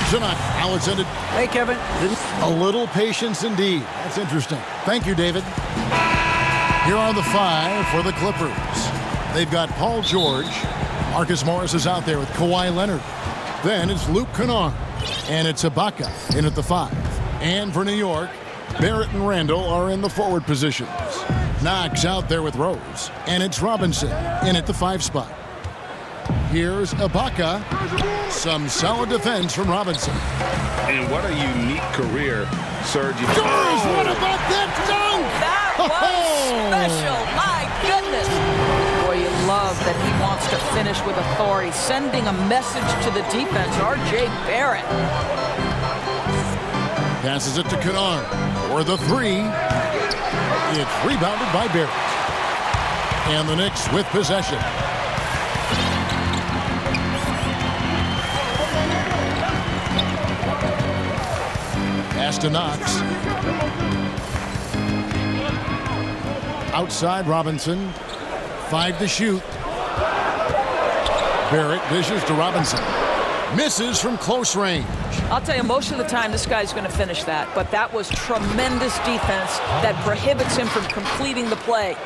Zanuck. Now it's ended. Hey, Kevin. A little patience indeed. That's interesting. Thank you, David. Here are the 5 for the Clippers. They've got Paul George. Marcus Morris is out there with Kawhi Leonard. Then it's Luke Kennard. And it's Ibaka in at the 5. And for New York, Barrett and Randall are in the forward positions. Knox out there with Rose. And it's Robinson in at the 5 spot. Here's Ibaka. Some solid defense from Robinson. And what a unique career, Serge. Doris, what about that dunk? That was special. My goodness. Boy, you love that he wants to finish with authority, sending a message to the defense. R.J. Barrett. Passes it to Kennard for the 3. It's rebounded by Barrett. And the Knicks with possession. Pass to Knox. Outside Robinson. 5 to shoot. Barrett dishes to Robinson. Misses from close range. I'll tell you, most of the time this guy's going to finish that, but that was tremendous defense that prohibits him from completing the play.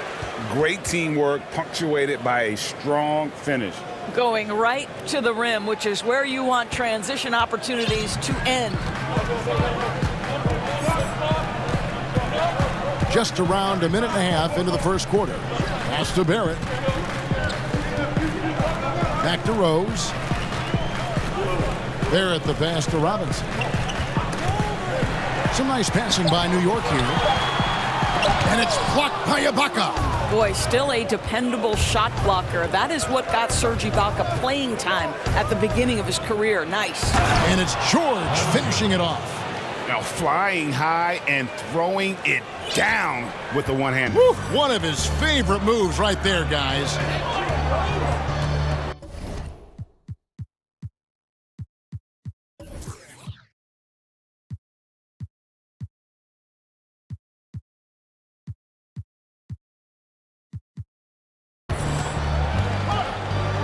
Great teamwork, punctuated by a strong finish. Going right to the rim, which is where you want transition opportunities to end. Just around a minute and a half into the first quarter. Pass to Barrett. Back to Rose. Barrett the pass to Robinson. Some nice passing by New York here. And it's blocked by Ibaka. Boy, still a dependable shot blocker. That is what got Serge Ibaka playing time at the beginning of his career. Nice. And it's George finishing it off. Now flying high and throwing it down with the one hand. One of his favorite moves right there, guys.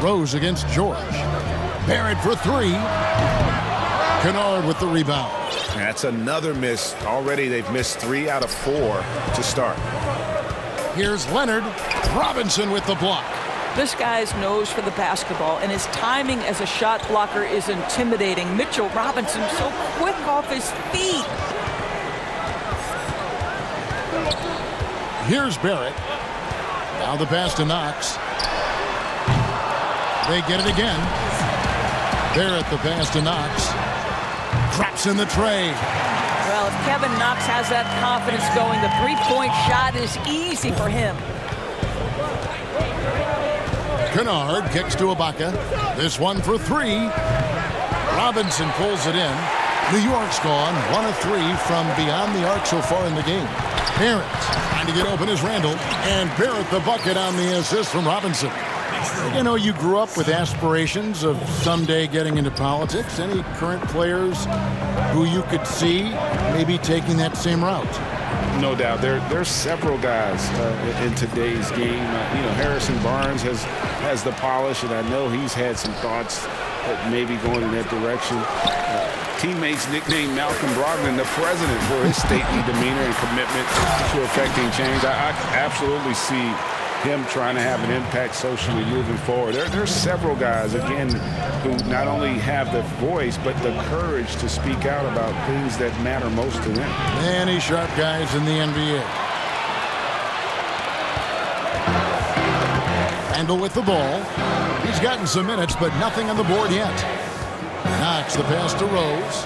Rose against George. Barrett for 3. Kennard with the rebound. That's another miss. Already they've missed 3 out of 4 to start. Here's Leonard. Robinson with the block. This guy's nose for the basketball, and his timing as a shot blocker is intimidating. Mitchell Robinson so quick off his feet. Here's Barrett. Now the pass to Knox. They get it again. Barrett the pass to Knox. Drops in the tray. Well, if Kevin Knox has that confidence going, the three-point shot is easy for him. Kennard kicks to Ibaka. This one for 3. Robinson pulls it in. New York's gone 1 of 3 from beyond the arc so far in the game. Barrett trying to get open as Randall. And Barrett the bucket on the assist from Robinson. You know, you grew up with aspirations of someday getting into politics. Any current players who you could see maybe taking that same route? No doubt. There's several guys in today's game. You know, Harrison Barnes has the polish, and I know he's had some thoughts that maybe going in that direction. Teammates nicknamed Malcolm Brogdon the president for his stately demeanor and commitment to effecting change. I absolutely see him trying to have an impact socially moving forward. There's several guys, again, who not only have the voice, but the courage to speak out about things that matter most to them. Many sharp guys in the NBA. Randall with the ball. He's gotten some minutes, but nothing on the board yet. Knox the pass to Rose.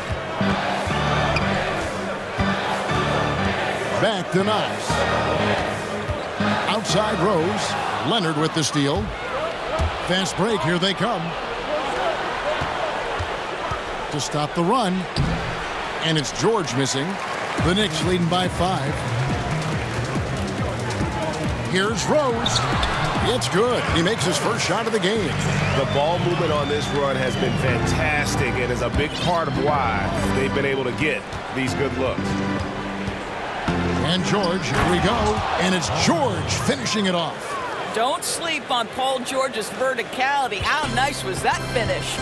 Back to Knox. Outside Rose. Leonard with the steal. Fast break. Here they come. To stop the run. And it's George missing. The Knicks leading by 5. Here's Rose. It's good. He makes his first shot of the game. The ball movement on this run has been fantastic and is a big part of why they've been able to get these good looks. And George, here we go. And it's George finishing it off. Don't sleep on Paul George's verticality. How nice was that finish?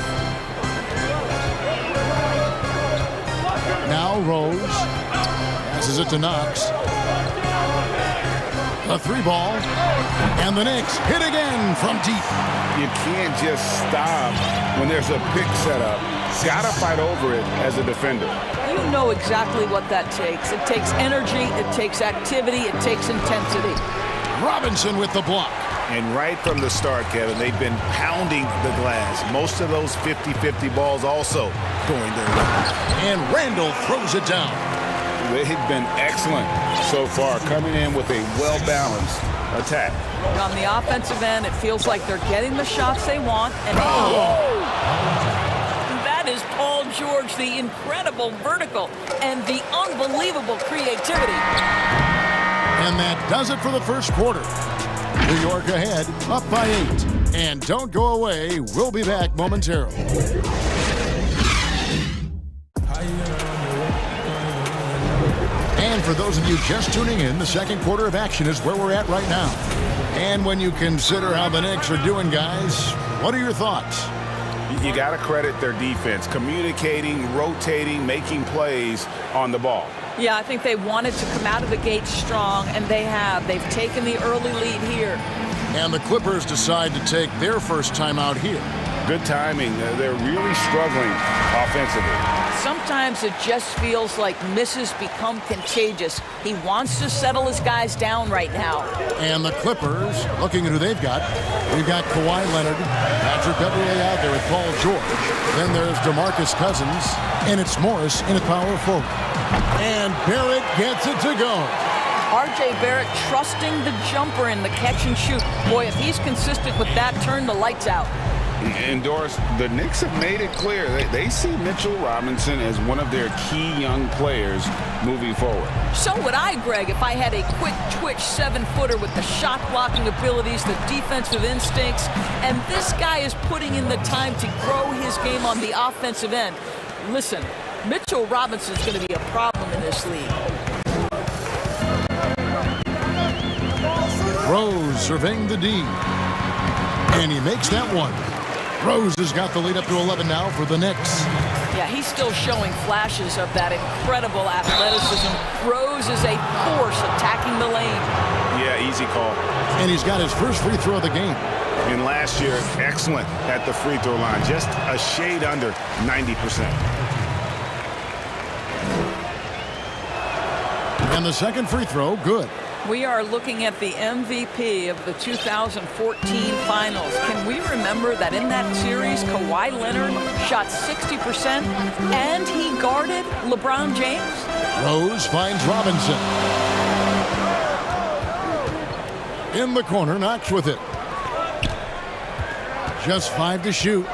it to Knox. A 3-ball. And the Knicks hit again from deep. You can't just stop when there's a pick set up. Gotta fight over it as a defender. You know exactly what that takes. It takes energy, it takes activity, it takes intensity. Robinson with the block. And right from the start, Kevin, they've been pounding the glass. Most of those 50-50 balls also going their way. And Randall throws it down. They've been excellent so far, coming in with a well-balanced attack. On the offensive end, it feels like they're getting the shots they want. And that is Paul George, the incredible vertical and the unbelievable creativity. And that does it for the first quarter. New York ahead, up by 8. And don't go away. We'll be back momentarily. And for those of you just tuning in, the second quarter of action is where we're at right now. And when you consider how the Knicks are doing, guys, what are your thoughts? You got to credit their defense, communicating, rotating, making plays on the ball. Yeah, I think they wanted to come out of the gate strong, and they have. They've taken the early lead here. And the Clippers decide to take their first time out here. Good timing. They're really struggling offensively. Sometimes it just feels like misses become contagious. He wants to settle his guys down right now. And the Clippers, looking at who they've got. We've got Kawhi Leonard, Patrick Beverley out there with Paul George. Then there's DeMarcus Cousins, and it's Morris in at power forward. And Barrett gets it to go. R.J. Barrett trusting the jumper in the catch and shoot. Boy, if he's consistent with that, turn the lights out. And Doris, the Knicks have made it clear they see Mitchell Robinson as one of their key young players moving forward. So would I, Greg, if I had a quick twitch 7-footer with the shot blocking abilities, the defensive instincts, and this guy is putting in the time to grow his game on the offensive end. Listen, Mitchell Robinson is going to be a problem in this league. Rose surveying the D. And he makes that one. Rose has got the lead up to 11 now for the Knicks. Yeah, he's still showing flashes of that incredible athleticism. Rose is a force attacking the lane. Yeah, easy call. And he's got his first free throw of the game. And last year, excellent at the free throw line. Just a shade under 90%. And the second free throw, good. We are looking at the MVP of the 2014 finals. Can we remember that in that series, Kawhi Leonard shot 60% and he guarded LeBron James? Rose finds Robinson. In the corner, Knox with it. Just 5 to shoot.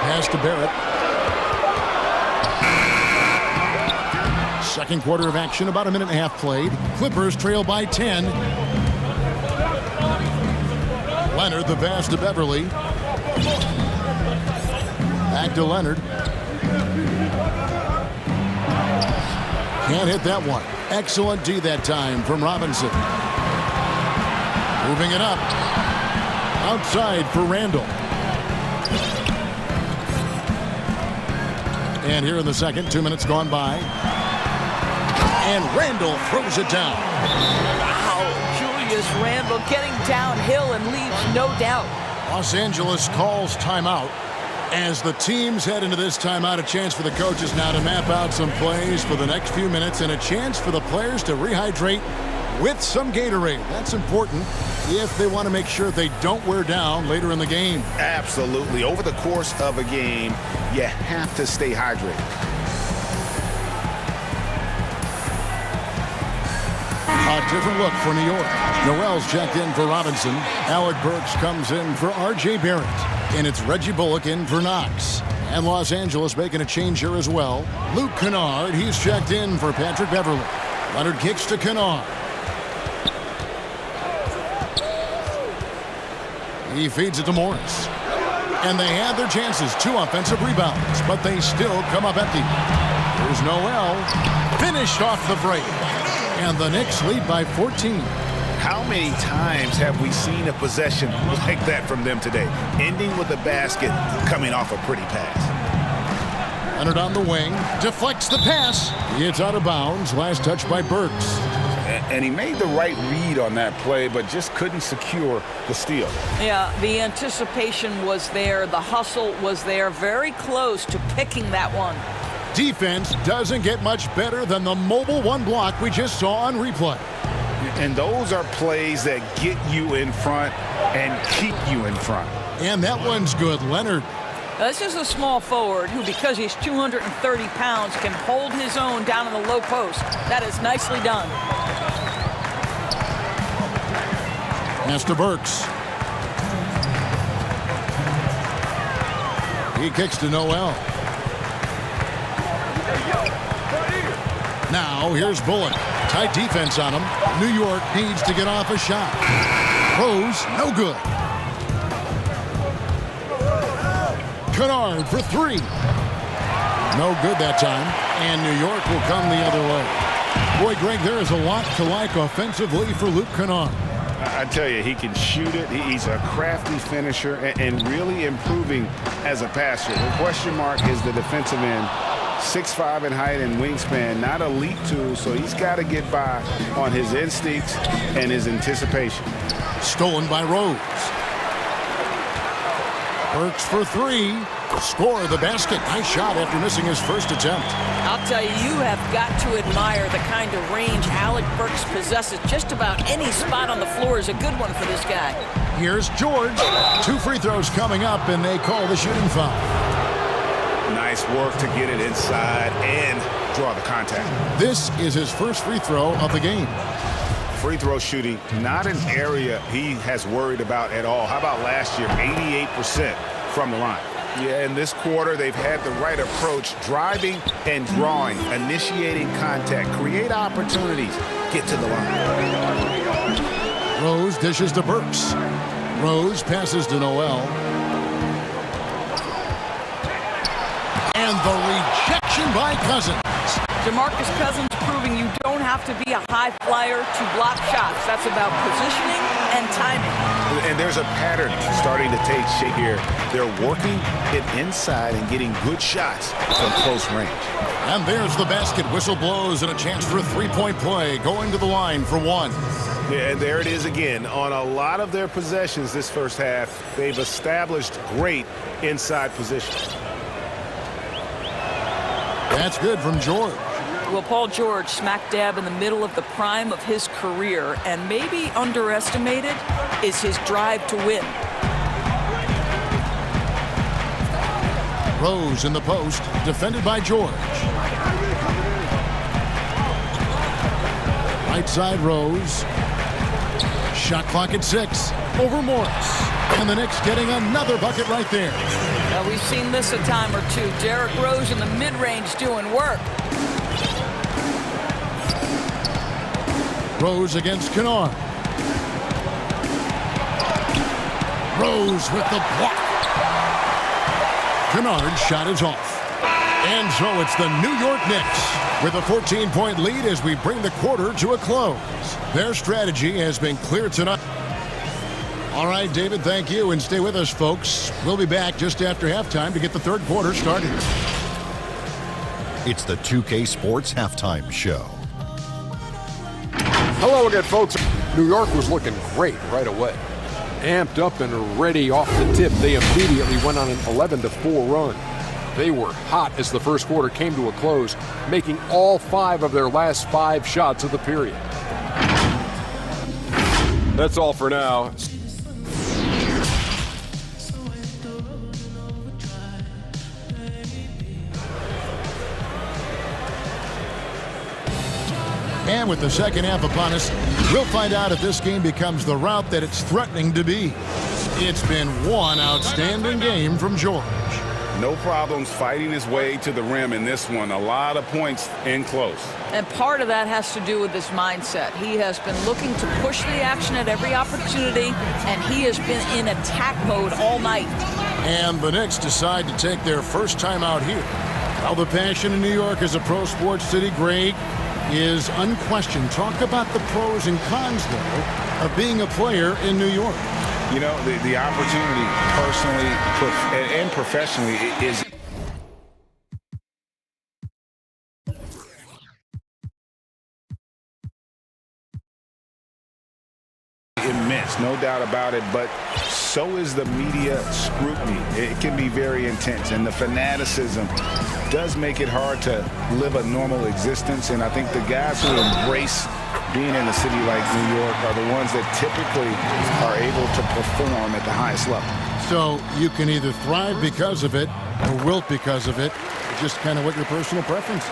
Pass to Barrett. Second quarter of action, about a minute and a half played. Clippers trail by 10. Leonard, the pass to Beverley. Back to Leonard. Can't hit that one. Excellent D that time from Robinson. Moving it up. Outside for Randall. And here in the second, 2 minutes gone by. And Randall throws it down. Wow, Julius Randall getting downhill and leaves no doubt. Los Angeles calls timeout. As the teams head into this timeout, a chance for the coaches now to map out some plays for the next few minutes and a chance for the players to rehydrate with some Gatorade. That's important if they want to make sure they don't wear down later in the game. Absolutely. Over the course of a game, you have to stay hydrated. A different look for New York. Noel's checked in for Robinson. Alec Burks comes in for R.J. Barrett. And it's Reggie Bullock in for Knox. And Los Angeles making a change here as well. Luke Kennard, he's checked in for Patrick Beverley. Leonard kicks to Kennard. He feeds it to Morris. And they had their chances. 2 offensive rebounds, but they still come up empty. Here's Noel. Finished off the break. And the Knicks lead by 14. How many times have we seen a possession like that from them today? Ending with a basket, coming off a pretty pass. Leonard on the wing, deflects the pass. It's out of bounds. Last touch by Burks. And he made the right read on that play, but just couldn't secure the steal. Yeah, the anticipation was there. The hustle was there. Very close to picking that one. Defense doesn't get much better than the mobile one block we just saw on replay. And those are plays that get you in front and keep you in front. And that one's good, Leonard. This is a small forward who, because he's 230 pounds, can hold his own down in the low post. That is nicely done. Pass to Burks. He kicks to Noel. Now here's Bullock. Tight defense on him. New York needs to get off a shot. Rose, no good. Kennard for three. No good that time. And New York will come the other way. Boy, Greg, there is a lot to like offensively for Luke Kennard. I tell you, he can shoot it. He's a crafty finisher and really improving as a passer. The question mark is the defensive end. 6'5" in height and wingspan, not elite tool, so he's got to get by on his instincts and his anticipation. Stolen by Rose. Burks for three. Score the basket. Nice shot after missing his first attempt. I'll tell you, you have got to admire the kind of range Alec Burks possesses. Just about any spot on the floor is a good one for this guy. Here's George. 2 free throws coming up, and they call the shooting foul. Nice work to get it inside and draw the contact. This is his first free throw of the game. Free throw shooting, not an area he has worried about at all. How about last year, 88% from the line? Yeah, in this quarter, they've had the right approach, driving and drawing, initiating contact, create opportunities, get to the line. Rose dishes to Burks. Rose passes to Noel. And the rejection by Cousins. DeMarcus Cousins proving you don't have to be a high flyer to block shots. That's about positioning and timing. And there's a pattern starting to take shape here. They're working it inside and getting good shots from close range. And there's the basket. Whistle blows and a chance for a three-point play. Going to the line for one. Yeah, and there it is again. On a lot of their possessions this first half, they've established great inside position. That's good from George. Well, Paul George, smack dab in the middle of the prime of his career, and maybe underestimated is his drive to win. Rose in the post, defended by George. Right side Rose. Shot clock at 6. Over Morris. And the Knicks getting another bucket right there. We've seen this a time or two. Derrick Rose in the mid-range doing work. Rose against Kennard. Rose with the block. Kennard's shot is off. And so it's the New York Knicks with a 14-point lead as we bring the quarter to a close. Their strategy has been clear tonight. All right, David, thank you, and stay with us, folks. We'll be back just after halftime to get the third quarter started. It's the 2K Sports Halftime Show. Hello again, folks. New York was looking great right away. Amped up and ready off the tip, they immediately went on an 11-4 run. They were hot as the first quarter came to a close, making all 5 of their last 5 shots of the period. That's all for now. And with the second half upon us, we'll find out if this game becomes the route that it's threatening to be. It's been one outstanding game from George. No problems fighting his way to the rim in this one. A lot of points in close. And part of that has to do with his mindset. He has been looking to push the action at every opportunity, and he has been in attack mode all night. And the Knicks decide to take their first time out here. Well, the passion in New York as a pro sports city, Greg, is unquestioned. Talk about the pros and cons, though, of being a player in New York. You know, the opportunity personally and professionally is intense, no doubt about it, but so is the media scrutiny. It can be very intense, and the fanaticism does make it hard to live a normal existence. And I think the guys who embrace being in a city like New York are the ones that typically are able to perform at the highest level. So you can either thrive because of it or wilt because of it. It's just kind of what your personal preference is.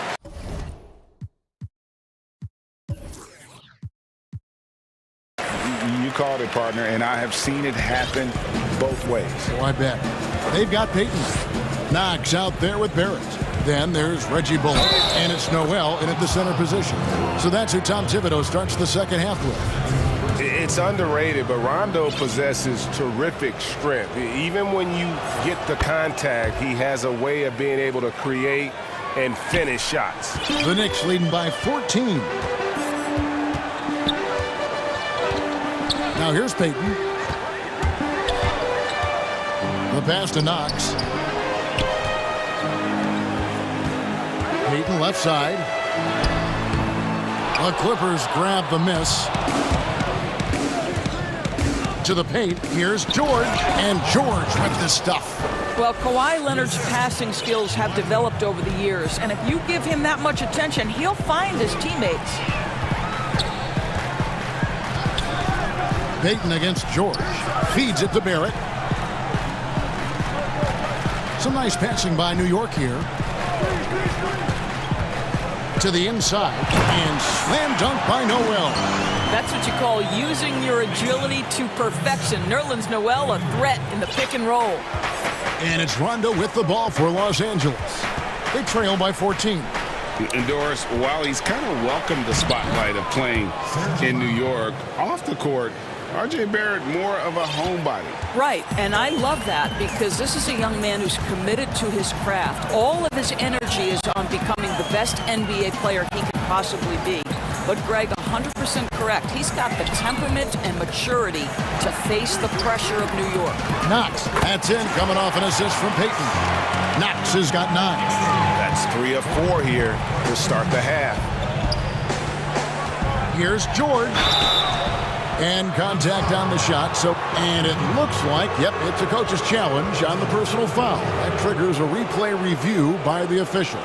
You called it, partner, and I have seen it happen both ways. Oh, I bet. They've got Peyton. Knox out there with Barrett. Then there's Reggie Bullock, and it's Noel in at the center position. So that's who Tom Thibodeau starts the second half with. It's underrated, but Rondo possesses terrific strength. Even when you get the contact, he has a way of being able to create and finish shots. The Knicks leading by 14. Now here's Peyton. The pass to Knox. Peyton left side. The Clippers grab the miss. To the paint. Here's George. And George with the stuff. Well, Kawhi Leonard's passing skills have developed over the years, and if you give him that much attention, he'll find his teammates. Peyton against George. Feeds it to Barrett. Some nice passing by New York here. To the inside. And slam dunk by Noel. That's what you call using your agility to perfection. Nerlens Noel, a threat in the pick and roll. And it's Rondo with the ball for Los Angeles. They trail by 14. And Doris, while he's kind of welcomed the spotlight of playing in New York, off the court, R.J. Barrett more of a homebody. Right, and I love that because this is a young man who's committed to his craft. All of his energy is on becoming the best NBA player he can possibly be. But Greg, 100% correct. He's got the temperament and maturity to face the pressure of New York. Knox, that's in, coming off an assist from Peyton. Knox has got 9. That's 3 of 4 here to start the half. Here's George. And contact on the shot. And it looks like, yep, it's a coach's challenge on the personal foul. That triggers a replay review by the officials.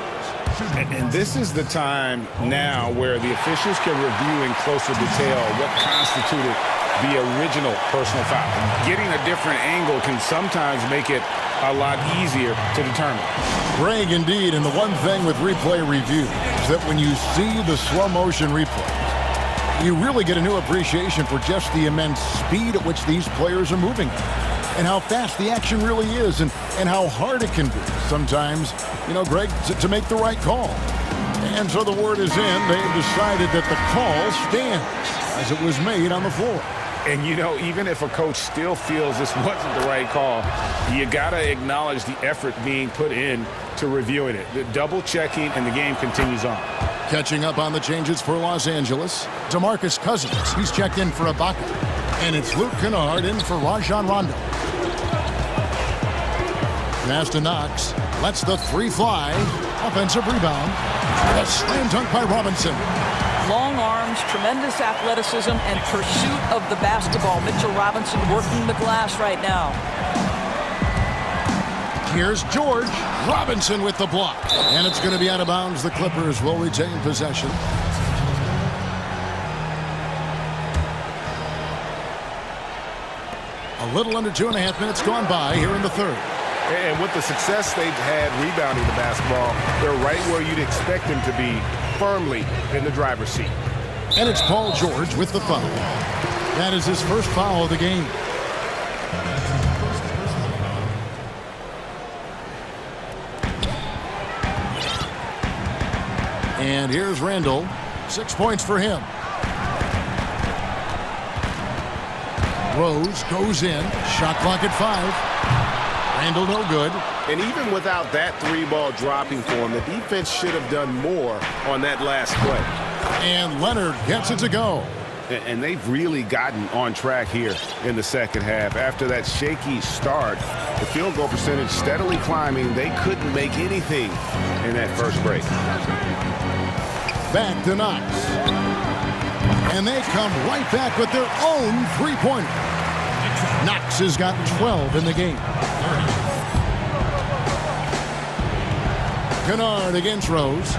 And this is the time now where the officials can review in closer detail what constituted the original personal foul. Getting a different angle can sometimes make it a lot easier to determine. Greg, indeed, and the one thing with replay review is that when you see the slow motion replay, you really get a new appreciation for just the immense speed at which these players are moving and how fast the action really is and how hard it can be sometimes, you know, Greg, to make the right call. And so the word is in. They have decided that the call stands as it was made on the floor. And, you know, even if a coach still feels this wasn't the right call, you got to acknowledge the effort being put in to reviewing it. The double checking, and the game continues on. Catching up on the changes for Los Angeles, DeMarcus Cousins. He's checked in for Ibaka. And it's Luke Kennard in for Rajon Rondo. Pass to Knox. Lets the 3 fly. Offensive rebound. A slam dunk by Robinson. Long arms, tremendous athleticism, and pursuit of the basketball. Mitchell Robinson working the glass right now. Here's George. Robinson with the block. And it's going to be out of bounds. The Clippers will retain possession. A little under 2.5 minutes gone by here in the third. And with the success they've had rebounding the basketball, they're right where you'd expect them to be, firmly in the driver's seat. And it's Paul George with the foul. That is his first foul of the game. And here's Randall. 6 points for him. Rose goes in. Shot clock at 5. Randall no good. And even without that 3-ball dropping for him, the defense should have done more on that last play. And Leonard gets it to go. And they've really gotten on track here in the second half. After that shaky start, the field goal percentage steadily climbing. They couldn't make anything in that first break. Back to Knox. And they come right back with their own three-pointer. Knox has got 12 in the game. Kennard against Rose.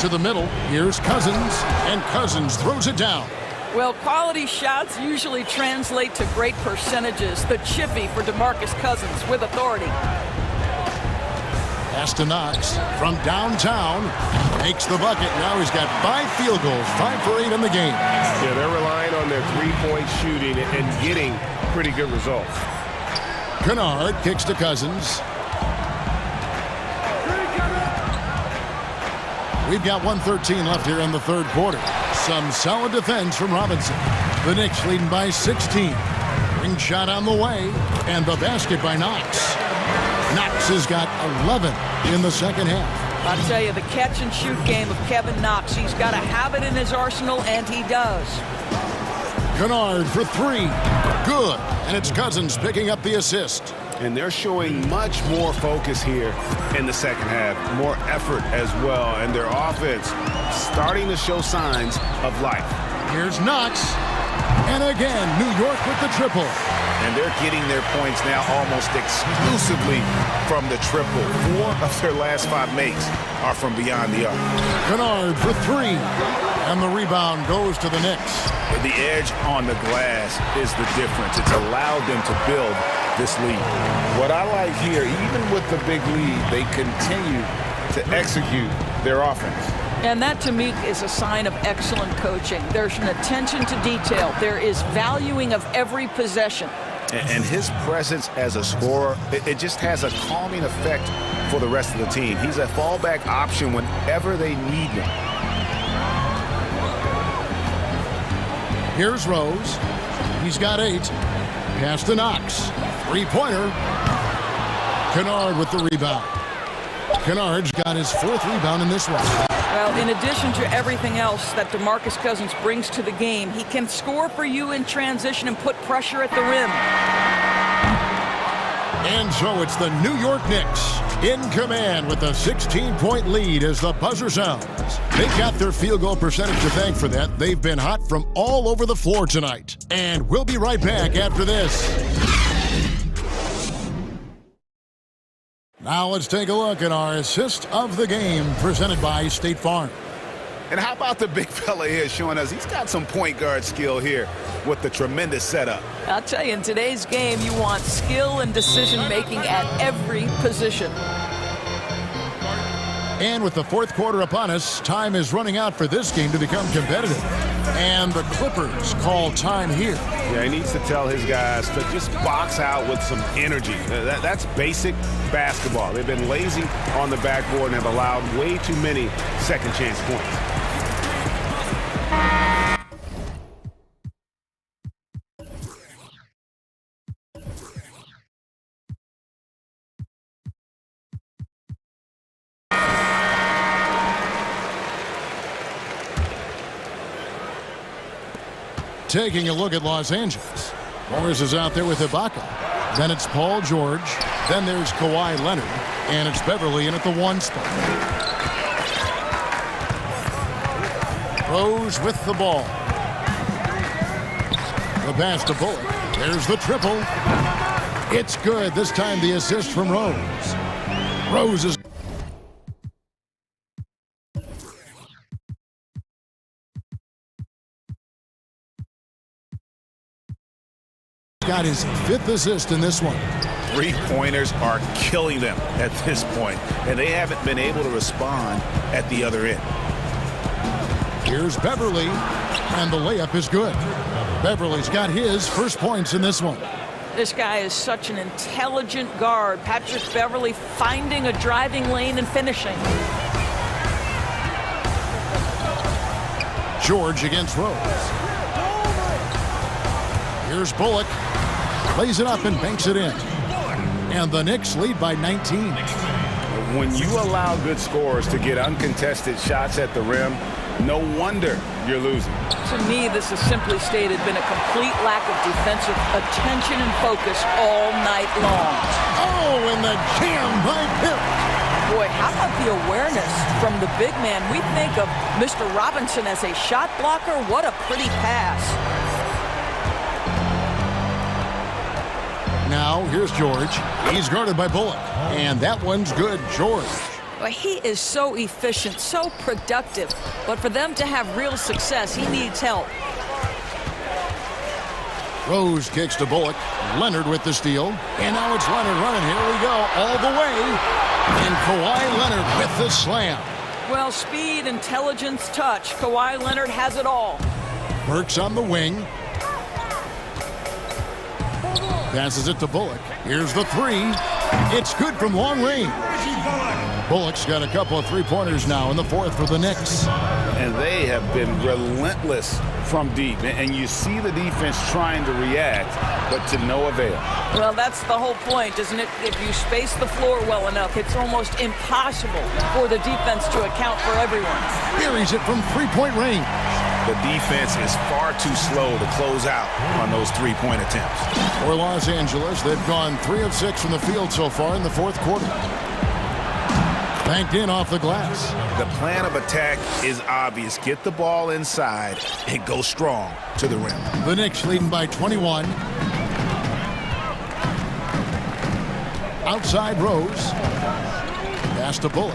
To the middle, here's Cousins, and Cousins throws it down. Well, quality shots usually translate to great percentages. The chippy for DeMarcus Cousins with authority. Pass to Knox from downtown. Makes the bucket. Now he's got 5 field goals, 5 for 8 in the game. Yeah, they're relying on their three-point shooting and getting pretty good results. Kennard kicks to Cousins. We've got 1:13 left here in the third quarter. Some solid defense from Robinson. The Knicks leading by 16. Ring shot on the way, and the basket by Knox. Knox has got 11 in the second half. I'll tell you, the catch-and-shoot game of Kevin Knox, he's got to have it in his arsenal, and he does. Kennard for 3. Good. And it's Cousins picking up the assist. And they're showing much more focus here in the second half. More effort as well. And their offense starting to show signs of life. Here's Knox. And again, New York with the triple. And they're getting their points now almost exclusively from the triple. 4 of their last 5 makes are from beyond the arc. Kennard for 3. And the rebound goes to the Knicks. The edge on the glass is the difference. It's allowed them to build this lead. What I like here, even with the big lead, they continue to execute their offense. And that, to me, is a sign of excellent coaching. There's an attention to detail. There is valuing of every possession. And his presence as a scorer, it just has a calming effect for the rest of the team. He's a fallback option whenever they need one. Here's Rose. He's got 8. Pass to Knox. Three-pointer. Kennard with the rebound. Kennard's got his 4th rebound in this one. Well, in addition to everything else that DeMarcus Cousins brings to the game, he can score for you in transition and put pressure at the rim. And so it's the New York Knicks in command with a 16-point lead as the buzzer sounds. They've got their field goal percentage to thank for that. They've been hot from all over the floor tonight. And we'll be right back after this. Now let's take a look at our assist of the game presented by State Farm. And how about the big fella here showing us he's got some point guard skill here with the tremendous setup. I'll tell you, in today's game, you want skill and decision-making at every position. And with the fourth quarter upon us, time is running out for this game to become competitive. And the Clippers call time here. Yeah, he needs to tell his guys to just box out with some energy. That's basic basketball. They've been lazy on the backboard and have allowed way too many second chance points. Taking a look at Los Angeles. Morris is out there with Ibaka. Then it's Paul George. Then there's Kawhi Leonard. And it's Beverly in at the 1 spot. Rose with the ball. The pass to Bullock. There's the triple. It's good. This time the assist from Rose. Rose is got his 5th assist in this one. 3-pointers are killing them at this point, and they haven't been able to respond at the other end. Here's Beverly, and the layup is good. Beverly's got his first points in this one. This guy is such an intelligent guard. Patrick Beverly finding a driving lane and finishing. George against Rose. Here's Bullock. Lays it up and banks it in. And the Knicks lead by 19. When you allow good scorers to get uncontested shots at the rim, no wonder you're losing. To me, this has simply stated been a complete lack of defensive attention and focus all night long. Oh, and the jam by Pitt. Boy, how about the awareness from the big man? We think of Mr. Robinson as a shot blocker. What a pretty pass. Now, here's George. He's guarded by Bullock. And that one's good, George. Well, he is so efficient, so productive. But for them to have real success, he needs help. Rose kicks to Bullock. Leonard with the steal. And now it's Leonard running. Here we go, all the way. And Kawhi Leonard with the slam. Well, speed, intelligence, touch. Kawhi Leonard has it all. Burks on the wing. Passes it to Bullock. Here's the three. It's good from long range. Bullock's got a couple of three-pointers now in the fourth for the Knicks. And they have been relentless from deep. And you see the defense trying to react, but to no avail. Well, that's the whole point, isn't it? If you space the floor well enough, it's almost impossible for the defense to account for everyone. Buries it from three-point range. The defense is far too slow to close out on those three-point attempts. For Los Angeles, they've gone 3 of 6 from the field so far in the fourth quarter. Banked in off the glass. The plan of attack is obvious. Get the ball inside and go strong to the rim. The Knicks leading by 21. Outside Rose. Pass to Bullock.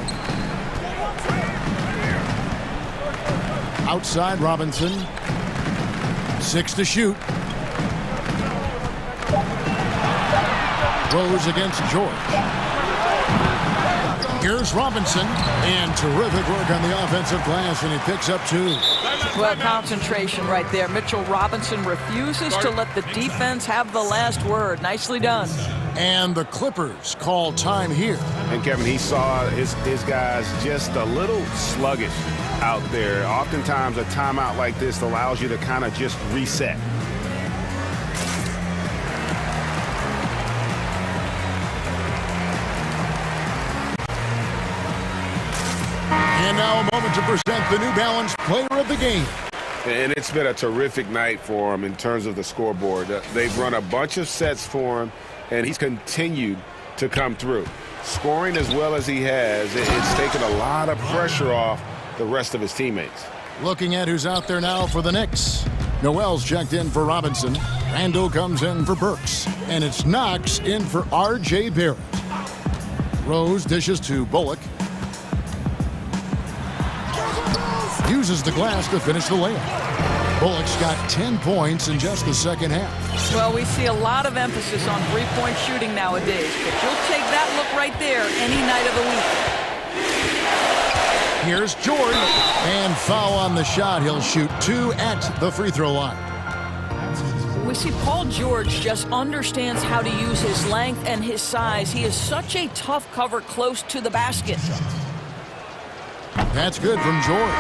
Outside Robinson. 6 to shoot. Rose against George. Here's Robinson, and terrific work on the offensive glass, and he picks up 2. Well, concentration right there. Mitchell Robinson refuses to let the defense have the last word. Nicely done. And the Clippers call time here. And Kevin, he saw his guys just a little sluggish out there. Oftentimes a timeout like this allows you to kind of just reset. And now a moment to present the New Balance Player of the Game. And it's been a terrific night for him in terms of the scoreboard. They've run a bunch of sets for him, and he's continued to come through. Scoring as well as he has, it's taken a lot of pressure off the rest of his teammates. Looking at who's out there now for the Knicks. Noel's checked in for Robinson. Randall comes in for Burks. And it's Knox in for R.J. Barrett. Rose dishes to Bullock. Uses the glass to finish the layup. Bullock's got 10 points in just the second half. Well, we see a lot of emphasis on three-point shooting nowadays, but you'll take that look right there any night of the week. Here's George, and foul on the shot. He'll shoot 2 at the free throw line. We see Paul George just understands how to use his length and his size. He is such a tough cover close to the basket. That's good from George.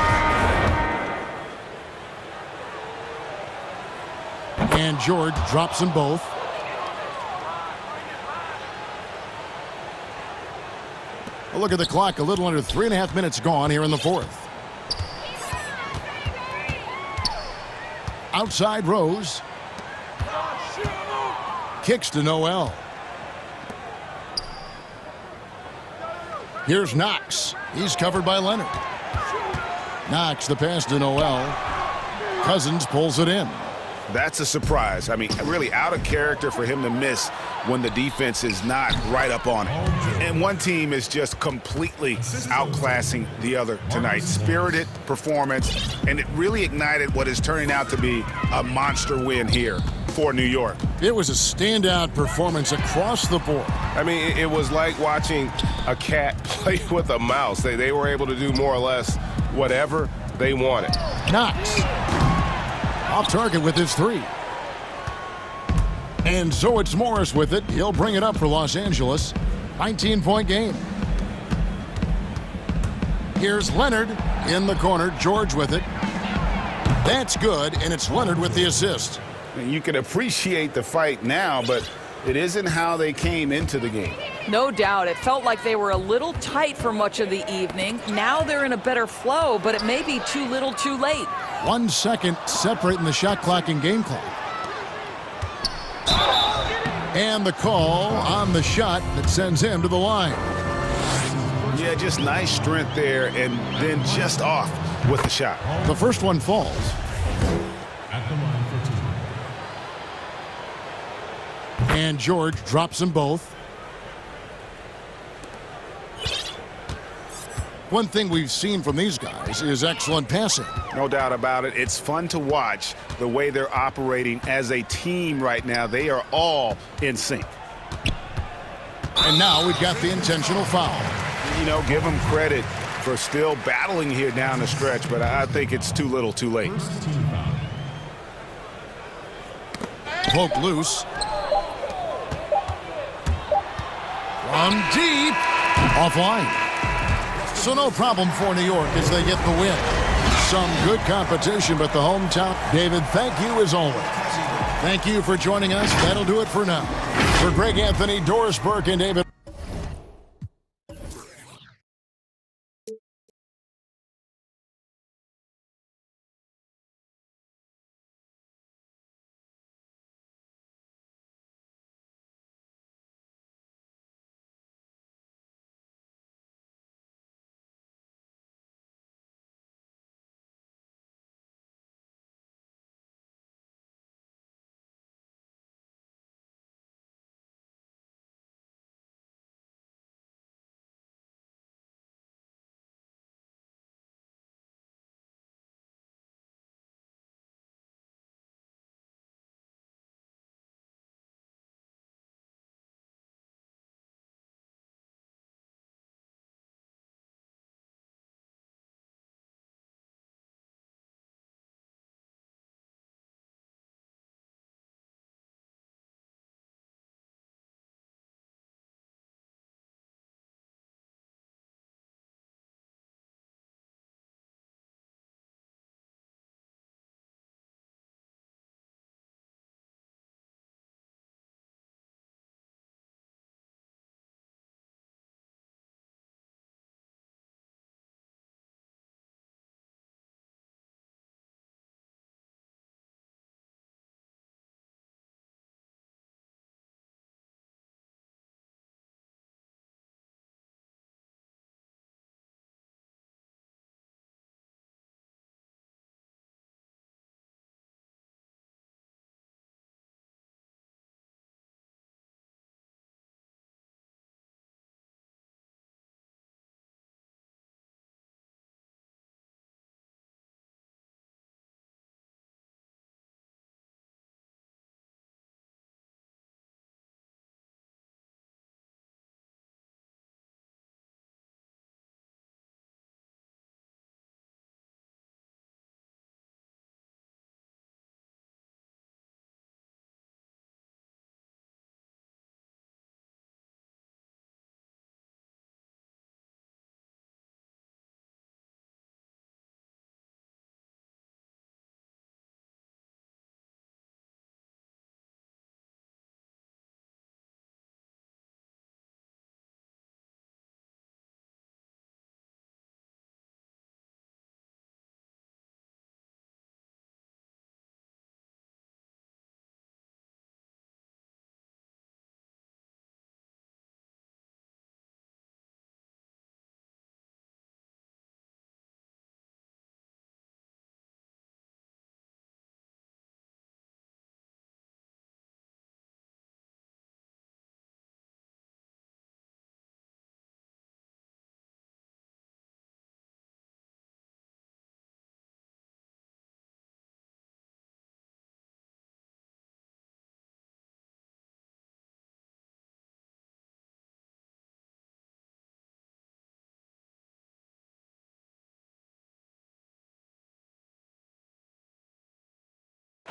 And George drops them both. A look at the clock. A little under 3.5 minutes gone here in the fourth. Outside Rose. Kicks to Noel. Here's Knox. He's covered by Leonard. Knox, the pass to Noel. Cousins pulls it in. That's a surprise. I mean, really out of character for him to miss when the defense is not right up on it. And one team is just completely outclassing the other tonight. Spirited performance, and it really ignited what is turning out to be a monster win here for New York. It was a standout performance across the board. I mean, it was like watching a cat play with a mouse. They were able to do more or less whatever they wanted. Knox off target with his 3. And so it's Morris with it. He'll bring it up for Los Angeles. 19-point game. Here's Leonard in the corner. George with it. That's good, and it's Leonard with the assist. You can appreciate the fight now, but it isn't how they came into the game. No doubt. It felt like they were a little tight for much of the evening. Now they're in a better flow, but it may be too little too late. 1 second separating the shot clock and game clock. And the call on the shot that sends him to the line. Yeah, just nice strength there, and then just off with the shot. The first one falls. And George drops them both. One thing we've seen from these guys is excellent passing. No doubt about it. It's fun to watch the way they're operating as a team right now. They are all in sync. And now we've got the intentional foul. You know, give them credit for still battling here down the stretch, but I think it's too little too late. Poked loose. From deep. Offline. So no problem for New York as they get the win. Some good competition, but the hometown. David, thank you as always. Thank you for joining us. That'll do it for now. For Greg Anthony, Doris Burke, and David.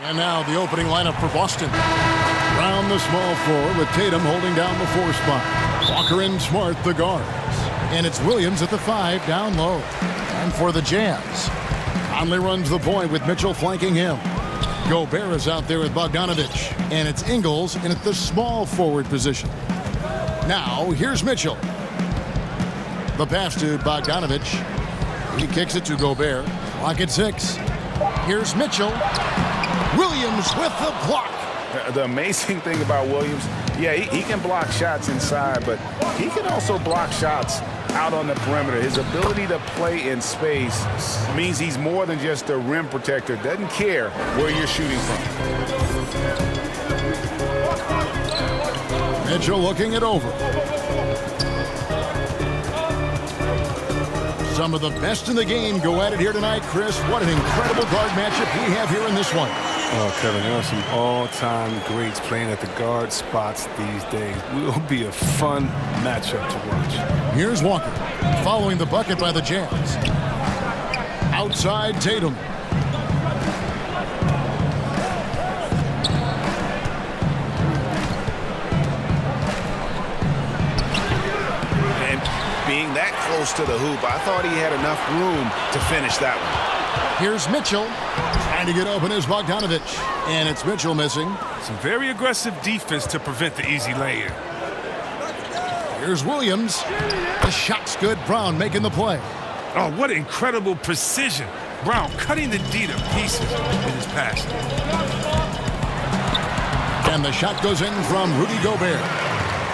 And now the opening lineup for Boston. Around the small floor with Tatum holding down the 4 spot. Walker and Smart the guards. And it's Williams at the 5 down low. And for the Jazz, Conley runs the point with Mitchell flanking him. Gobert is out there with Bogdanovich. And it's Ingles in at the small forward position. Now here's Mitchell. The pass to Bogdanovich. He kicks it to Gobert. Clock at 6. Here's Mitchell. Williams with the block. The amazing thing about Williams, yeah, he can block shots inside, but he can also block shots out on the perimeter. His ability to play in space means he's more than just a rim protector. Doesn't care where you're shooting from. Mitchell looking it over. Some of the best in the game go at it here tonight, Chris. What an incredible guard matchup we have here in this one. Oh, Kevin, there are some all-time greats playing at the guard spots these days. It will be a fun matchup to watch. Here's Walker, following the bucket by the Jazz. Outside Tatum. And being that close to the hoop, I thought he had enough room to finish that one. Here's Mitchell. Trying to get open is Bogdanovich. And it's Mitchell missing. Some very aggressive defense to prevent the easy lay-in. Here's Williams. The shot's good. Brown making the play. Oh, what incredible precision. Brown cutting the D to pieces in his pass. And the shot goes in from Rudy Gobert.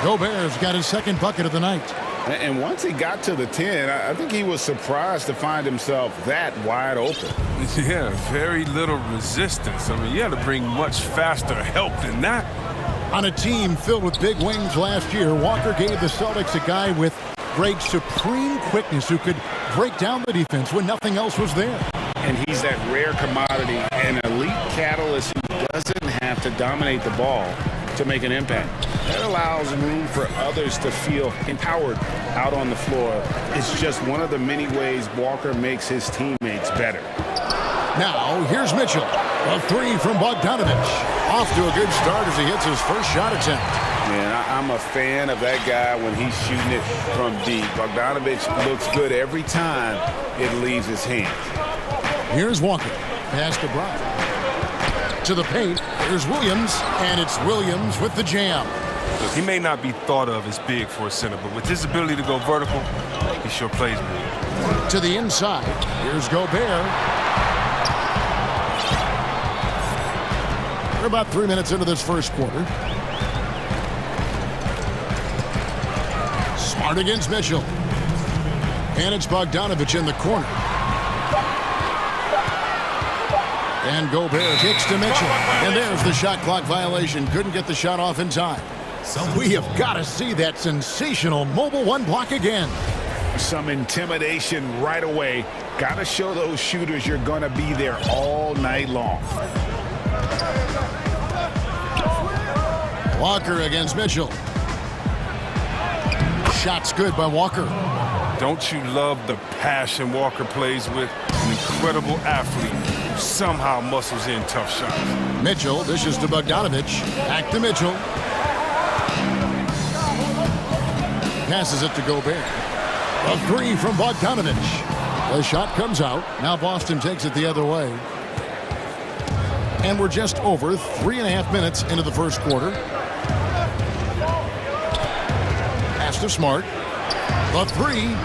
Gobert's got his second bucket of the night. And once he got to the 10, I think he was surprised to find himself that wide open. Yeah, very little resistance. I mean, you had to bring much faster help than that. On a team filled with big wings last year, Walker gave the Celtics a guy with great supreme quickness who could break down the defense when nothing else was there. And he's that rare commodity, an elite catalyst who doesn't have to dominate the ball to make an impact. That allows room for others to feel empowered out on the floor. It's just one of the many ways Walker makes his teammates better. Now, here's Mitchell. A three from Bogdanovich. Off to a good start as he hits his first shot attempt. Man, I'm a fan of that guy when he's shooting it from deep. Bogdanovich looks good every time it leaves his hands. Here's Walker. Pass to Brown. To the paint. Here's Williams. And it's Williams with the jam. Look, he may not be thought of as big for a center, but with his ability to go vertical, he sure plays well. To the inside. Here's Gobert. We're about 3 minutes into this first quarter. Smart against Mitchell. And it's Bogdanovich in the corner. And Gobert kicks to Mitchell. And there's the shot clock violation. Couldn't get the shot off in time. We have got to see that sensational mobile one block again. Some intimidation right away. Got to show those shooters you're going to be there all night long. Walker against Mitchell. Shot's good by Walker. Don't you love the passion Walker plays with? An incredible athlete who somehow muscles in tough shots. Mitchell dishes to Bogdanovich. Back to Mitchell. Passes it to Gobert. A three from Bogdanovich. The shot comes out. Now Boston takes it the other way. And we're just over 3.5 minutes into the first quarter. Pass to Smart. The three.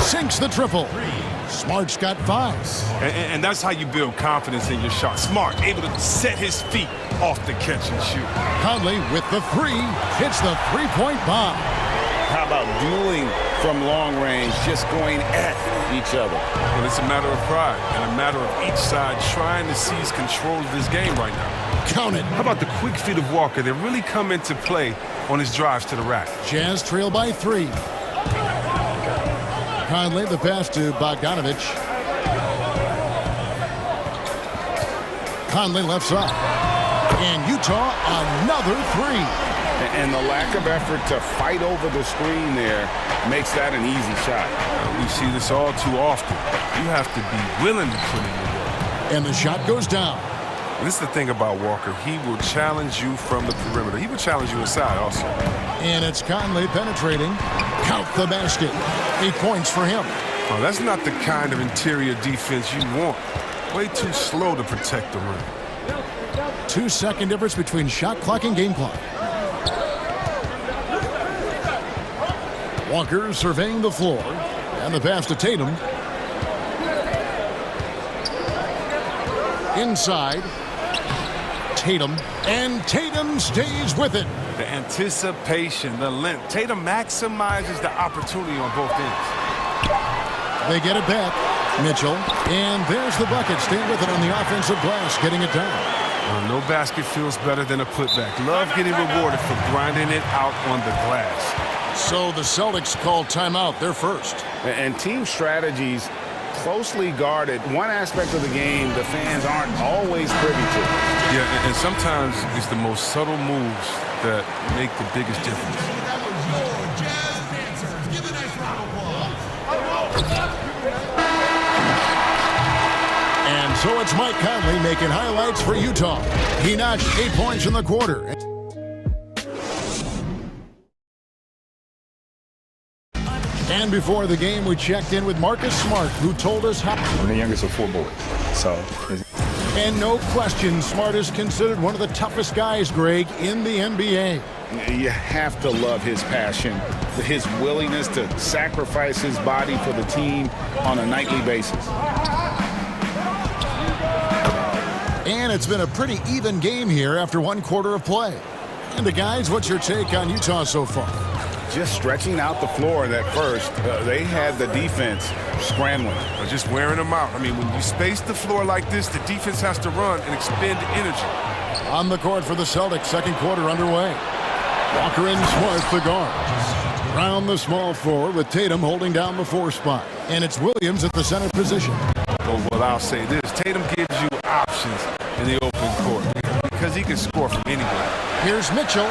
Sinks the triple. Smart's got 5. And that's how you build confidence in your shot. Smart, able to set his feet off the catch and shoot. Conley with the three. Hits the three-point bomb. How about dueling from long range, just going at each other? Well, it's a matter of pride and a matter of each side trying to seize control of this game right now. Count it. How about the quick feet of Walker? They really come into play on his drives to the rack. Jazz trail by 3. Conley, the pass to Bogdanovich. Conley left side. And Utah, another 3. And the lack of effort to fight over the screen there makes that an easy shot. We see this all too often. You have to be willing to put in the work. And the shot goes down. And this is the thing about Walker. He will challenge you from the perimeter. He will challenge you inside also. And it's Conley penetrating. Count the basket. 8 points for him. Well, that's not the kind of interior defense you want. Way too slow to protect the rim. 2-second difference between shot clock and game clock. Walker surveying the floor. And the pass to Tatum. Inside. Tatum. And Tatum stays with it. The anticipation, the length. Tatum maximizes the opportunity on both ends. They get it back. Mitchell. And there's the bucket. Stay with it on the offensive glass, getting it down. No basket feels better than a putback. Love getting rewarded for grinding it out on the glass. So the Celtics call timeout. They're first. And team strategies closely guarded. One aspect of the game the fans aren't always privy to. Yeah, and sometimes it's the most subtle moves that make the biggest difference. And so it's Mike Conley making highlights for Utah. He notched 8 points in the quarter. And before the game, we checked in with Marcus Smart, who told us how... I'm the youngest of 4 boys, so... And no question, Smart is considered one of the toughest guys, Greg, in the NBA. You have to love his passion, his willingness to sacrifice his body for the team on a nightly basis. And it's been a pretty even game here after 1 quarter of play. And guys, what's your take on Utah so far? Just stretching out the floor in that first, they had the defense scrambling. Just wearing them out. I mean, when you space the floor like this, the defense has to run and expend energy. On the court for the Celtics, second quarter underway. Walker and Smart, the guards. Brown, the small forward, with Tatum holding down the 4 spot. And it's Williams at the center position. Well, I'll say this. Tatum gives you options in the open court because he can score from anywhere. Here's Mitchell.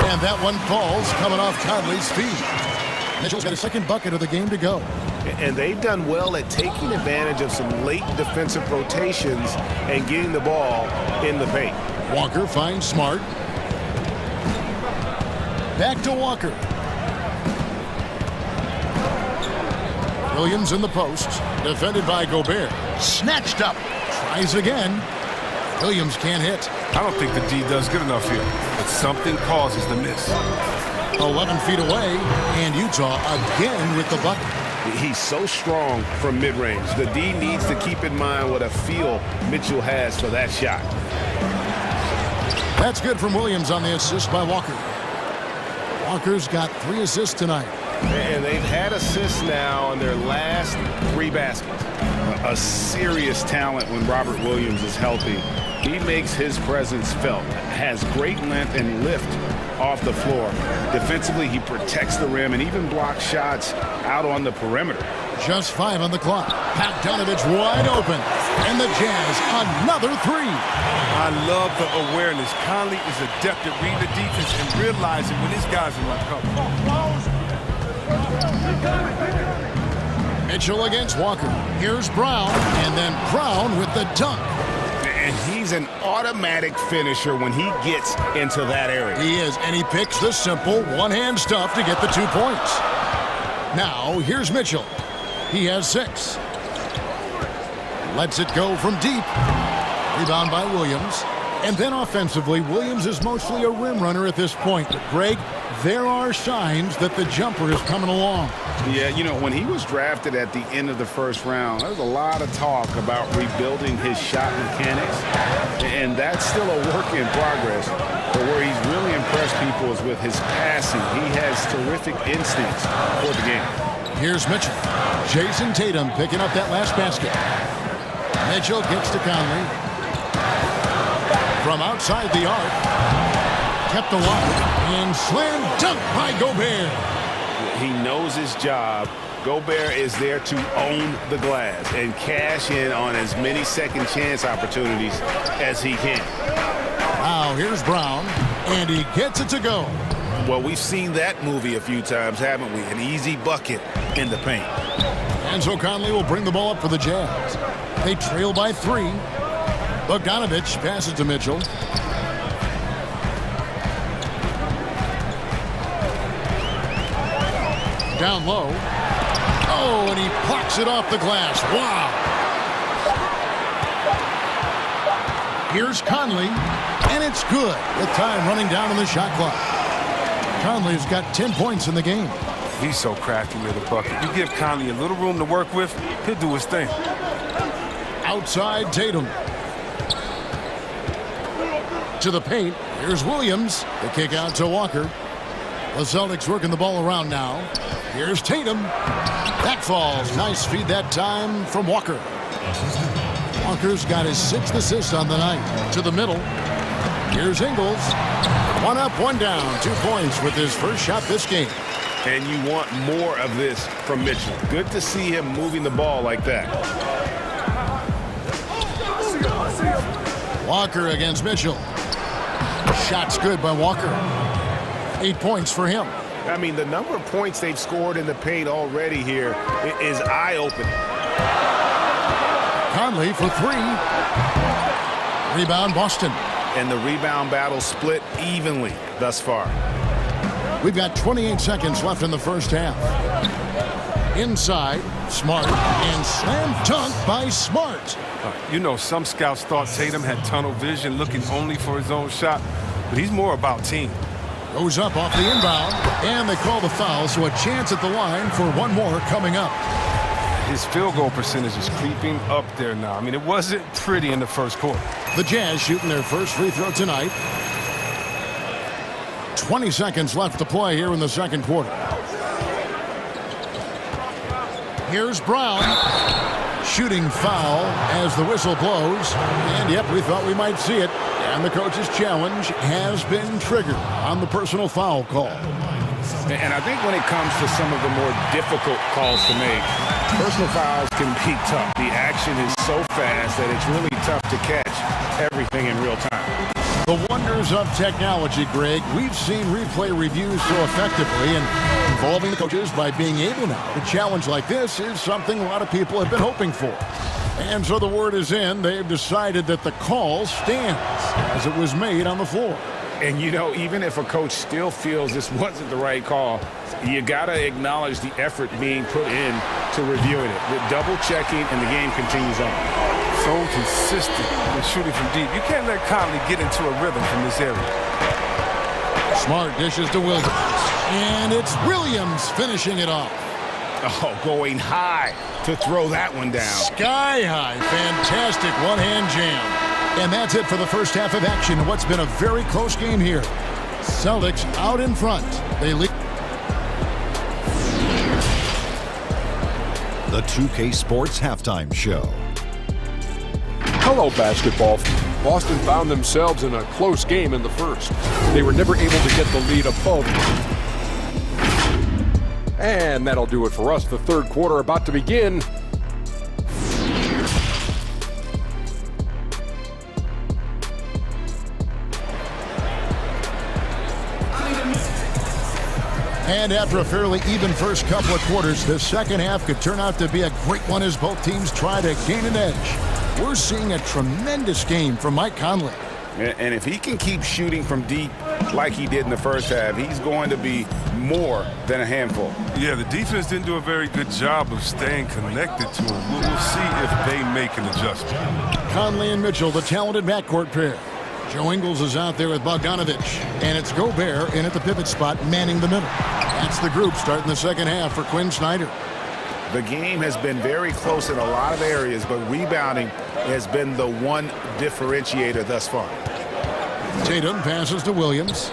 And that one falls coming off Conley's feet. Mitchell's got a second bucket of the game to go. And they've done well at taking advantage of some late defensive rotations and getting the ball in the paint. Walker finds Smart. Back to Walker. Williams in the post. Defended by Gobert. Snatched up. Tries again. Williams can't hit. I don't think the D does good enough here, but something causes the miss. 11 feet away, and Utah again with the bucket. He's so strong from mid-range. The D needs to keep in mind what a feel Mitchell has for that shot. That's good from Williams on the assist by Walker. Walker's got 3 assists tonight. And they've had assists now on their last 3 baskets. A serious talent when Robert Williams is healthy. He makes his presence felt, has great length and lift off the floor. Defensively, he protects the rim and even blocks shots out on the perimeter. Just 5 on the clock. Bogdanovich wide open. And the Jazz, another 3. I love the awareness. Conley is adept at reading the defense and realizing when his guys are on cover. Mitchell against Walker. Here's Brown, and then Brown with the dunk. And he's an automatic finisher when he gets into that area. He is, and he picks the simple one-hand stuff to get the 2 points. Now, here's Mitchell. He has 6. Lets it go from deep. Rebound by Williams. And then offensively, Williams is mostly a rim runner at this point. But Greg, there are signs that the jumper is coming along. Yeah, you know, when he was drafted at the end of the first round, there was a lot of talk about rebuilding his shot mechanics. And that's still a work in progress. But where he's really impressed people is with his passing. He has terrific instincts for the game. Here's Mitchell. Jason Tatum picking up that last basket. Mitchell gets to Conley. From outside the arc. Kept alive. And slam dunk by Gobert. He knows his job. Gobert is there to own the glass and cash in on as many second chance opportunities as he can. Now here's Brown. And he gets it to go. Well, we've seen that movie a few times, haven't we? An easy bucket in the paint. And so Conley will bring the ball up for the Jazz. They trail by 3. Bogdanovich passes to Mitchell. Down low. Oh, and he plucks it off the glass. Wow. Here's Conley, and it's good with time running down on the shot clock. Conley's got 10 points in the game. He's so crafty with the bucket. You give Conley a little room to work with, he'll do his thing. Outside Tatum. To the paint, Here's Williams. The kick out to Walker. The Celtics working the ball around now. Here's Tatum. That falls. Nice feed that time from Walker. Walker's got his 6th assist on the night. To the middle. Here's Ingles. One up, one down. 2 points with his first shot this game. And you want more of this from Mitchell. Good to see him moving the ball like that. Walker against Mitchell. Shot's good by Walker. 8 points for him. I mean, the number of points they've scored in the paint already here is eye-opening. Conley for 3. Rebound, Boston. And the rebound battle split evenly thus far. We've got 28 seconds left in the first half. Inside, Smart, and slam dunk by Smart. You know, some scouts thought Tatum had tunnel vision, looking only for his own shot, but he's more about team. Goes up off the inbound, and they call the foul, so a chance at the line for one more coming up. His field goal percentage is creeping up there now. I mean, it wasn't pretty in the first quarter. The Jazz shooting their first free throw tonight. 20 seconds left to play here in the second quarter. Here's Brown. Shooting foul as the whistle blows. And, yep, we thought we might see it. And the coach's challenge has been triggered on the personal foul call. And I think when it comes to some of the more difficult calls to make, personal fouls can be tough. The action is so fast that it's really tough to catch everything in real time. The wonders of technology, Greg. We've seen replay reviews so effectively and involving the coaches by being able now. A challenge like this is something a lot of people have been hoping for. And so the word is in. They've decided that the call stands as it was made on the floor. And, you know, even if a coach still feels this wasn't the right call, you got to acknowledge the effort being put in to reviewing it. The double checking, and the game continues on. So consistent with shooting from deep. You can't let Conley get into a rhythm from this area. Smart dishes to Williams. And it's Williams finishing it off. Oh, going high to throw that one down. Sky high. Fantastic one-hand jam. And that's it for the first half of action. What's been a very close game here. Celtics out in front. They lead. The 2K Sports Halftime Show. Hello, basketball. Boston found themselves in a close game in the first. They were never able to get the lead above. And that'll do it for us. The third quarter about to begin. And after a fairly even first couple of quarters, the second half could turn out to be a great one as both teams try to gain an edge. We're seeing a tremendous game from Mike Conley. And if he can keep shooting from deep like he did in the first half, he's going to be more than a handful. Yeah, the defense didn't do a very good job of staying connected to him. We'll see if they make an adjustment. Conley and Mitchell, the talented backcourt pair. Joe Ingles is out there with Bogdanovich. And it's Gobert in at the pivot spot, manning the middle. That's the group starting the second half for Quinn Snyder. The game has been very close in a lot of areas, but rebounding has been the one differentiator thus far. Tatum passes to Williams.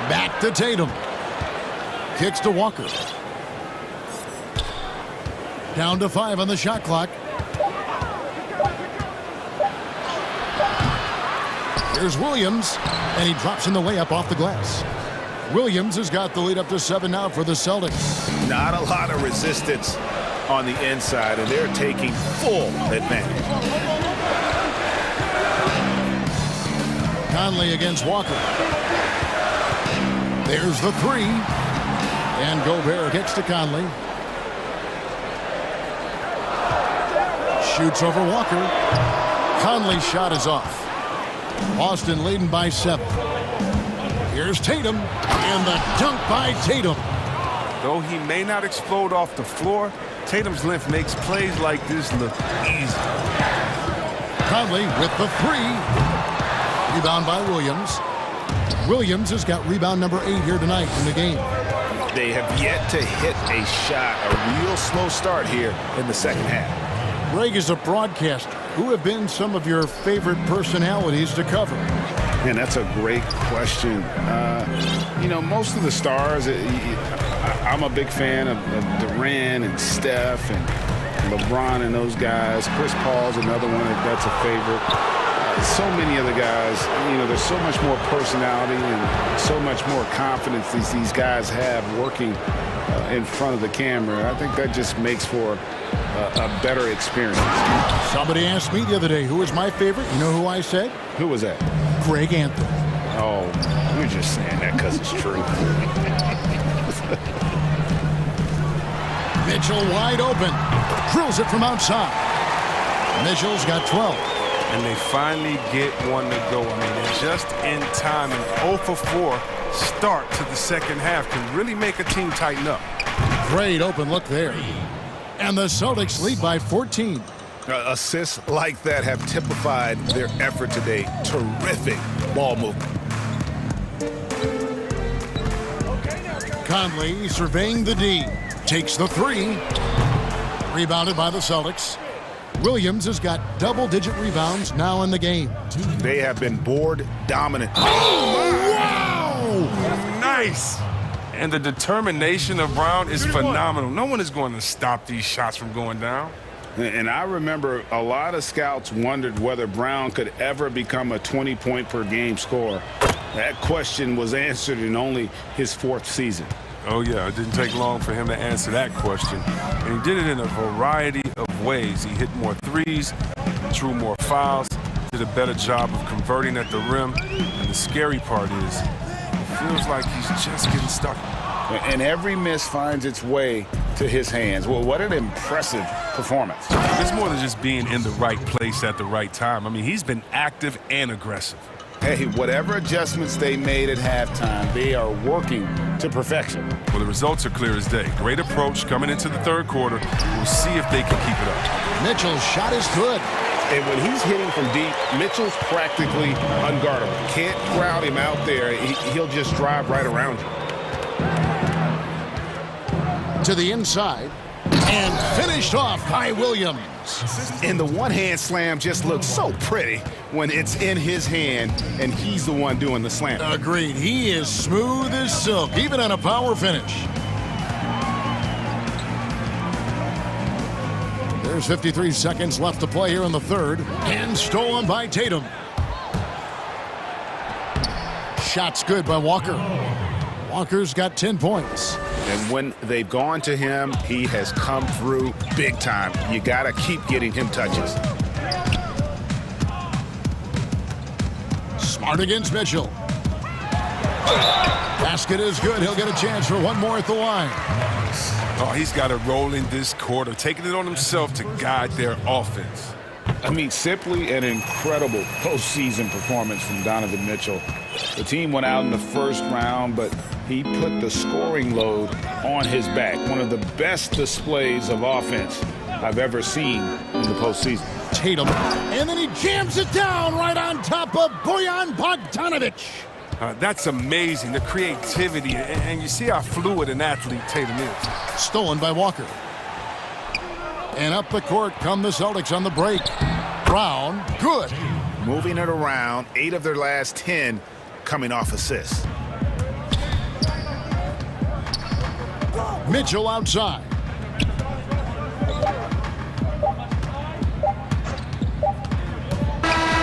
Back to Tatum. Kicks to Walker. Down to 5 on the shot clock. Here's Williams, and he drops in the layup off the glass. Williams has got the lead up to 7 now for the Celtics. Not a lot of resistance on the inside, and they're taking full advantage. Conley against Walker. There's the 3. And Gobert kicks to Conley. Shoots over Walker. Conley's shot is off. Boston leading by 7. Here's Tatum, and the dunk by Tatum. Though he may not explode off the floor, Tatum's length makes plays like this look easy. Conley with the 3. Rebound by Williams. Williams has got rebound number 8 here tonight in the game. They have yet to hit a shot. A real slow start here in the second half. Greg is a broadcaster. Who have been some of your favorite personalities to cover? And that's a great question. You know, most of the stars, I'm a big fan of Durant and Steph and LeBron and those guys. Chris Paul's another one that's a favorite. So many of the guys, you know, there's so much more personality and so much more confidence these guys have working in front of the camera. I think that just makes for a better experience. Somebody asked me the other day, who was my favorite? You know who I said? Who was that? Greg Anthony. Oh, you're just saying that because it's true. Mitchell wide open. Drills it from outside. Mitchell's got 12. And they finally get one to go. I mean, they're just in time. An 0 for 4 start to the second half can really make a team tighten up. Great open look there. And the Celtics lead by 14. Assists like that have typified their effort today. Terrific ball movement. Conley surveying the D. Takes the 3. Rebounded by the Celtics. Williams has got double-digit rebounds now in the game. They have been board dominant. Oh, wow! Nice! And the determination of Brown is phenomenal. No one is going to stop these shots from going down. And I remember a lot of scouts wondered whether Brown could ever become a 20-point-per-game scorer. That question was answered in only his 4th season. Oh, yeah, it didn't take long for him to answer that question. And he did it in a variety of ways. He hit more threes, drew more fouls, did a better job of converting at the rim. And the scary part is, it feels like he's just getting stuck. And every miss finds its way to his hands. Well, what an impressive performance. It's more than just being in the right place at the right time. I mean, he's been active and aggressive. Hey, whatever adjustments they made at halftime, they are working to perfection. Well, the results are clear as day. Great approach coming into the third quarter. We'll see if they can keep it up. Mitchell's shot is good. And when he's hitting from deep, Mitchell's practically unguardable. Can't crowd him out there. He'll just drive right around you. To the inside. And finished off by Williams. And the one-hand slam just looks so pretty when it's in his hand and he's the one doing the slam. Agreed. He is smooth as silk, even on a power finish. There's 53 seconds left to play here in the third. And stolen by Tatum. Shot's good by Walker. Walker's got 10 points. And when they've gone to him, he has come through big time. You got to keep getting him touches. Smart against Mitchell. Basket is good. He'll get a chance for one more at the line. Oh, he's got it rolling this quarter, taking it on himself to guide their offense. I mean, simply an incredible postseason performance from Donovan Mitchell. The team went out in the first round, but he put the scoring load on his back. One of the best displays of offense I've ever seen in the postseason. Tatum, and then he jams it down right on top of Bojan Bogdanovic. That's amazing, the creativity, and you see how fluid an athlete Tatum is. Stolen by Walker. And up the court come the Celtics on the break. Brown, good. Moving it around, 8 of their last 10 coming off assists. Mitchell outside.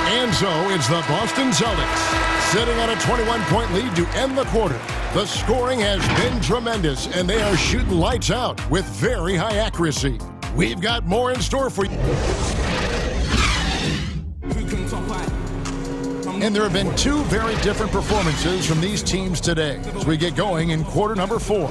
And so it's the Boston Celtics sitting on a 21-point lead to end the quarter. The scoring has been tremendous, and they are shooting lights out with very high accuracy. We've got more in store for you. And there have been 2 very different performances from these teams today as we get going in quarter number 4.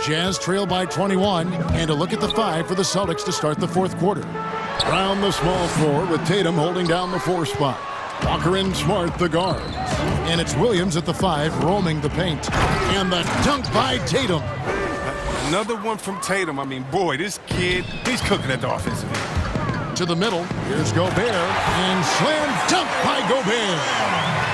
Jazz trail by 21, and a look at the 5 for the Celtics to start the fourth quarter. Brown the small forward with Tatum holding down the 4 spot. Walker and Smart the guards. And it's Williams at the 5 roaming the paint. And the dunk by Tatum. Another one from Tatum. I mean, boy, this kid, he's cooking at the offensive end. To the middle, here's Gobert, and slam dunk by Gobert.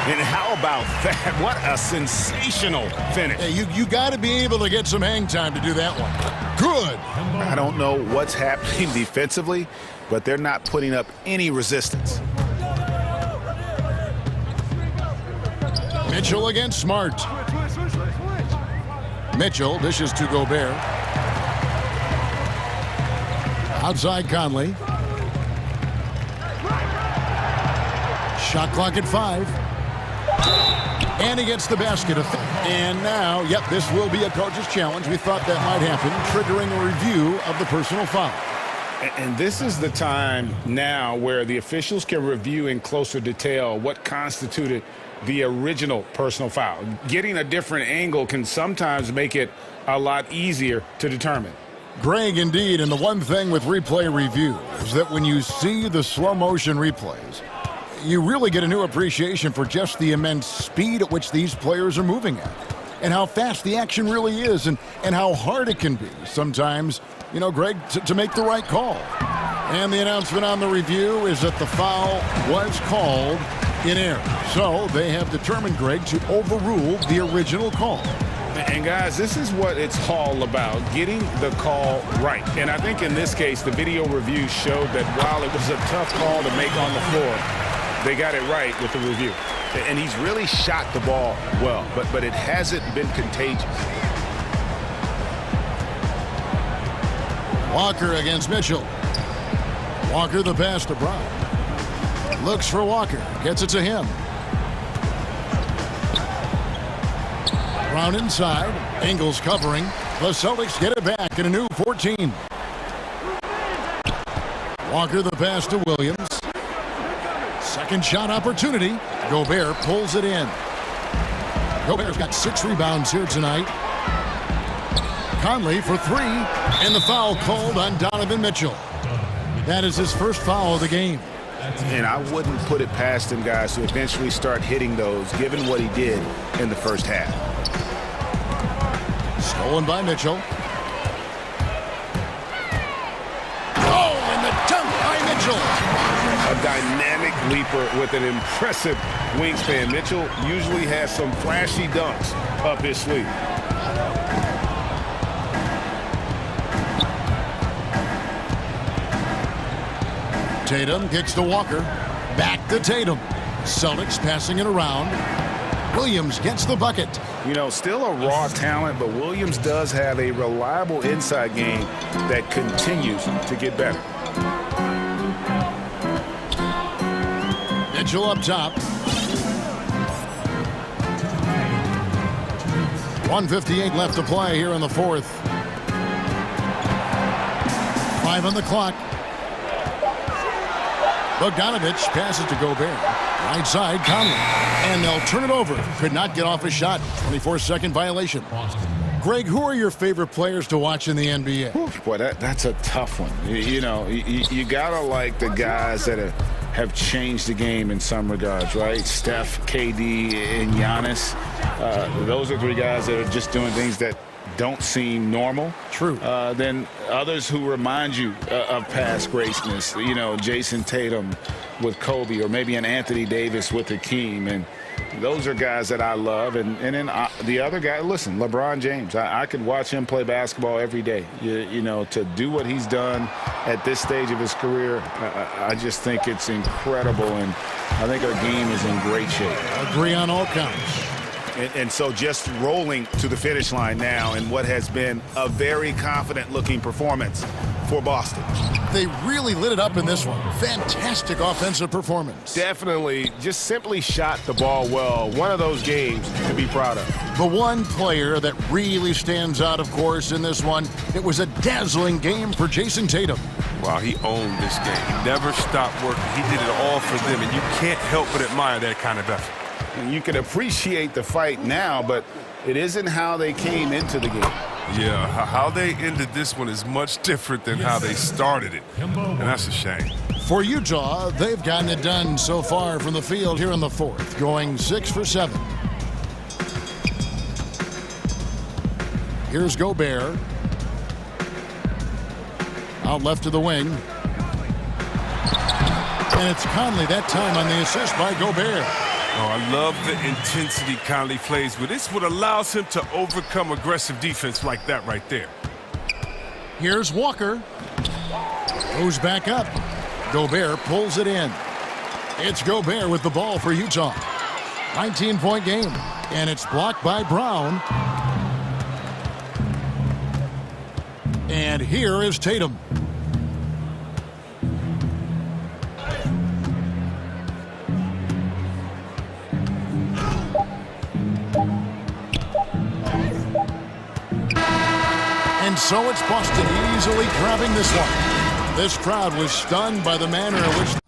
And how about that? What a sensational finish. Hey, you got to be able to get some hang time to do that one. Good. I don't know what's happening defensively, but they're not putting up any resistance. Mitchell against Smart. Mitchell dishes to Gobert. Outside Conley. Shot clock at 5. And he gets the basket. And now, yep, this will be a coach's challenge. We thought that might happen, triggering a review of the personal foul. And this is the time now where the officials can review in closer detail what constituted the original personal foul. Getting a different angle can sometimes make it a lot easier to determine. Greg, indeed, and the one thing with replay review is that when you see the slow motion replays, you really get a new appreciation for just the immense speed at which these players are moving at, and how fast the action really is, and how hard it can be sometimes, you know, Greg, to make the right call. And the announcement on the review is that the foul was called in error. So they have determined, Greg, to overrule the original call. And guys, this is what it's all about, getting the call right. And I think in this case, the video review showed that while it was a tough call to make on the floor, they got it right with the review. And he's really shot the ball well, but it hasn't been contagious. Walker against Mitchell. Walker the pass to Brown. Looks for Walker. Gets it to him. Brown inside. Ingles covering. The Celtics get it back in a new 14. Walker the pass to Williams. Second shot opportunity. Gobert pulls it in. Gobert's got 6 rebounds here tonight. Conley for 3. And the foul called on Donovan Mitchell. That is his first foul of the game. And I wouldn't put it past him, guys, to eventually start hitting those, given what he did in the first half. Stolen by Mitchell. Oh, and the dunk by Mitchell. A dynamic leaper with an impressive wingspan. Mitchell usually has some flashy dunks up his sleeve. Tatum kicks to Walker. Back to Tatum. Celtics passing it around. Williams gets the bucket. You know, still a raw talent, but Williams does have a reliable inside game that continues to get better. Mitchell up top. 1:58 left to play here in the fourth. 5 on the clock. Bogdanovich passes to Gobert. Right side, Conley. And they'll turn it over. Could not get off a shot. 24-second violation. Greg, who are your favorite players to watch in the NBA? Boy, that's a tough one. You know, you got to like the guys that have changed the game in some regards, right? Steph, KD, and Giannis. Those are 3 guys that are just doing things that don't seem normal. True. Then others who remind you of past greatness, you know, Jason Tatum with Kobe, or maybe an Anthony Davis with Hakeem. And those are guys that I love. And then the other guy, listen, LeBron James. I could watch him play basketball every day. You know, to do what he's done at this stage of his career, I just think it's incredible. And I think our game is in great shape. Agree on all counts. And so just rolling to the finish line now in what has been a very confident-looking performance for Boston. They really lit it up in this one. Fantastic offensive performance. Definitely just simply shot the ball well. One of those games to be proud of. The one player that really stands out, of course, in this one, it was a dazzling game for Jason Tatum. Wow, he owned this game. He never stopped working. He did it all for them, and you can't help but admire that kind of effort. And you can appreciate the fight now, but it isn't how they came into the game. Yeah, how they ended this one is much different than how they started it, and that's a shame. For Utah, they've gotten it done so far from the field here in the fourth, going 6 for 7. Here's Gobert. Out left to the wing. And it's Conley that time on the assist by Gobert. Oh, I love the intensity Conley plays with. It's what allows him to overcome aggressive defense like that right there. Here's Walker. Goes back up. Gobert pulls it in. It's Gobert with the ball for Utah. 19-point game. And it's blocked by Brown. And here is Tatum. And so it's Boston easily grabbing this one. This crowd was stunned by the manner in which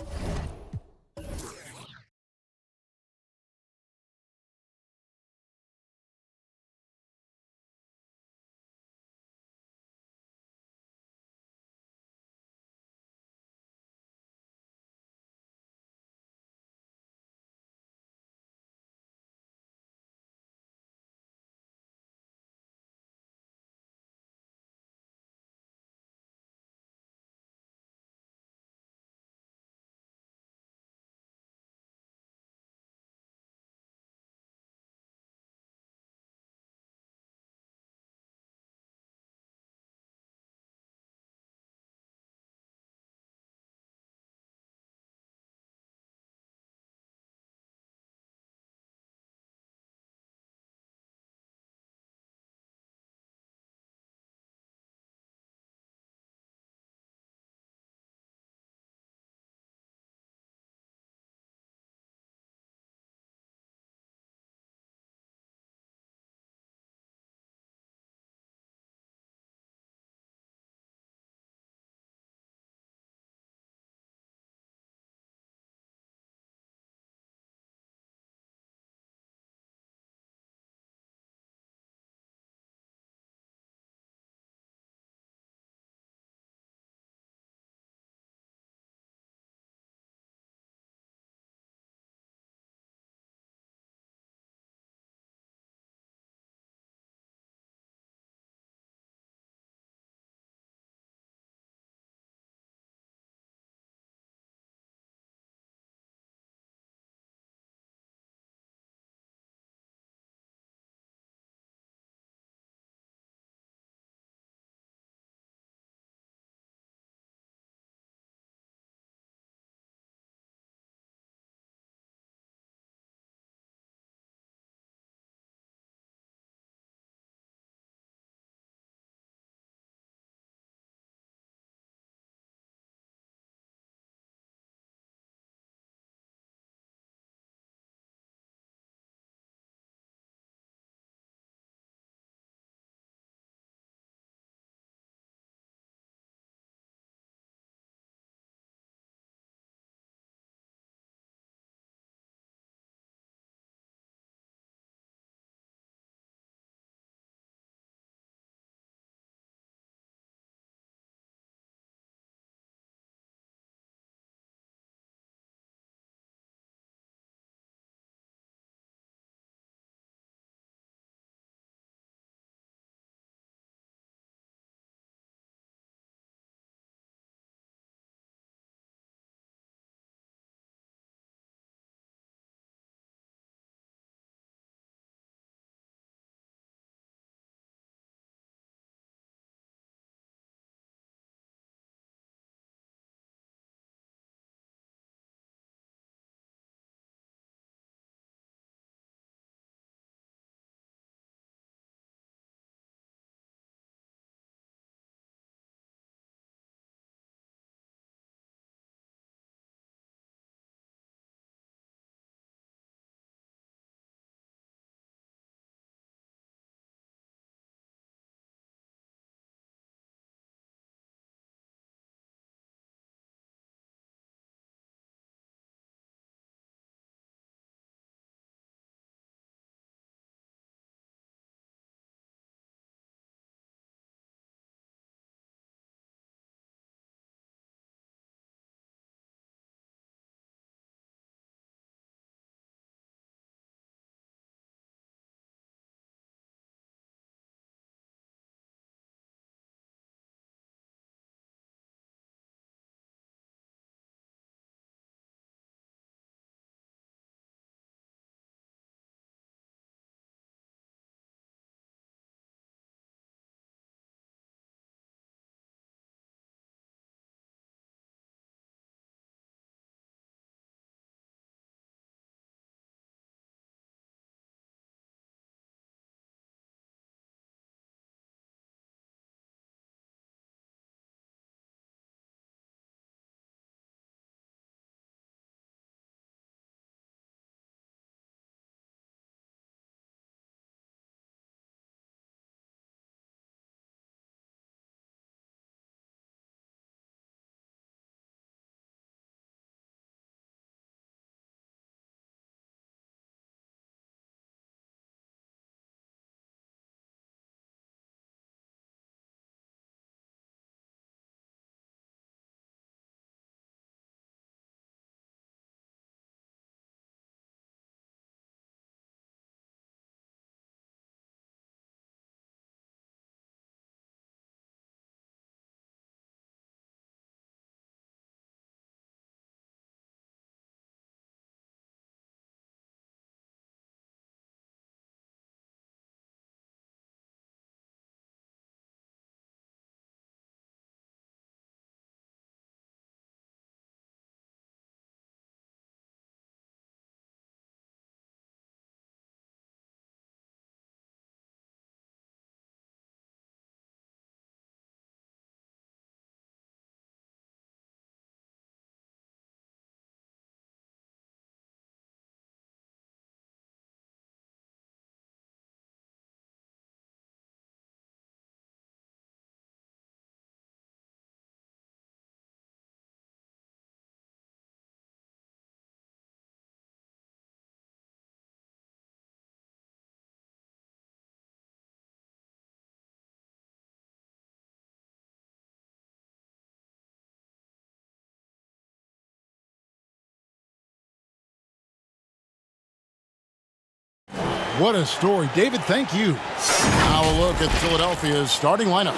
What a story. David, thank you. Now a look at Philadelphia's starting lineup.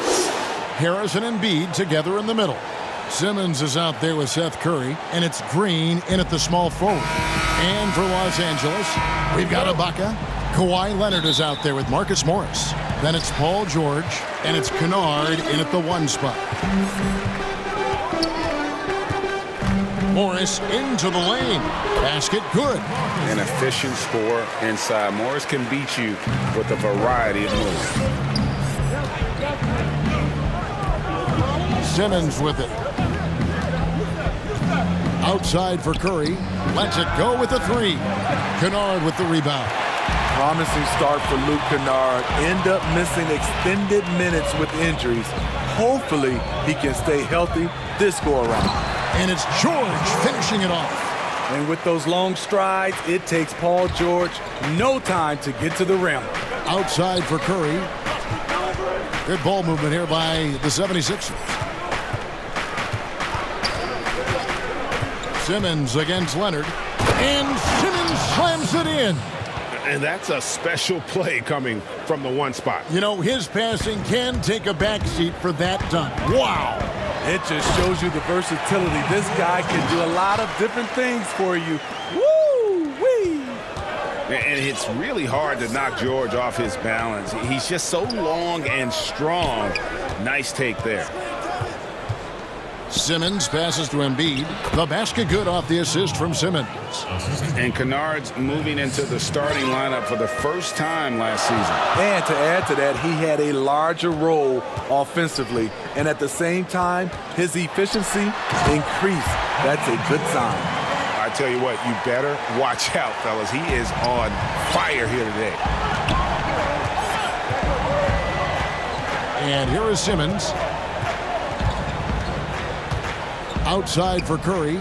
Harrison and Embiid together in the middle. Simmons is out there with Seth Curry, and it's Green in at the small forward. And for Los Angeles, we've got Ibaka. Kawhi Leonard is out there with Marcus Morris. Then it's Paul George, and it's Kennard in at the 1 spot. Morris into the lane. Basket good. An efficient score inside. Morris can beat you with a variety of moves. Simmons with it. Outside for Curry. Lets it go with the 3. Kennard with the rebound. Promising start for Luke Kennard. End up missing extended minutes with injuries. Hopefully, he can stay healthy this go-around. And it's George finishing it off. And with those long strides, it takes Paul George no time to get to the rim. Outside for Curry. Good ball movement here by the 76ers. Simmons against Leonard. And Simmons slams it in. And that's a special play coming from the 1 spot. You know, his passing can take a backseat for that dunk. Wow. It just shows you the versatility. This guy can do a lot of different things for you. Woo-wee! And it's really hard to knock George off his balance. He's just so long and strong. Nice take there. Simmons passes to Embiid. The basket good off the assist from Simmons. And Kennard's moving into the starting lineup for the first time last season. And to add to that, he had a larger role offensively. And at the same time, his efficiency increased. That's a good sign. I tell you what, you better watch out, fellas. He is on fire here today. And here is Simmons. Outside for Curry.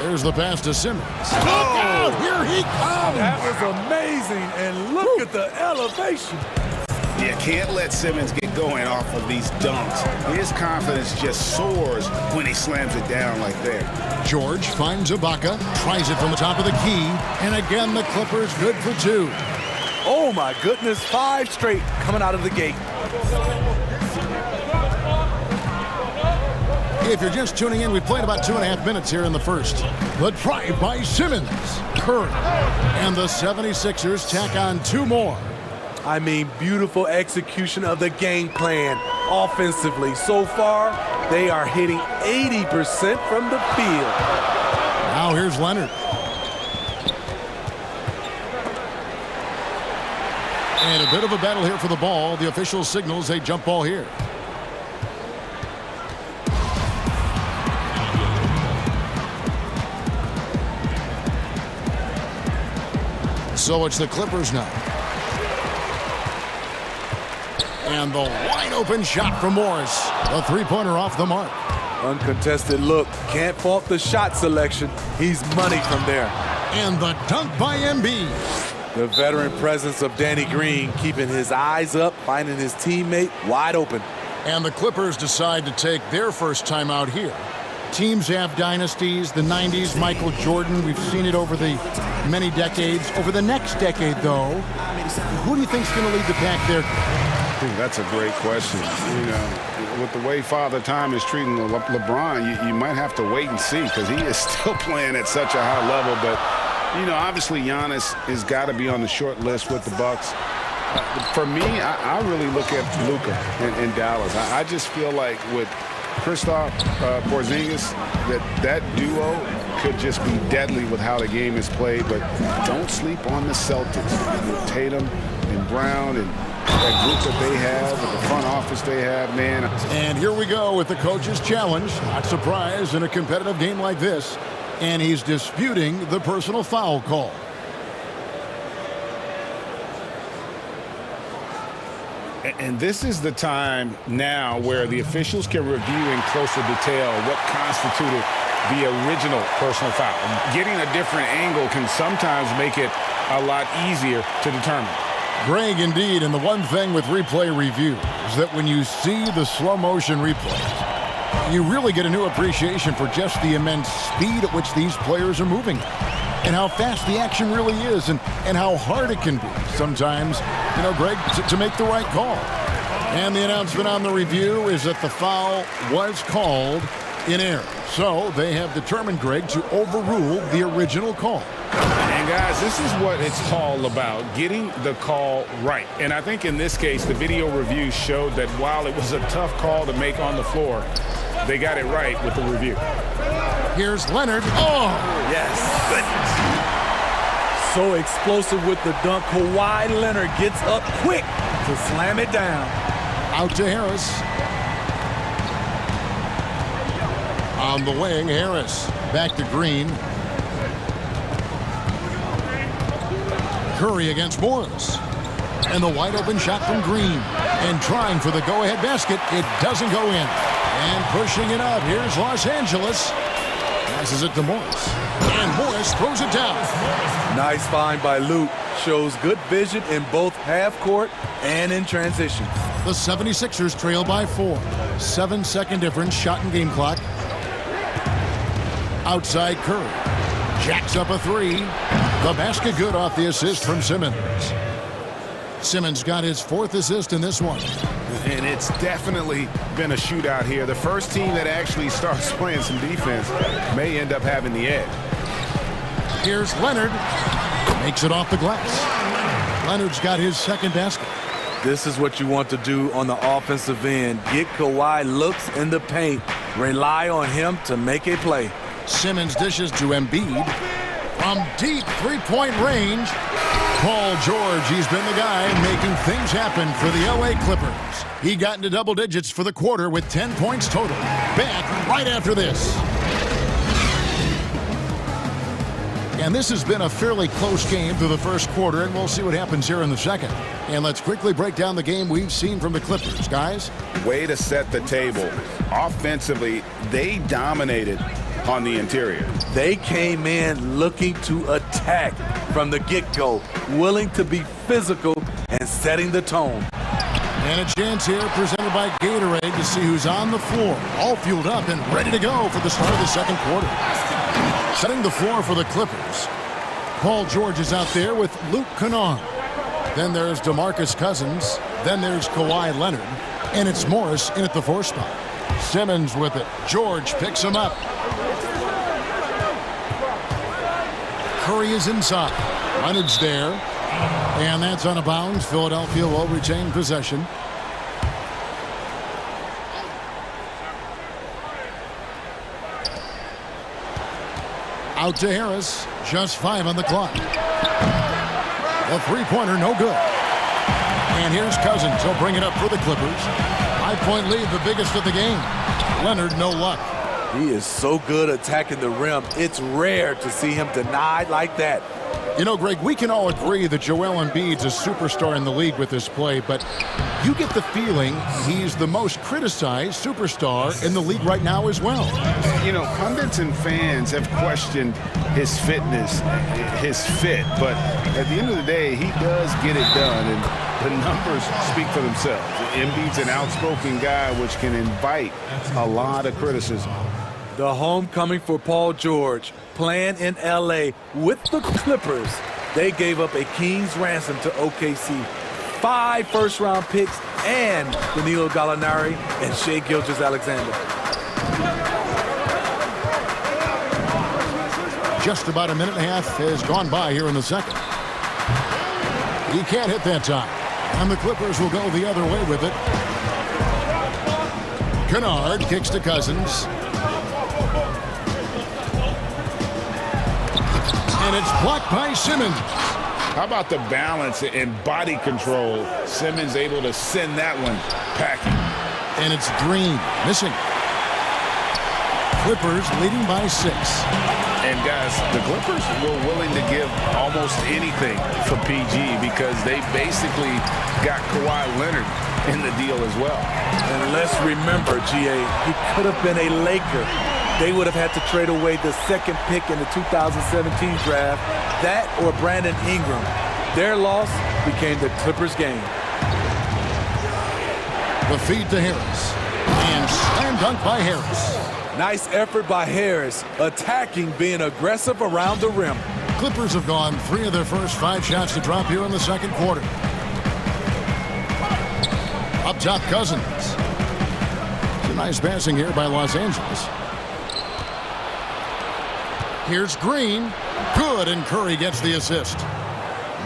There's the pass to Simmons. Look out! Here he comes! That was amazing, and look at the elevation. You can't let Simmons get going off of these dunks. His confidence just soars when he slams it down like that. George finds Ibaka, tries it from the top of the key, and again the Clippers good for 2. Oh my goodness, 5 straight coming out of the gate. If you're just tuning in, we played about 2.5 minutes here in the first. The drive by Simmons, Curry, and the 76ers tack on 2 more. I mean, beautiful execution of the game plan offensively. So far, they are hitting 80% from the field. Now here's Leonard. And a bit of a battle here for the ball. The official signals a jump ball here. So it's the Clippers now. And the wide open shot from Morris. A 3-pointer off the mark. Uncontested look. Can't fault the shot selection. He's money from there. And the dunk by Embiid. The veteran presence of Danny Green keeping his eyes up, finding his teammate wide open. And the Clippers decide to take their first time out here. Teams have dynasties. The 90s, Michael Jordan. We've seen it over the many decades. Over the next decade, though, who do you think is going to lead the pack there? That's a great question. You know, with the way Father Time is treating LeBron, you might have to wait and see because he is still playing at such a high level. But, you know, obviously Giannis has got to be on the short list with the Bucks. For me, I really look at Luka in Dallas. I just feel like with Kristaps Porzingis, that duo could just be deadly with how the game is played. But don't sleep on the Celtics with Tatum and Brown and that group that they have, with the front office they have, man. And here we go with the coach's challenge. Not surprised in a competitive game like this. And he's disputing the personal foul call. And this is the time now where the officials can review in closer detail what constituted the original personal foul. Getting a different angle can sometimes make it a lot easier to determine. Greg, indeed, and the one thing with replay review is that when you see the slow motion replays, you really get a new appreciation for just the immense speed at which these players are moving. and how fast the action really is and how hard it can be sometimes, Greg, to make the right call. And the announcement on the review is that the foul was called in error. So they have determined, Greg, to overrule the original call. And guys, this is what it's all about, getting the call right. And I think in this case, the video review showed that while it was a tough call to make on the floor, they got it right with the review. Here's Leonard. Oh! Yes. So explosive with the dunk. Kawhi Leonard gets up quick to slam it down. Out to Harris. On the wing, Harris. Back to Green. Curry against Morris. And the wide open shot from Green. And trying for the go-ahead basket. It doesn't go in. And pushing it up. Here's Los Angeles. Passes it to Morris. And Morris throws it down. Nice find by Luke. Shows good vision in both half court and in transition. The 76ers trail by 4. 7-second difference, shot and game clock. Outside Curry. Jacks up a 3. The basket good off the assist from Simmons. Simmons got his 4th assist in this one. And it's definitely been a shootout here. The first team that actually starts playing some defense may end up having the edge. Here's Leonard. Makes it off the glass. Leonard's got his 2nd basket. This is what you want to do on the offensive end. Get Kawhi looks in the paint. Rely on him to make a play. Simmons dishes to Embiid. From deep 3-point range. Paul George, he's been the guy making things happen for the LA Clippers. He got into double digits for the quarter with 10 points total. Back right after this. And this has been a fairly close game through the first quarter, and we'll see what happens here in the second. And let's quickly break down the game we've seen from the Clippers, guys. Way to set the table. Offensively, they dominated on the interior. They came in looking to attack from the get-go, willing to be physical and setting the tone. And a chance here presented by Gatorade to see who's on the floor, all fueled up and ready to go for the start of the second quarter. Setting the floor for the Clippers. Paul George is out there with Luke Kennard. Then there's DeMarcus Cousins. Then there's Kawhi Leonard. And it's Morris in at the 4 spot. Simmons with it. George picks him up. Curry is inside. Leonard's there. And that's out of bounds. Philadelphia will retain possession. Out to Harris. Just 5 on the clock. The 3-pointer, no good. And here's Cousins. He'll bring it up for the Clippers. 5-point lead, the biggest of the game. Leonard, no luck. He is so good attacking the rim. It's rare to see him denied like that. Greg, we can all agree that Joel Embiid's a superstar in the league with this play, but you get the feeling he's the most criticized superstar in the league right now as well. Pundits and fans have questioned his fitness, his fit, but at the end of the day, he does get it done, and the numbers speak for themselves. Embiid's an outspoken guy, which can invite a lot of criticism. The homecoming for Paul George, playing in L.A. with the Clippers. They gave up a king's ransom to OKC. 5 first-round picks and Danilo Gallinari and Shai Gilgeous-Alexander. Just about a minute and a half has gone by here in the second. He can't hit that time. And the Clippers will go the other way with it. Kennard kicks to Cousins. And it's blocked by Simmons. How about the balance and body control? Simmons able to send that one packing. And it's Green missing. Clippers leading by 6. And guys, the Clippers were willing to give almost anything for PG because they basically got Kawhi Leonard in the deal as well. And let's remember, GA, he could have been a Laker. They would have had to trade away the 2nd pick in the 2017 draft. That or Brandon Ingram. Their loss became the Clippers' game. The feed to Harris. And slam dunk by Harris. Nice effort by Harris, attacking, being aggressive around the rim. Clippers have gone 3 of their first 5 shots to drop here in the second quarter. Up top, Cousins. Some nice passing here by Los Angeles. Here's Green. Good, and Curry gets the assist.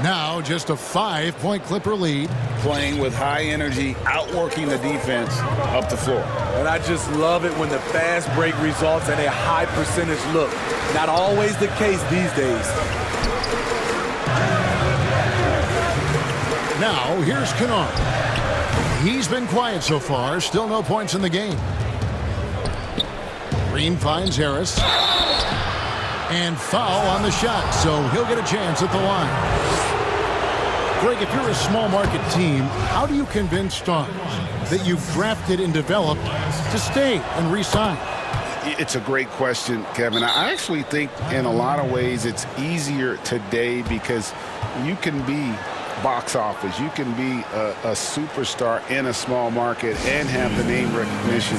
Now just a 5-point Clipper lead. Playing with high energy, outworking the defense up the floor. And I just love it when the fast break results in a high percentage look. Not always the case these days. Now here's Kennard. He's been quiet so far. Still no points in the game. Green finds Harris. And foul on the shot, so he'll get a chance at the line. Greg, if you're a small market team, how do you convince stars that you've drafted and developed to stay and re-sign? It's a great question, Kevin. I actually think in a lot of ways it's easier today because you can be box office. You can be a superstar in a small market and have the name recognition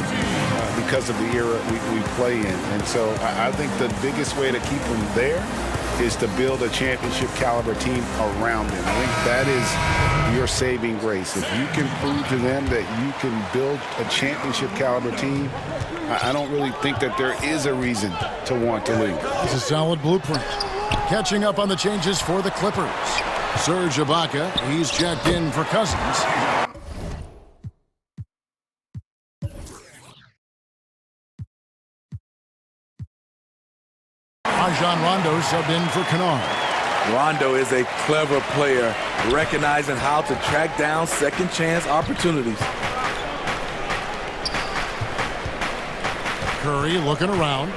because of the era we play in. And so I think the biggest way to keep them there is to build a championship caliber team around them. I think that is your saving grace. If you can prove to them that you can build a championship caliber team, I don't really think that there is a reason to want to leave. It's a solid blueprint. Catching up on the changes for the Clippers. Serge Ibaka, he's checked in for Cousins. Rajon Rondo subbed in for Kennard. Rondo is a clever player, recognizing how to track down second chance opportunities. Curry looking around.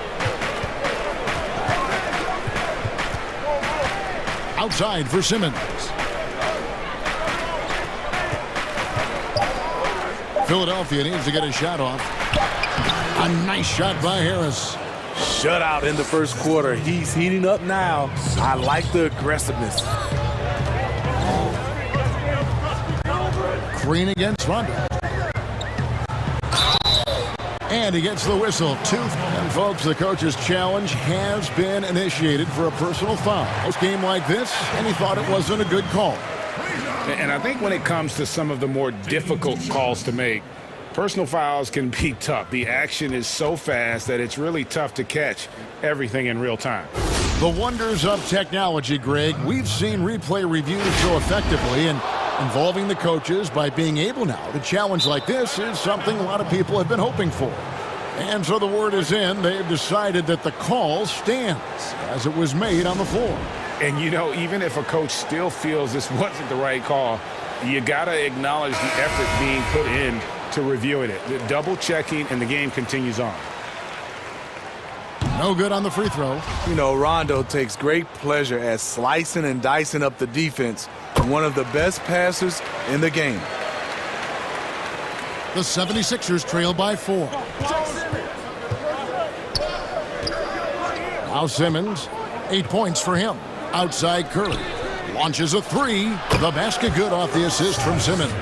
Outside for Simmons. Philadelphia needs to get a shot off. A nice shot by Harris. Shutout in the first quarter. He's heating up now. I like the aggressiveness. Green against Rondo. And he gets the whistle. 2. And folks, the coach's challenge has been initiated for a personal foul. A game like this, and he thought it wasn't a good call. And I think when it comes to some of the more difficult calls to make, personal fouls can be tough. The action is so fast that it's really tough to catch everything in real time. The wonders of technology, Greg. We've seen replay reviews so effectively, and involving the coaches by being able now to challenge like this is something a lot of people have been hoping for. And so the word is in. They've decided that the call stands as it was made on the floor. And, you know, even if a coach still feels this wasn't the right call, you got to acknowledge the effort being put in to reviewing it. The double checking, and the game continues on. No good on the free throw. You know, Rondo takes great pleasure at slicing and dicing up the defense. One of the best passers in the game. The 76ers trail by 4. Now Simmons, 8 points for him. Outside Curry. Launches a 3. The basket good off the assist from Simmons.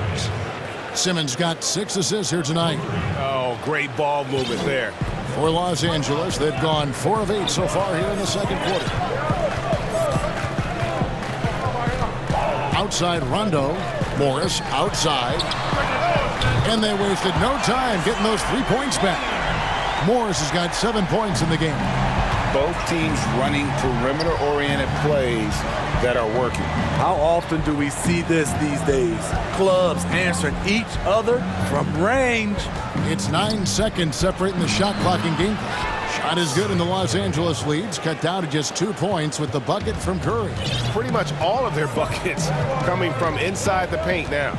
Simmons got 6 assists here tonight. Oh, great ball movement there. For Los Angeles, they've gone 4 of 8 so far here in the second quarter. Outside Rondo. Morris outside. And they wasted no time getting those 3 points back. Morris has got 7 points in the game. Both teams running perimeter-oriented plays that are working. How often do we see this these days? Clubs answering each other from range. It's 9 seconds separating the shot clock and game clock. Shot is good, and the Los Angeles leads cut down to just 2 points with the bucket from Curry. Pretty much all of their buckets coming from inside the paint now.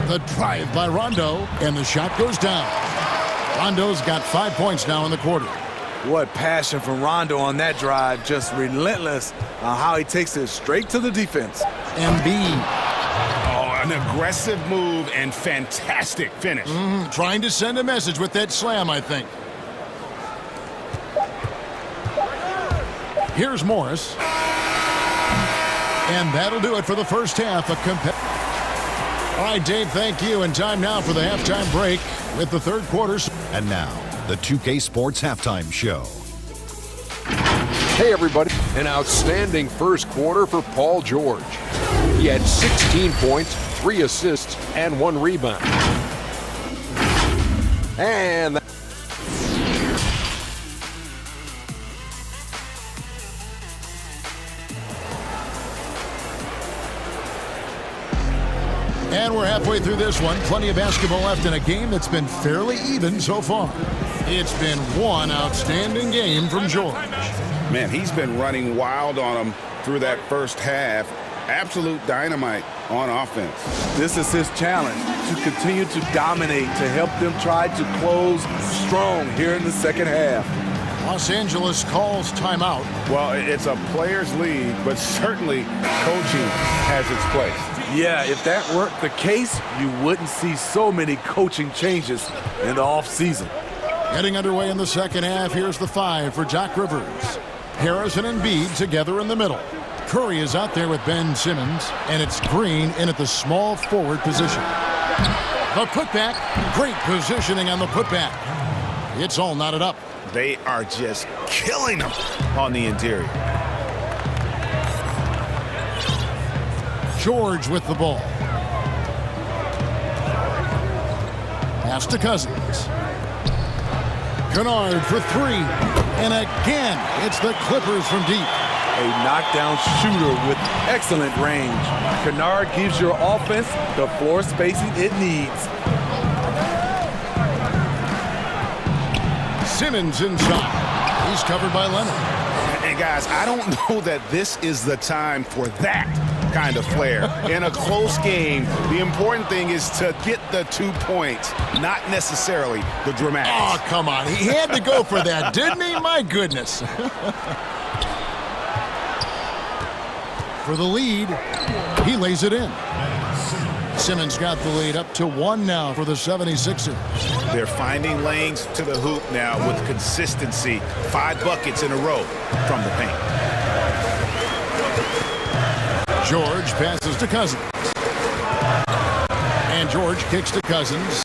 The drive by Rondo, and the shot goes down. Rondo's got 5 points now in the quarter. What passion from Rondo on that drive. Just relentless on how he takes it straight to the defense. Embiid. Oh, an aggressive move and fantastic finish. Trying to send a message with that slam, I think. Here's Morris. And that'll do it for the first half of All right, Dave, thank you. And time now for the halftime break with the third quarter. And now, the 2K Sports Halftime Show. Hey everybody, an outstanding first quarter for Paul George. He had 16 points, 3 assists, and 1 rebound. And we're halfway through this one. Plenty of basketball left in a game that's been fairly even so far. It's been one outstanding game from George. Man, he's been running wild on them through that first half. Absolute dynamite on offense. This is his challenge, to continue to dominate, to help them try to close strong here in the second half. Los Angeles calls timeout. Well, it's a player's league, but certainly coaching has its place. Yeah, if that weren't the case, you wouldn't see so many coaching changes in the offseason. Getting underway in the second half, here's the 5 for Doc Rivers. Harrison and Embiid together in the middle. Curry is out there with Ben Simmons, and it's Green in at the small forward position. The putback, great positioning on the putback. It's all knotted up. They are just killing them on the interior. George with the ball. Pass to Cousins. Kennard for 3. And again, it's the Clippers from deep. A knockdown shooter with excellent range. Kennard gives your offense the floor spacing it needs. Simmons inside. He's covered by Leonard. And guys, I don't know that this is the time for that kind of flair. In a close game, the important thing is to get the 2 points, not necessarily the dramatics. Oh, come on. He had to go for that, didn't he? My goodness. For the lead, he lays it in. Simmons got the lead up to 1 now for the 76ers. They're finding lanes to the hoop now with consistency. 5 buckets in a row from the paint. George passes to Cousins. And George kicks to Cousins.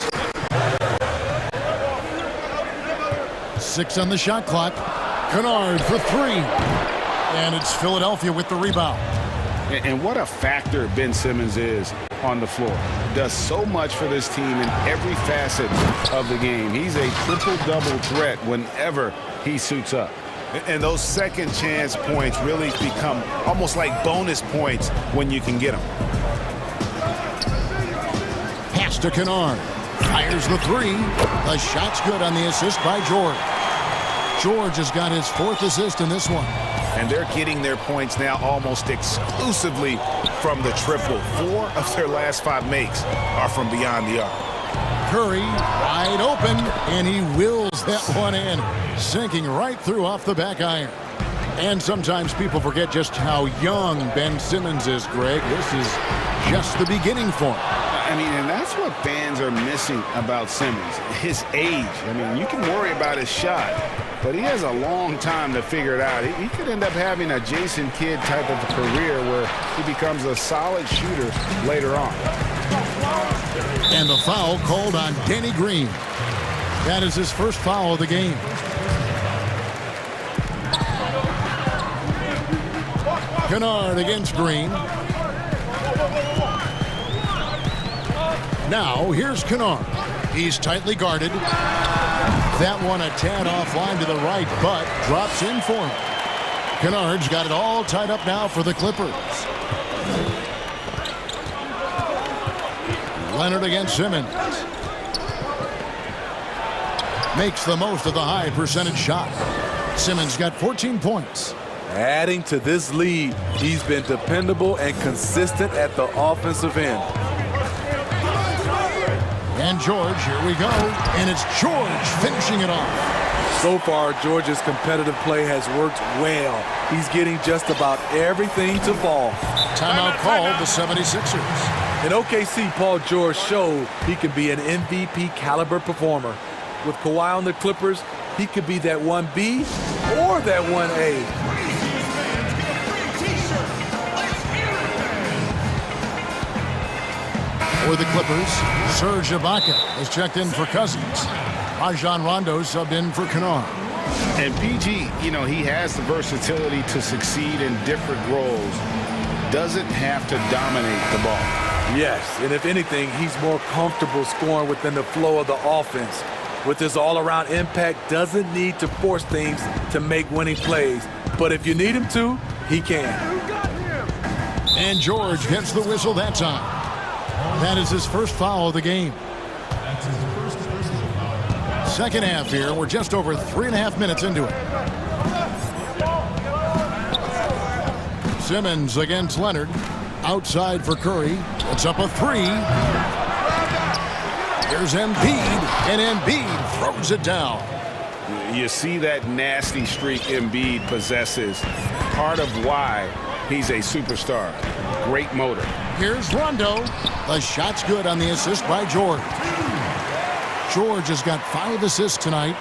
6 on the shot clock. Kennard for 3. And it's Philadelphia with the rebound. And what a factor Ben Simmons is on the floor. Does so much for this team in every facet of the game. He's a triple-double threat whenever he suits up. And those second chance points really become almost like bonus points when you can get them. Pass to Kennard. Fires the 3. The shot's good on the assist by George. George has got his 4th assist in this one. And they're getting their points now almost exclusively from the triple. 4 of their last 5 makes are from beyond the arc. Curry wide open, and he wills that one in, sinking right through off the back iron. And sometimes people forget just how young Ben Simmons is, Greg. This is just the beginning for him. I mean, and that's what fans are missing about Simmons, his age. I mean, you can worry about his shot, but he has a long time to figure it out. He could end up having a Jason Kidd type of a career where he becomes a solid shooter later on. And the foul called on Danny Green. That is his first foul of the game. Kennard against Green. Now, here's Kennard. He's tightly guarded. That one a tad offline to the right, but drops in for him. Kennard's got it all tied up now for the Clippers. Leonard against Simmons. Makes the most of the high percentage shot. Simmons got 14 points. Adding to this lead, he's been dependable and consistent at the offensive end. And George, here we go. And it's George finishing it off. So far, George's competitive play has worked well. He's getting just about everything to fall. Timeout called the 76ers. In OKC, Paul George showed he could be an MVP caliber performer. With Kawhi on the Clippers, he could be that 1B or that 1A. For the Clippers, Serge Ibaka has checked in for Cousins. Rajon Rondo subbed in for Kennard. And PG, you know, he has the versatility to succeed in different roles. Doesn't have to dominate the ball. Yes, and if anything, he's more comfortable scoring within the flow of the offense. With his all-around impact, doesn't need to force things to make winning plays. But if you need him to, he can. And George gets the whistle that time. That is his first foul of the game. Second half here. We're just over 3.5 minutes into it. Simmons against Leonard. Outside for Curry. It's up a three. Here's Embiid, and Embiid throws it down. You see that nasty streak Embiid possesses. Part of why he's a superstar. Great motor. Here's Rondo. The shot's good on the assist by George. George has got 5 assists tonight.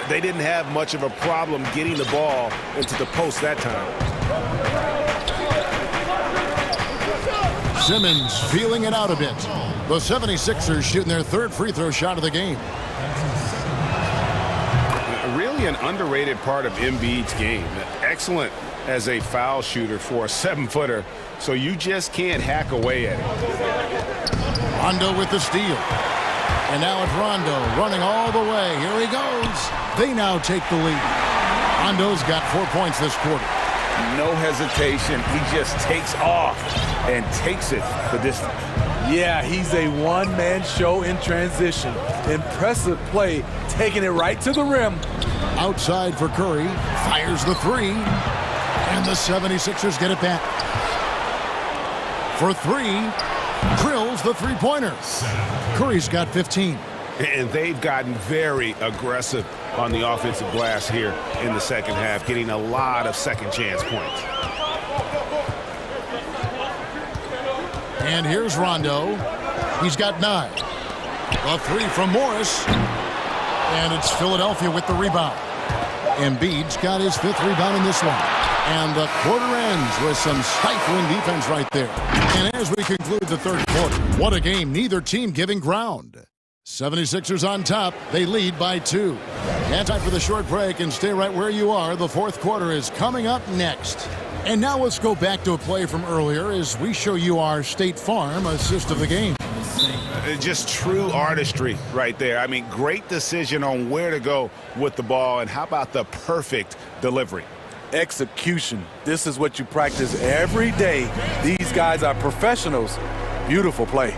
They didn't have much of a problem getting the ball into the post that time. Simmons feeling it out a bit. The 76ers shooting their 3rd free throw shot of the game. Really an underrated part of Embiid's game. Excellent as a foul shooter for a 7-footer, so you just can't hack away at it. Rondo with the steal. And now it's Rondo running all the way. Here he goes. They now take the lead. Rondo's got 4 points this quarter. No hesitation. He just takes off and takes it the distance. Yeah, he's a one-man show in transition. Impressive play, taking it right to the rim. Outside for Curry. Fires the three. And the 76ers get it back. For 3. Drills the three-pointer. Curry's got 15. And they've gotten very aggressive on the offensive glass here in the second half, getting a lot of second chance points. And here's Rondo. He's got 9. A 3 from Morris. And it's Philadelphia with the rebound. Embiid's got his 5th rebound in this one. And the quarter ends with some stifling defense right there. And as we conclude the 3rd quarter, what a game. Neither team giving ground. 76ers on top. They lead by 2. And time for the short break, and stay right where you are. The 4th quarter is coming up next. And now let's go back to a play from earlier as we show you our State Farm assist of the game. Just true artistry right there. I mean, great decision on where to go with the ball, and how about the perfect delivery? Execution. This is what you practice every day. These guys are professionals. Beautiful play.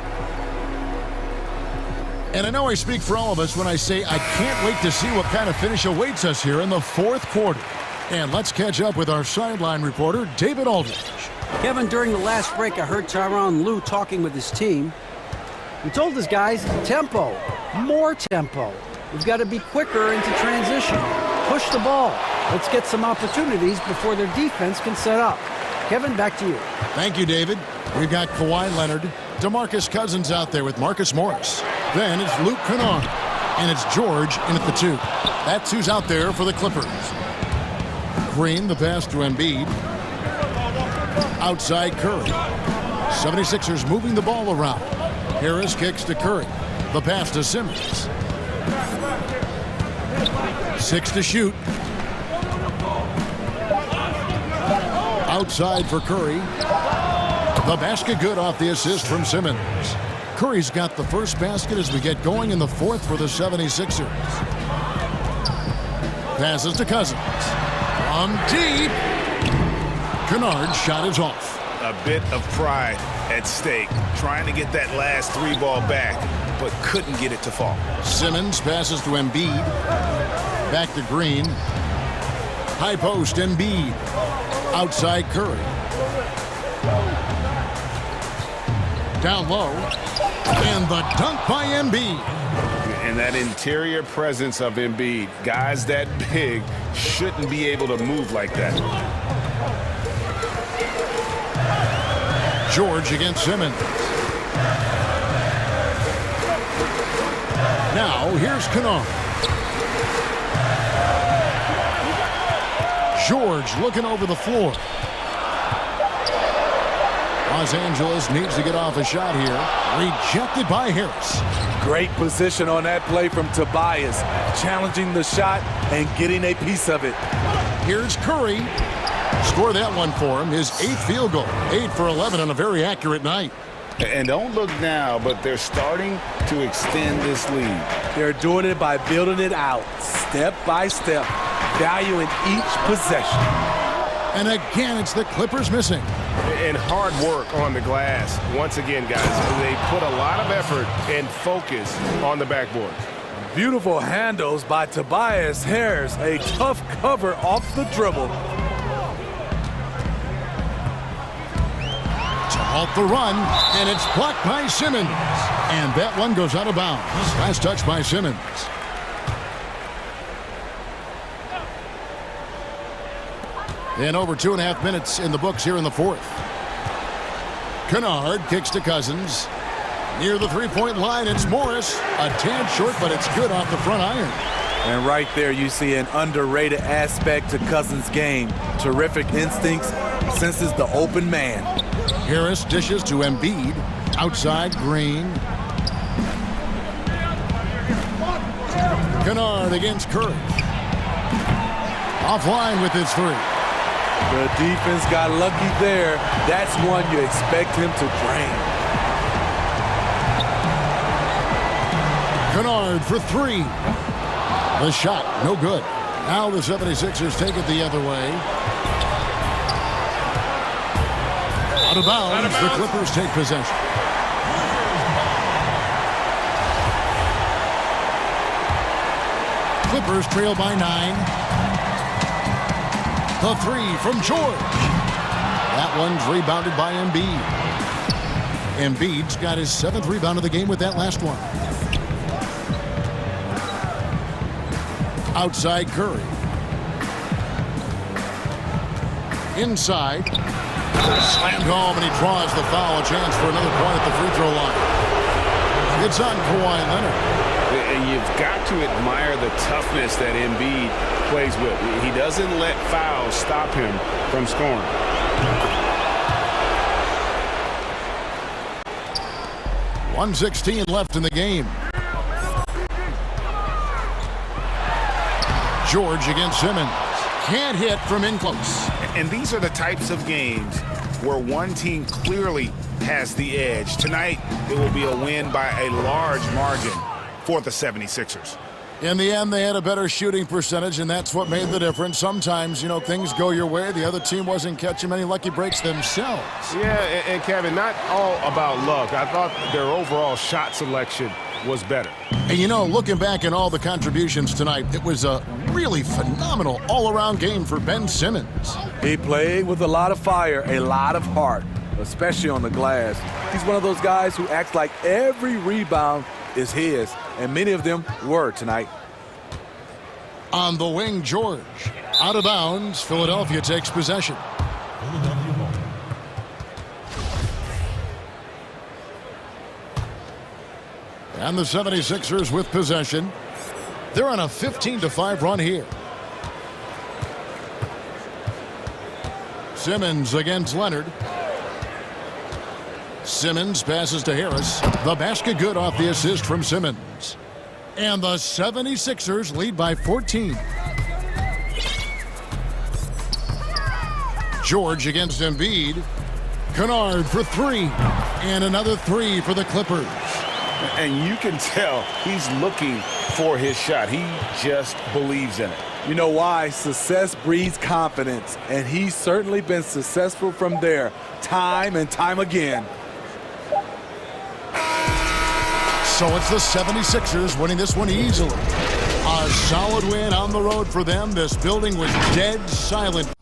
And I know I speak for all of us when I say I can't wait to see what kind of finish awaits us here in the 4th quarter. And let's catch up with our sideline reporter, David Aldridge. Kevin, during the last break, I heard Tyronn Lue talking with his team. He told his guys, tempo, more tempo. We've got to be quicker into transition. Push the ball. Let's get some opportunities before their defense can set up. Kevin, back to you. Thank you, David. We've got Kawhi Leonard, DeMarcus Cousins out there with Marcus Morris. Then it's Luke Kennard, and it's George in at the 2. That's who's out there for the Clippers. Green, the pass to Embiid. Outside Curry. 76ers moving the ball around. Harris kicks to Curry. The pass to Simmons. 6 to shoot. Outside for Curry. The basket good off the assist from Simmons. Curry's got the first basket as we get going in the 4th for the 76ers. Passes to Cousins. From deep. Kennard's shot is off. A bit of pride at stake, trying to get that last 3 ball back, but couldn't get it to fall. Simmons passes to Embiid. Back to Green. High post, Embiid. Outside Curry. Down low. And the dunk by Embiid. And that interior presence of Embiid, guys that big shouldn't be able to move like that. George against Simmons. Now here's Kennard. George looking over the floor. Los Angeles needs to get off a shot here. Rejected by Harris. Great position on that play from Tobias, challenging the shot and getting a piece of it. Here's Curry. Score that one for him. His 8th field goal. 8 for 11 on a very accurate night. And don't look now, but they're starting to extend this lead. They're doing it by building it out, step by step, valuing each possession. And again, it's the Clippers missing. And hard work on the glass. Once again, guys, they put a lot of effort and focus on the backboard. Beautiful handles by Tobias Harris. A tough cover off the dribble. To halt the run, and it's blocked by Simmons. And that one goes out of bounds. Last touch by Simmons. And over 2.5 minutes in the books here in the fourth. Kennard kicks to Cousins. Near the three-point line, it's Morris. A tad short, but it's good off the front iron. And right there you see an underrated aspect to Cousins' game. Terrific instincts, senses the open man. Harris dishes to Embiid. Outside, Green. Kennard against Curry. Offline with his three. The defense got lucky there. That's one you expect him to drain. Kennard for three. The shot, no good. Now the 76ers take it the other way. Out of bounds, the Clippers take possession. Clippers trail by 9. The three from George. That one's rebounded by Embiid. Embiid's got his 7th rebound of the game with that last one. Outside Curry. Inside. Slammed home, and he draws the foul. A chance for another point at the free throw line. It's on Kawhi Leonard. And you've got to admire the toughness that Embiid plays with. He doesn't let fouls stop him from scoring. .116 left in the game. George against Simmons. Can't hit from in close. And these are the types of games where one team clearly has the edge. Tonight, it will be a win by a large margin for the 76ers. In the end, they had a better shooting percentage, and that's what made the difference. Sometimes, you know, things go your way. The other team wasn't catching many lucky breaks themselves. Yeah, and Kevin, not all about luck. I thought their overall shot selection was better. And, you know, looking back at all the contributions tonight, it was a really phenomenal all-around game for Ben Simmons. He played with a lot of fire, a lot of heart, especially on the glass. He's one of those guys who acts like every rebound is his, and many of them were tonight. On the wing, George. Out of bounds, Philadelphia takes possession. And the 76ers with possession. They're on a 15-5 run here. Simmons against Leonard. Simmons passes to Harris. The basket good off the assist from Simmons. And the 76ers lead by 14. George against Embiid. Kennard for three. And another three for the Clippers. And you can tell he's looking for his shot. He just believes in it. You know why? Success breeds confidence, and he's certainly been successful from there, time and time again. So it's the 76ers winning this one easily. A solid win on the road for them. This building was dead silent.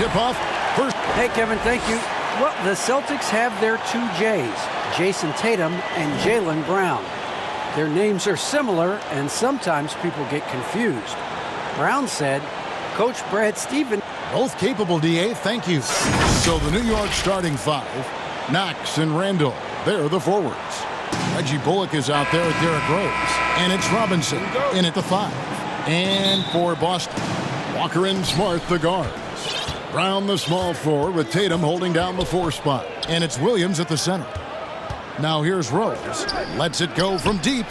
tip-off. First. Hey, Kevin, thank you. Well, the Celtics have their two J's, Jason Tatum and Jaylen Brown. Their names are similar, and sometimes people get confused. Brown said, Coach Brad Stevens. Both capable, DA. Thank you. So the New York starting five, Knox and Randall. They're the forwards. Reggie Bullock is out there with Derrick Rose. And it's Robinson in at the 5. And for Boston, Walker and Smart, the guards. Brown, the small forward, with Tatum holding down the 4 spot. And it's Williams at the center. Now here's Rose. Lets it go from deep.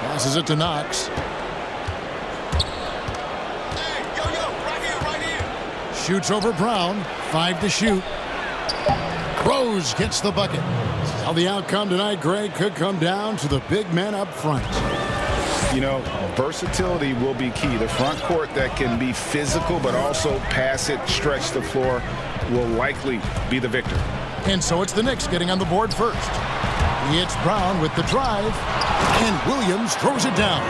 Passes it to Knox. Shoots over Brown. 5 to shoot. Rose gets the bucket. Now the outcome tonight, Greg, could come down to the big men up front. You know, versatility will be key. The front court that can be physical but also pass it, stretch the floor, will likely be the victor. And so it's the Knicks getting on the board first. It's Brown with the drive, and Williams throws it down.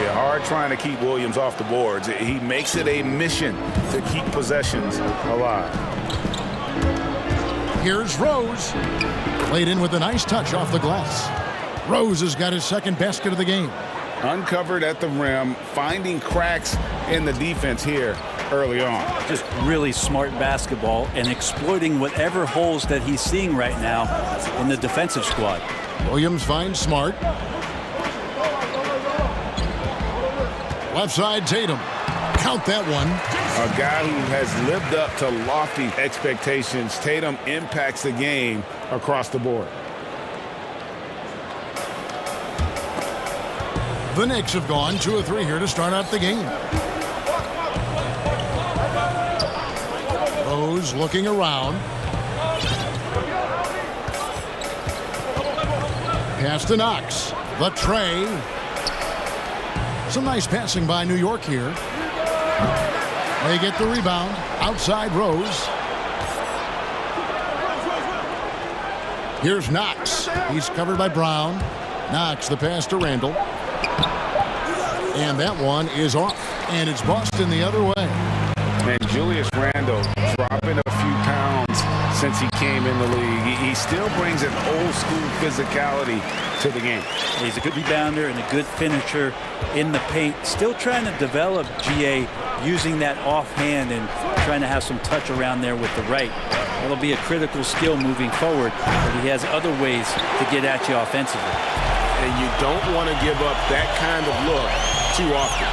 Yeah, hard trying to keep Williams off the boards. He makes it a mission to keep possessions alive. Here's Rose. Played in with a nice touch off the glass. Rose has got his second basket of the game. Uncovered at the rim, finding cracks in the defense here early on. Just really smart basketball and exploiting whatever holes that he's seeing right now in the defensive squad. Williams finds Smart. Left side, Tatum. Count that one. A guy who has lived up to lofty expectations. Tatum impacts the game across the board. The Knicks have gone 2 of 3 here to start out the game. Rose looking around. Pass to Knox. The tray. Some nice passing by New York here. They get the rebound. Outside Rose. Here's Knox. He's covered by Brown. Knox, the pass to Randall. And that one is off. And it's Boston the other way. And Julius Randle dropping a few pounds since he came in the league. He still brings an old school physicality to the game. He's a good rebounder and a good finisher in the paint. Still trying to develop GA using that offhand and trying to have some touch around there with the right. That'll be a critical skill moving forward, but he has other ways to get at you offensively. And you don't want to give up that kind of look too often.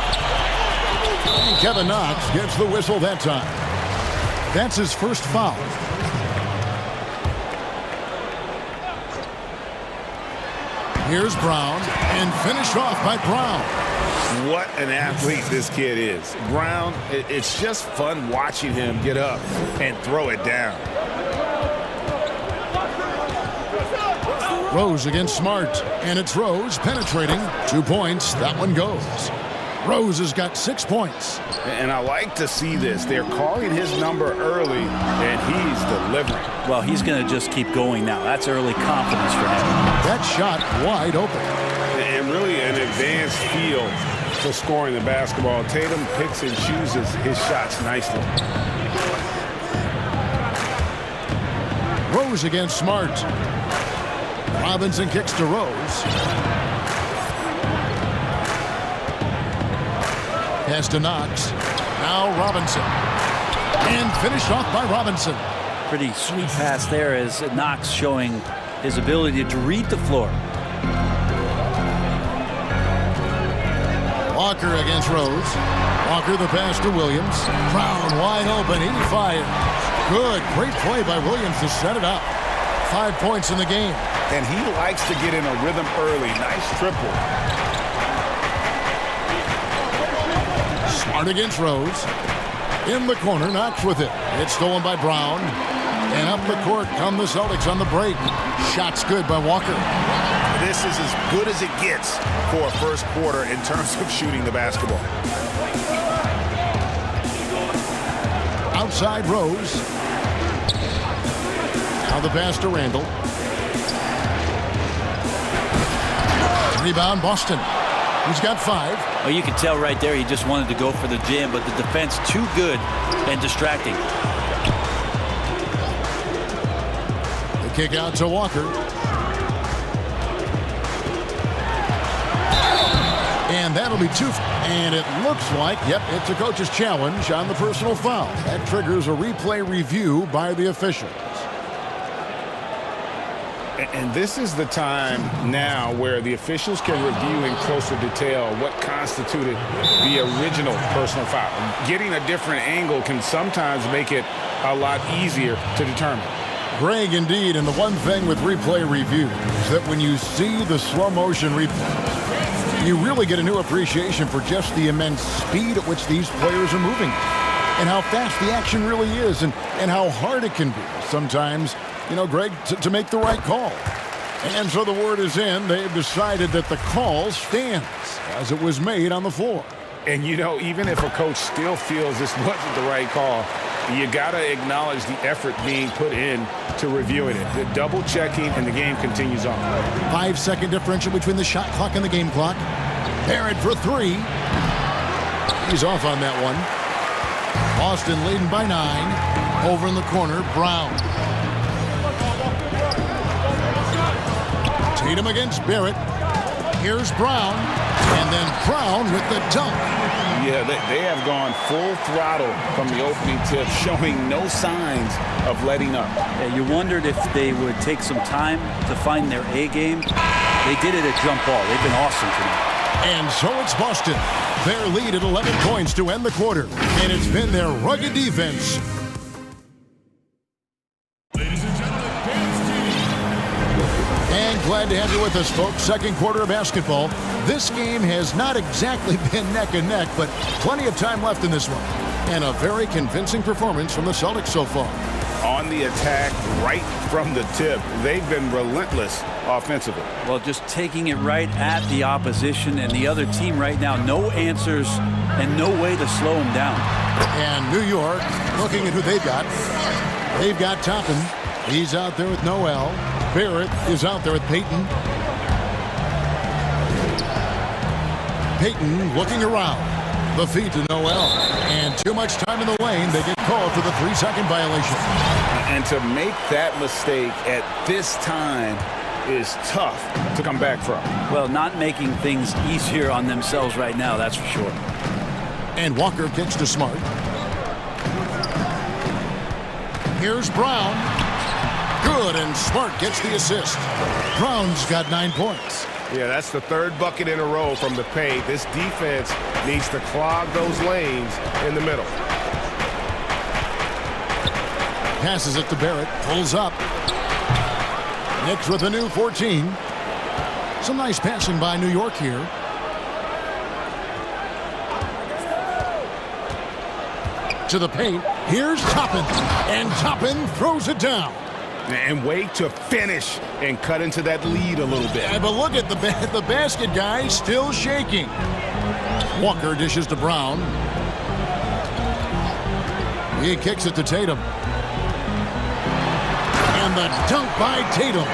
And Kevin Knox gets the whistle that time. That's his first foul. Here's Brown, and finished off by Brown. What an athlete this kid is. Brown, it's just fun watching him get up and throw it down. Rose against Smart, and it's Rose penetrating. 2 points. That one goes. Rose has got 6 points. And I like to see this. They're calling his number early, and he's delivering. Well, he's going to just keep going now. That's early confidence for him. That shot wide open. And really an advanced feel for scoring the basketball. Tatum picks and chooses his shots nicely. Rose against Smart. Robinson kicks to Rose. Pass to Knox. Now Robinson. And finished off by Robinson. Pretty sweet pass there as Knox showing his ability to read the floor. Walker against Rose. Walker the pass to Williams. Brown wide open. He fires. Good. Great play by Williams to set it up. 5 points in the game. And he likes to get in a rhythm early. Nice triple. Smart against Rose. In the corner, Knox with it. It's stolen by Brown. And up the court come the Celtics on the break. Shot's good by Walker. This is as good as it gets for a first quarter in terms of shooting the basketball. Outside Rose. Now the pass to Randall. Rebound Boston. He's got 5. Well, you can tell right there he just wanted to go for the jam, but the defense too good and distracting. The kick out to Walker. And that'll be 2. And it looks like, yep, it's a coach's challenge on the personal foul. That triggers a replay review by the officials. And this is the time now where the officials can review in closer detail what constituted the original personal foul. Getting a different angle can sometimes make it a lot easier to determine. Greg, indeed, and the one thing with replay review is that when you see the slow motion replay, you really get a new appreciation for just the immense speed at which these players are moving and how fast the action really is and how hard it can be sometimes, you know, Greg, to make the right call. And so the word is in. They've decided that the call stands as it was made on the floor. And, you know, even if a coach still feels this wasn't the right call, you got to acknowledge the effort being put in to reviewing it. The double checking, and the game continues on. 5-second differential between the shot clock and the game clock. Barrett for 3. He's off on that one. Boston leading by 9. Over in the corner, Brown. Tatum against Barrett. Here's Brown. And then Brown with the dunk. Yeah, they have gone full throttle from the opening tip, showing no signs of letting up. Yeah, you wondered if they would take some time to find their A game. They did it at jump ball. They've been awesome tonight. And so it's Boston. Their lead at 11 points to end the quarter. And it's been their rugged defense. And glad to have you with us, folks. Second quarter of basketball. This game has not exactly been neck and neck, but plenty of time left in this one. And a very convincing performance from the Celtics so far. On the attack, right from the tip, they've been relentless offensively. Well, just taking it right at the opposition and the other team right now. No answers and no way to slow them down. And New York, looking at who they've got. They've got Toppin. He's out there with Noel. Barrett is out there with Payton. Payton looking around. The feed to Noel. And too much time in the lane. They get called for the 3-second violation. And to make that mistake at this time is tough to come back from. Well, not making things easier on themselves right now, that's for sure. And Walker kicks to Smart. Here's Brown. Good, and Smart gets the assist. Brown's got 9 points. Yeah, that's the 3rd bucket in a row from the paint. This defense needs to clog those lanes in the middle. Passes it to Barrett. Pulls up. Knicks with a new 14. Some nice passing by New York here. To the paint. Here's Toppin. And Toppin throws it down. And wait to finish and cut into that lead a little bit. Yeah, but look at the basket guy still shaking. Walker dishes to Brown. He kicks it to Tatum. And the dunk by Tatum.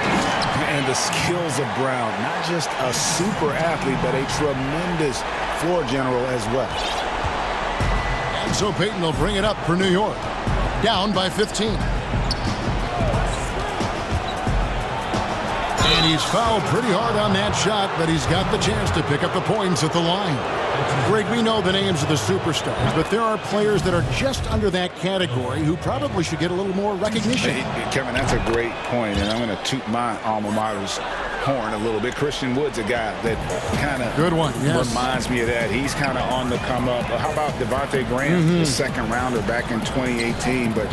And the skills of Brown. Not just a super athlete, but a tremendous floor general as well. And so Payton will bring it up for New York. Down by 15. And he's fouled pretty hard on that shot, but he's got the chance to pick up the points at the line. Greg, we know the names of the superstars, but there are players that are just under that category who probably should get a little more recognition. Hey, Kevin, that's a great point, and I'm going to toot my alma mater's horn a little bit. Christian Wood's a guy that kind of reminds me of that. He's kind of on the come up. How about Devontae Graham, the 2nd rounder back in 2018, but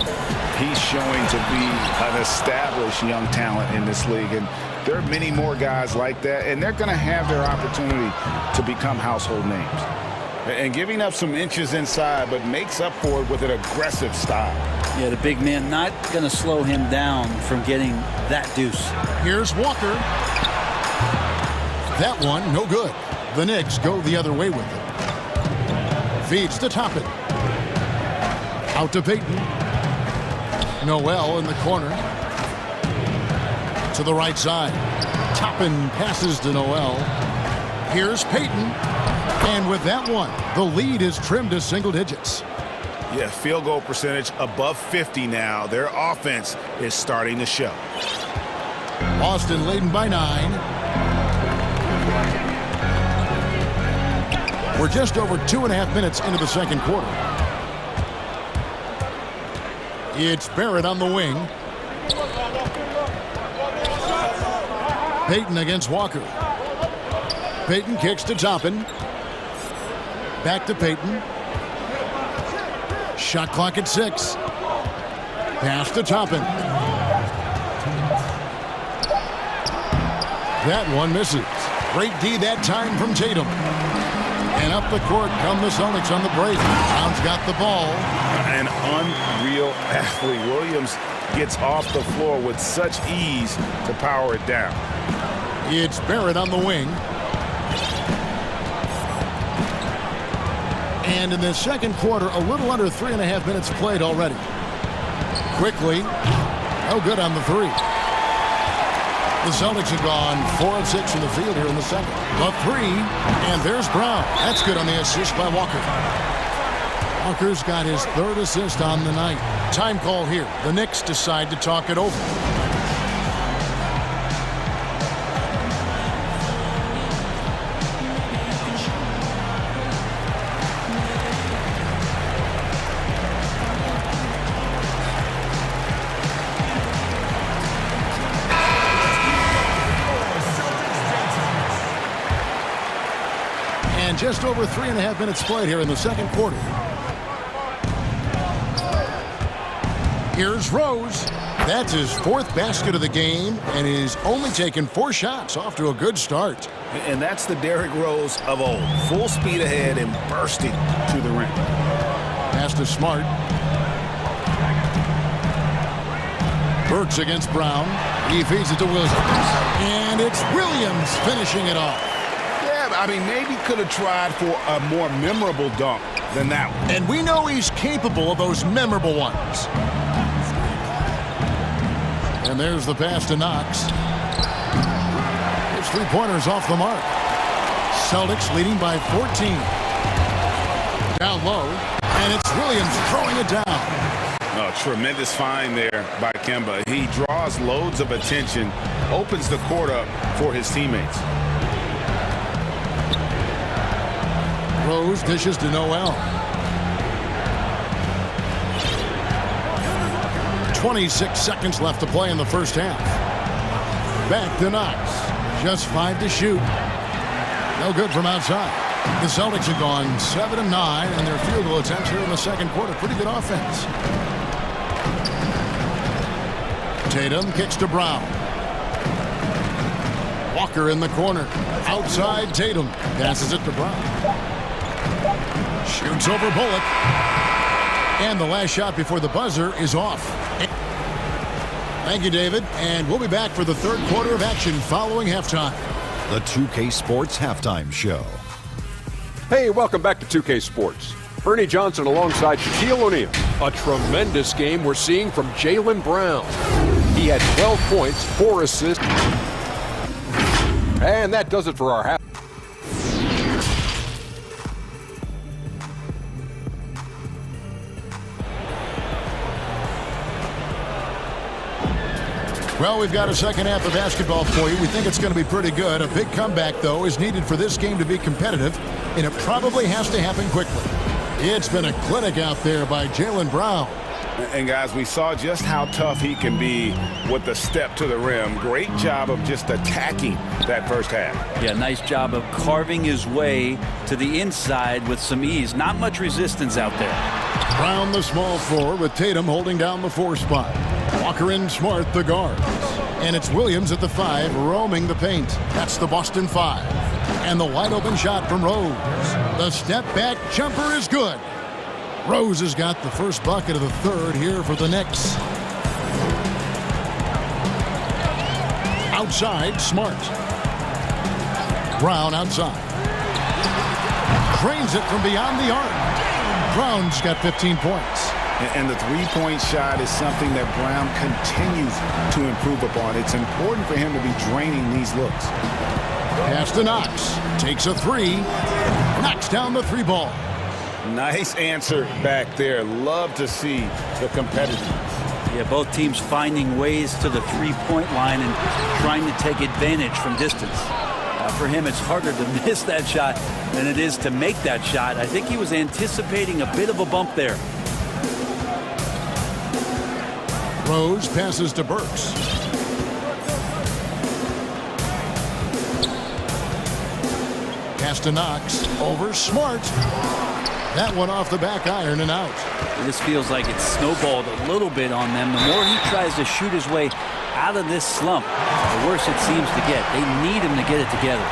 he's showing to be an established young talent in this league, and there are many more guys like that, and they're going to have their opportunity to become household names. And giving up some inches inside, but makes up for it with an aggressive style. Yeah, the big man not going to slow him down from getting that deuce. Here's Walker. That one, no good. The Knicks go the other way with it. Feeds to Toppin. Out to Payton. Noel in the corner. To the right side. Toppin passes to Noel. Here's Payton. And with that one, the lead is trimmed to single digits. Yeah, field goal percentage above 50 now. Their offense is starting to show. Boston leading by 9. We're just over 2.5 minutes into the second quarter. It's Barrett on the wing. Payton against Walker. Payton kicks to Toppin. Back to Payton. Shot clock at 6. Pass to Toppin. That one misses. Great D that time from Tatum. And up the court come the Celtics on the break. Brown's got the ball. An unreal athlete. Williams gets off the floor with such ease to power it down. It's Barrett on the wing. And in the second quarter, a little under 3.5 minutes played already. Quickly. No good on the three. The Celtics have gone 4 of 6 from the field here in the second. The three, and there's Brown. That's good on the assist by Walker. Walker's got his 3rd assist on the night. Time call here. The Knicks decide to talk it over. Just over 3.5 minutes played here in the second quarter. Here's Rose. That's his 4th basket of the game, and he's only taken 4 shots. Off to a good start. And that's the Derrick Rose of old. Full speed ahead and bursting to the rim. Pass to Smart. Burks against Brown. He feeds it to Williams. And it's Williams finishing it off. I mean, maybe could have tried for a more memorable dunk than that one. And we know he's capable of those memorable ones. And there's the pass to Knox. His 3-pointers off the mark. Celtics leading by 14. Down low, and it's Williams throwing it down. Oh, tremendous find there by Kemba. He draws loads of attention, opens the court up for his teammates. Rose dishes to Noel. 26 seconds left to play in the first half. Back to Knox. Just 5 to shoot. No good from outside. The Celtics have gone 7 of 9 in their field goal attempts here in the second quarter. Pretty good offense. Tatum kicks to Brown. Walker in the corner. Outside Tatum. Passes it to Brown. Shoots over Bullock. And the last shot before the buzzer is off. Thank you, David. And we'll be back for the third quarter of action following halftime. The 2K Sports Halftime Show. Hey, welcome back to 2K Sports. Ernie Johnson alongside Shaquille O'Neal. A tremendous game we're seeing from Jaylen Brown. He had 12 points, 4 assists. And that does it for our half. Well, we've got a second half of basketball for you. We think it's going to be pretty good. A big comeback, though, is needed for this game to be competitive, and it probably has to happen quickly. It's been a clinic out there by Jaylen Brown. And, guys, we saw just how tough he can be with the step to the rim. Great job of just attacking that first half. Yeah, nice job of carving his way to the inside with some ease. Not much resistance out there. Brown, the small forward, with Tatum holding down the 4 spot. Walker and Smart, the guards. And it's Williams at the 5, roaming the paint. That's the Boston 5. And the wide-open shot from Rose. The step-back jumper is good. Rose has got the first bucket of the third here for the Knicks. Outside, Smart. Brown outside. Drains it from beyond the arc. Brown's got 15 points. And the three-point shot is something that Brown continues to improve upon. It's important for him to be draining these looks. Pass to Knox. Takes a three. Knocks down the three ball. Nice answer back there. Love to see the competitiveness. Yeah, both teams finding ways to the three-point line and trying to take advantage from distance. For him, it's harder to miss that shot than it is to make that shot. I think he was anticipating a bit of a bump there. Rose passes to Burks. Pass to Knox. Over Smart. That one off the back iron and out. This feels like it's snowballed a little bit on them. The more he tries to shoot his way out of this slump, the worse it seems to get. They need him to get it together.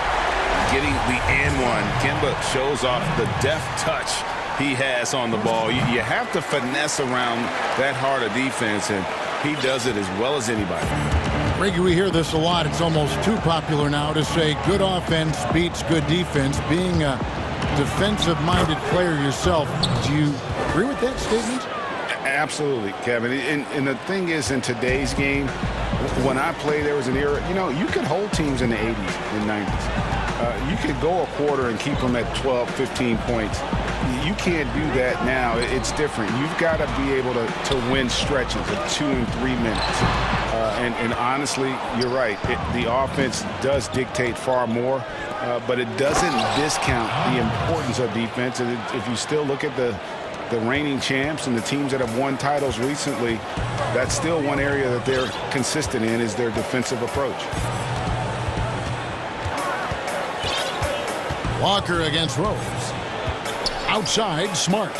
Getting the and one. Kemba shows off the deft touch he has on the ball. You have to finesse around that hard a defense, and he does it as well as anybody. Reggie, we hear this a lot. It's almost too popular now to say good offense beats good defense. Being a defensive-minded player yourself, do you agree with that statement? Absolutely, Kevin. And the thing is, in today's game, when I played, there was an era, you could hold teams in the 80s and 90s. You could go a quarter and keep them at 12, 15 points. You can't do that now. It's different. You've got to be able to win stretches of 2 and 3 minutes. And honestly, you're right. The offense does dictate far more, but it doesn't discount the importance of defense. And if you still look at the reigning champs and the teams that have won titles recently, that's still one area that they're consistent in, is their defensive approach. Walker against Rose. Outside, Smart.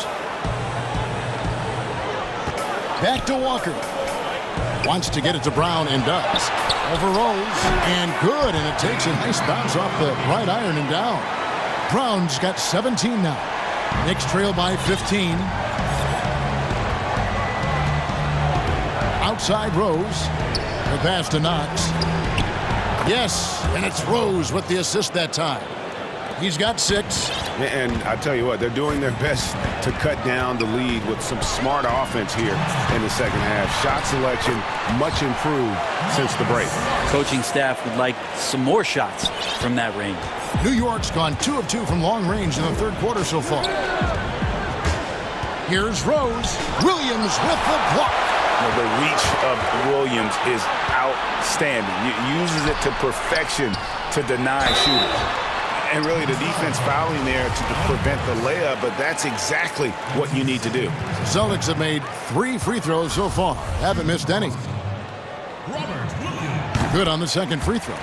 Back to Walker. Wants to get it to Brown and does. Over Rose, and good, and it takes a nice bounce off the right iron and down. Brown's got 17 now. Knicks trail by 15. Outside Rose. The pass to Knox. Yes, and it's Rose with the assist that time. He's got 6. And I tell you what, they're doing their best to cut down the lead with some smart offense here in the second half. Shot selection much improved since the break. Coaching staff would like some more shots from that range. New York's gone 2 of 2 from long range in the third quarter so far. Here's Rose. Williams with the block. The reach of Williams is outstanding. He uses it to perfection to deny shooters. And really, the defense fouling there to prevent the layup, but that's exactly what you need to do. Celtics have made 3 free throws so far. Haven't missed any. Good on the second free throw.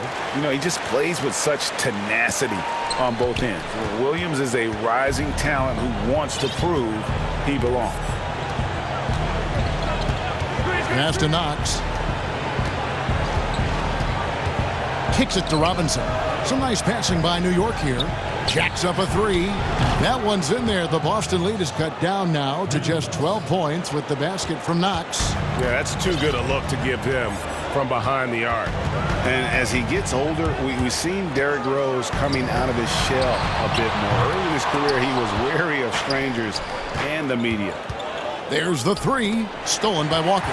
He just plays with such tenacity on both ends. Williams is a rising talent who wants to prove he belongs. Pass to Knox. Kicks it to Robinson. Some nice passing by New York here. Jacks up a 3. That one's in there. The Boston lead is cut down now to just 12 points with the basket from Knox. Yeah, that's too good a look to give them from behind the arc. And as he gets older, we've seen Derrick Rose coming out of his shell a bit more. Early in his career, he was wary of strangers and the media. There's the 3, stolen by Walker.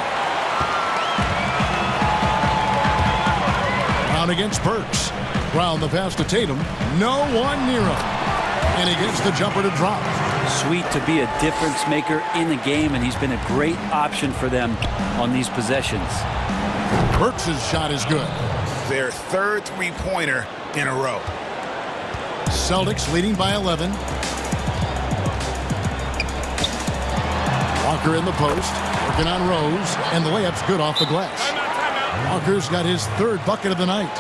Brown against Burks. Brown the pass to Tatum. No one near him. And he gets the jumper to drop. Sweet to be a difference maker in the game, and he's been a great option for them on these possessions. Burks' shot is good. Their third three-pointer in a row. Celtics leading by 11. Walker in the post, working on Rose, and the layup's good off the glass. Walker's got his 3rd bucket of the night.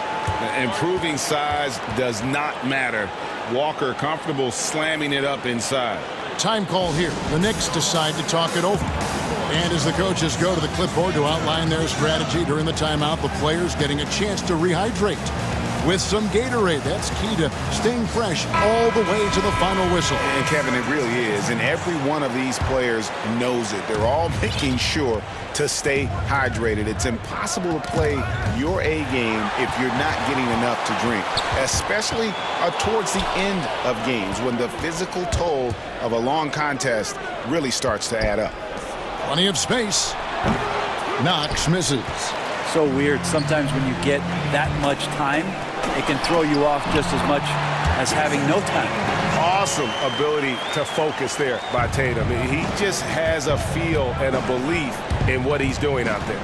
Improving size does not matter. Walker comfortable slamming it up inside. Time call here. The Knicks decide to talk it over. And as the coaches go to the clipboard to outline their strategy during the timeout, the players getting a chance to rehydrate with some Gatorade. That's key to staying fresh all the way to the final whistle. And Kevin, it really is. And every one of these players knows it. They're all making sure to stay hydrated. It's impossible to play your A game if you're not getting enough to drink, especially towards the end of games when the physical toll of a long contest really starts to add up. Plenty of space. Knox misses. So weird. Sometimes when you get that much time, it can throw you off just as much as having no time. Awesome ability to focus there by Tatum. He just has a feel and a belief in what he's doing out there.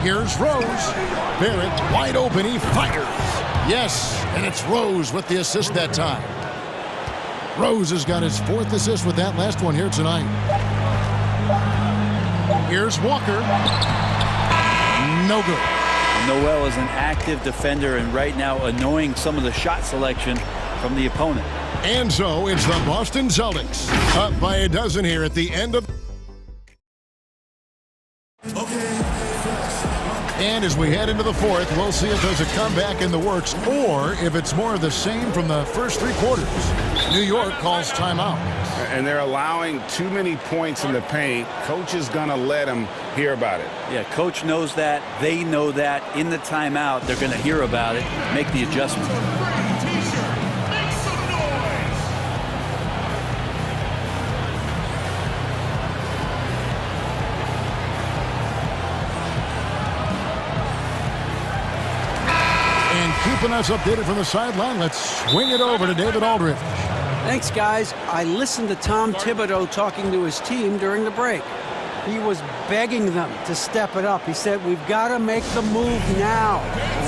Here's Rose. Barrett wide open. He fires. Yes, and it's Rose with the assist that time. Rose has got his 4th assist with that last one here tonight. Here's Walker. No good. Noel is an active defender and right now annoying some of the shot selection from the opponent. And so it's the Boston Celtics up by a dozen here at the end of. And as we head into the 4th, we'll see if there's a comeback in the works or if it's more of the same from the first 3 quarters. New York calls timeout. And they're allowing too many points in the paint. Coach is going to let them hear about it. Yeah, coach knows that. They know that. In the timeout, they're going to hear about it, make the adjustment. Keeping us updated from the sideline, let's swing it over to David Aldridge. Thanks, guys. I listened to Tom Thibodeau talking to his team during the break. He was begging them to step it up. He said, we've got to make the move now.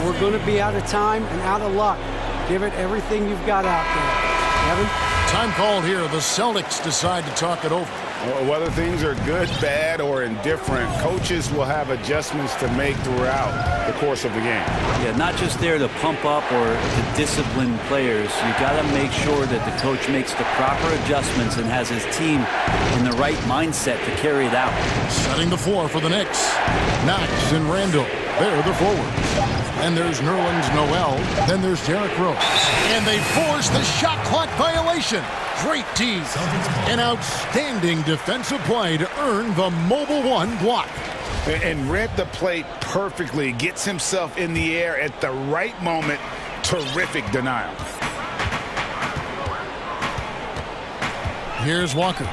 Or we're going to be out of time and out of luck. Give it everything you've got out there. Kevin? Time called here. The Celtics decide to talk it over. Whether things are good, bad, or indifferent, coaches will have adjustments to make throughout the course of the game. Yeah, not just there to pump up or to discipline players. You got to make sure that the coach makes the proper adjustments and has his team in the right mindset to carry it out. Setting the floor for the Knicks. Knox and Randall. They're the forwards. And there's Nerlens Noel. Then there's Derrick Rose. And they force the shot clock violation. Great D. An outstanding defensive play to earn the Mobile One block. And read the play perfectly. Gets himself in the air at the right moment. Terrific denial. Here's Walker.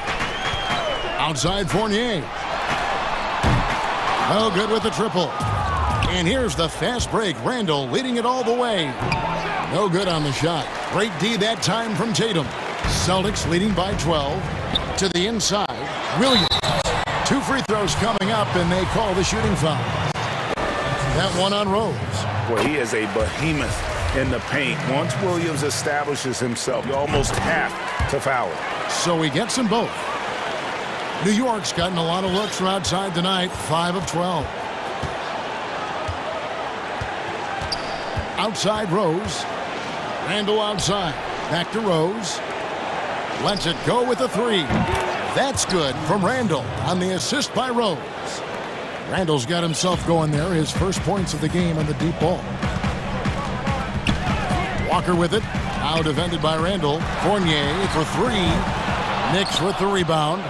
Outside Fournier. Oh, good with the triple. And here's the fast break. Randall leading it all the way. No good on the shot. Great D that time from Tatum. Celtics leading by 12. To the inside. Williams. 2 free throws coming up, and they call the shooting foul. That one on Rose. Boy, he is a behemoth in the paint. Once Williams establishes himself, you almost have to foul him. So he gets them both. New York's gotten a lot of looks from outside tonight. 5 of 12. Outside Rose. Randall outside. Back to Rose. Lets it go with a 3. That's good from Randall on the assist by Rose. Randall's got himself going there. His first points of the game on the deep ball. Walker with it. Now defended by Randall. Fournier for 3. Knicks with the rebound.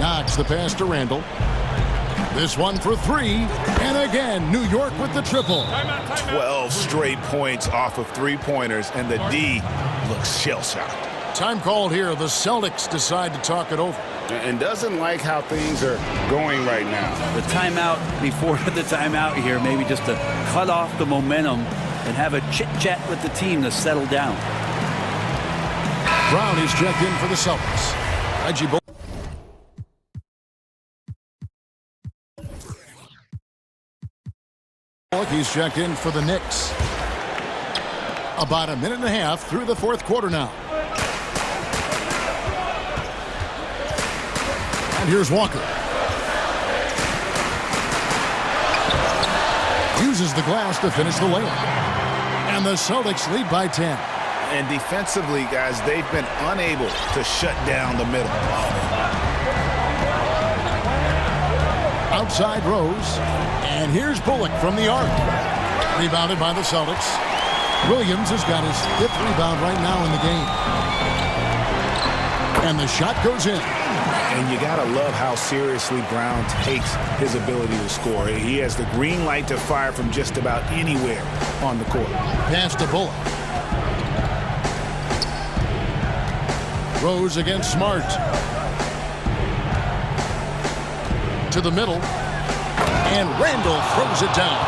Knox the pass to Randall. This one for 3. And again, New York with the triple. 12 straight points off of 3-pointers, and the D looks shell-shocked. Time called here. The Celtics decide to talk it over. And doesn't like how things are going right now. The timeout before the timeout here, maybe just to cut off the momentum and have a chit-chat with the team to settle down. Brown is checked in for the Celtics. Reggie Bullock. He's checked in for the Knicks. About a minute and a half through the 4th quarter now. And here's Walker. Uses the glass to finish the layup. And the Celtics lead by 10. And defensively, guys, they've been unable to shut down the middle. Outside Rose. And here's Bullock from the arc. Rebounded by the Celtics. Williams has got his 5th rebound right now in the game. And the shot goes in. And you got to love how seriously Brown takes his ability to score. He has the green light to fire from just about anywhere on the court. Pass to Bullock. Rose against Smart. To the middle. And Randall throws it down.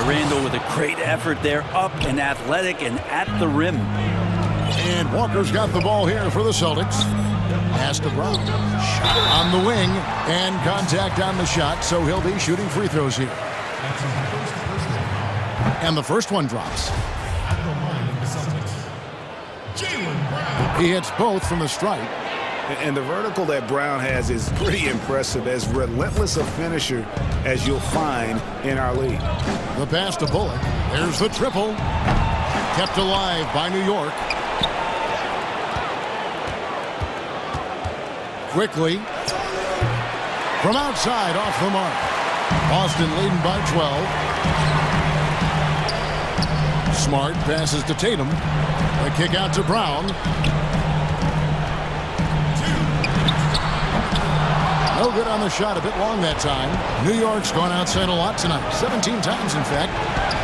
Randall with a great effort there, up and athletic and at the rim. And Walker's got the ball here for the Celtics. Pass to Brown. Shot on the wing and contact on the shot, so he'll be shooting free throws here. And the first one drops. He hits both from the stripe. And the vertical that Brown has is pretty impressive, as relentless a finisher as you'll find in our league. The pass to Bullock. There's the triple. Kept alive by New York. Quickly. From outside, off the mark. Boston leading by 12. Smart passes to Tatum. The kick out to Brown. No good on the shot, a bit long that time. New York's gone outside a lot tonight. 17 times, in fact.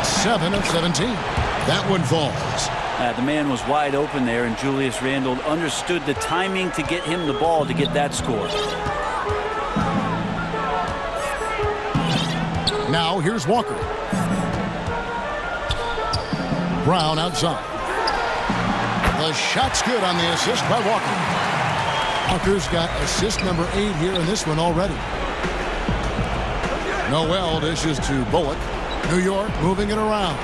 7 of 17. That one falls. The man was wide open there, and Julius Randle understood the timing to get him the ball to get that score. Now here's Walker. Brown outside. The shot's good on the assist by Walker. Walker's got assist number 8 here in this one already. Noel dishes to Bullock. New York moving it around.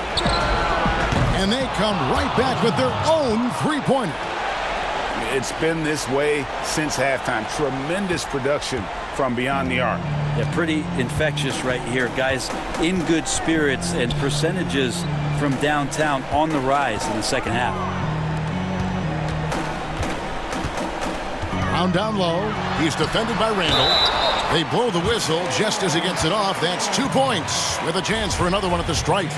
And they come right back with their own three-pointer. It's been this way since halftime. Tremendous production from beyond the arc. Yeah, pretty infectious right here. Guys in good spirits, and percentages from downtown on the rise in the second half. Brown down low. He's defended by Randle. They blow the whistle just as he gets it off. That's 2 points with a chance for another one at the stripe.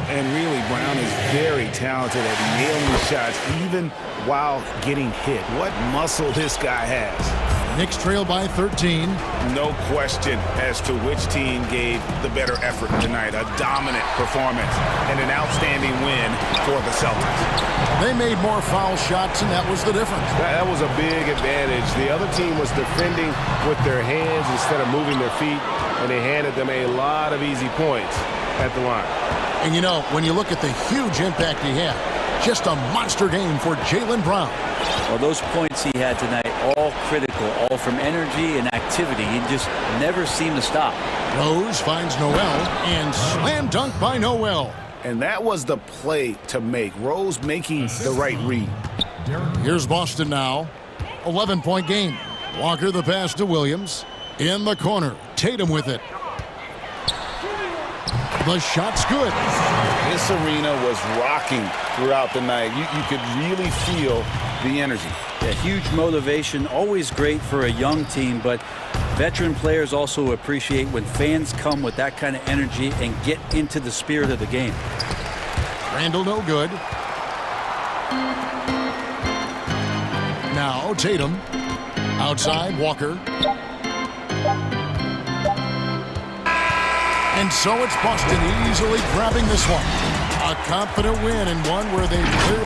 And really, Brown is very talented at nailing shots, even while getting hit. What muscle this guy has. Knicks trail by 13. No question as to which team gave the better effort tonight. A dominant performance and an outstanding win for the Celtics. They made more foul shots, and that was the difference. That was a big advantage. The other team was defending with their hands instead of moving their feet, and they handed them a lot of easy points at the line. And you know, when you look at the huge impact he had, just a monster game for Jaylen Brown. Well, those points he had tonight, all critical, all from energy and activity. He just never seemed to stop. Rose finds Noel, and slam dunk by Noel. And that was the play to make. Rose making the right read. Here's Boston now. 11-point game. Walker the pass to Williams. In the corner. Tatum with it. The shot's good. This arena was rocking throughout the night. You could really feel the energy. Yeah, huge motivation, always great for a young team, but veteran players also appreciate when fans come with that kind of energy and get into the spirit of the game. Randle no good. Now Tatum. Outside Walker. And so it's Boston easily grabbing this one. A confident win, and one where they clearly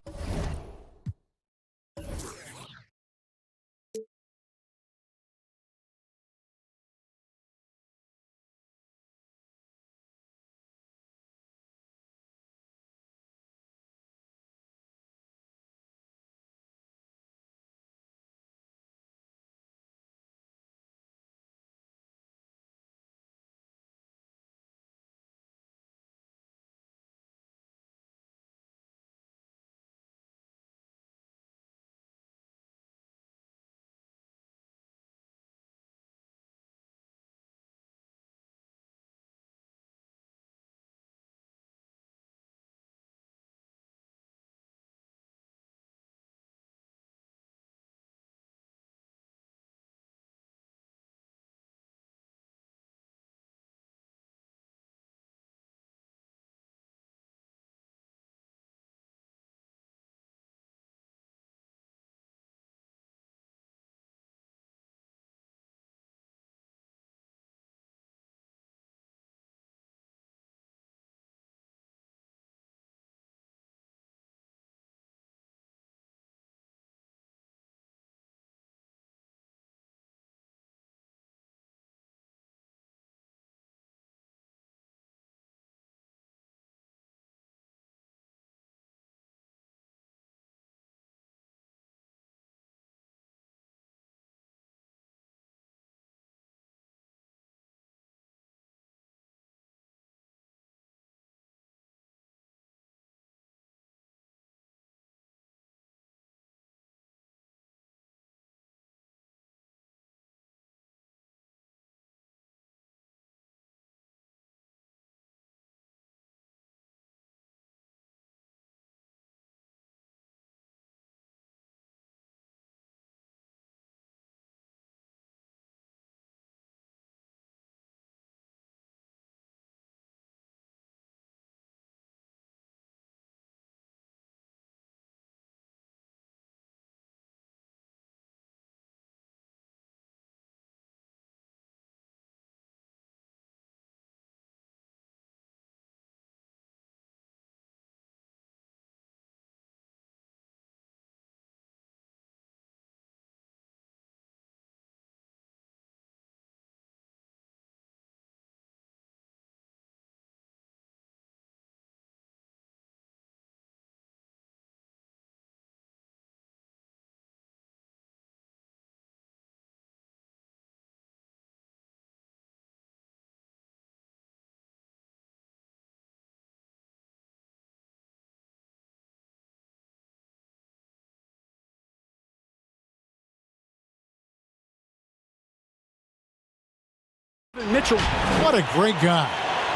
Mitchell. What a great guy.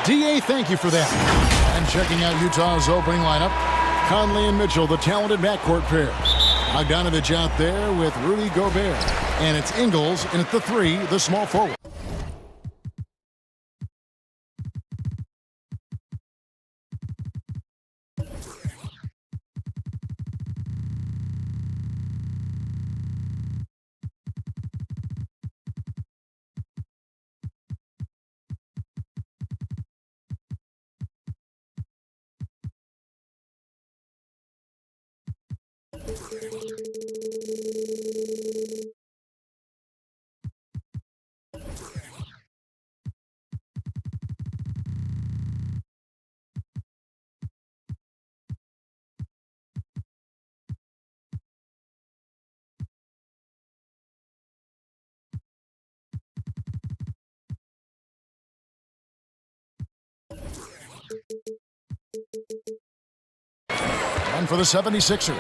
D.A., thank you for that. And checking out Utah's opening lineup, Conley and Mitchell, the talented backcourt pair. Bogdanovich out there with Rudy Gobert. And it's Ingles in at the 3, the small forward. And for the 76ers,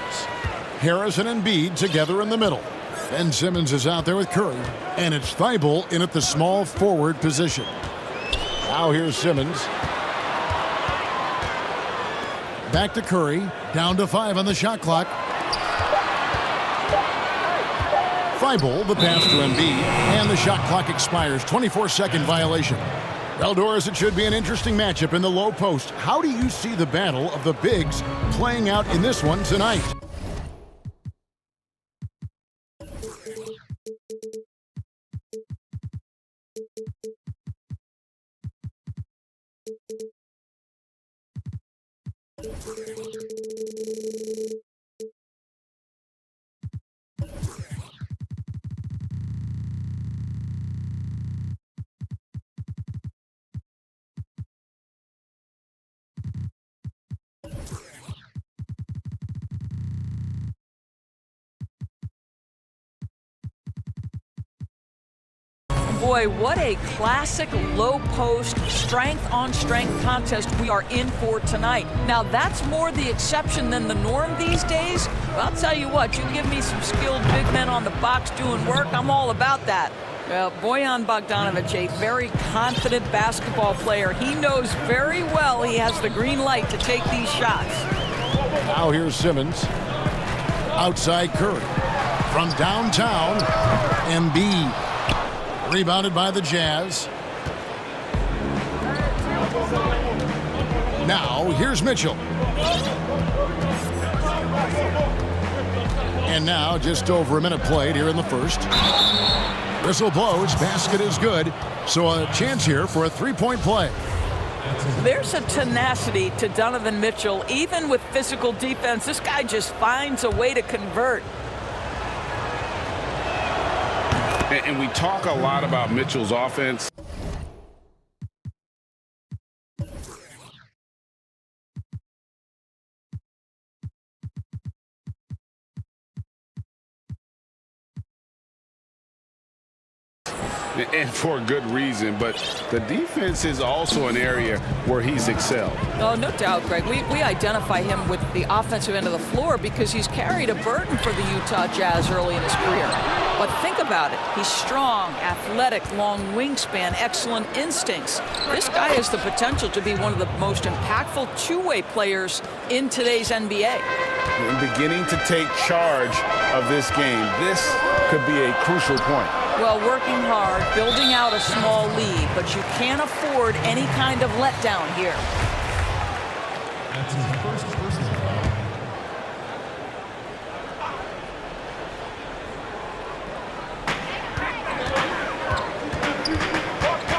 Harrison and Embiid together in the middle. Ben Simmons is out there with Curry, and it's Thibault in at the small forward position. Now here's Simmons. Back to Curry, down to 5 on the shot clock. Thibault, the pass to Embiid, and the shot clock expires. 24-second violation. Well, Doris, it should be an interesting matchup in the low post. How do you see the battle of the bigs playing out in this one tonight? Boy, what a classic low post, strength on strength contest we are in for tonight. Now, that's more the exception than the norm these days. But I'll tell you what, you give me some skilled big men on the box doing work, I'm all about that. Well, Bojan Bogdanovic, a very confident basketball player. He knows very well he has the green light to take these shots. Now here's Simmons. Outside Curry. From downtown, Embiid. Rebounded by the Jazz. Now, here's Mitchell. And now, just over a minute played here in the first. Whistle blows, basket is good. So a chance here for a three-point play. There's a tenacity to Donovan Mitchell. Even with physical defense, this guy just finds a way to convert. And we talk a lot about Mitchell's offense. And for a good reason, but the defense is also an area where he's excelled. Oh, no doubt, Greg. We identify him with the offensive end of the floor because he's carried a burden for the Utah Jazz early in his career. But think about it. He's strong, athletic, long wingspan, excellent instincts. This guy has the potential to be one of the most impactful two-way players in today's NBA. And beginning to take charge of this game. This could be a crucial point. Well, working hard, building out a small lead, but you can't afford any kind of letdown here. That's his first personal.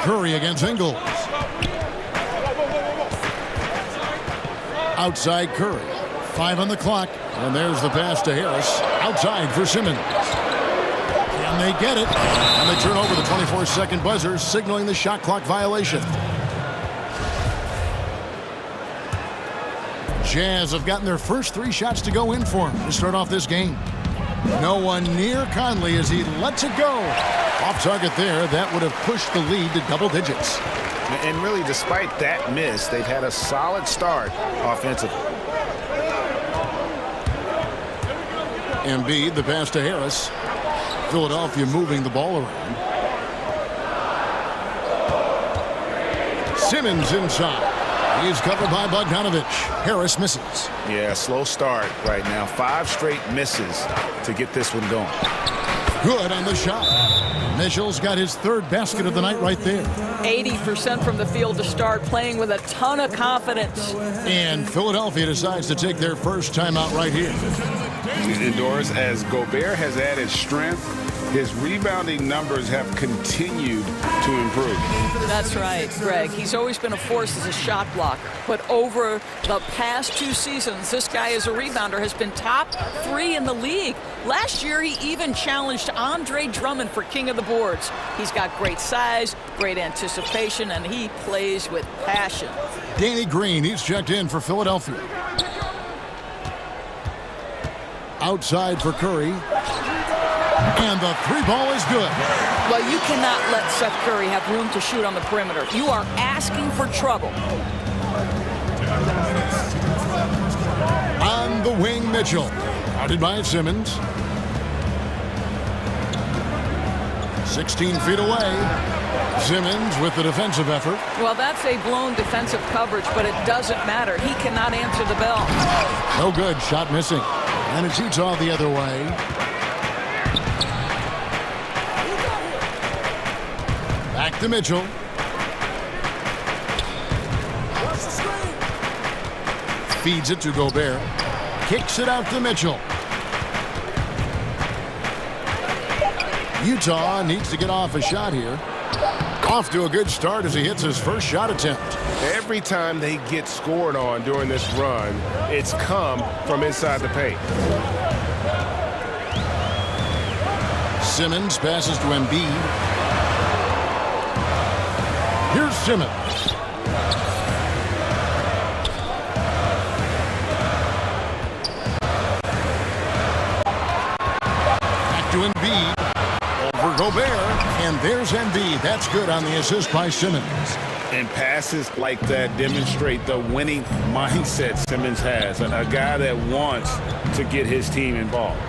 Curry against Ingles. Outside Curry. 5 on the clock. And there's the pass to Harris. Outside for Simmons. And they get it. And they turn over the 24-second buzzer, signaling the shot clock violation. Jazz have gotten their first 3 shots to go in for him to start off this game. No one near Conley as he lets it go. Off target there, that would have pushed the lead to double digits. And really, despite that miss, they've had a solid start offensively. Embiid, the pass to Harris. Philadelphia moving the ball around. Simmons inside. He's covered by Bogdanovich. Harris misses. Yeah, slow start right now. 5 straight misses to get this one going. Good on the shot. Mitchell's got his 3rd basket of the night right there. 80% from the field to start, playing with a ton of confidence. And Philadelphia decides to take their first timeout right here. Indoors, as Gobert has added strength, his rebounding numbers have continued to improve. That's right, Greg. He's always been a force as a shot blocker. But over the past 2 seasons, this guy as a rebounder has been top 3 in the league. Last year, he even challenged Andre Drummond for king of the boards. He's got great size, great anticipation, and he plays with passion. Danny Green, he's checked in for Philadelphia. Outside for Curry. And the 3-ball is good. Well, you cannot let Seth Curry have room to shoot on the perimeter. You are asking for trouble. On the wing, Mitchell. Guarded by Simmons. 16 feet away. Simmons with the defensive effort. Well, that's a blown defensive coverage, but it doesn't matter. He cannot answer the bell. No good. Shot missing. And it's Utah the other way. Back to Mitchell. Feeds it to Gobert. Kicks it out to Mitchell. Utah needs to get off a shot here. Off to a good start as he hits his first shot attempt. Every time they get scored on during this run, it's come from inside the paint. Simmons passes to Embiid. Here's Simmons. Back to Embiid. Over Gobert. And there's Embiid. That's good on the assist by Simmons. And passes like that demonstrate the winning mindset Simmons has. A guy that wants to get his team involved.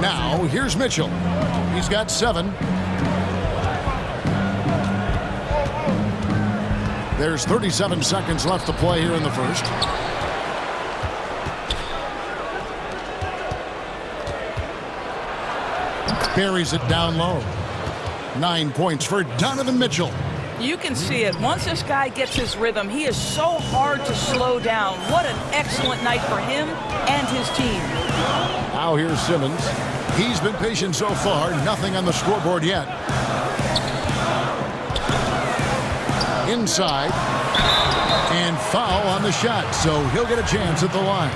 Now, here's Mitchell. He's got 7. There's 37 seconds left to play here in the first. Buries it down low. 9 points for Donovan Mitchell. You can see it. Once this guy gets his rhythm, he is so hard to slow down. What an excellent night for him and his team. Now here's Simmons. He's been patient so far. Nothing on the scoreboard yet. Inside. And foul on the shot, so he'll get a chance at the line.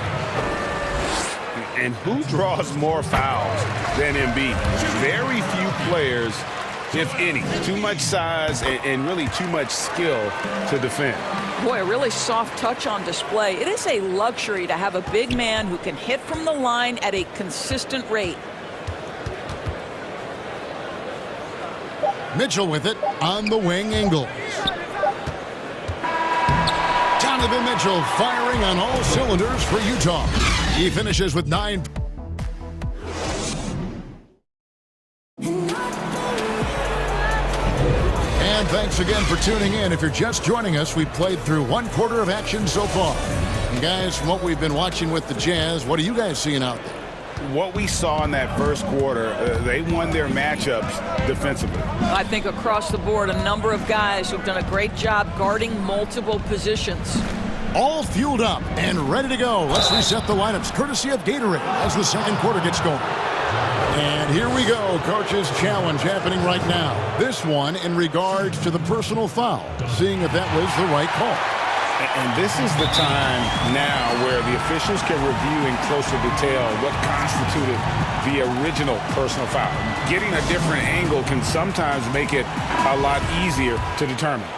And who draws more fouls than Embiid? Very few players, if any. Too much size and really too much skill to defend. Boy, a really soft touch on display. It is a luxury to have a big man who can hit from the line at a consistent rate. Mitchell with it on the wing. Ingles. Donovan Mitchell firing on all cylinders for Utah. He finishes with 9. And thanks again for tuning in. If you're just joining us, we played through 1/4 of action so far. And guys, from what we've been watching with the Jazz, what are you guys seeing out there? What we saw in that first quarter, they won their matchups defensively. I think across the board, a number of guys who've done a great job guarding multiple positions. All fueled up and ready to go. Let's reset the lineups courtesy of Gatorade as the second quarter gets going. And here we go. Coach's challenge happening right now. This one in regards to the personal foul, seeing if that was the right call. And this is the time now where the officials can review in closer detail what constituted the original personal foul. Getting a different angle can sometimes make it a lot easier to determine.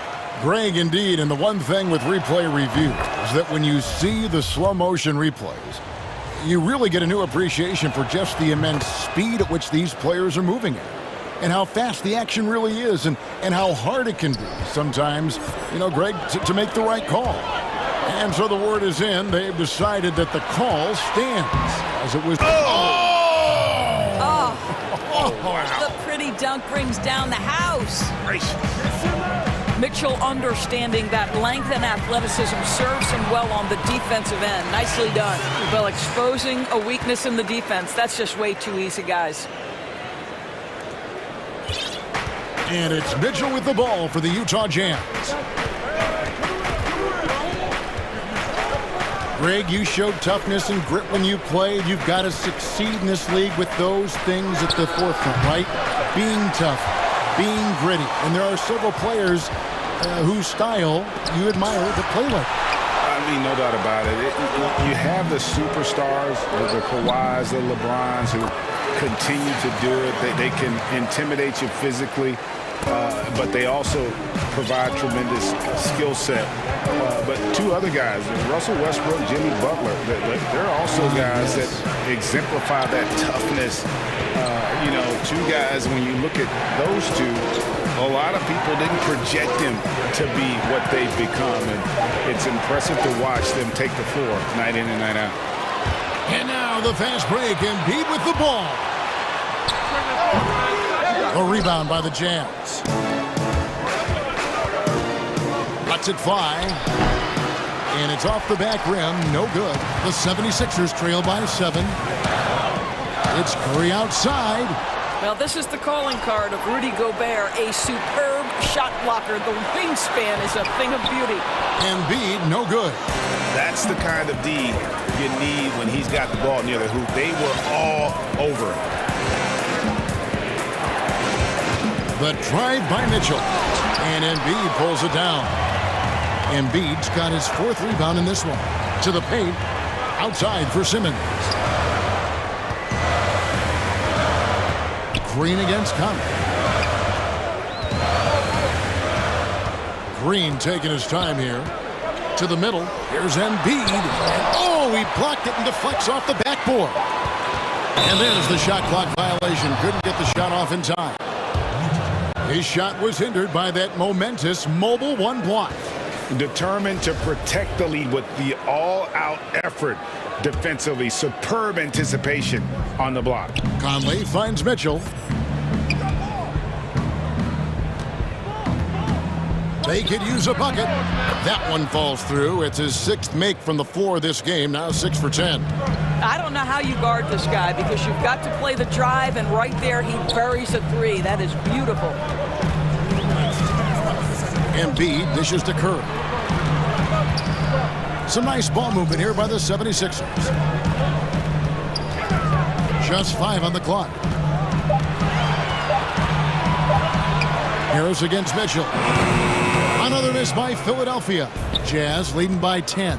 Greg, indeed, and the one thing with replay review is that when you see the slow motion replays, you really get a new appreciation for just the immense speed at which these players are moving at. And how fast the action really is, and how hard it can be sometimes, you know, Greg, to make the right call. And so the word is in. They've decided that the call stands as it was. Wow. The pretty dunk brings down the house. Mitchell understanding that length and athleticism serves him well on the defensive end. Nicely done. Well, exposing a weakness in the defense, that's just way too easy, guys. And it's Mitchell with the ball for the Utah Jazz. Greg, you showed toughness and grit when you played. You've got to succeed in this league with those things at the forefront, right? Being tough, being gritty. And there are several players whose style you admire to play like. I mean, no doubt about it. You have the superstars, the Kawhis, the LeBrons, who continue to do it. They can intimidate you physically, but they also provide tremendous skill set. But two other guys, Russell Westbrook, Jimmy Butler, they're also guys that exemplify that toughness. You know, two guys, when you look at those two, a lot of people didn't project them to be what they've become. And it's impressive to watch them take the floor night in and night out. And now the fast break, Embiid with the ball. A rebound by the Jazz. Cuts it 5. And it's off the back rim. No good. The 76ers trail by 7. It's Curry outside. Well, this is the calling card of Rudy Gobert, a superb shot blocker. The wingspan is a thing of beauty. Embiid, no good. That's the kind of D you need when he's got the ball near the hoop. They were all over him. The drive by Mitchell. And Embiid pulls it down. Embiid's got his 4th rebound in this one. To the paint. Outside for Simmons. Green against Conley. Green taking his time here. To the middle. Here's Embiid. And oh, he blocked it and deflects off the backboard. And there's the shot clock violation. Couldn't get the shot off in time. His shot was hindered by that momentous mobile 1 block. Determined to protect the lead with the all-out effort defensively. Superb anticipation on the block. Conley finds Mitchell. They could use a bucket. That one falls through. It's his 6th make from the floor this game. Now 6 for 10. I don't know how you guard this guy because you've got to play the drive, and right there he buries a 3. That is beautiful. Embiid dishes to Curry. Some nice ball movement here by the 76ers. Just 5 on the clock. Harris against Mitchell. Another miss by Philadelphia. Jazz leading by 10.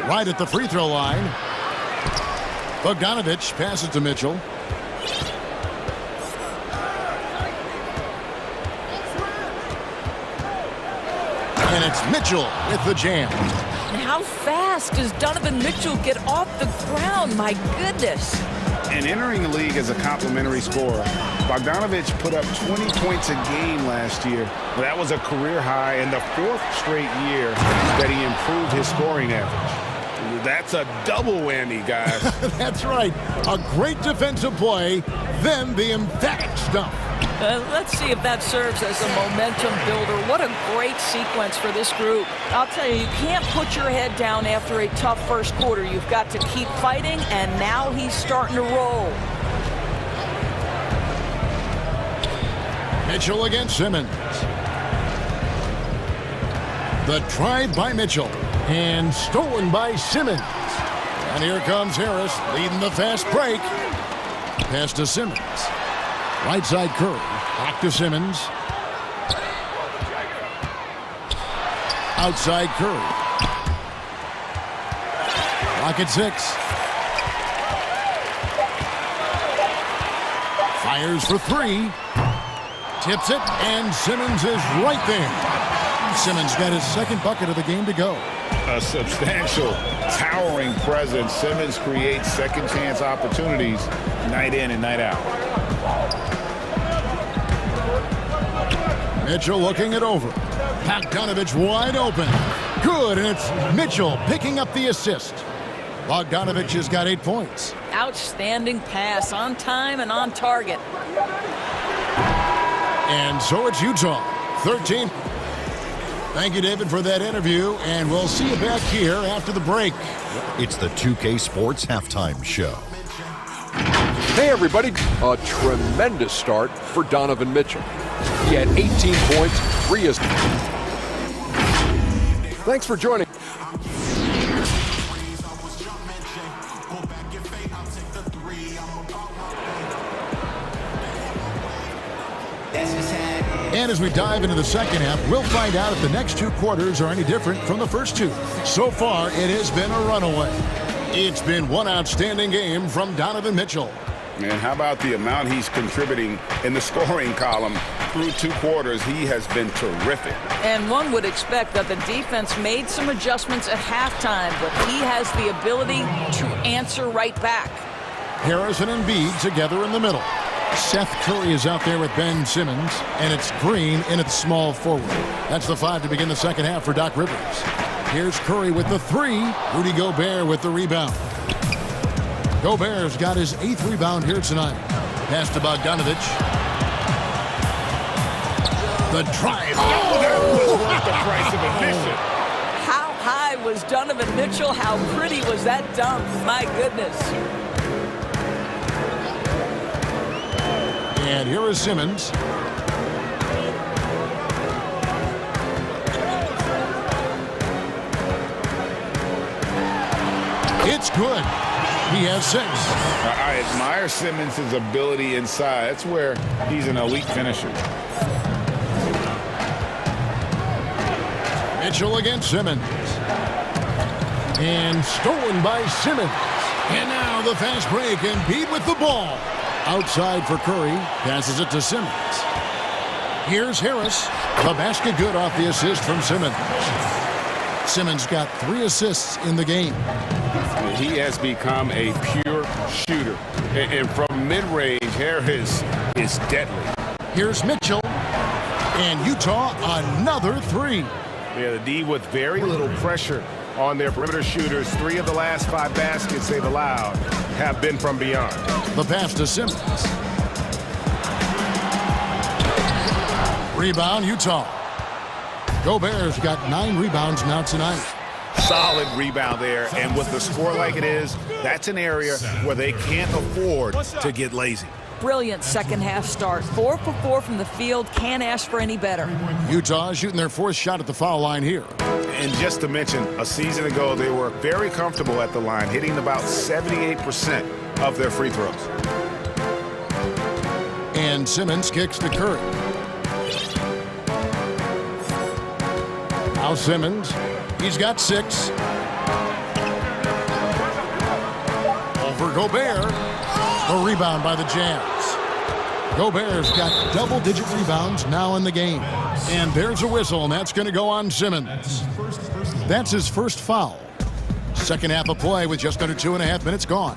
Right at the free throw line. Bogdanovich passes to Mitchell. And it's Mitchell with the jam. How fast does Donovan Mitchell get off the ground? My goodness. And entering the league as a complimentary scorer, Bogdanovich put up 20 points a game last year. That was a career high in the 4th straight year that he improved his scoring average. That's a double whammy, guys. That's right. A great defensive play, then the emphatic stuff. Let's see if that serves as a momentum builder. What a great sequence for this group. I'll tell you, you can't put your head down after a tough first quarter. You've got to keep fighting, and now he's starting to roll. Mitchell against Simmons. The drive by Mitchell. And stolen by Simmons. And here comes Harris leading the fast break. Pass to Simmons. Right side Curry. Back to Simmons. Outside Curry. Clock at 6. Fires for 3. Tips it, and Simmons is right there. Simmons got his 2nd bucket of the game to go. A substantial, towering presence. Simmons creates second chance opportunities night in and night out. Mitchell looking it over. Bogdanovich wide open. Good, and it's Mitchell picking up the assist. Bogdanovich has got 8 points. Outstanding pass, on time and on target. And so it's Utah. 13 Thank you, David, for that interview, and we'll see you back here after the break. It's the 2K Sports Halftime Show. Hey, everybody. A tremendous start for Donovan Mitchell. He had 18 points, 3 assists. Thanks for joining. And as we dive into the second half, we'll find out if the next 2 quarters are any different from the first 2. So far, it has been a runaway. It's been one outstanding game from Donovan Mitchell. And how about the amount he's contributing in the scoring column through 2 quarters? He has been terrific. And one would expect that the defense made some adjustments at halftime, but he has the ability to answer right back. Harris and Embiid together in the middle. Seth Curry is out there with Ben Simmons, and it's Green in at small forward. That's the 5 to begin the second half for Doc Rivers. Here's Curry with the 3. Rudy Gobert with the rebound. Gobert's got his 8th rebound here tonight. Pass to Bogdanovich. The drive. Oh, that was worth the price of admission. How high was Donovan Mitchell? How pretty was that dunk? My goodness. And here is Simmons. It's good. He has 6. I admire Simmons' ability inside. That's where he's an elite finisher. Mitchell against Simmons. And stolen by Simmons. And now the fast break, and Embiid with the ball. Outside for Curry. Passes it to Simmons. Here's Harris. The basket good off the assist from Simmons. Simmons got 3 assists in the game. He has become a pure shooter. And from mid-range, Harris is deadly. Here's Mitchell. And Utah, another 3. Yeah, the D with very little pressure on their perimeter shooters. 3 of the last 5 baskets they've allowed have been from beyond. The pass to Simmons. Rebound, Utah. Gobert's got 9 rebounds now tonight. Solid rebound there, and with the score like it is, that's an area where they can't afford to get lazy. Brilliant second half start. 4 for 4 from the field. Can't ask for any better. Utah shooting their 4th shot at the foul line here. And just to mention, a season ago, they were very comfortable at the line, hitting about 78% of their free throws. And Simmons kicks to Curry. Now Simmons. He's got 6. Over Gobert. A rebound by the Jazz. Gobert's got double-digit rebounds now in the game. And there's a whistle, and that's going to go on Simmons. That's his first foul. Second half of play with just under 2.5 minutes gone.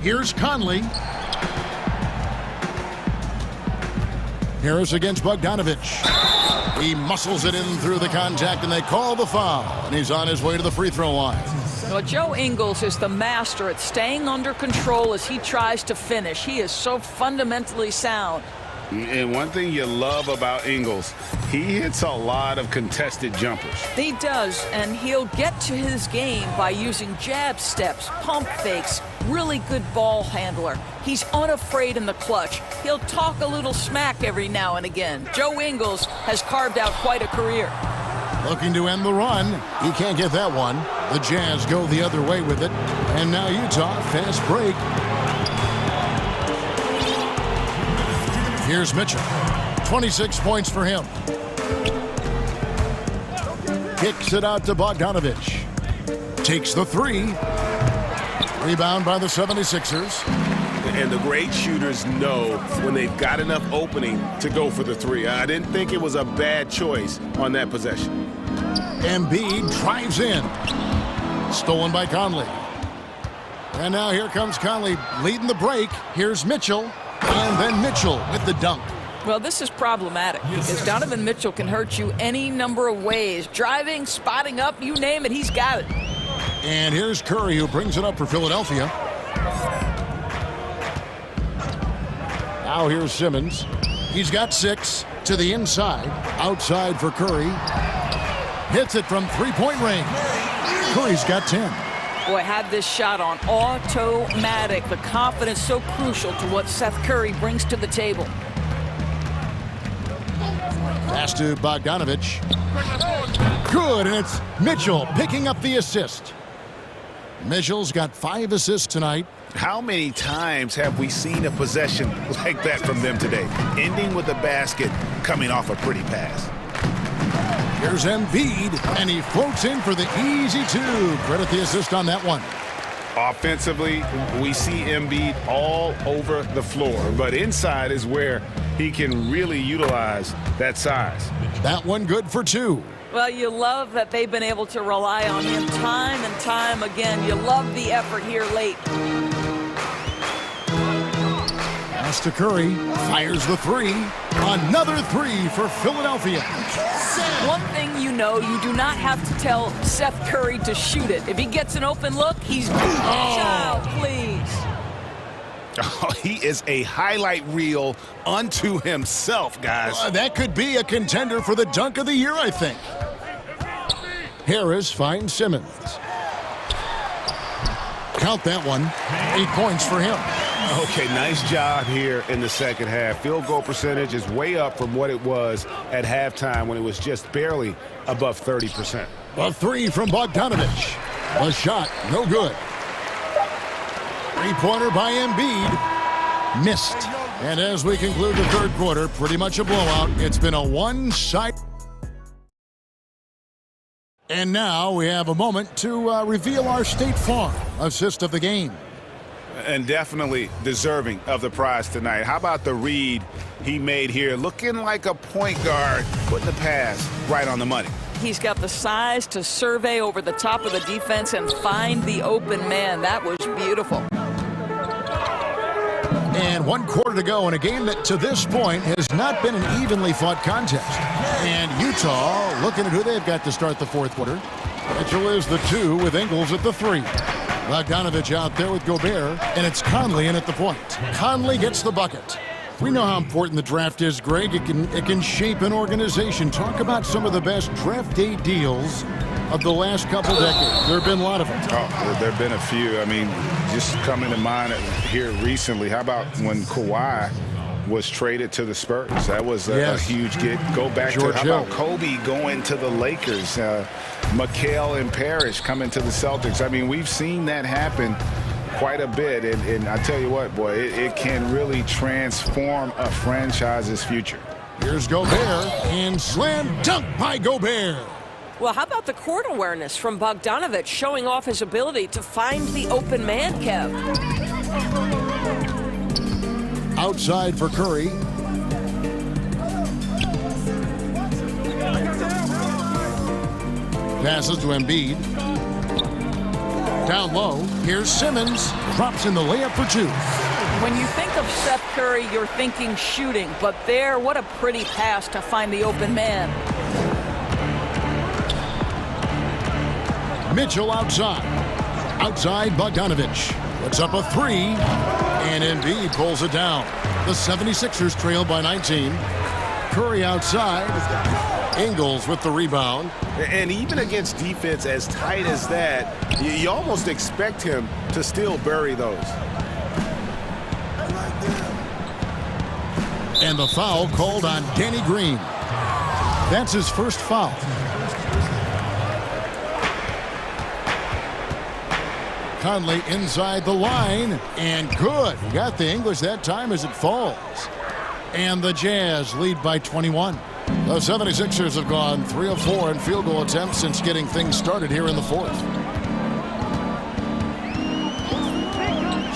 Here's Conley. Harris against Bogdanovich. He muscles it in through the contact, and they call the foul. And he's on his way to the free throw line. Well, Joe Ingles is the master at staying under control as he tries to finish. He is so fundamentally sound. And one thing you love about Ingles, he hits a lot of contested jumpers. He does, and he'll get to his game by using jab steps, pump fakes, really good ball handler. He's unafraid in the clutch. He'll talk a little smack every now and again. Joe Ingles has carved out quite a career. Looking to end the run. He can't get that one. The Jazz go the other way with it. And now Utah, fast break. Here's Mitchell. 26 points for him. Kicks it out to Bogdanovich. Takes the 3. Rebound by the 76ers. And the great shooters know when they've got enough opening to go for the 3. I didn't think it was a bad choice on that possession. Embiid drives in. Stolen by Conley. And now here comes Conley leading the break. Here's Mitchell. And then Mitchell with the dunk. Well, this is problematic because Donovan Mitchell can hurt you any number of ways. Driving, spotting up, you name it, he's got it. And here's Curry, who brings it up for Philadelphia. Now here's Simmons. He's got 6. To the inside. Outside for Curry. Hits it from three-point range. Curry's got 10. Boy, had this shot on automatic. The confidence so crucial to what Seth Curry brings to the table. Pass to Bogdanovich. Good, and it's Mitchell picking up the assist. Mitchell's got 5 assists tonight. How many times have we seen a possession like that from them today? Ending with a basket, coming off a pretty pass. Here's Embiid, and he floats in for the easy 2. Credit the assist on that one. Offensively, we see Embiid all over the floor, but inside is where he can really utilize that size. That one good for 2. Well, you love that they've been able to rely on him time and time again. You love the effort here late. Pass to Curry. Fires the 3. Another 3 for Philadelphia. One thing you know, you do not have to tell Seth Curry to shoot it. If he gets an open look, he's child, please. Oh, he is a highlight reel unto himself, guys. That could be a contender for the dunk of the year, I think. Harris finds Simmons. Count that one. 8 points for him. Okay, nice job here in the second half. Field goal percentage is way up from what it was at halftime when it was just barely above 30%. A 3 from Bogdanovich. A shot, no good. 3-pointer by Embiid. Missed. And as we conclude the third quarter, pretty much a blowout. It's been a one-sided. And now we have a moment to reveal our State Farm assist of the game. And definitely deserving of the prize tonight. How about the read he made here? Looking like a point guard, putting the pass right on the money. He's got the size to survey over the top of the defense and find the open man. That was beautiful. And 1 quarter to go in a game that to this point has not been an evenly fought contest. And Utah looking at who they've got to start the fourth quarter. Mitchell is the 2 with Ingles at the 3. Bogdanovich out there with Gobert, and it's Conley in at the point. Conley gets the bucket. We know how important the draft is, Greg. It can shape an organization. Talk about some of the best draft day deals of the last couple decades. There have been a lot of them. Oh, there have been a few. I mean, just coming to mind here recently, how about when Kawhi was traded to the Spurs? That was a huge get. Go back George to, how about Kobe going to the Lakers? McHale and Parrish coming to the Celtics. I mean, we've seen that happen quite a bit. And I tell you what, boy, it can really transform a franchise's future. Here's Gobert, and slam dunk by Gobert. Well, how about the court awareness from Bogdanovich, showing off his ability to find the open man, Kev? Outside for Curry. Passes to Embiid. Down low. Here's Simmons. Drops in the layup for 2. When you think of Seth Curry, you're thinking shooting. But there, what a pretty pass to find the open man. Mitchell outside. Outside Bogdanovich. Puts up a 3. And Embiid pulls it down. The 76ers trail by 19. Curry outside. Ingles with the rebound. And even against defense as tight as that, you almost expect him to still bury those. And the foul called on Danny Green. That's his first foul. Conley inside the line, and good. He got the English that time as it falls. And the Jazz lead by 21. The 76ers have gone 3 of 4 in field goal attempts since getting things started here in the fourth.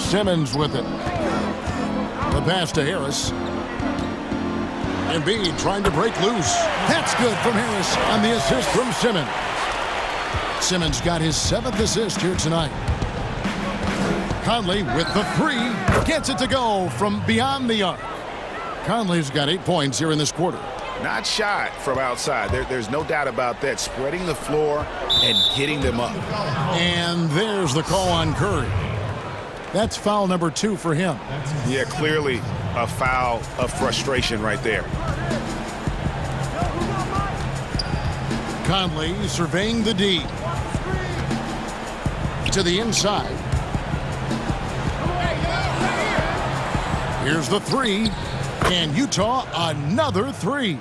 Simmons with it. The pass to Harris. Embiid trying to break loose. That's good from Harris on the assist from Simmons. Simmons got his 7th assist here tonight. Conley with the 3. Gets it to go from beyond the arc. Conley's got 8 points here in this quarter. Not shy from outside. There's no doubt about that. Spreading the floor and getting them up. And there's the call on Curry. That's foul number 2 for him. Yeah, clearly a foul of frustration right there. Conley surveying the D. To the inside. Here's the three. And Utah, another three.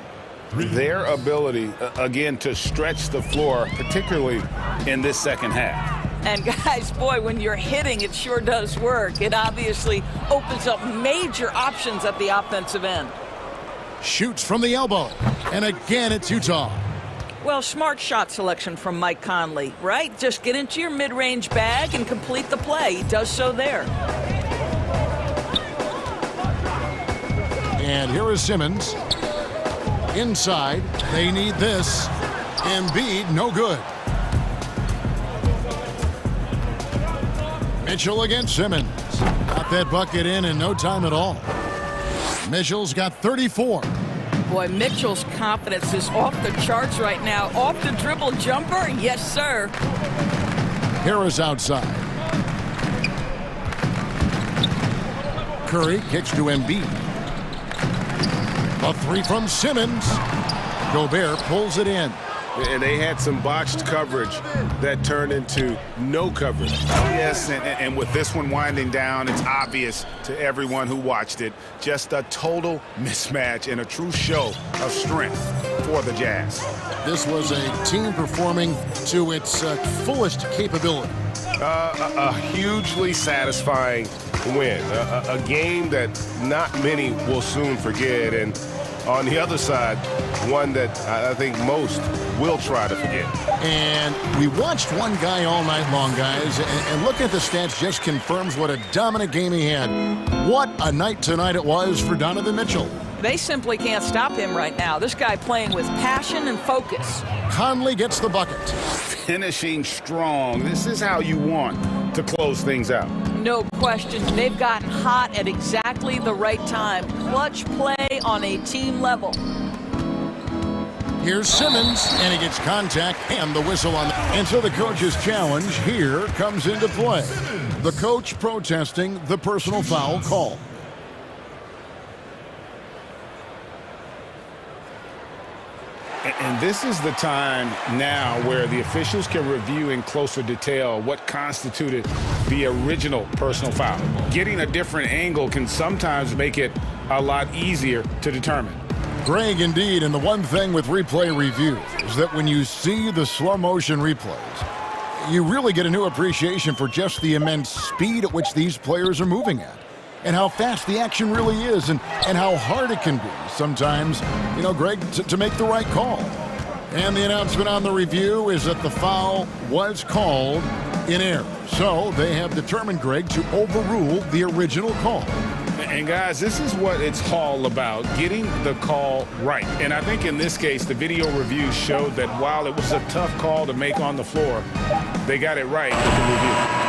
Their ability, again, to stretch the floor, particularly in this second half. And guys, boy, when you're hitting, it sure does work. It obviously opens up major options at the offensive end. Shoots from the elbow. And again, it's Utah. Well, smart shot selection from Mike Conley, right? Just get into your mid-range bag and complete the play. He does so there. And here is Simmons. Inside, they need this. Embiid, no good. Mitchell against Simmons. Got that bucket in no time at all. Mitchell's got 34. Boy, Mitchell's confidence is off the charts right now. Off the dribble jumper, yes, sir. Harris outside. Curry kicks to Embiid. A three from Simmons. Gobert pulls it in. And they had some botched coverage that turned into no coverage. Yes, and with this one winding down, it's obvious to everyone who watched it. Just a total mismatch and a true show of strength for the Jazz. This was a team performing to its fullest capability. A hugely satisfying win. A game that not many will soon forget. And on the other side, one that I think most will try to forget. And we watched one guy all night long, guys, and looking at the stats just confirms what a dominant game he had. What a night tonight it was for Donovan Mitchell. They simply can't stop him right now. This guy playing with passion and focus. Conley gets the bucket. Finishing strong. This is how you want to close things out. No question. They've gotten hot at exactly the right time. Clutch play on a team level. Here's Simmons, and he gets contact and the whistle on. And so the coach's challenge here comes into play. The coach protesting the personal foul call. And this is the time now where the officials can review in closer detail what constituted the original personal foul. Getting a different angle can sometimes make it a lot easier to determine. Greg, indeed, and the one thing with replay reviews is that when you see the slow motion replays, you really get a new appreciation for just the immense speed at which these players are moving at. And how fast the action really is, and how hard it can be sometimes, you know, Greg, to make the right call. And the announcement on the review is that the foul was called in error. So they have determined, Greg, to overrule the original call. And guys, this is what it's all about, getting the call right. And I think in this case, the video review showed that while it was a tough call to make on the floor, they got it right with the review.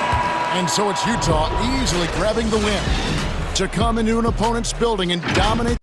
And so it's Utah easily grabbing the win to come into an opponent's building and dominate.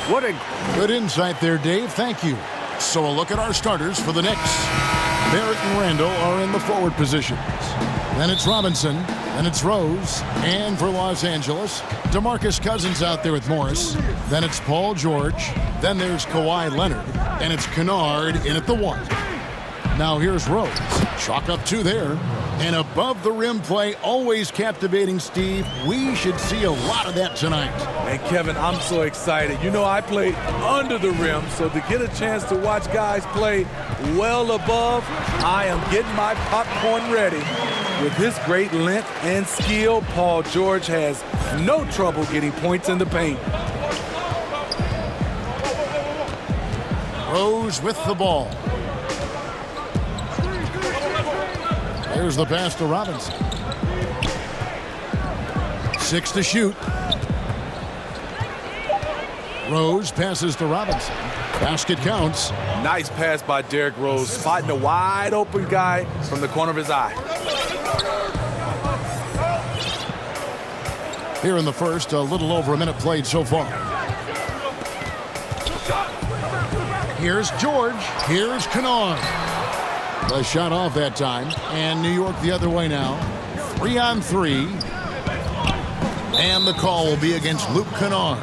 What a good insight there, Dave. Thank you. So a look at our starters for the Knicks. Barrett and Randall are in the forward positions. Then it's Robinson. Then it's Rose. And for Los Angeles, DeMarcus Cousins out there with Morris. Then it's Paul George. Then there's Kawhi Leonard. And it's Kennard in at the 1. Now here's Rose. Chalk up 2 there. And above the rim play, always captivating, Steve. We should see a lot of that tonight. And Kevin, I'm so excited. You know, I played under the rim, so to get a chance to watch guys play well above, I am getting my popcorn ready. With his great length and skill, Paul George has no trouble getting points in the paint. Rose with the ball. Here's the pass to Robinson. 6 to shoot. Rose passes to Robinson. Basket counts. Nice pass by Derrick Rose, spotting a wide open guy from the corner of his eye. Here in the first, a little over a minute played so far. Here's George. Here's Kennard. The shot off that time. And New York the other way now. 3-on-3. And the call will be against Luke Kennard.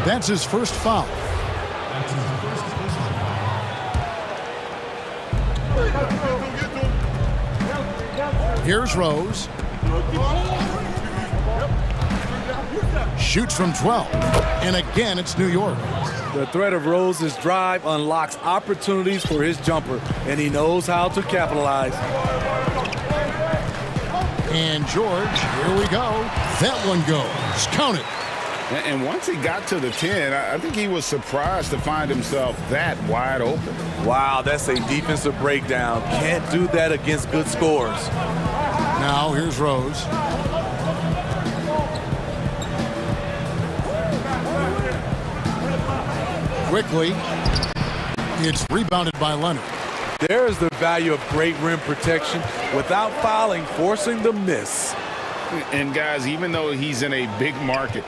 That's his first foul. Here's Rose. Shoots from 12. And again, it's New York. The threat of Rose's drive unlocks opportunities for his jumper, and he knows how to capitalize. And George, here we go. That one goes. Count it. And once he got to the 10, I think he was surprised to find himself that wide open. Wow, that's a defensive breakdown. Can't do that against good scores. Now here's Rose. Quickly, it's rebounded by Leonard. There's the value of great rim protection without fouling, forcing the miss. And guys, even though he's in a big market,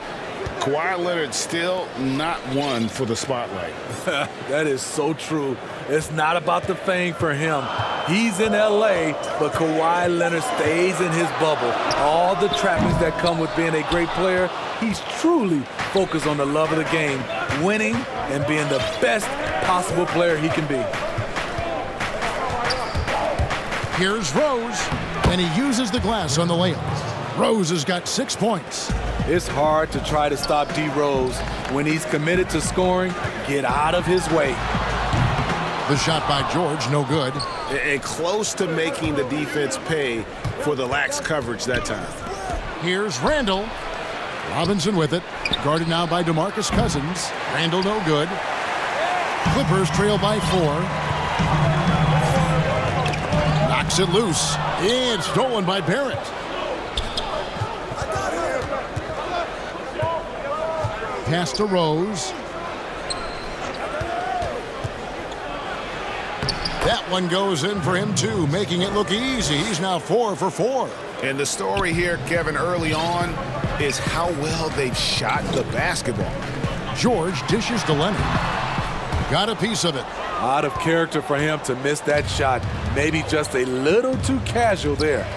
Kawhi Leonard's still not one for the spotlight. That is so true. It's not about the fame for him. He's in L.A., but Kawhi Leonard stays in his bubble. All the trappings that come with being a great player, he's truly focused on the love of the game, winning and being the best possible player he can be. Here's Rose, and he uses the glass on the layup. Rose has got 6 points. It's hard to try to stop D. Rose. When he's committed to scoring, get out of his way. The shot by George, no good. And close to making the defense pay for the lax coverage that time. Here's Randall. Robinson with it. Guarded now by DeMarcus Cousins. Randall no good. Clippers trail by 4. Knocks it loose. It's stolen by Barrett. Pass to Rose. That one goes in for him too, making it look easy. He's now 4 for 4. And the story here, Kevin, early on is how well they've shot the basketball. George dishes to Leonard. Got a piece of it. Out of character for him to miss that shot. Maybe just a little too casual there.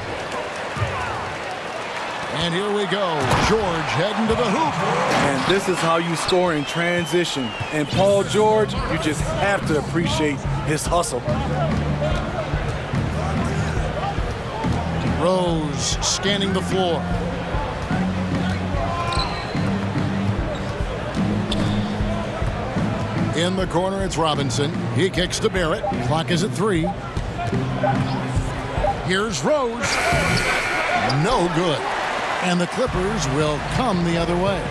And here we go. George heading to the hoop. And this is how you score in transition. And Paul George, you just have to appreciate his hustle. Rose scanning the floor. In the corner, it's Robinson. He kicks to Barrett. Clock is at 3. Here's Rose. No good. And the Clippers will come the other way.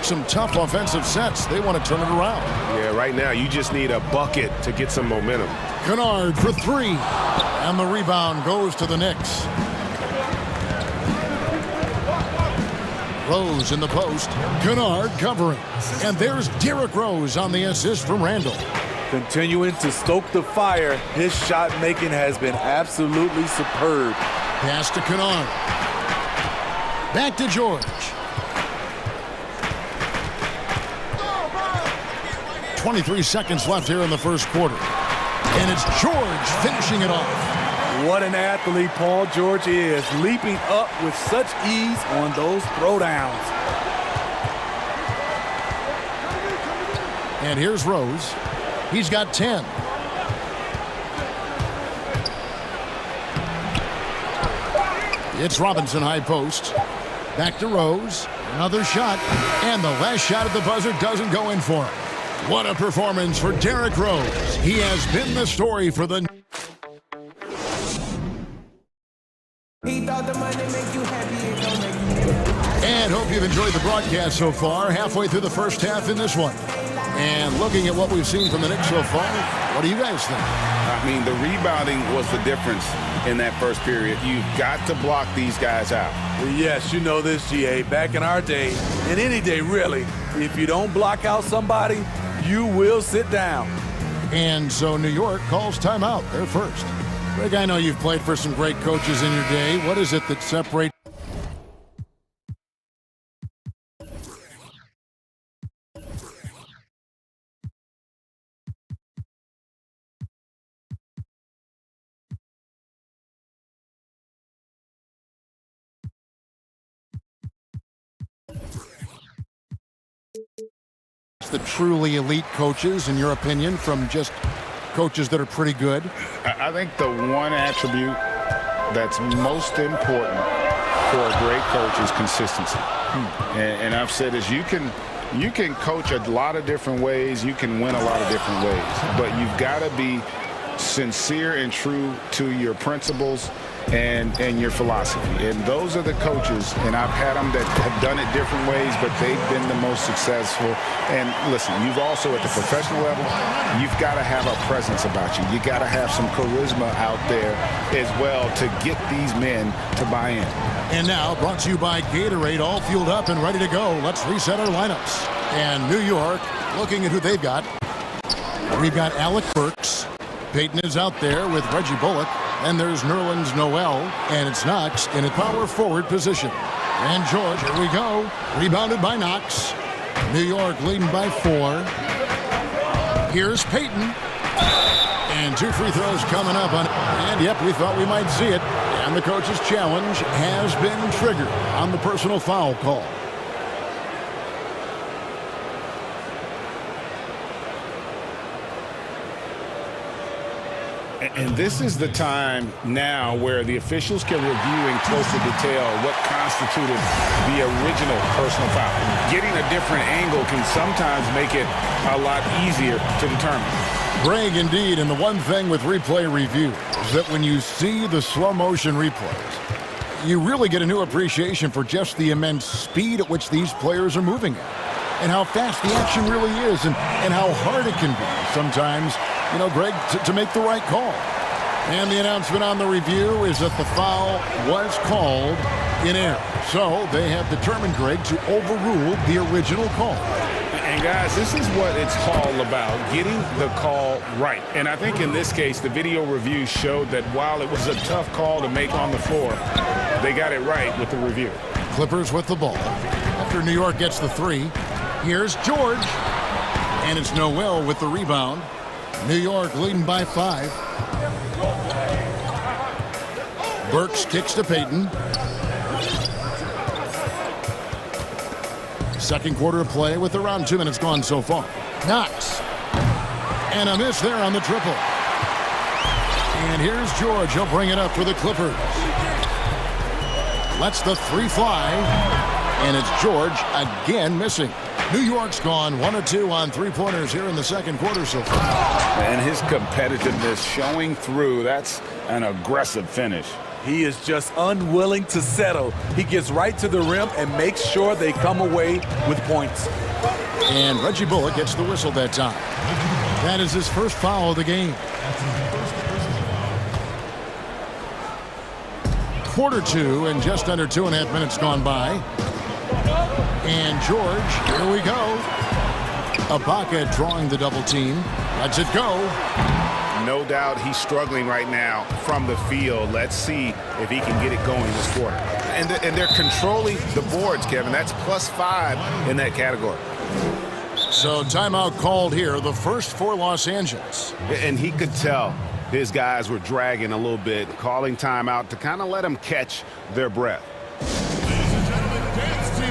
Some tough offensive sets. They want to turn it around. Yeah, right now you just need a bucket to get some momentum. Kennard for 3. And the rebound goes to the Knicks. Rose in the post. Kennard covering. And there's Derrick Rose on the assist from Randall. Continuing to stoke the fire, his shot making has been absolutely superb. Pass to Kennard. Back to George. 23 seconds left here in the first quarter. And it's George finishing it off. What an athlete Paul George is, leaping up with such ease on those throwdowns. And here's Rose. He's got 10. It's Robinson high post. Back to Rose. Another shot. And the last shot at the buzzer doesn't go in for him. What a performance for Derrick Rose. He has been the story for the... And hope you've enjoyed the broadcast so far. Halfway through the first half in this one. And looking at what we've seen from the Knicks so far, what do you guys think? I mean, the rebounding was the difference in that first period. You've got to block these guys out. Yes, you know this, GA. Back in our day, in any day really, if you don't block out somebody, you will sit down. And so New York calls timeout. They're first. Greg, I know you've played for some great coaches in your day. What is it that separates? The truly elite coaches, in your opinion, from just coaches that are pretty good? I think the one attribute that's most important for a great coach is consistency. And I've said is you can coach a lot of different ways, you can win a lot of different ways, but you've got to be sincere and true to your principles and your philosophy. And those are the coaches, and I've had them that have done it different ways, but they've been the most successful. And listen, you've also, at the professional level, you've got to have a presence about you. You got to have some charisma out there as well to get these men to buy in. And now, brought to you by Gatorade, all fueled up and ready to go. Let's reset our lineups. And New York, looking at who they've got. We've got Alec Burks. Peyton is out there with Reggie Bullock. And there's Nerlens Noel, and it's Knox in a power forward position. And George, here we go. Rebounded by Knox. New York leading by 4. Here's Peyton. And 2 free throws coming up. And, yep, we thought we might see it. And the coach's challenge has been triggered on the personal foul call. And this is the time now where the officials can review in closer detail what constituted the original personal foul. Getting a different angle can sometimes make it a lot easier to determine. Greg, indeed, and the one thing with replay review is that when you see the slow motion replays, you really get a new appreciation for just the immense speed at which these players are moving at, and how fast the action really is, and how hard it can be sometimes, you know, Greg, to make the right call. And the announcement on the review is that the foul was called in error. So they have determined, Greg, to overrule the original call. And guys, this is what it's all about, getting the call right. And I think in this case, the video review showed that while it was a tough call to make on the floor, they got it right with the review. Clippers with the ball. After New York gets the 3, here's George. And it's Noel with the rebound. New York leading by 5. Burks kicks to Peyton. Second quarter of play with around 2 minutes gone so far. Knox. And a miss there on the triple. And here's George. He'll bring it up for the Clippers. Lets the 3 fly. And it's George again missing. New York's gone 1 of 2 on 3-pointers here in the second quarter so far. And his competitiveness showing through. That's an aggressive finish. He is just unwilling to settle. He gets right to the rim and makes sure they come away with points. And Reggie Bullock gets the whistle that time. That is his first foul of the game. Quarter 2 and just under 2.5 minutes gone by. And George, here we go. Ibaka drawing the double team. Lets it go. No doubt he's struggling right now from the field. Let's see if he can get it going this quarter. And they're controlling the boards, Kevin. That's +5 in that category. So timeout called here, the first for Los Angeles. And he could tell his guys were dragging a little bit, calling timeout to kind of let them catch their breath. Ladies and gentlemen, dance team.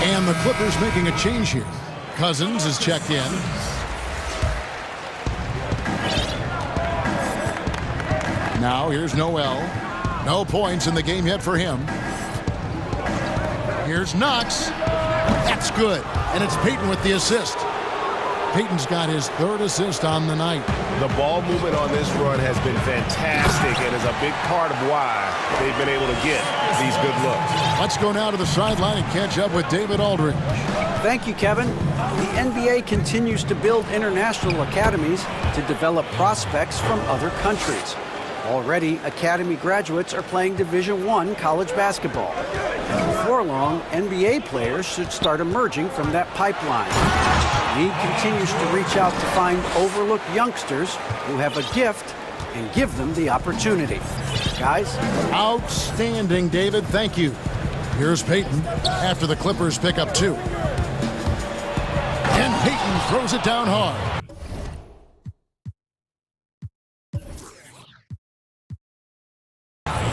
And the Clippers making a change here. Cousins is checked in. Now here's Noel. No points in the game yet for him. Here's Knox. That's good. And it's Peyton with the assist. Peyton's got his third assist on the night. The ball movement on this run has been fantastic and is a big part of why they've been able to get these good looks. Let's go now to the sideline and catch up with David Aldridge. Thank you, Kevin. The NBA continues to build international academies to develop prospects from other countries. Already, academy graduates are playing Division I college basketball. Before long, NBA players should start emerging from that pipeline. The league continues to reach out to find overlooked youngsters who have a gift and give them the opportunity. Guys? Outstanding, David. Thank you. Here's Peyton after the Clippers pick up 2. And Peyton throws it down hard.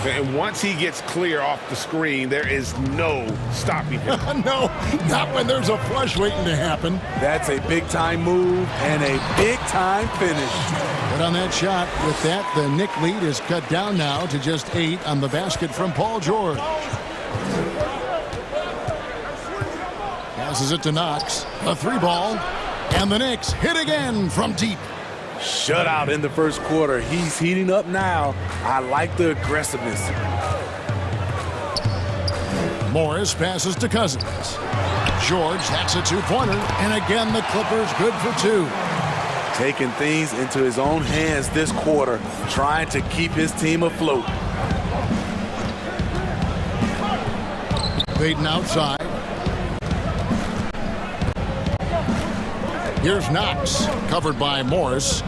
And once he gets clear off the screen, there is no stopping him. No, not when there's a flush waiting to happen. That's a big-time move and a big-time finish. But on that shot, with that, the Knick lead is cut down now to just 8 on the basket from Paul George. Passes it to Knox. A 3-ball. And the Knicks hit again from deep. Shutout in the first quarter. He's heating up now. I like the aggressiveness. Morris passes to Cousins. George hacks a 2-pointer. And again, the Clippers good for 2. Taking things into his own hands this quarter, trying to keep his team afloat. Peyton outside. Here's Knox, covered by Morris.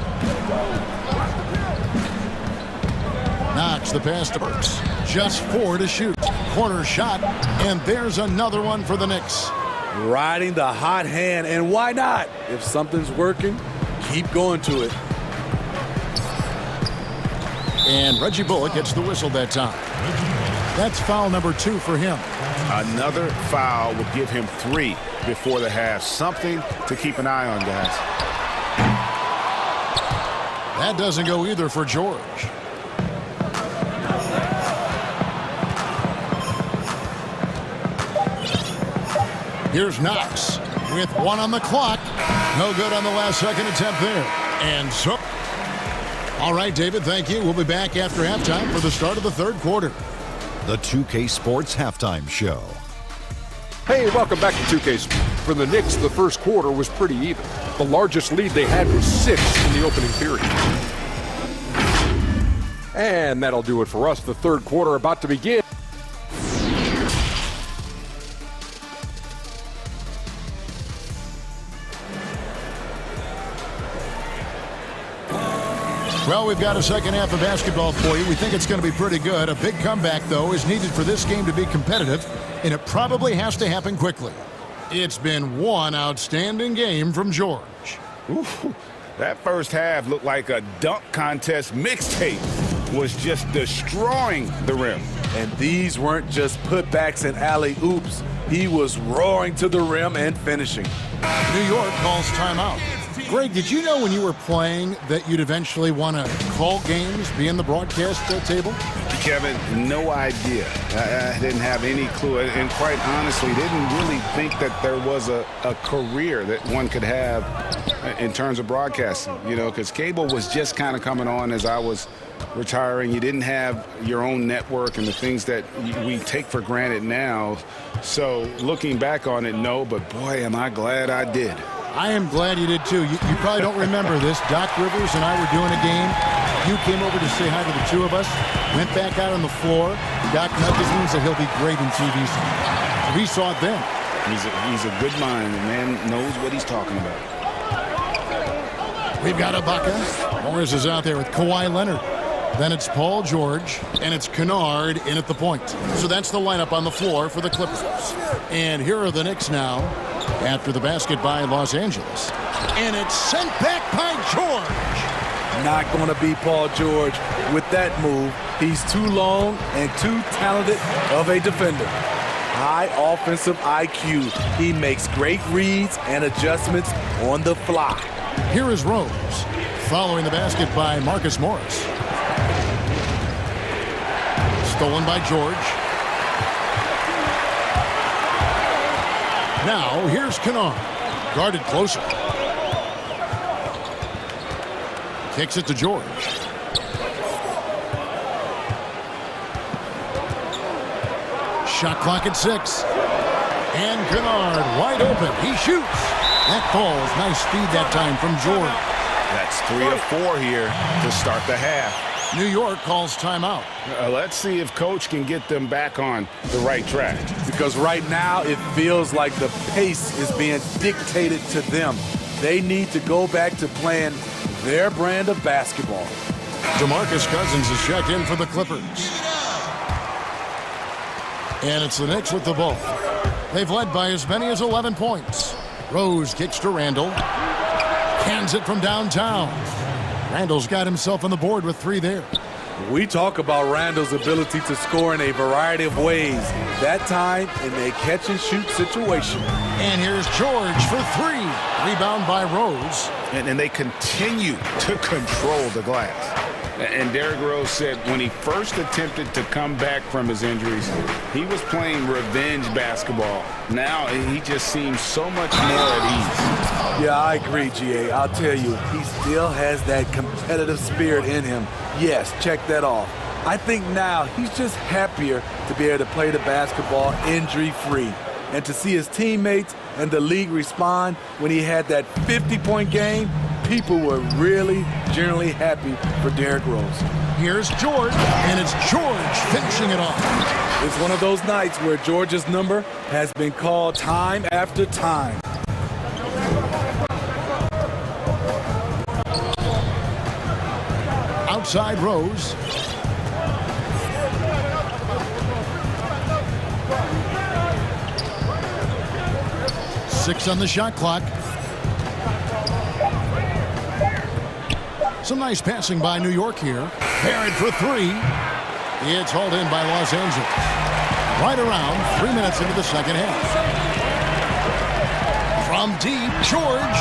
Knox, the pass to Burks. Just 4 to shoot. Corner shot, and there's another one for the Knicks. Riding the hot hand, and why not? If something's working, keep going to it. And Reggie Bullock gets the whistle that time. That's foul number 2 for him. Another foul would give him 3 before the half. Something to keep an eye on, guys. That doesn't go either for George. Here's Knox with 1 on the clock. No good on the last second attempt there. And so, all right, David, thank you. We'll be back after halftime for the start of the third quarter. The 2K Sports Halftime Show. Hey, welcome back to 2K Sports. For the Knicks, the first quarter was pretty even. The largest lead they had was 6 in the opening period. And that'll do it for us. The third quarter about to begin. Well, we've got a second half of basketball for you. We think it's going to be pretty good. A big comeback, though, is needed for this game to be competitive, and it probably has to happen quickly. It's been one outstanding game from George. Ooh, that first half looked like a dunk contest mixtape. Was just destroying the rim. And these weren't just putbacks and alley-oops. He was roaring to the rim and finishing. New York calls timeout. Greg, did you know when you were playing that you'd eventually want to call games, be in the broadcast table? Kevin, no idea. I didn't have any clue. And quite honestly, didn't really think that there was a career that one could have in terms of broadcasting. You know, because cable was just kind of coming on as I was retiring. You didn't have your own network and the things that we take for granted now. So looking back on it, no, but boy, am I glad I did. I am glad you did too. You probably don't remember this. Doc Rivers and I were doing a game. You came over to say hi to the two of us, went back out on the floor. Doc nudges me and said he'll be great in TV. We saw it then. He's a good mind. The man knows what he's talking about. We've got Ibaka. Morris is out there with Kawhi Leonard. Then it's Paul George, and it's Kennard in at the point. So that's the lineup on the floor for the Clippers. And here are the Knicks now after the basket by Los Angeles. And it's sent back by George. Not going to be Paul George with that move. He's too long and too talented of a defender. High offensive IQ. He makes great reads and adjustments on the fly. Here is Rose, following the basket by Marcus Morris. Stolen by George. Now, here's Kennard, guarded closer. Kicks it to George. Shot clock at 6. And Kennard wide open. He shoots. That falls. Nice speed that time from George. That's 3 of 4 here to start the half. New York calls timeout. Let's see if Coach can get them back on the right track. Because right now it feels like the pace is being dictated to them. They need to go back to playing their brand of basketball. DeMarcus Cousins is checked in for the Clippers. And it's the Knicks with the ball. They've led by as many as 11 points. Rose kicks to Randall. Cans it from downtown. Randall's got himself on the board with 3 there. We talk about Randall's ability to score in a variety of ways. That time in a catch-and-shoot situation. And here's George for 3. Rebound by Rose. And they continue to control the glass. And Derrick Rose said when he first attempted to come back from his injuries, he was playing revenge basketball. Now he just seems so much more at ease. Yeah, I agree, GA. I'll tell you, he still has that competitive spirit in him. Yes, check that off. I think now he's just happier to be able to play the basketball injury-free. And to see his teammates and the league respond when he had that 50-point game, people were really generally happy for Derrick Rose. Here's George, and it's George finishing it off. It's one of those nights where George's number has been called time after time. Outside Rose. Six on the shot clock. Some nice passing by New York here. Barrett for 3. It's hauled in by Los Angeles. Right around 3 minutes into the second half. From deep, George.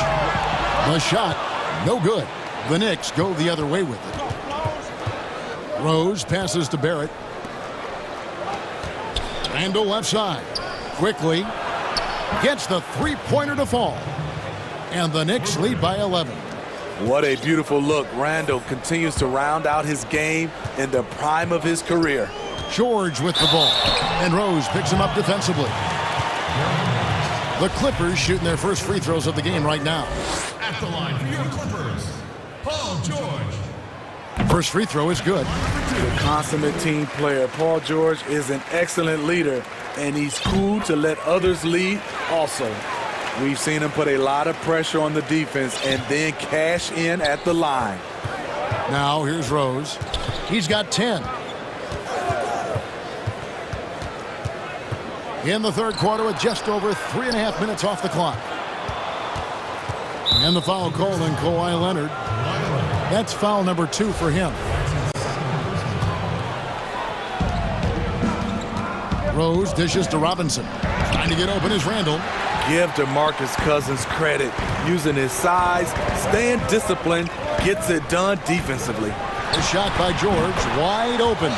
The shot, no good. The Knicks go the other way with it. Rose passes to Barrett. Randall left side. Quickly. Gets the three-pointer to fall. And the Knicks lead by 11. What a beautiful look. Randall continues to round out his game in the prime of his career. George with the ball. And Rose picks him up defensively. The Clippers shooting their first free throws of the game right now. At the line for your Clippers, Paul George. First free throw is good. The consummate team player. Paul George is an excellent leader, and he's cool to let others lead also. We've seen him put a lot of pressure on the defense and then cash in at the line. Now here's Rose. He's got 10. In the third quarter with just over 3.5 minutes off the clock. And the foul called on Kawhi Leonard. That's foul number 2 for him. Rose dishes to Robinson. Trying to get open is Randall. Give DeMarcus Cousins credit. Using his size, staying disciplined, gets it done defensively. The shot by George, wide open.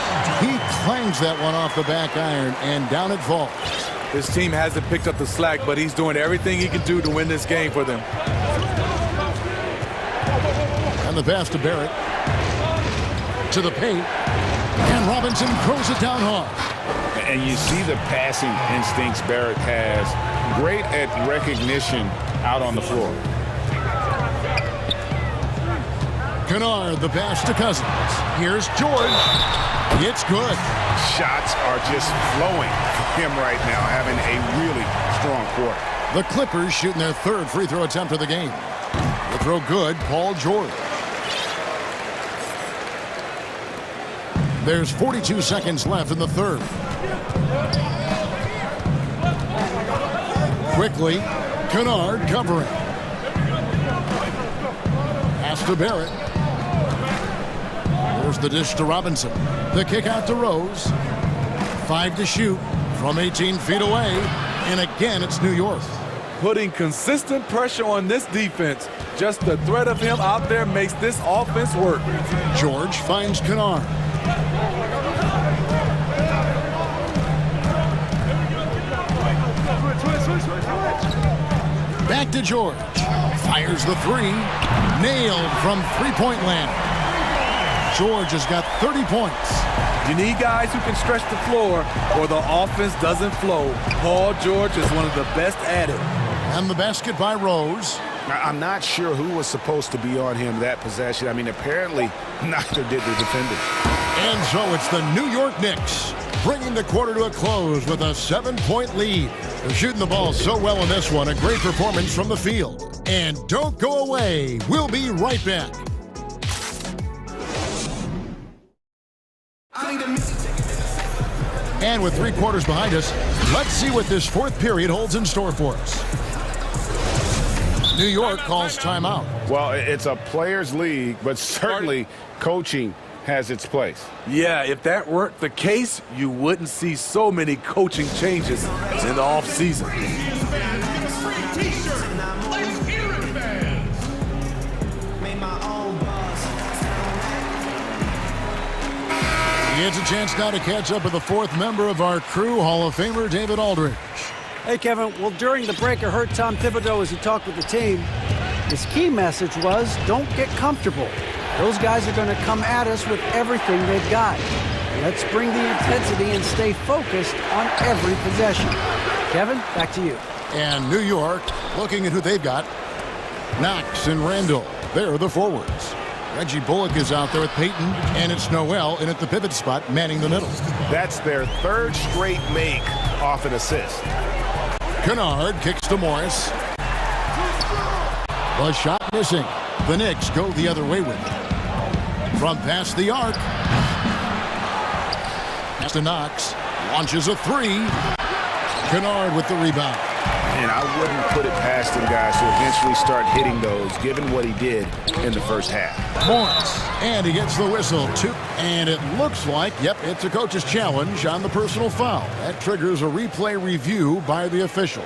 He clangs that one off the back iron, and down it falls. His team hasn't picked up the slack, but he's doing everything he can do to win this game for them. And the pass to Barrett. To the paint. And Robinson throws it down hard. And you see the passing instincts Barrett has. Great at recognition out on the floor. Kennard, the pass to Cousins. Here's George. It's good. Shots are just flowing for him right now, having a really strong quarter. The Clippers shooting their third free throw attempt of the game. The throw good, Paul George. There's 42 seconds left in the third. Quickly, Kennard covering. Pass to Barrett. There's the dish to Robinson. The kick out to Rose. 5 to shoot from 18 feet away. And again, it's New York. Putting consistent pressure on this defense. Just the threat of him out there makes this offense work. George finds Kennard. Back to George. Fires the three. Nailed from three-point land. George has got 30 points. You need guys who can stretch the floor or the offense doesn't flow. Paul George is one of the best at it. And the basket by Rose. I'm not sure who was supposed to be on him that possession. I mean, apparently neither did the defender. And so it's the New York Knicks bringing the quarter to a close with a 7-point lead. They're shooting the ball so well in this one. A great performance from the field. And don't go away. We'll be right back. And with 3 quarters behind us, let's see what this fourth period holds in store for us. New York calls timeout. Well, it's a players' league, but certainly coaching has its place. Yeah, if that weren't the case, you wouldn't see so many coaching changes in the offseason. He gets a chance now to catch up with the fourth member of our crew, Hall of Famer David Aldridge. Hey, Kevin. Well, during the break, I heard Tom Thibodeau as he talked with the team. His key message was, don't get comfortable. Those guys are going to come at us with everything they've got. Let's bring the intensity and stay focused on every possession. Kevin, back to you. And New York, looking at who they've got. Knox and Randall, they're the forwards. Reggie Bullock is out there with Peyton, and it's Noel in at the pivot spot, manning the middle. That's their third straight make off an assist. Kennard kicks to Morris. The shot missing. The Knicks go the other way with it. From past the arc. Pass to Knox. Launches a three. Kennard with the rebound. And I wouldn't put it past him, guys, to eventually start hitting those, given what he did in the first half. Morris, and he gets the whistle, too. And it looks like, yep, it's a coach's challenge on the personal foul. That triggers a replay review by the officials.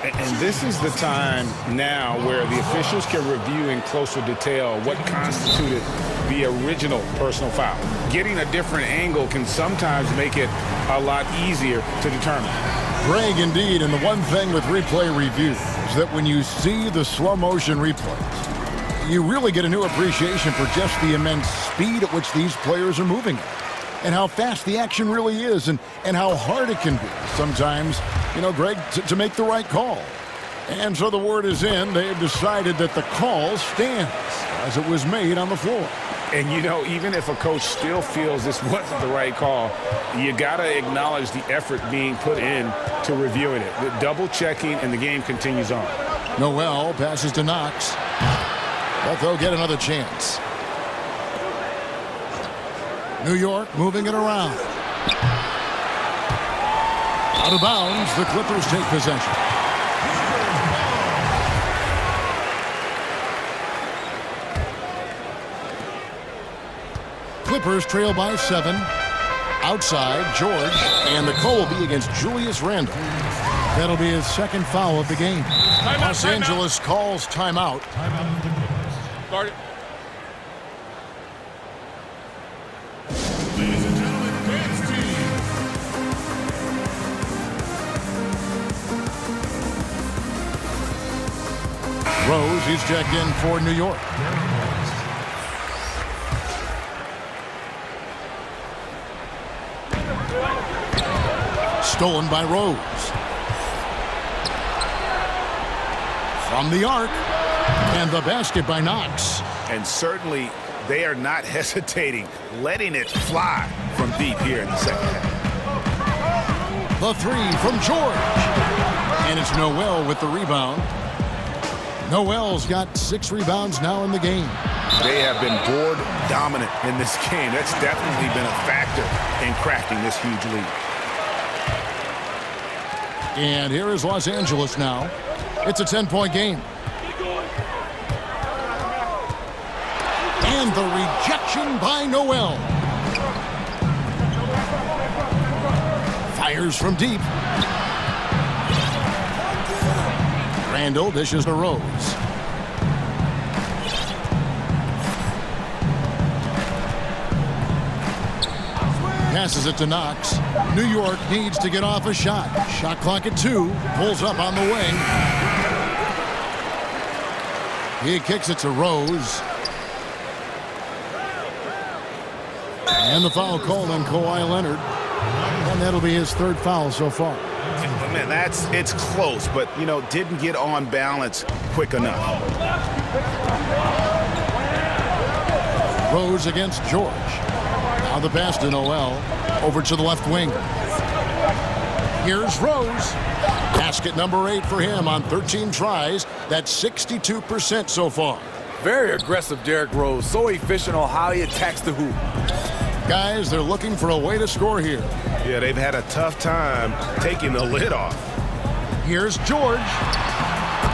And this is the time now where the officials can review in closer detail what constituted the original personal foul. Getting a different angle can sometimes make it a lot easier to determine. Greg, indeed, and the one thing with replay review is that when you see the slow motion replays, you really get a new appreciation for just the immense speed at which these players are moving and how fast the action really is and how hard it can be sometimes, you know, Greg, to make the right call. And so the word is in. They have decided that the call stands as it was made on the floor. And, you know, even if a coach still feels this wasn't the right call, you got to acknowledge the effort being put in to reviewing it. The double checking, and the game continues on. Noel passes to Knox. But they'll get another chance. New York moving it around. Out of bounds, the Clippers take possession. Clippers trail by 7. Outside, George, and the call will be against Julius Randle. That'll be his second foul of the game. Los Angeles calls timeout. Start it. Rose, he's checked in for New York. Stolen by Rose. From the arc. And the basket by Knox. And certainly they are not hesitating, letting it fly from deep here in the second half. The three from George. And it's Noel with the rebound. Noel's got 6 rebounds now in the game. They have been board dominant in this game. That's definitely been a factor in cracking this huge lead. And here is Los Angeles now. It's a 10-point game. And the rejection by Noel. Fires from deep. Randall dishes to Rose. Passes it to Knox. New York needs to get off a shot. Shot clock at 2. Pulls up on the wing. He kicks it to Rose. And the foul called on Kawhi Leonard. And that'll be his 3rd foul so far. Man, it's close, but, you know, didn't get on balance quick enough. Rose against George. Now the pass to Noel. Over to the left wing. Here's Rose. Basket number 8 for him on 13 tries. That's 62% so far. Very aggressive, Derrick Rose. So efficient on how he attacks the hoop. Guys, they're looking for a way to score here. Yeah, they've had a tough time taking the lid off. Here's George.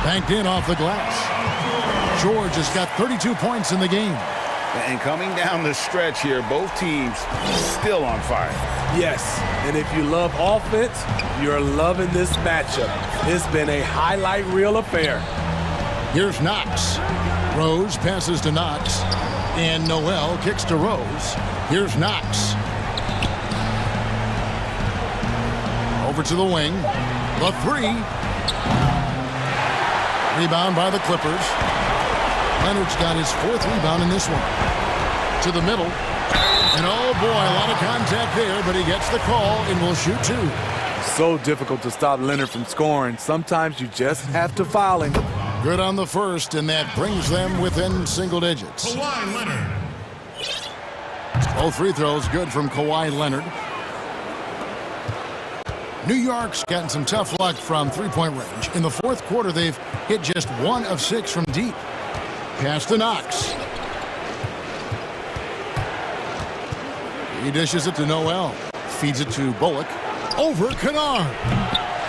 Banked in off the glass. George has got 32 points in the game. And coming down the stretch here, both teams still on fire. Yes, and if you love offense, you're loving this matchup. It's been a highlight reel affair. Here's Knox. Rose passes to Knox. And Noel kicks to Rose. Here's Knox. Over to the wing. The 3. Rebound by the Clippers. Leonard's got his 4th rebound in this one. To the middle. And oh boy, a lot of contact there, but he gets the call and will shoot 2. So difficult to stop Leonard from scoring. Sometimes you just have to foul him. Good on the first, and that brings them within single digits. Kawhi Leonard. Both free throws good from Kawhi Leonard. New York's gotten some tough luck from three-point range. In the 4th quarter, they've hit just 1 of 6 from deep. Pass to Knox. He dishes it to Noel. Feeds it to Bullock. Over Kennard.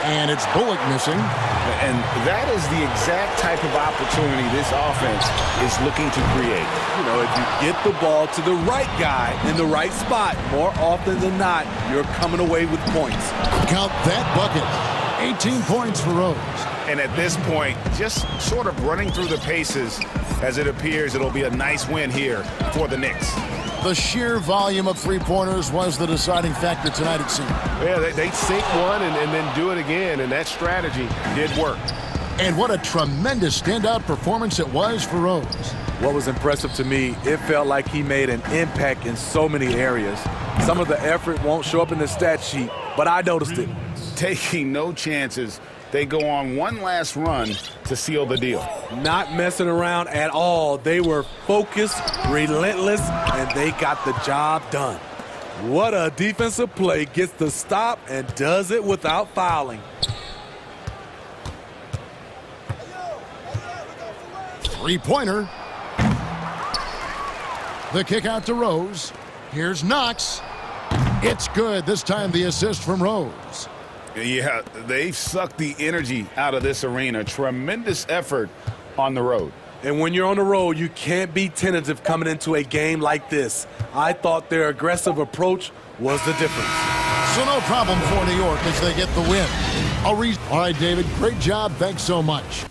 And it's Bullock missing. And that is the exact type of opportunity this offense is looking to create. You know, if you get the ball to the right guy in the right spot, more often than not, you're coming away with points. Count that bucket. 18 points for Rose. And at this point, just sort of running through the paces, as it appears it'll be a nice win here for the Knicks. The sheer volume of three-pointers was the deciding factor tonight, it seemed. Yeah, they sink one and then do it again, and that strategy did work. And what a tremendous standout performance it was for Rose. What was impressive to me, it felt like he made an impact in so many areas. Some of the effort won't show up in the stat sheet, but I noticed it. Taking no chances, they go on one last run to seal the deal. Not messing around at all. They were focused, relentless, and they got the job done. What a defensive play. Gets the stop and does it without fouling. Three-pointer. The kick out to Rose. Here's Knox. It's good. This time the assist from Rose. Yeah, they've sucked the energy out of this arena. Tremendous effort on the road. And when you're on the road, you can't be tentative coming into a game like this. I thought their aggressive approach was the difference. So no problem for New York as they get the win. All right, David, great job. Thanks so much.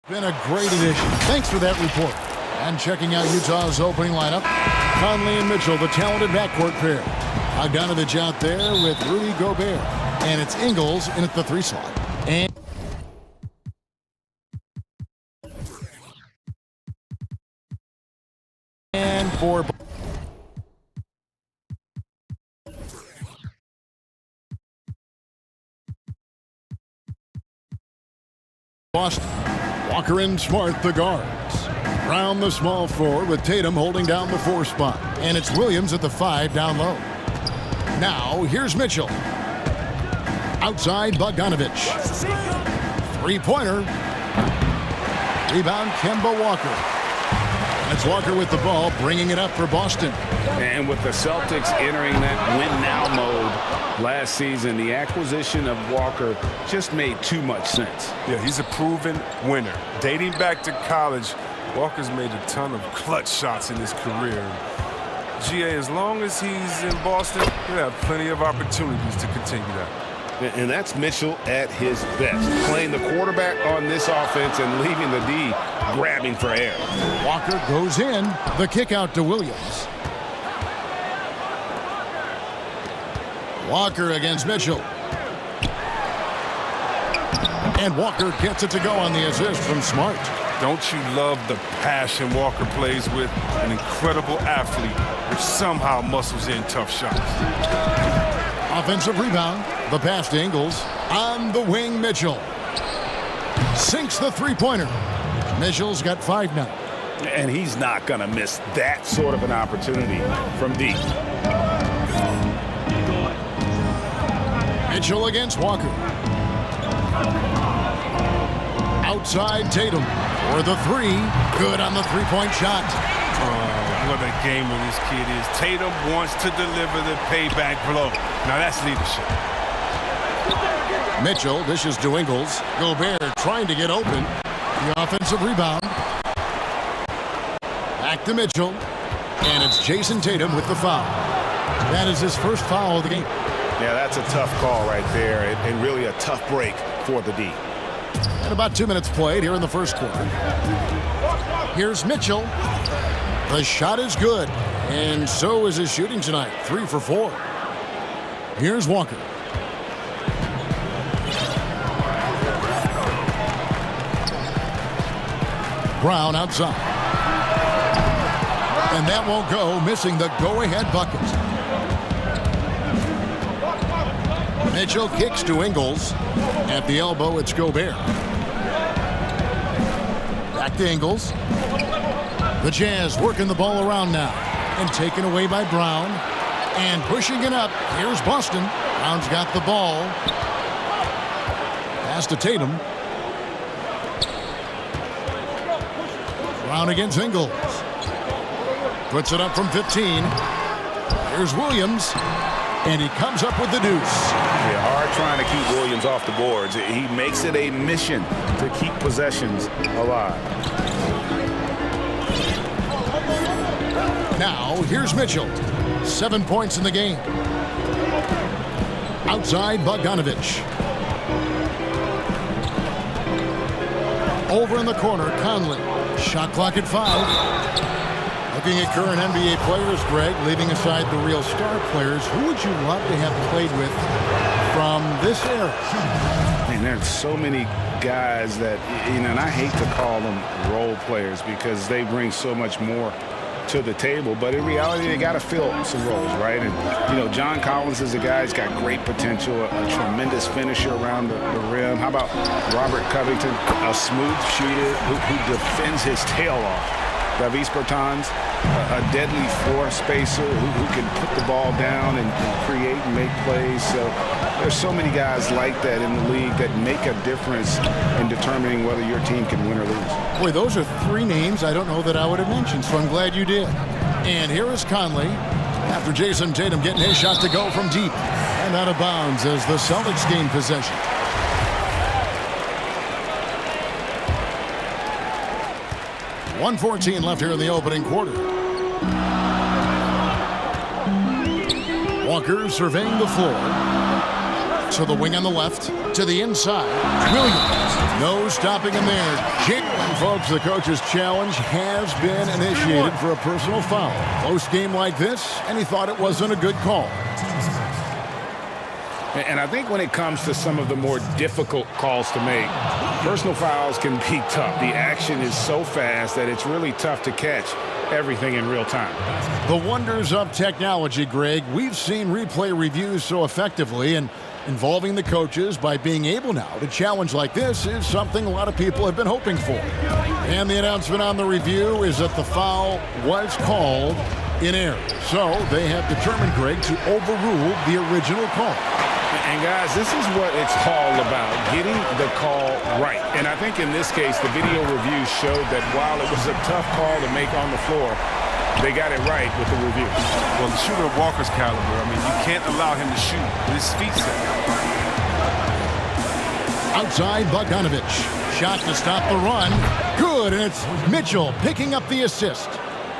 Been a great addition. Thanks for that report. And checking out Utah's opening lineup, Conley and Mitchell, the talented backcourt pair. Bogdanovich out there with Rudy Gobert. And it's Ingles in at the 3 slot. And for Boston, Walker and Smart, the guards. Brown, the small forward, with Tatum holding down the 4 spot. And it's Williams at the 5 down low. Now, here's Mitchell. Outside, Bogdanovich. 3-pointer. Rebound, Kemba Walker. And it's Walker with the ball, bringing it up for Boston. And with the Celtics entering that win-now mode last season, the acquisition of Walker just made too much sense. Yeah, he's a proven winner. Dating back to college, Walker's made a ton of clutch shots in his career. GA, as long as he's in Boston, he'll have plenty of opportunities to continue that. And that's Mitchell at his best, playing the quarterback on this offense and leaving the D grabbing for air. Walker goes in, the kick out to Williams. Walker against Mitchell. And Walker gets it to go on the assist from Smart. Don't you love the passion Walker plays with? An incredible athlete who somehow muscles in tough shots. Offensive rebound. The pass to Ingles. On the wing, Mitchell. Sinks the 3-pointer. Mitchell's got 5 now. And he's not going to miss that sort of an opportunity from deep. Mitchell against Walker. Outside Tatum for the 3. Good on the 3-point shot. What a gamer this kid is. Tatum wants to deliver the payback blow. Now that's leadership. Mitchell dishes to Ingles. Gobert trying to get open. The offensive rebound. Back to Mitchell. And it's Jason Tatum with the foul. That is his first foul of the game. Yeah, that's a tough call right there, and really a tough break for the D. And about 2 minutes played here in the first quarter. Here's Mitchell. The shot is good, and so is his shooting tonight. 3 for 4. Here's Walker. Brown outside. And that won't go, missing the go-ahead bucket. Mitchell kicks to Ingles. At the elbow, it's Gobert. Back to Ingles. The Jazz working the ball around now. And taken away by Brown. And pushing it up. Here's Boston. Brown's got the ball. Pass to Tatum. Brown against Ingles. Puts it up from 15. Here's Williams. And he comes up with the deuce. Yeah, hard trying to keep Williams off the boards. He makes it a mission to keep possessions alive. Now, here's Mitchell. 7 points in the game. Outside, Bogdanovich. Over in the corner, Conley. Shot clock at 5. Looking at current NBA players, Greg, leaving aside the real star players, who would you love to have played with from this era? And there's so many guys that, you know, and I hate to call them role players because they bring so much more to the table, but in reality, they got to fill some roles, right? And, you know, John Collins is a guy who's got great potential, a tremendous finisher around the rim. How about Robert Covington, a smooth shooter who defends his tail off? Davis Bertans, a deadly floor spacer who can put the ball down and create and make plays. So there's so many guys like that in the league that make a difference in determining whether your team can win or lose. Boy, those are 3 names I don't know that I would have mentioned, so I'm glad you did. And here is Conley after Jason Tatum getting his shot to go from deep and out of bounds as the Celtics gain possession. .114 left here in the opening quarter. Walker surveying the floor. To the wing on the left. To the inside. Williams. No stopping him there. And folks, the coach's challenge has been initiated for a personal foul. Close game like this, and he thought it wasn't a good call. And I think when it comes to some of the more difficult calls to make, personal fouls can be tough. The action is so fast that it's really tough to catch everything in real time. The wonders of technology, Greg. We've seen replay reviews so effectively, and involving the coaches by being able now to challenge like this is something a lot of people have been hoping for. And the announcement on the review is that the foul was called in error. So they have determined, Greg, to overrule the original call. And guys, this is what it's all about, getting the call right. And I think in this case, the video review showed that while it was a tough call to make on the floor, they got it right with the review. Well, the shooter of Walker's caliber, I mean, you can't allow him to shoot with his feet set. Outside, Bogdanovich. Shot to stop the run. Good, and it's Mitchell picking up the assist.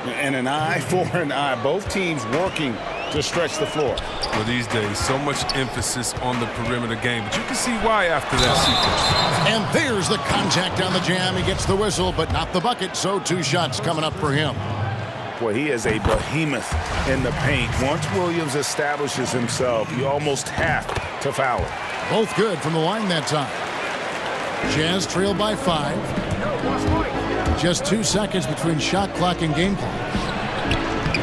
And an eye for an eye. Both teams working to stretch the floor. Well, these days, so much emphasis on the perimeter game, but you can see why after that sequence. And there's the contact on the jam. He gets the whistle, but not the bucket, so 2 shots coming up for him. Boy, he is a behemoth in the paint. Once Williams establishes himself, you almost have to foul him. Both good from the line that time. Jazz trailed by 5. Just 2 seconds between shot clock and game clock.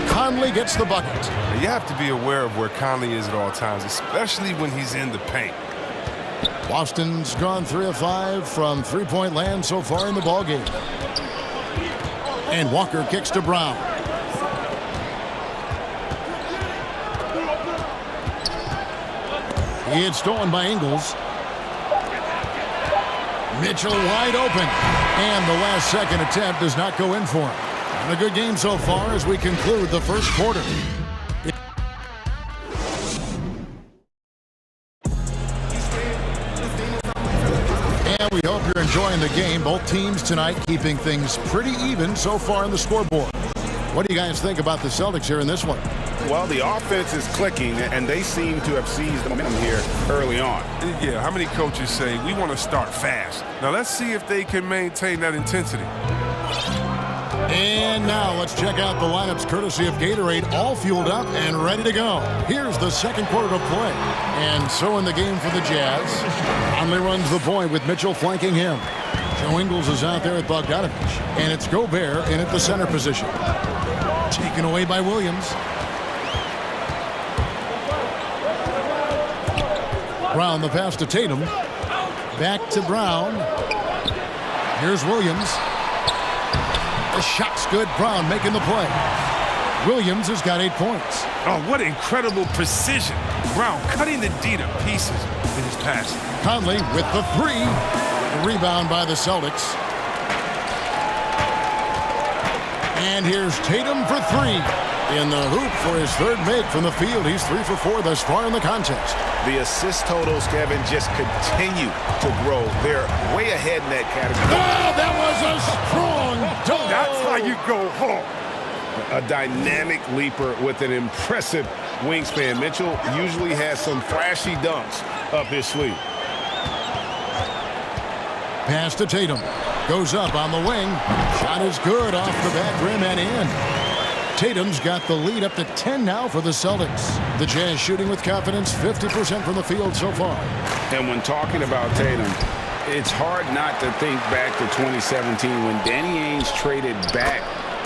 Conley gets the bucket. You have to be aware of where Conley is at all times, especially when he's in the paint. Boston's gone 3 of 5 from three-point land so far in the ballgame. And Walker kicks to Brown. He had stolen by Ingles. Mitchell wide open. And the last second attempt does not go in for him. And a good game so far as we conclude the first quarter. And we hope you're enjoying the game. Both teams tonight keeping things pretty even so far in the scoreboard. What do you guys think about the Celtics here in this one? Well, the offense is clicking, and they seem to have seized the momentum here early on. Yeah, how many coaches say, we want to start fast? Now, let's see if they can maintain that intensity. And now let's check out the lineups courtesy of Gatorade, all fueled up and ready to go. Here's the second quarter to play. And so in the game for the Jazz, Conley runs the point with Mitchell flanking him. Joe Ingles is out there at Bogdanovich, and it's Gobert in at the center position. Taken away by Williams. Brown the pass to Tatum. Back to Brown. Here's Williams. The shot's good. Brown making the play. Williams has got 8 points. Oh, what incredible precision. Brown cutting the D to pieces in his pass. Conley with the 3. The rebound by the Celtics. And here's Tatum for 3. In the hoop for his third make from the field. He's 3 for 4 thus far in the contest. The assist totals, Kevin, just continue to grow. They're way ahead in that category. Oh, that was a strong dunk. That's how you go home. A dynamic leaper with an impressive wingspan. Mitchell usually has some flashy dunks up his sleeve. Pass to Tatum. Goes up on the wing. Shot is good off the back rim and in. Tatum's got the lead up to 10 now for the Celtics. The Jazz shooting with confidence, 50% from the field so far. And when talking about Tatum, it's hard not to think back to 2017 when Danny Ainge traded back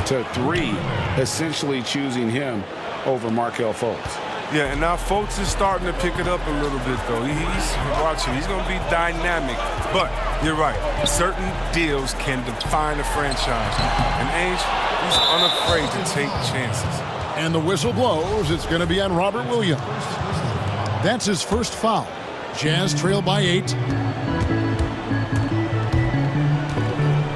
to 3, essentially choosing him over Markelle Fultz. Yeah, and now Fultz is starting to pick it up a little bit, though. He's watching. He's going to be dynamic. But you're right. Certain deals can define a franchise. And Ainge, he's unafraid to take chances. And the whistle blows. It's going to be on Robert Williams. That's his first foul. Jazz trail by 8.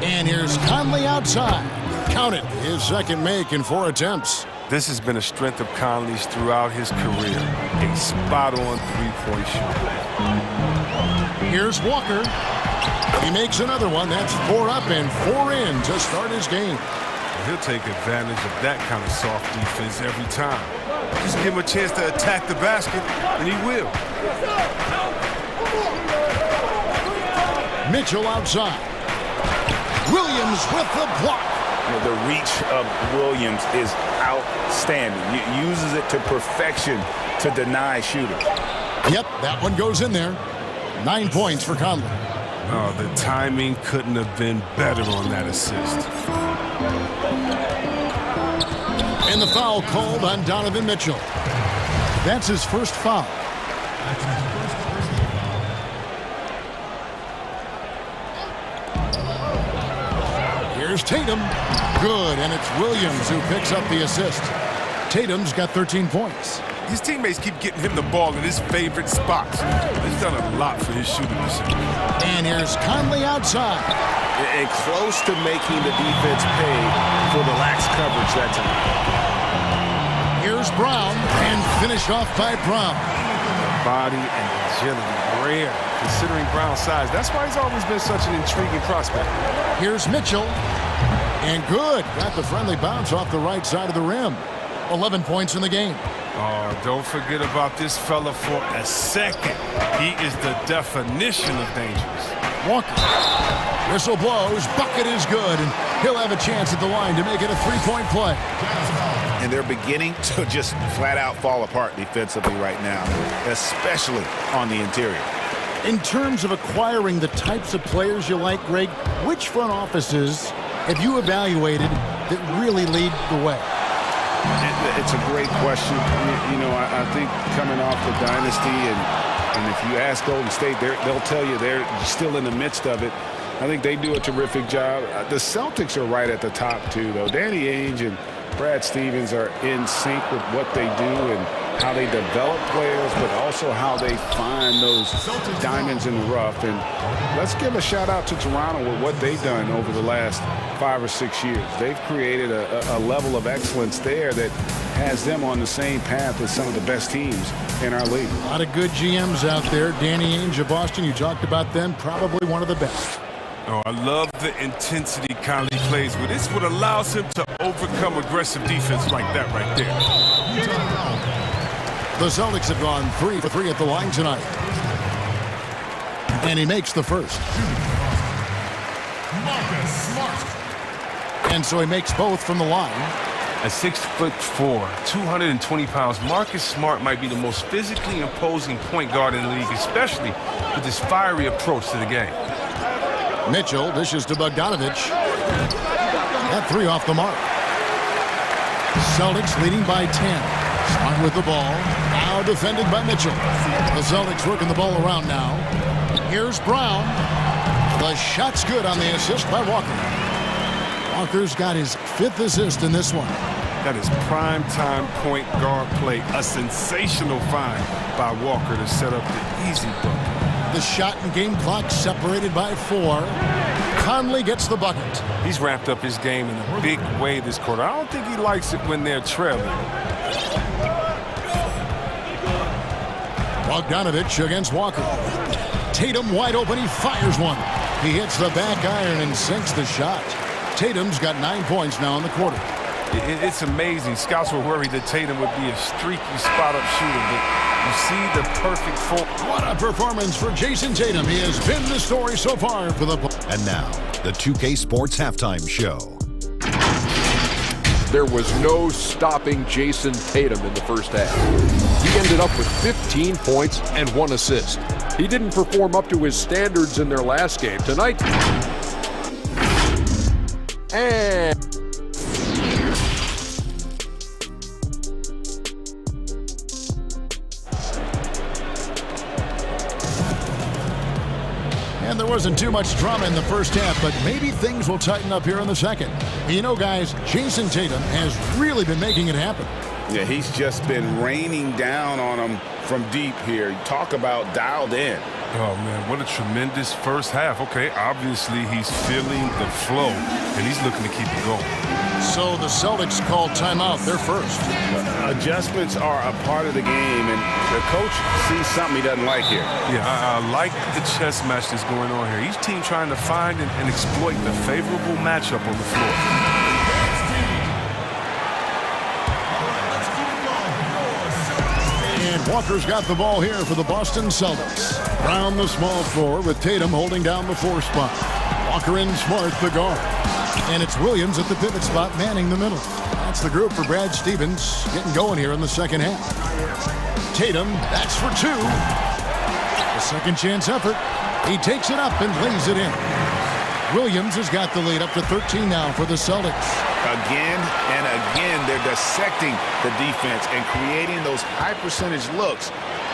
And here's Conley outside. Count it. His second make in 4 attempts. This has been a strength of Conley's throughout his career. A spot-on three-point shooter. Here's Walker. He makes another one. That's 4 up and 4 in to start his game. He'll take advantage of that kind of soft defense every time. Just give him a chance to attack the basket, and he will. Mitchell outside. Williams with the block. The reach of Williams is outstanding. He uses it to perfection to deny shooters. Yep, that one goes in there. 9 points for Conley. Oh, the timing couldn't have been better on that assist. And the foul called on Donovan Mitchell. That's his first foul. Here's Tatum. Good, and it's Williams who picks up the assist. Tatum's got 13 points. His teammates keep getting him the ball in his favorite spots. He's done a lot for his shooting percentage. And here's Conley outside. And close to making the defense pay for the lax coverage that time. Here's Brown, and finished off by Brown. Body and agility, rare, considering Brown's size. That's why he's always been such an intriguing prospect. Here's Mitchell, and good. Got the friendly bounce off the right side of the rim. 11 points in the game. Oh, don't forget about this fella for a second. He is the definition of dangerous. Walker. Whistle blows. Bucket is good, and he'll have a chance at the line to make it a three-point play. And they're beginning to just flat-out fall apart defensively right now, especially on the interior. In terms of acquiring the types of players you like, Greg, which front offices have you evaluated that really lead the way? It's a great question. You know, I think coming off the dynasty, and if you ask Golden State, they'll tell you they're still in the midst of it. I think they do a terrific job. The Celtics are right at the top, too, though. Danny Ainge and Brad Stevens are in sync with what they do and how they develop players, but also how they find those diamonds in the rough. And let's give a shout out to Toronto with what they've done over the last 5 or 6 years. They've created a level of excellence there that has them on the same path as some of the best teams in our league. A lot of good GMs out there. Danny Ainge of Boston, you talked about them, probably one of the best. Oh, I love the intensity Conley plays with. It's what allows him to overcome aggressive defense like that right there. The Celtics have gone 3 for 3 at the line tonight. And he makes the first. And so he makes both from the line. At 6'4", 220 pounds, Marcus Smart might be the most physically imposing point guard in the league, especially with his fiery approach to the game. Mitchell dishes to Bogdanovich. That 3 off the mark. Celtics leading by 10. Smart with the ball. Now defended by Mitchell. The Celtics working the ball around now. Here's Brown. The shot's good on the assist by Walker. Walker's got his 5th assist in this one. That is prime-time point guard play. A sensational find by Walker to set up the easy bucket. The shot and game clock separated by 4. Conley gets the bucket. He's ramped up his game in a big way this quarter. I don't think he likes it when they're trailing. Bogdanovich against Walker. Tatum wide open. He fires one. He hits the back iron and sinks the shot. Tatum's got 9 points now in the quarter. It's amazing. Scouts were worried that Tatum would be a streaky spot-up shooter, but you see the perfect full. What a performance for Jason Tatum. He has been the story so far for the. And now, the 2K Sports Halftime Show. There was no stopping Jason Tatum in the first half. He ended up with 15 points and 1 assist. He didn't perform up to his standards in their last game. Tonight, And there wasn't too much drama in the first half, but maybe things will tighten up here in the second. You know, guys, Jason Tatum has really been making it happen. Yeah, he's just been raining down on them from deep here. Talk about dialed in. Oh, man, what a tremendous first half. Okay, obviously he's feeling the flow, and he's looking to keep it going. So the Celtics called timeout. They're first. Adjustments are a part of the game, and the coach sees something he doesn't like here. Yeah, I like the chess match that's going on here. Each team trying to find and exploit the favorable matchup on the floor. And Walker's got the ball here for the Boston Celtics. Around the small floor with Tatum holding down the 4 spot. Walker and Smart the guard. And it's Williams at the pivot spot manning the middle. That's the group for Brad Stevens getting going here in the second half. Tatum, that's for 2. A second chance effort. He takes it up and lays it in. Williams has got the lead up to 13 now for the Celtics. Again and again, they're dissecting the defense and creating those high percentage looks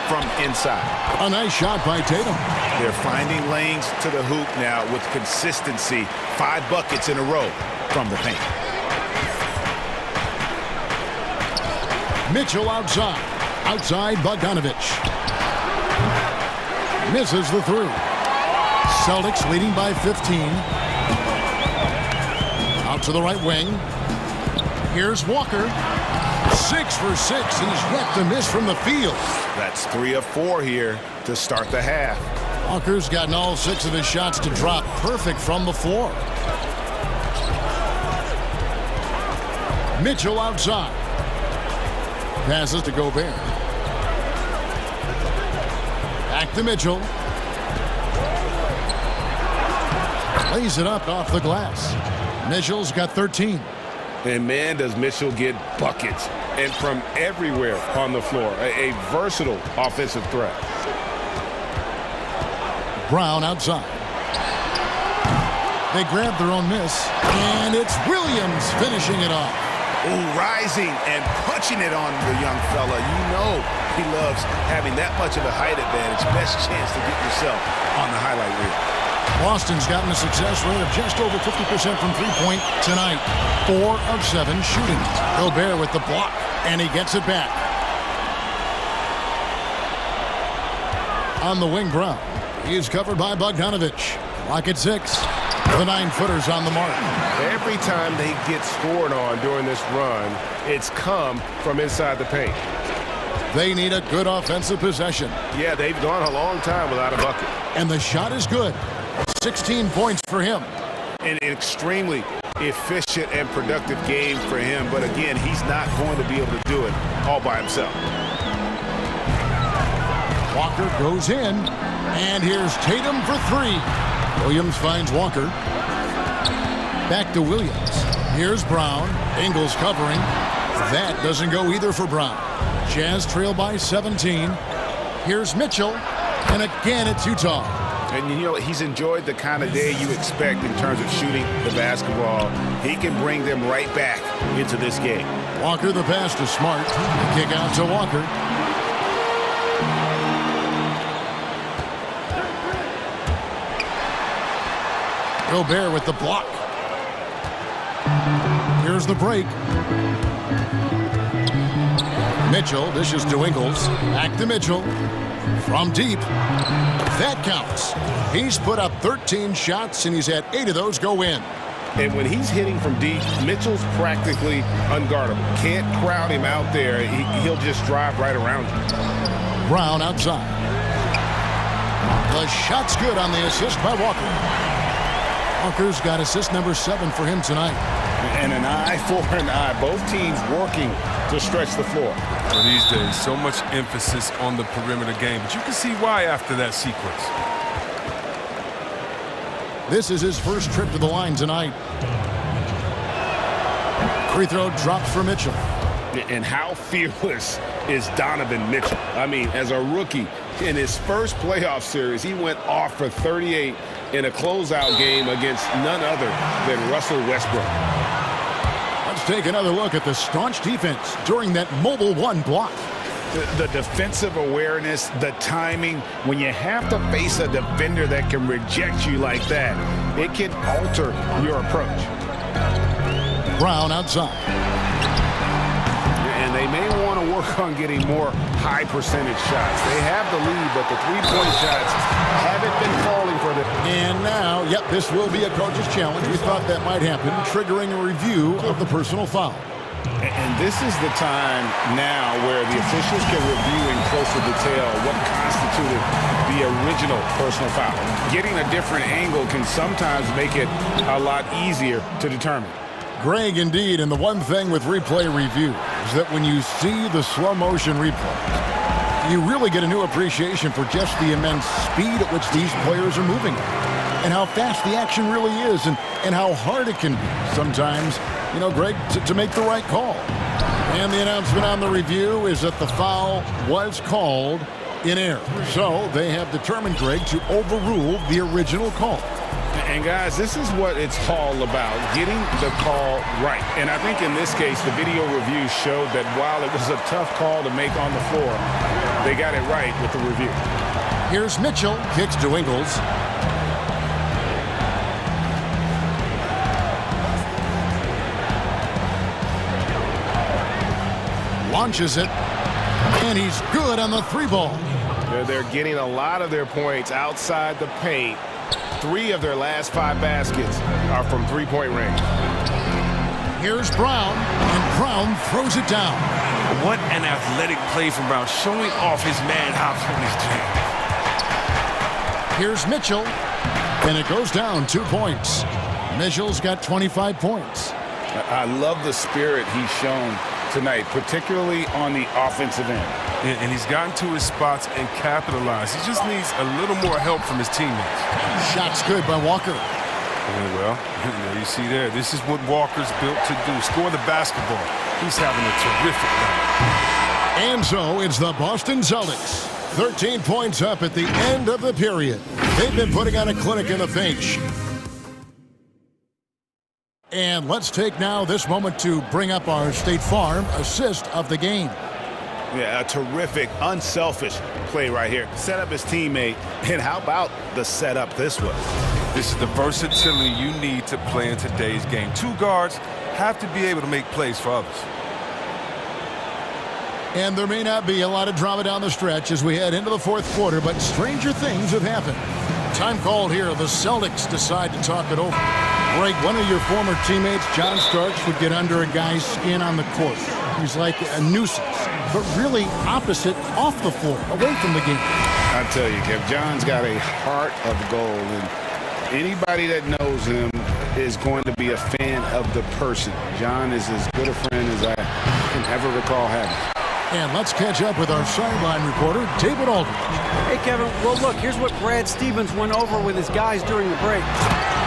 from inside. A nice shot by Tatum. They're finding lanes to the hoop now with consistency. 5 buckets in a row from the paint. Mitchell outside. Outside Bogdanovich. Misses the 3. Celtics leading by 15. Out to the right wing. Here's Walker. 6 for 6. He's yet to miss from the field. That's 3 of 4 here to start the half. Walker's gotten all 6 of his shots to drop. Perfect from the floor. Mitchell outside. Passes to Gobert. Back to Mitchell. Lays it up off the glass. Mitchell's got 13. And man, does Mitchell get buckets. And from everywhere on the floor. A versatile offensive threat. Brown outside. They grab their own miss. And it's Williams finishing it off. Ooh, rising and punching it on the young fella. You know he loves having that much of a height advantage. Best chance to get yourself on the highlight reel. Boston's gotten a success rate of just over 50% from three-point tonight. 4 of 7 shooting. Gobert with the block, and he gets it back. On the wing, Brown. He is covered by Bogdanovich. Clock at 6. The 9-footer's on the mark. Every time they get scored on during this run, it's come from inside the paint. They need a good offensive possession. Yeah, they've gone a long time without a bucket. And the shot is good. 16 points for him. An extremely efficient and productive game for him. But again, he's not going to be able to do it all by himself. Walker goes in. And here's Tatum for 3. Williams finds Walker. Back to Williams. Here's Brown. Ingles covering. That doesn't go either for Brown. Jazz trail by 17. Here's Mitchell. And again, it's Utah. And you know, he's enjoyed the kind of day you expect in terms of shooting the basketball. He can bring them right back into this game. Walker the pass to Smart. The kick out to Walker. Gobert with the block. Here's the break. Mitchell dishes to Ingles. Back to Mitchell. From deep. That counts. He's put up 13 shots, and he's had 8 of those go in. And when he's hitting from deep, Mitchell's practically unguardable. Can't crowd him out there. He'll just drive right around you. Brown outside. The shot's good on the assist by Walker. Walker's got assist number 7 for him tonight. And an eye for an eye. Both teams working to stretch the floor. For these days, so much emphasis on the perimeter game. But you can see why after that sequence. This is his first trip to the line tonight. Free throw drops for Mitchell. And how fearless is Donovan Mitchell? I mean, as a rookie, in his first playoff series, he went off for 38 in a closeout game against none other than Russell Westbrook. Let's take another look at the staunch defense during that mobile 1 block. The defensive awareness, the timing, when you have to face a defender that can reject you like that, it can alter your approach. Brown outside. And they may want to work on getting more high percentage shots. They have the lead, but the three-point shots haven't been falling for them. And now, yep, this will be a coach's challenge. We thought that might happen, triggering a review of the personal foul. And this is the time now where the officials can review in closer detail what constituted the original personal foul. Getting a different angle can sometimes make it a lot easier to determine. Greg, indeed, and the one thing with replay review is that when you see the slow motion replay, You really get a new appreciation for just the immense speed at which these players are moving and how fast the action really is and how hard it can be sometimes, you know, Greg, to make the right call. And the announcement on the review is that the foul was called in error. So they have determined, Greg, to overrule the original call. And guys, this is what it's all about, getting the call right. And I think in this case, the video review showed that while it was a tough call to make on the floor, they got it right with the review. Here's Mitchell, kicks to Ingles. Launches it, and he's good on the three ball. They're getting a lot of their points outside the paint. 3 of their last 5 baskets are from three-point range. Here's Brown, and Brown throws it down. What an athletic play from Brown, showing off his man hops on his jam. Here's Mitchell, and it goes down 2 points. Mitchell's got 25 points. I love the spirit he's shown tonight, particularly on the offensive end. And he's gotten to his spots and capitalized. He just needs a little more help from his teammates. Shot's good by Walker. Yeah, well, there you see there. This is what Walker's built to do. Score the basketball. He's having a terrific night. And so it's the Boston Celtics. 13 points up at the end of the period. They've been putting on a clinic in the paint. And let's take now this moment to bring up our State Farm assist of the game. Yeah, a terrific, unselfish play right here. Set up his teammate, and how about the setup this way? This is the versatility you need to play in today's game. 2 guards have to be able to make plays for others. And there may not be a lot of drama down the stretch as we head into the 4th quarter, but stranger things have happened. Time called here. The Celtics decide to talk it over. Greg, one of your former teammates, John Starks, would get under a guy's skin on the court. He's like a nuisance, but really opposite off the floor, away from the game. I tell you, Kev, John's got a heart of gold, and anybody that knows him is going to be a fan of the person. John is as good a friend as I can ever recall having. And let's catch up with our sideline reporter, David Aldridge. Hey, Kevin. Well, look, here's what Brad Stevens went over with his guys during the break.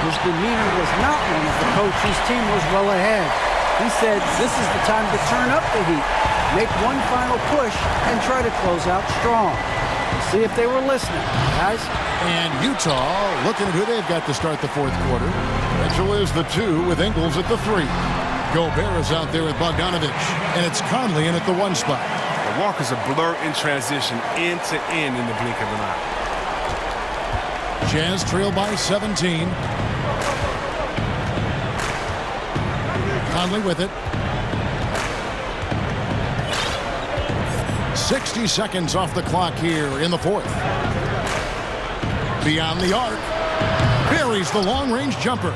His demeanor was not one of the coach whose team was well ahead. He said this is the time to turn up the heat, make one final push, and try to close out strong. We'll see if they were listening, guys. And Utah looking at who they've got to start the 4th quarter. Mitchell is the 2 with Ingles at the 3. Gobert is out there with Bogdanovich, and it's Conley in at the 1 spot. Walker's a blur in transition, end to end in the blink of an eye. Jazz trail by 17. Conley with it. 60 seconds off the clock here in the 4th. Beyond the arc. Buries the long-range jumper.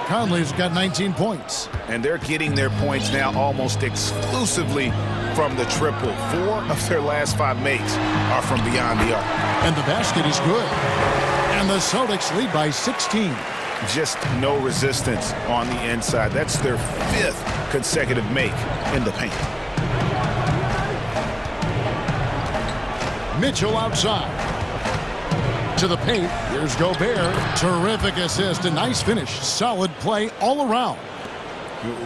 Conley's got 19 points. And they're getting their points now almost exclusively from the triple. 4 of their last 5 makes are from beyond the arc. And the basket is good. And the Celtics lead by 16. Just no resistance on the inside. That's their 5th consecutive make in the paint. Mitchell outside. To the paint. Here's Gobert. Terrific assist. A nice finish. Solid play all around.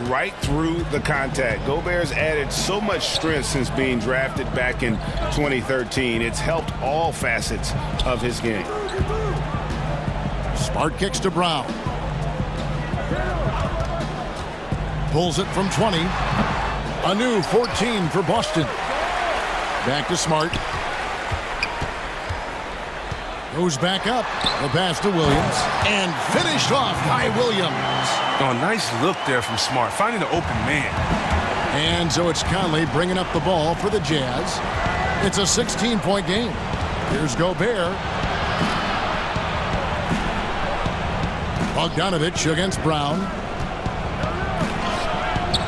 Right through the contact. Gobert's added so much strength since being drafted back in 2013. It's helped all facets of his game. Smart kicks to Brown. Pulls it from 20. A new 14 for Boston. Back to Smart. Goes back up. The pass to Williams. And finished off by Williams. Oh, nice look there from Smart, finding the open man. And so it's Conley bringing up the ball for the Jazz. It's a 16-point game. Here's Gobert. Bogdanovich against Brown.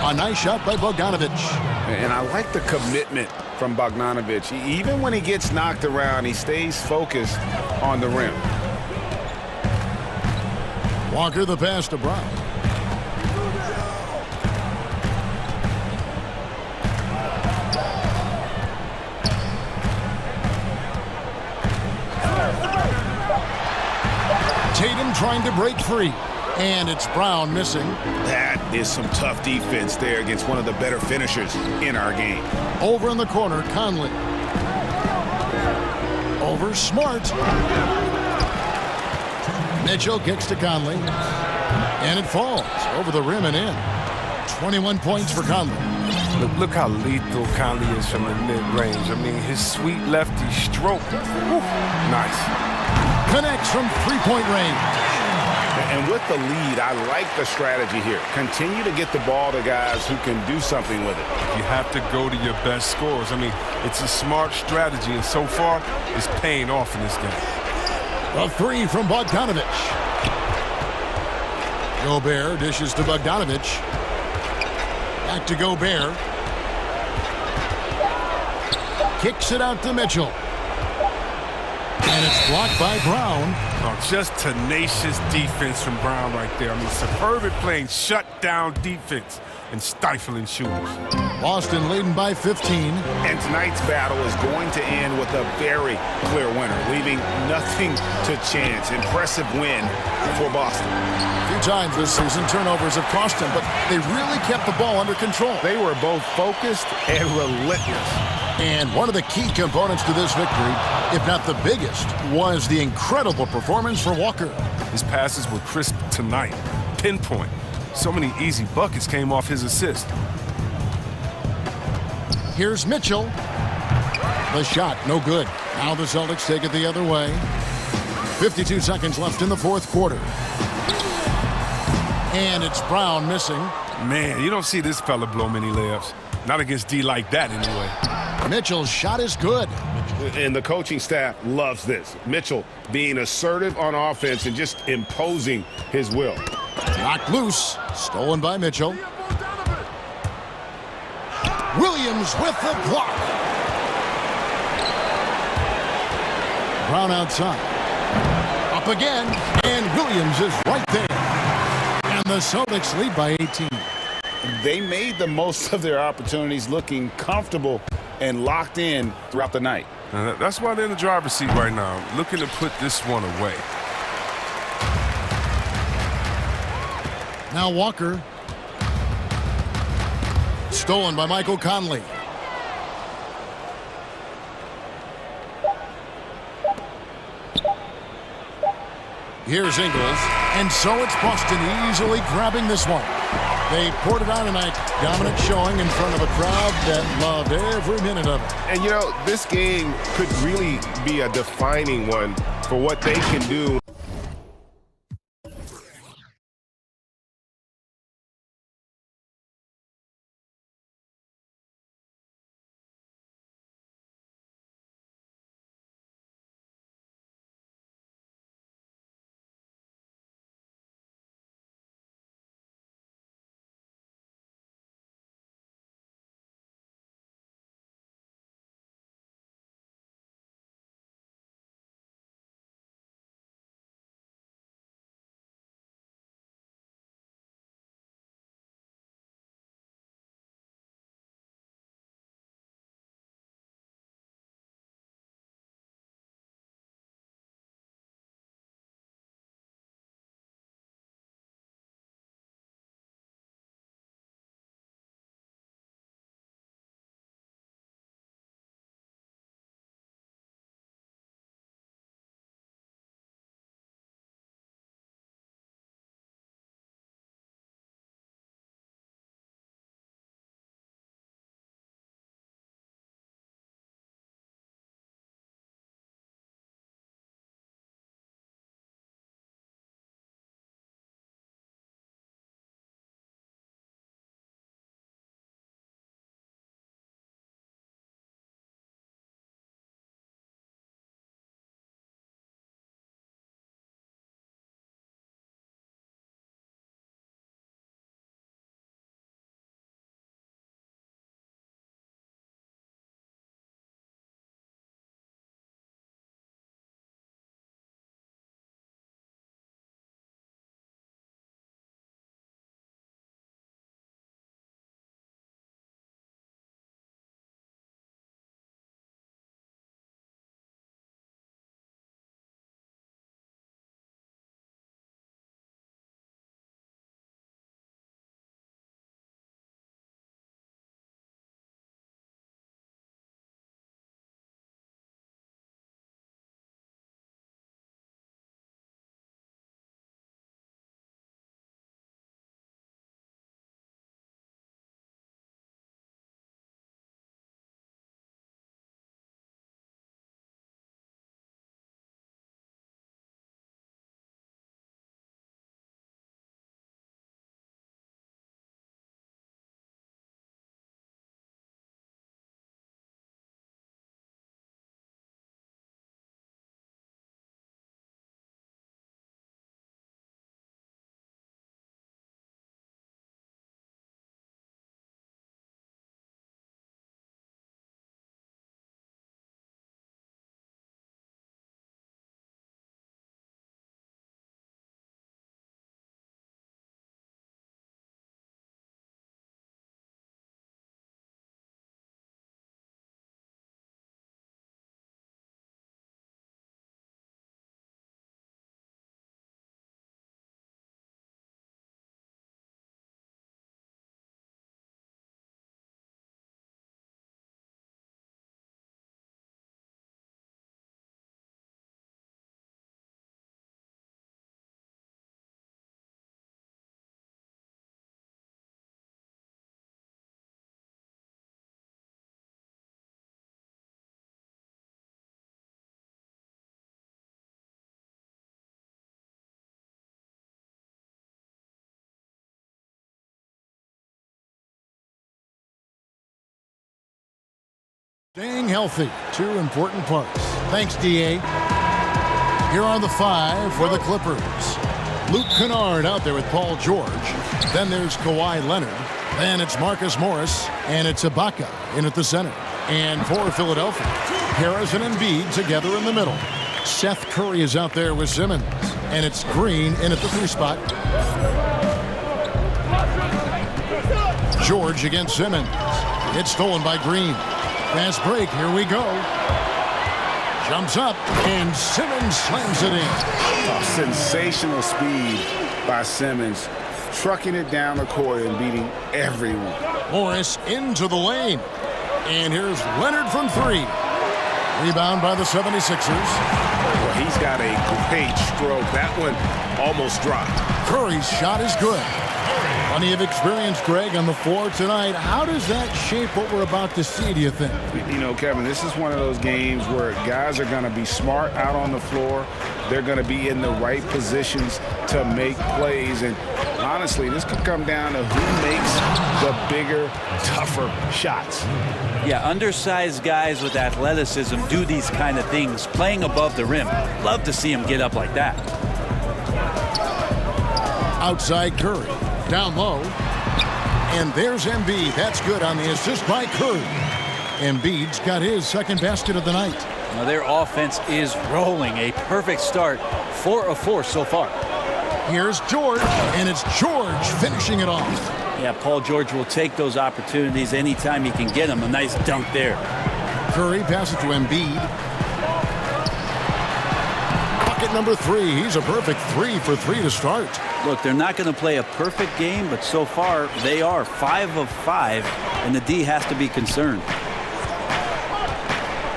A nice shot by Bogdanovich. And I like the commitment from Bogdanovich. Even when he gets knocked around, he stays focused on the rim. Walker the pass to Brown. Tatum trying to break free. And it's Brown missing. That is some tough defense there against one of the better finishers in our game. Over in the corner, Conley. Over Smart. Mitchell kicks to Conley. And it falls over the rim and in. 21 points for Conley. Look how lethal Conley is from the mid-range. I mean, his sweet lefty stroke. Woo, nice. Connects from three-point range. And with the lead, I like the strategy here. Continue to get the ball to guys who can do something with it. You have to go to your best scorers. I mean, it's a smart strategy, and so far, it's paying off in this game. A three from Bogdanovich. Gobert dishes to Bogdanovich. Back to Gobert. Kicks it out to Mitchell. And it's blocked by Brown. Oh, just tenacious defense from Brown right there. I mean, superb at playing shutdown defense and stifling shooters. Boston leading by 15. And tonight's battle is going to end with a very clear winner, leaving nothing to chance. Impressive win for Boston. A few times this season, turnovers have cost them, but they really kept the ball under control. They were both focused and relentless. And one of the key components to this victory, if not the biggest, was the incredible performance for Walker. His passes were crisp tonight, pinpoint. So many easy buckets came off his assist. Here's Mitchell. The shot, no good. Now the Celtics take it the other way. 52 seconds left in the fourth quarter. And it's Brown missing. Man, you don't see this fella blow many layups. Not against D like that, anyway. Mitchell's shot is good. And the coaching staff loves this. Mitchell being assertive on offense and just imposing his will. Knocked loose. Stolen by Mitchell. Williams with the block. Brown outside. Up again. And Williams is right there. And the Celtics lead by 18. They made the most of their opportunities, looking comfortable and locked in throughout the night. That's why they're in the driver's seat right now, looking to put this one away. Now Walker. Stolen by Michael Conley. Here's Ingles. And so it's Boston easily grabbing this one. They poured it on tonight. Dominant showing in front of a crowd that loved every minute of it. And, you know, this game could really be a defining one for what they can do Staying healthy, two important parts. Thanks, D.A. Here are the 5 for the Clippers. Luke Kennard out there with Paul George. Then there's Kawhi Leonard. Then it's Marcus Morris. And it's Ibaka in at the center. And for Philadelphia, Harris and Embiid together in the middle. Seth Curry is out there with Simmons. And it's Green in at the 3 spot. George against Simmons. It's stolen by Green. Fast break, here we go. Jumps up, and Simmons slams it in. Oh, sensational speed by Simmons, trucking it down the court and beating everyone. Morris into the lane. And here's Leonard from 3. Rebound by the 76ers. Well, he's got a great stroke. That one almost dropped. Curry's shot is good. Plenty of experience, Greg, on the floor tonight. How does that shape what we're about to see, do you think? You know, Kevin, this is one of those games where guys are going to be smart out on the floor. They're going to be in the right positions to make plays. And honestly, this could come down to who makes the bigger, tougher shots. Yeah, undersized guys with athleticism do these kind of things, playing above the rim. Love to see him get up like that. Outside Curry. Down low. And there's Embiid. That's good on the assist by Curry. Embiid's got his second basket of the night. Now their offense is rolling. A perfect start. 4 of 4 so far. Here's George, and it's George finishing it off. Yeah, Paul George will take those opportunities anytime he can get them. A nice dunk there. Curry passes to Embiid. Bucket number 3. He's a perfect 3 for 3 to start. Look, they're not going to play a perfect game, but so far they are 5 of 5, and the D has to be concerned.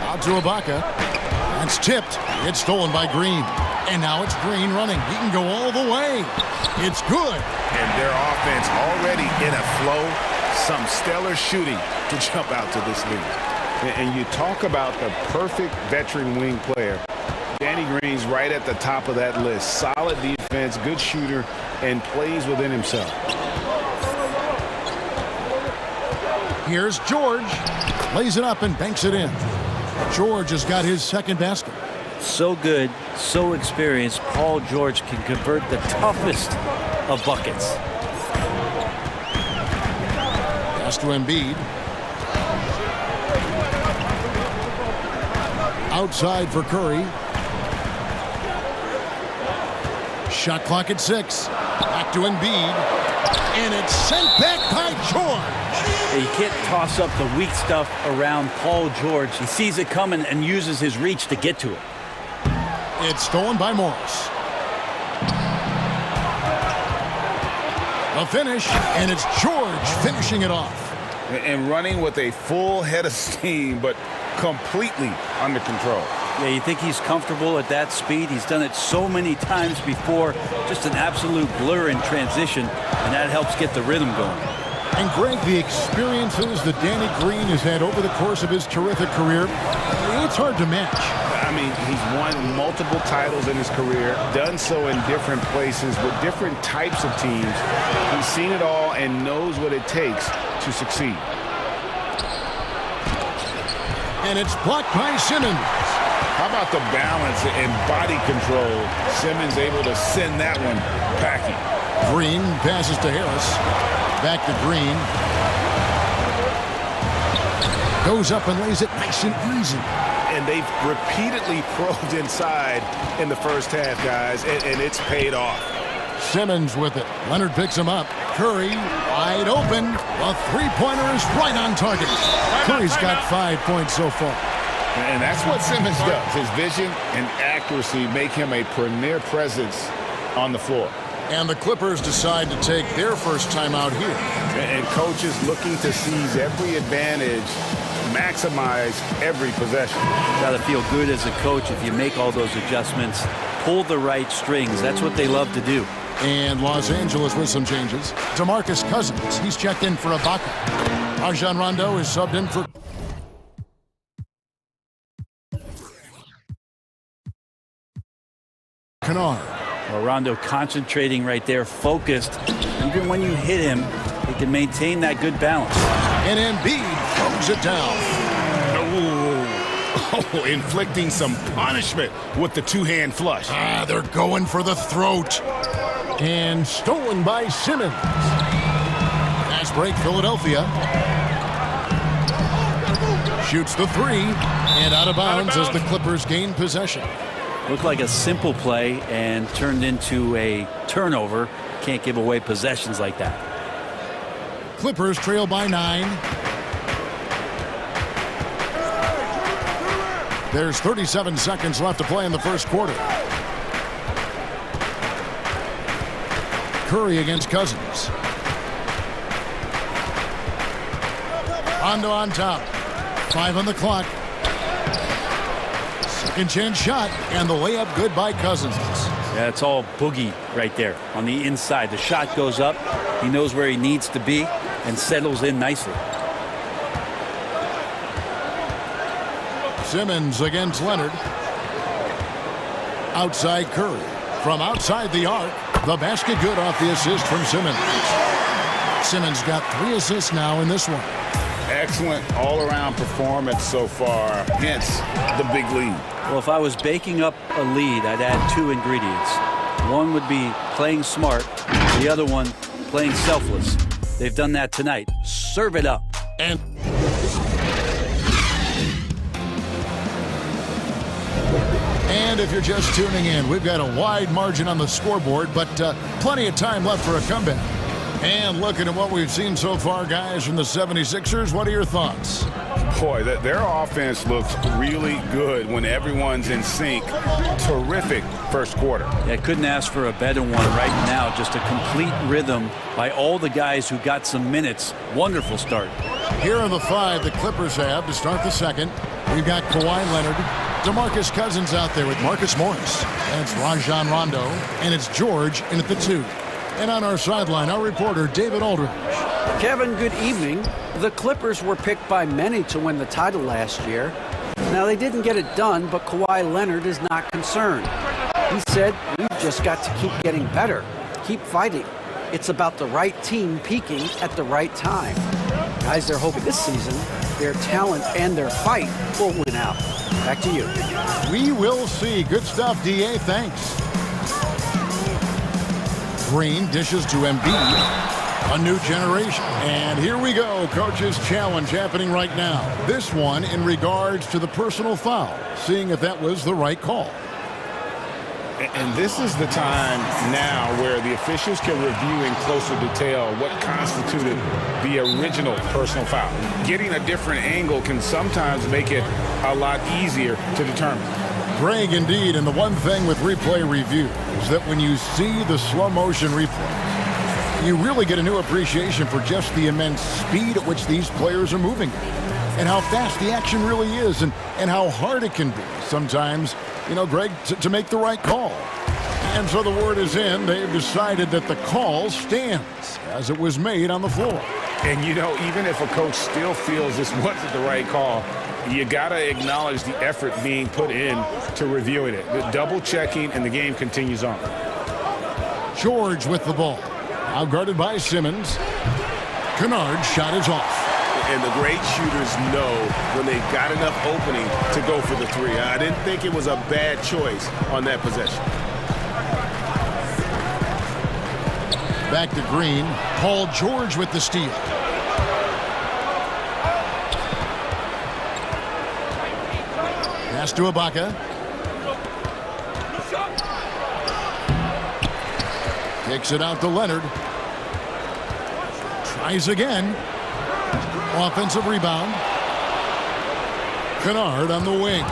Out to Ibaka. That's tipped. It's stolen by Green. And now it's Green running. He can go all the way. It's good. And their offense already in a flow. Some stellar shooting to jump out to this lead. And you talk about the perfect veteran wing player. Danny Green's right at the top of that list. Solid defense, good shooter, and plays within himself. Here's George. Lays it up and banks it in. George has got his second basket. So good, so experienced. Paul George can convert the toughest of buckets. Pass to Embiid. Outside for Curry. Shot clock at 6. Back to Embiid. And it's sent back by George. You can't toss up the weak stuff around Paul George. He sees it coming and uses his reach to get to it. It's stolen by Morris. A finish, and it's George finishing it off. And running with a full head of steam, but completely under control. Yeah, you think he's comfortable at that speed? He's done it so many times before. Just an absolute blur in transition, and that helps get the rhythm going. And Greg, the experiences that Danny Green has had over the course of his terrific career, it's hard to match. I mean, he's won multiple titles in his career, done so in different places with different types of teams. He's seen it all and knows what it takes to succeed. And it's blocked by Simmons. How about the balance and body control? Simmons able to send that one packing. Green passes to Harris. Back to Green. Goes up and lays it nice and easy. And they've repeatedly probed inside in the first half, guys, and it's paid off. Simmons with it. Leonard picks him up. Curry wide open. A three-pointer is right on target. Curry's got 5 points so far. And that's what Simmons does. His vision and accuracy make him a premier presence on the floor. And the Clippers decide to take their first time out here. And coaches looking to seize every advantage, maximize every possession. Got to feel good as a coach if you make all those adjustments, pull the right strings. That's what they love to do. And Los Angeles with some changes. DeMarcus Cousins, he's checked in for Ibaka. Rajon Rondo is subbed in for Kennard. Well, Rondo concentrating right there, focused. Even when you hit him, he can maintain that good balance. And Embiid throws it down. Ooh, Oh, inflicting some punishment with the two-hand flush. They're going for the throat. And stolen by Simmons. Fast break, Philadelphia. Shoots the three. And out of bounds as the Clippers gain possession. Looked like a simple play and turned into a turnover. Can't give away possessions like that. Clippers trail by 9. There's 37 seconds left to play in the first quarter. Curry against Cousins. Rondo on top. 5 on the clock. Second chance shot, and the layup good by Cousins. Yeah, it's all Boogie right there on the inside. The shot goes up. He knows where he needs to be and settles in nicely. Simmons against Leonard. Outside Curry. From outside the arc, the basket good off the assist from Simmons. Simmons got 3 assists now in this one. Excellent all-around performance so far, hence the big lead. Well, if I was baking up a lead, I'd add 2 ingredients. One would be playing smart. The other one, playing selfless. They've done that tonight. Serve it up. And if you're just tuning in, we've got a wide margin on the scoreboard, but plenty of time left for a comeback. And looking at what we've seen so far, guys, from the 76ers, what are your thoughts? Boy, their offense looks really good when everyone's in sync. Terrific first quarter. Yeah, couldn't ask for a better one right now. Just a complete rhythm by all the guys who got some minutes. Wonderful start. Here are the 5 the Clippers have to start the second. We've got Kawhi Leonard, DeMarcus Cousins out there with Marcus Morris. And it's Rajon Rondo, and it's George in at the 2. And on our sideline, our reporter, David Aldridge. Kevin, good evening. The Clippers were picked by many to win the title last year. Now, they didn't get it done, but Kawhi Leonard is not concerned. He said, we've just got to keep getting better, keep fighting. It's about the right team peaking at the right time. Guys, they're hoping this season their talent and their fight will win out. Back to you. We will see. Good stuff, D.A. Thanks. Green dishes to Embiid. A new generation. And here we go. Coach's challenge happening right now. This one in regards to the personal foul. Seeing if that was the right call. And this is the time now where the officials can review in closer detail what constituted the original personal foul. Getting a different angle can sometimes make it a lot easier to determine. Greg, indeed, and the one thing with replay review is that when you see the slow motion replay, you really get a new appreciation for just the immense speed at which these players are moving and how fast the action really is and how hard it can be sometimes, you know, Greg, to make the right call. And so the word is in. They've decided that the call stands as it was made on the floor. And, you know, even if a coach still feels this wasn't the right call, you got to acknowledge the effort being put in to reviewing it. The double checking, and the game continues on. George with the ball. Now guarded by Simmons. Kennard's shot is off. And the great shooters know when they've got enough opening to go for the three. I didn't think it was a bad choice on that possession. Back to Green. Paul George with the steal. Pass to Ibaka. Kicks it out to Leonard. Tries again. Offensive rebound. Kennard on the wing.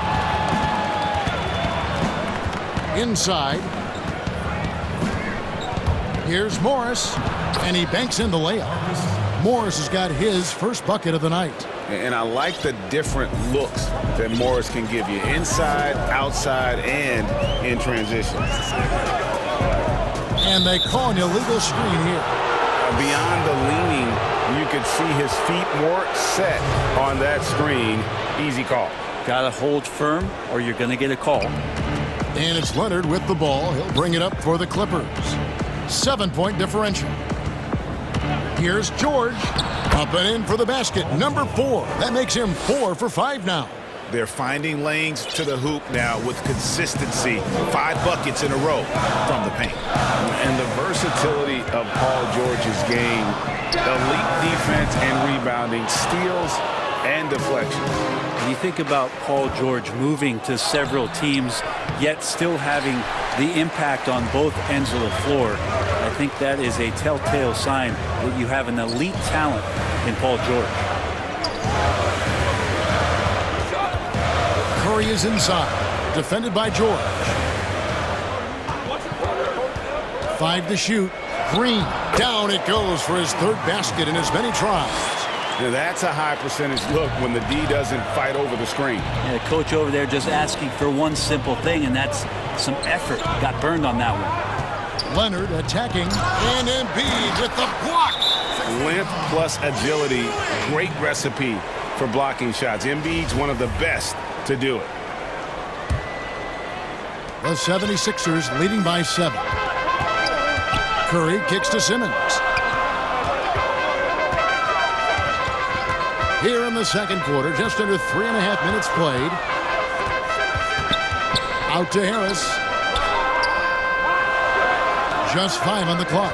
Inside. Here's Morris. And he banks in the layup. Morris has got his first bucket of the night. And I like the different looks that Morris can give you. Inside, outside, and in transition. And they call an illegal screen here. Beyond the leaning, you could see his feet more set on that screen. Easy call. Got to hold firm or you're going to get a call. And it's Leonard with the ball. He'll bring it up for the Clippers. 7-point differential. Here's George. Up and in for the basket. Number 4. That makes him 4 for 5 now. They're finding lanes to the hoop now with consistency. 5 buckets in a row from the paint. And the versatility of Paul George's game, elite defense and rebounding, steals and deflections. When you think about Paul George moving to several teams, yet still having the impact on both ends of the floor, I think that is a telltale sign that you have an elite talent in Paul George. Curry is inside, defended by George. 5 to shoot. Green, down it goes for his 3rd basket in as many tries. Now that's a high percentage look when the D doesn't fight over the screen. Yeah, the coach over there just asking for one simple thing, and that's some effort. Got burned on that one. Leonard attacking, and Embiid with the block. Length plus agility, great recipe for blocking shots. Embiid's one of the best to do it. The 76ers leading by 7. Curry kicks to Simmons. Here in the second quarter, just under 3.5 minutes played. Out to Harris. Just 5 on the clock.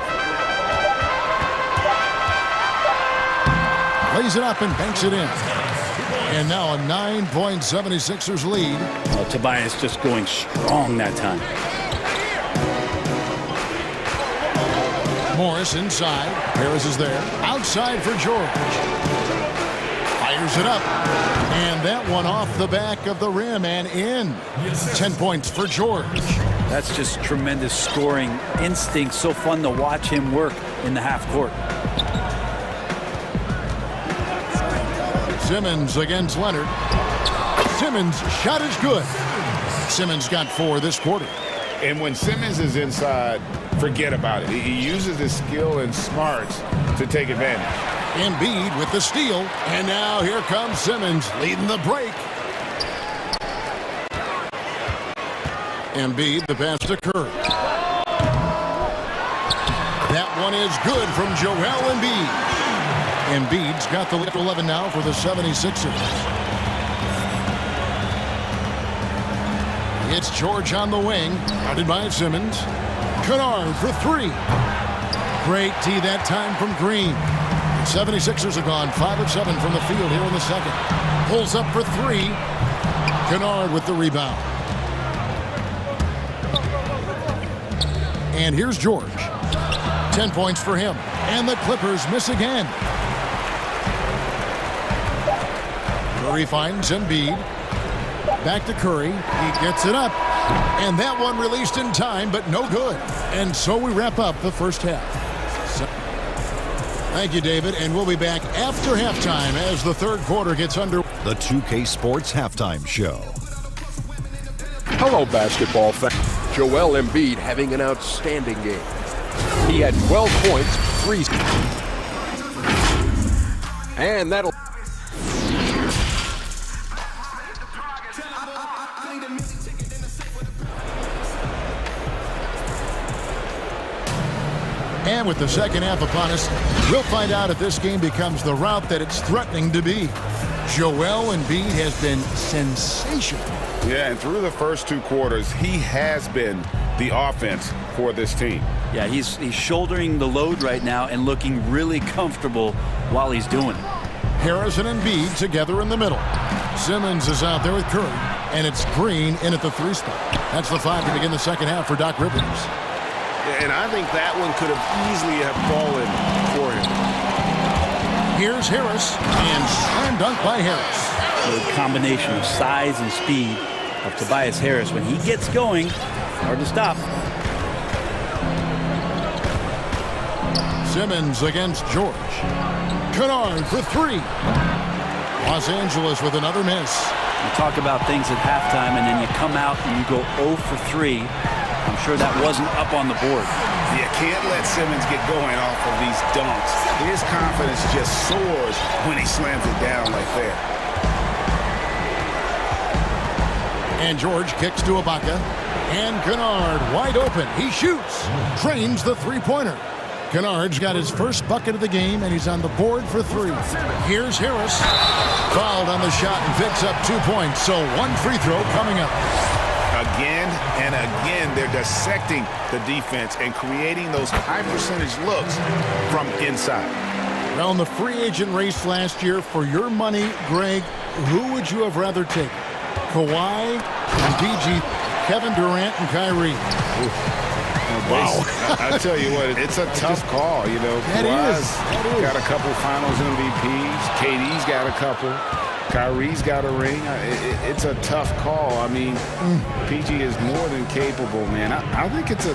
Lays it up and banks it in. And now a 9-point 76ers lead. Oh, Tobias just going strong that time. Morris inside. Harris is there. Outside for George. Fires it up. And that one off the back of the rim and in. 10 points for George. That's just tremendous scoring instinct. So fun to watch him work in the half court. Simmons against Leonard. Simmons' shot is good. Simmons got 4 this quarter. And when Simmons is inside, forget about it. He uses his skill and smarts to take advantage. Embiid with the steal. And now here comes Simmons leading the break. Embiid, the pass to Curry. That one is good from Joel Embiid. Embiid's got the lead 11 now for the 76ers. It's George on the wing, guarded by Simmons. Kennard for 3. Great tee that time from Green. The 76ers have gone 5 of 7 from the field here in the second. Pulls up for 3. Kennard with the rebound. And here's George. 10 points for him. And the Clippers miss again. Curry finds Embiid. Back to Curry. He gets it up. And that one released in time, but no good. And so we wrap up the first half. Thank you, David. And we'll be back after halftime as the third quarter gets under. The 2K Sports Halftime Show. Hello, basketball fans. Joel Embiid having an outstanding game. He had 12 points, 3. And that'll... And with the second half upon us, we'll find out if this game becomes the route that it's threatening to be. Joel Embiid has been sensational. Yeah, and through the first 2 quarters, he has been the offense for this team. Yeah, he's shouldering the load right now and looking really comfortable while he's doing it. Harris and Embiid together in the middle. Simmons is out there with Curry, and it's Green in at the 3 spot. That's the 5 to begin the second half for Doc Rivers. And I think that one could have easily have fallen for him. Here's Harris, and slam dunk by Harris. The combination of size and speed of Tobias Harris. When he gets going, hard to stop. Simmons against George. Kennard for 3. Los Angeles with another miss. You talk about things at halftime, and then you come out and you go 0 for 3. I'm sure that wasn't up on the board. You can't let Simmons get going off of these dunks. His confidence just soars when he slams it down like that. And George kicks to Ibaka. And Kennard wide open. He shoots. Trains the 3-pointer. Kennard's got his first bucket of the game, and he's on the board for 3. Here's Harris. Fouled on the shot and picks up 2 points. So 1 free throw coming up. Again and again, they're dissecting the defense and creating those high percentage looks from inside. Well, in the free agent race last year, for your money, Greg, who would you have rather taken? Kawhi and PG, Kevin Durant and Kyrie. Wow. I tell you what, it's a tough call. You know, Kawhi's got a couple finals MVPs. KD's got a couple. Kyrie's got a ring. It's a tough call. I mean, PG is more than capable, man. I think it's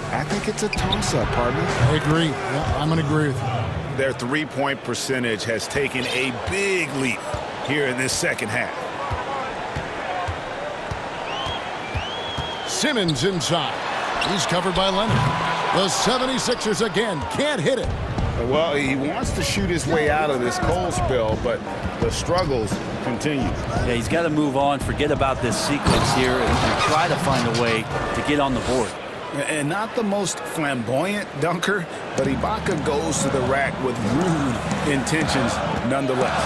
a toss-up, partner. I agree. Yeah, I'm going to agree with you. Their three-point percentage has taken a big leap here in this second half. Simmons inside. He's covered by Leonard. The 76ers again can't hit it. Well, he wants to shoot his way out of this cold spell, but the struggles continue. Yeah, he's got to move on, forget about this sequence here, and try to find a way to get on the board. And not the most flamboyant dunker, but Ibaka goes to the rack with rude intentions nonetheless.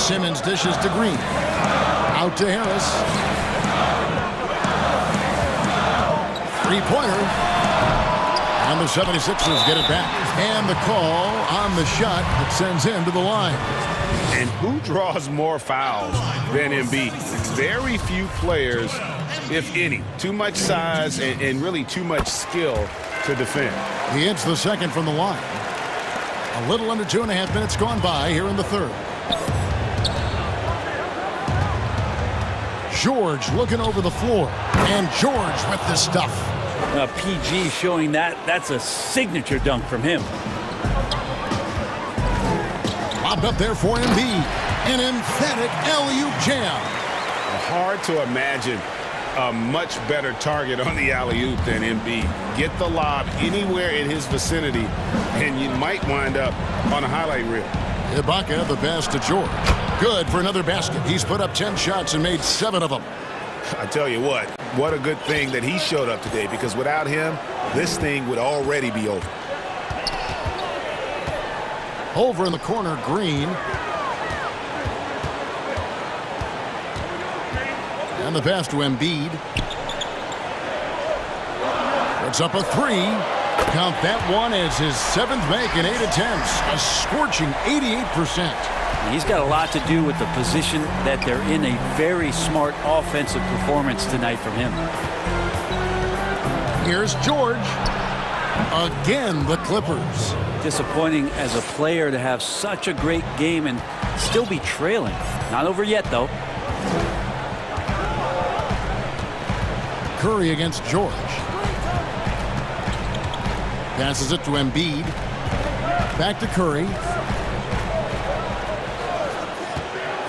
Simmons dishes to Green. Out to Harris. Three-pointer. And the 76ers get it back. And the call on the shot that sends him to the line. And who draws more fouls than Embiid? Very few players, if any. Too much size and really too much skill to defend. He hits the second from the line. A little under 2.5 minutes gone by here in the third. George looking over the floor. And George with the stuff. PG showing that's a signature dunk from him. Lobbed up there for Embiid. An emphatic alley-oop jam. Hard to imagine a much better target on the alley-oop than Embiid. Get the lob anywhere in his vicinity, and you might wind up on a highlight reel. Ibaka the pass to George. Good for another basket. He's put up 10 shots and made 7 of them. I tell you what a good thing that he showed up today, because without him, this thing would already be over. Over in the corner, Green. And the pass to Embiid. Puts up a 3. Count that one as his 7th make in 8 attempts. A scorching 88%. He's got a lot to do with the position that they're in. A very smart offensive performance tonight from him. Here's George. Again, the Clippers. Disappointing as a player to have such a great game and still be trailing. Not over yet, though. Curry against George. Passes it to Embiid. Back to Curry.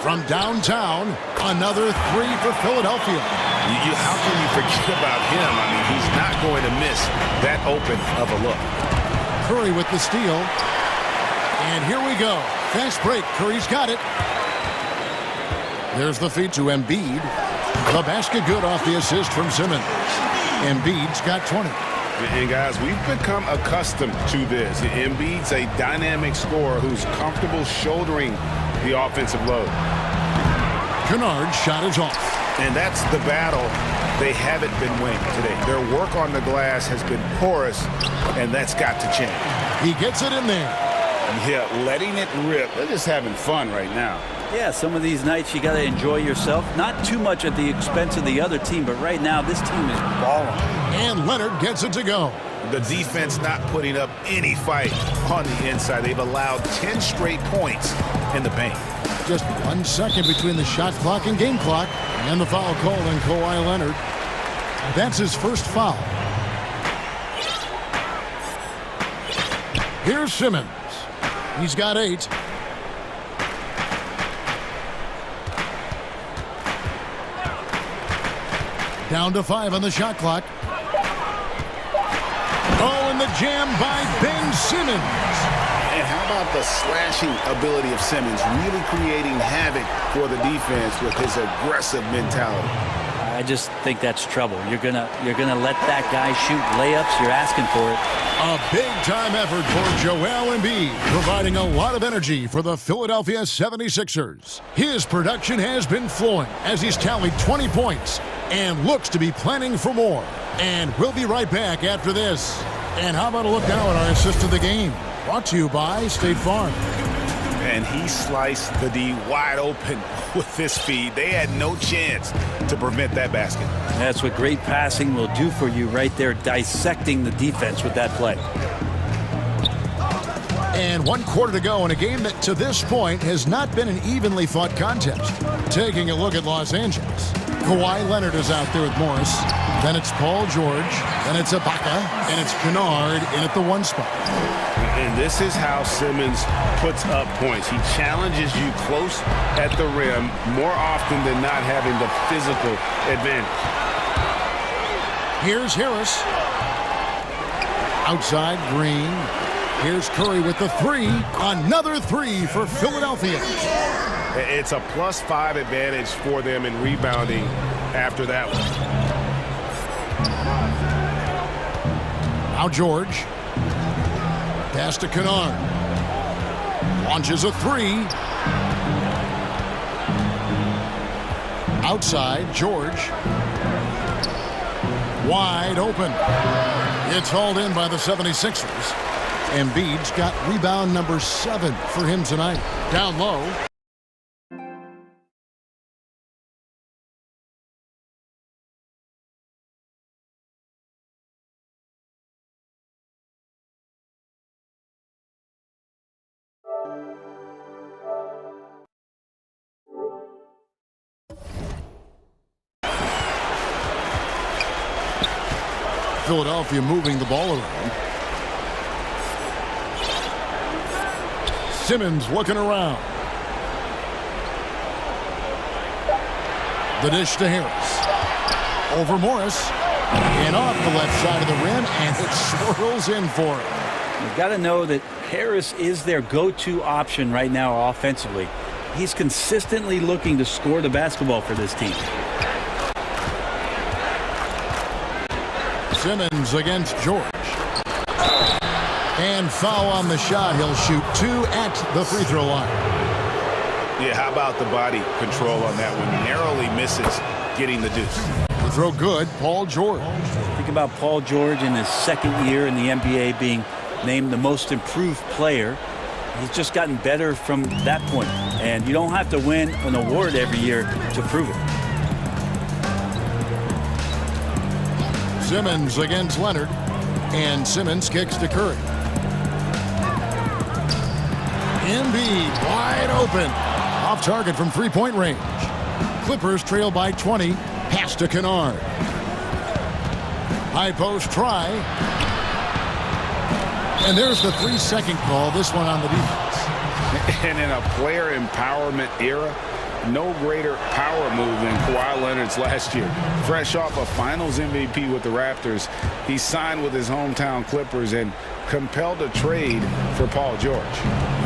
From downtown, another 3 for Philadelphia. How can you forget about him? I mean, he's not going to miss that open of a look. Curry with the steal. And here we go. Fast break. Curry's got it. There's the feed to Embiid. The basket good off the assist from Simmons. Embiid's got 20. And guys, we've become accustomed to this. Embiid's a dynamic scorer who's comfortable shouldering the offensive load. Kennard's shot is off. And that's the battle they haven't been winning today. Their work on the glass has been porous, and that's got to change. He gets it in there. Yeah, letting it rip. They're just having fun right now. Yeah, some of these nights you got to enjoy yourself. Not too much at the expense of the other team, but right now this team is balling. And Leonard gets it to go. The defense not putting up any fight on the inside. They've allowed 10 straight points in the paint. Just 1 second between the shot clock and game clock. And the foul called on Kawhi Leonard. That's his first foul. Here's Simmons. He's got 8. Down to 5 on the shot clock. Oh, and the jam by Ben Simmons. And how about the slashing ability of Simmons, really creating havoc for the defense with his aggressive mentality. I just think that's trouble. You're gonna let that guy shoot layups. You're asking for it. A big-time effort for Joel Embiid, providing a lot of energy for the Philadelphia 76ers. His production has been flowing as he's tallied 20 points and looks to be planning for more. And we'll be right back after this. And how about a look now at our assist of the game? Brought to you by State Farm. And he sliced the D wide open with this feed. They had no chance to prevent that basket. That's what great passing will do for you right there, dissecting the defense with that play. And 1 quarter to go in a game that to this point has not been an evenly fought contest. Taking a look at Los Angeles. Kawhi Leonard is out there with Morris. Then it's Paul George. Then it's Ibaka. And it's Kennard in at the 1 spot. And this is how Simmons puts up points. He challenges you close at the rim more often than not, having the physical advantage. Here's Harris. Outside Green. Here's Curry with the 3. Another 3 for Philadelphia. It's a +5 advantage for them in rebounding after that one. Now George. Pass to Kennard. Launches a 3. Outside, George. Wide open. It's hauled in by the 76ers. Embiid's got rebound number 7 for him tonight. Down low. Philadelphia moving the ball around. Simmons looking around. The dish to Harris. Over Morris. And off the left side of the rim, and it swirls in for him. You've got to know that Harris is their go-to option right now offensively. He's consistently looking to score the basketball for this team. Simmons against George. And foul on the shot. He'll shoot 2 at the free throw line. Yeah, how about the body control on that one? Narrowly misses getting the deuce. The throw good, Paul George. Think about Paul George in his 2nd year in the NBA being named the most improved player. He's just gotten better from that point. And you don't have to win an award every year to prove it. Simmons against Leonard. And Simmons kicks to Curry. Embiid wide open. Off target from 3-point range. Clippers trail by 20. Pass to Kennard. High post try. And there's the 3-second call. This one on the defense. And in a player empowerment era, no greater power move than Kawhi Leonard's last year. Fresh off a Finals MVP with the Raptors, he signed with his hometown Clippers and compelled a trade for Paul George.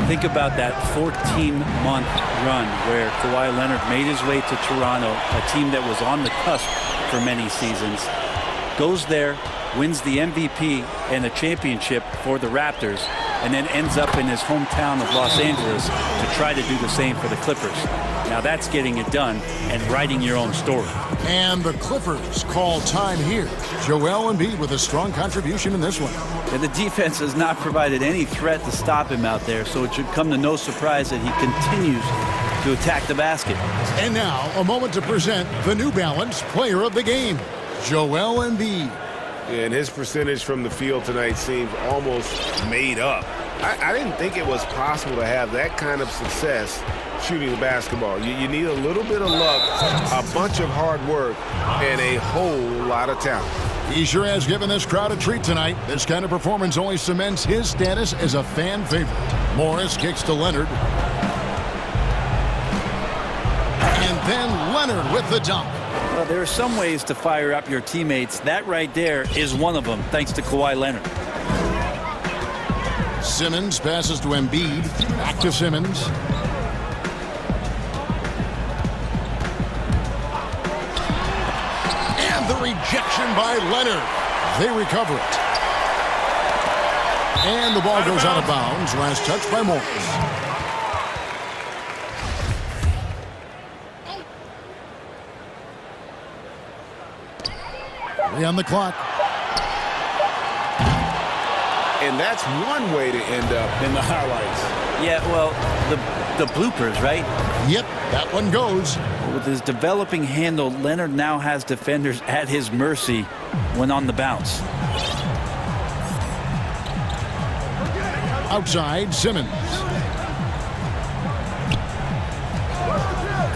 Think about that 14-month run where Kawhi Leonard made his way to Toronto, a team that was on the cusp for many seasons. Goes there, wins the MVP and the championship for the Raptors, and then ends up in his hometown of Los Angeles to try to do the same for the Clippers. Now that's getting it done and writing your own story. And the Clippers call time here. Joel Embiid with a strong contribution in this one. And the defense has not provided any threat to stop him out there, so it should come to no surprise that he continues to attack the basket. And now a moment to present the New Balance Player of the Game, Joel Embiid. And his percentage from the field tonight seems almost made up. I didn't think it was possible to have that kind of success shooting the basketball. You need a little bit of luck, a bunch of hard work, and a whole lot of talent. He sure has given this crowd a treat tonight. This kind of performance only cements his status as a fan favorite. Morris kicks to Leonard. And then Leonard with the dunk. Well, there are some ways to fire up your teammates. That right there is one of them, thanks to Kawhi Leonard. Simmons passes to Embiid. Back to Simmons. rejection by Leonard. They recover it. And the ball goes out of bounds. Last touch by Morris. On the clock. And that's one way to end up in the highlights. Yeah, well, the bloopers, right? Yep, that one goes. With his developing handle, Leonard now has defenders at his mercy when on the bounce. Outside, Simmons.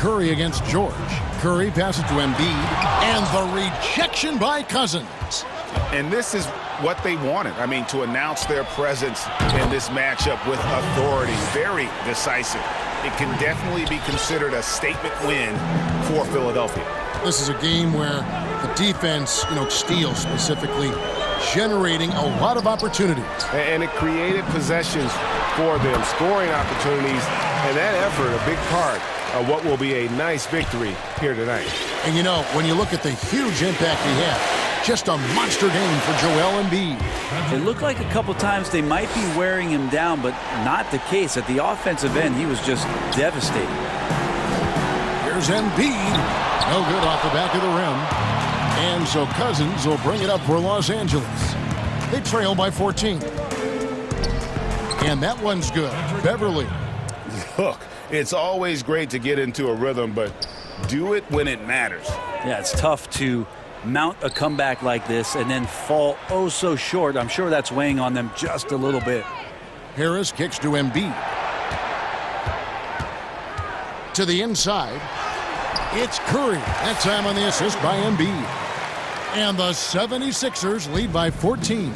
Curry against George. Curry passes to Embiid. And the rejection by Cousins. And this is what they wanted. I mean, to announce their presence in this matchup with authority. Very decisive. It can definitely be considered a statement win for Philadelphia. This is a game where the defense, steals specifically, generating a lot of opportunities. And it created possessions for them, scoring opportunities, and that effort, a big part of what will be a nice victory here tonight. And when you look at the huge impact he had, just a monster game for Joel Embiid. It looked like a couple times they might be wearing him down, but not the case. At the offensive end, he was just devastating. Here's Embiid. No good off the back of the rim. And so Cousins will bring it up for Los Angeles. They trail by 14. And that one's good. Beverly. Look, it's always great to get into a rhythm, but do it when it matters. Yeah, it's tough to mount a comeback like this and then fall oh so short. I'm sure that's weighing on them just a little bit. Harris kicks to Embiid. To the inside. It's Curry. That time on the assist by Embiid. And the 76ers lead by 14.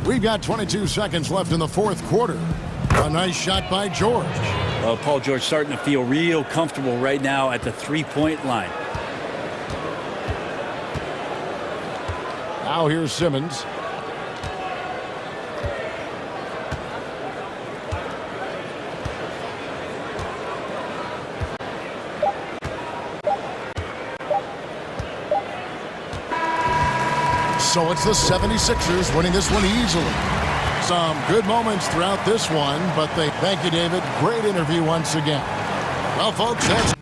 We've got 22 seconds left in the fourth quarter. A nice shot by George. Well, Paul George starting to feel real comfortable right now at the three-point line. Now here's Simmons. So it's the 76ers winning this one easily. Some good moments throughout this one, but thank you, David. Great interview once again. Well, folks, that's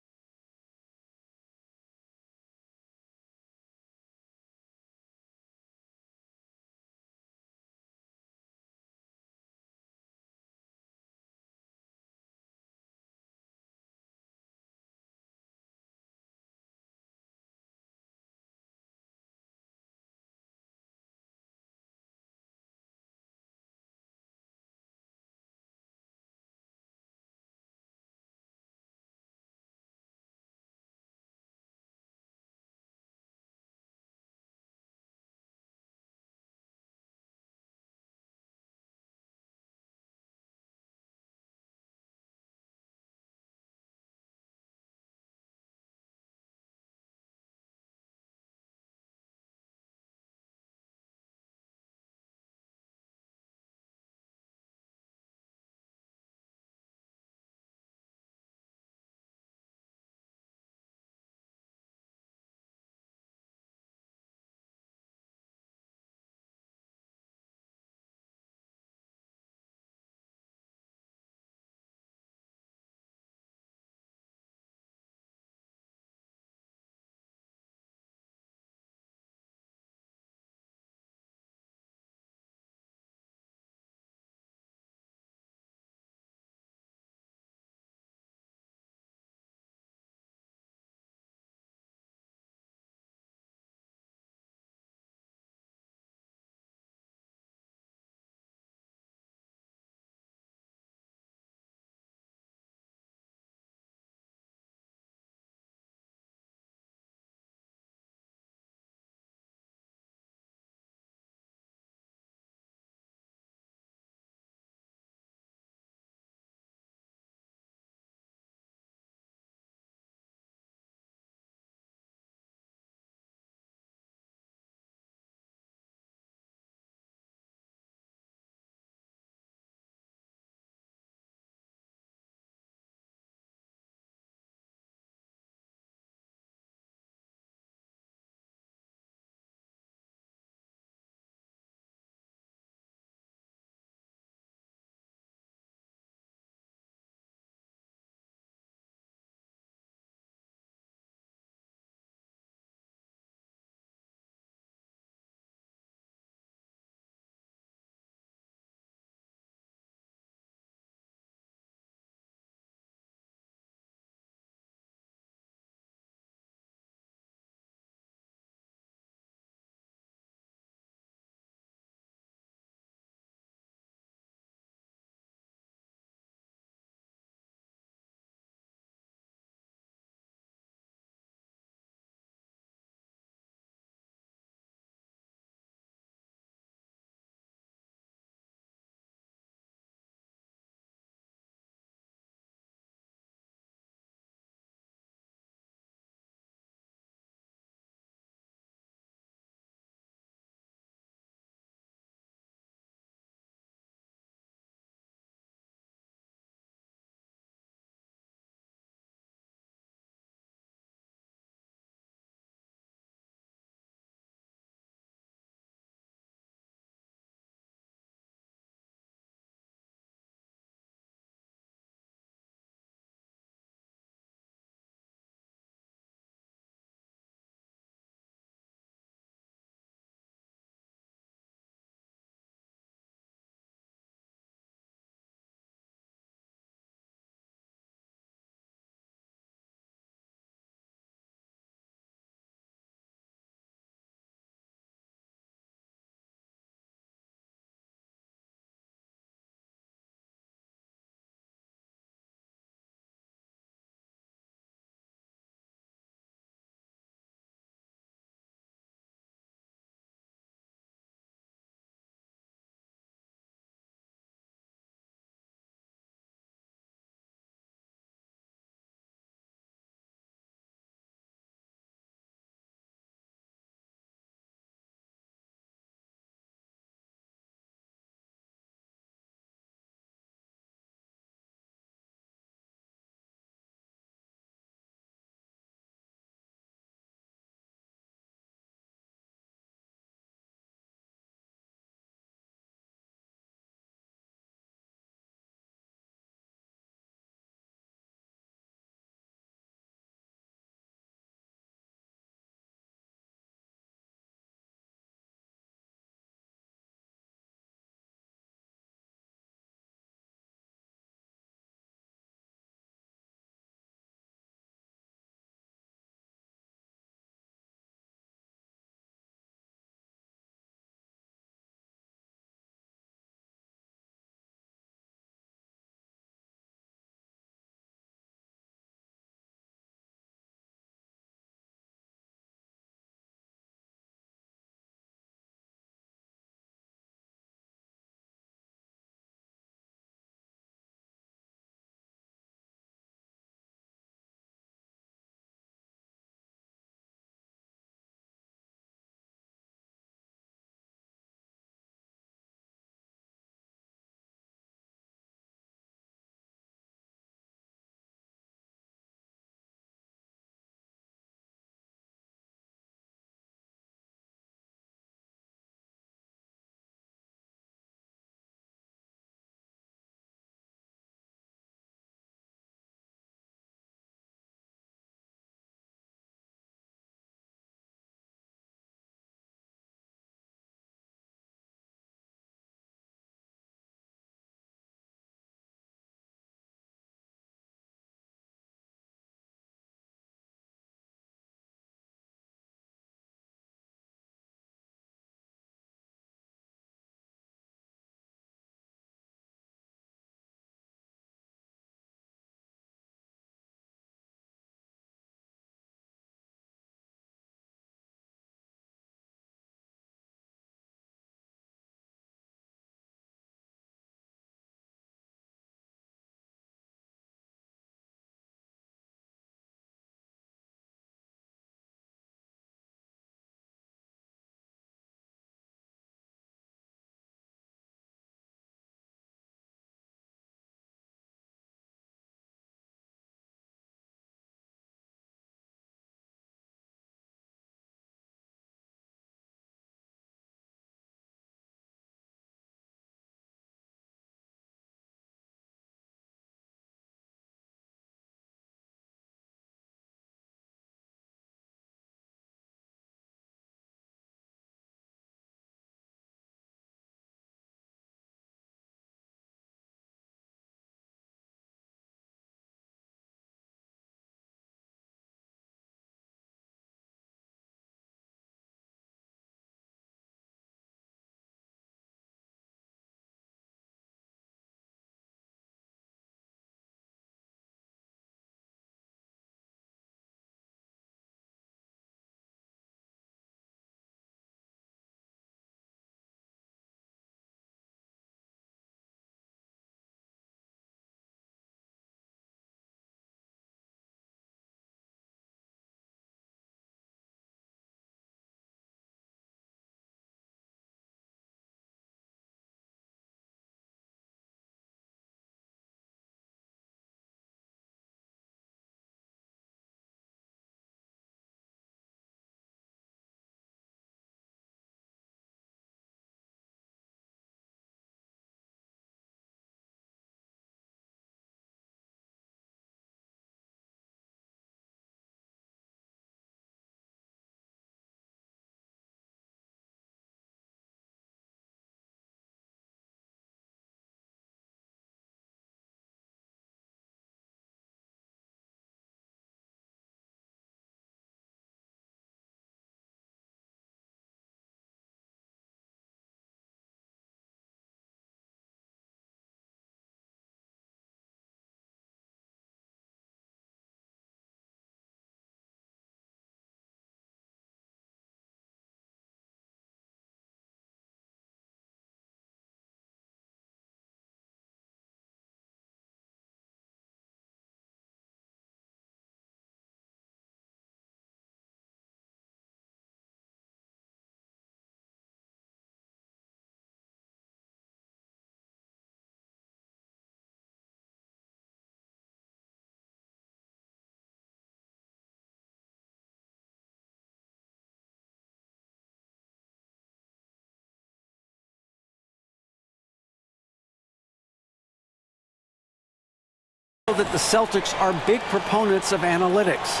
that the Celtics are big proponents of analytics.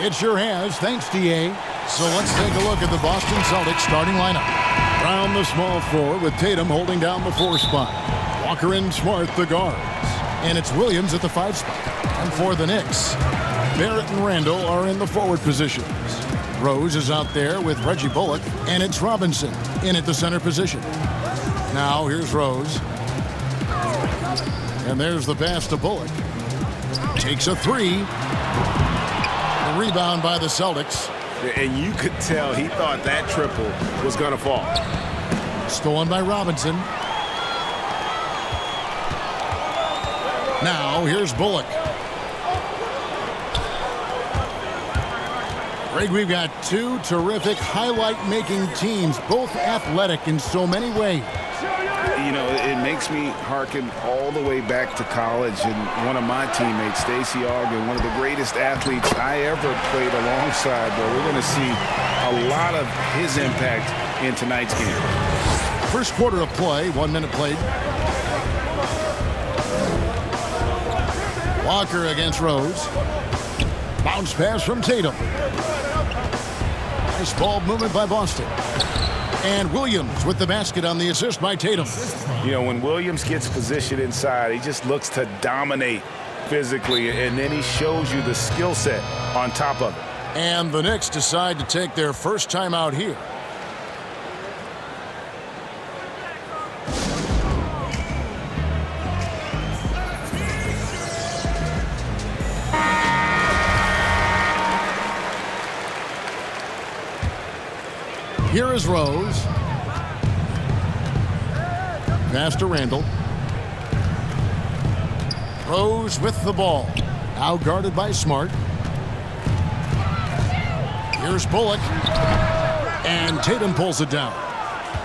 It sure has, thanks, DA. So let's take a look at the Boston Celtics starting lineup. Brown, the small forward, with Tatum holding down the 4 spot. Walker and Smart, the guards. And it's Williams at the 5 spot. And for the Knicks, Barrett and Randall are in the forward positions. Rose is out there with Reggie Bullock, and it's Robinson in at the center position. Now here's Rose. And there's the pass to Bullock. Takes a 3. The rebound by the Celtics. And you could tell he thought that triple was going to fall. Stolen by Robinson. Now here's Bullock. Greg, we've got 2 terrific highlight-making teams, both athletic in so many ways. You know, it makes me hearken all the way back to college, and one of my teammates, Stacey Ogden, one of the greatest athletes I ever played alongside. But we're going to see a lot of his impact in tonight's game. First quarter of play, 1 minute played. Walker against Rose. Bounce pass from Tatum. Nice ball movement by Boston. And Williams with the basket on the assist by Tatum. You know, when Williams gets positioned inside, he just looks to dominate physically, and then he shows you the skill set on top of it. And the Knicks decide to take their first time out here. Here is Rose. Pass to Randall. Rose with the ball. Now guarded by Smart. Here's Bullock. And Tatum pulls it down.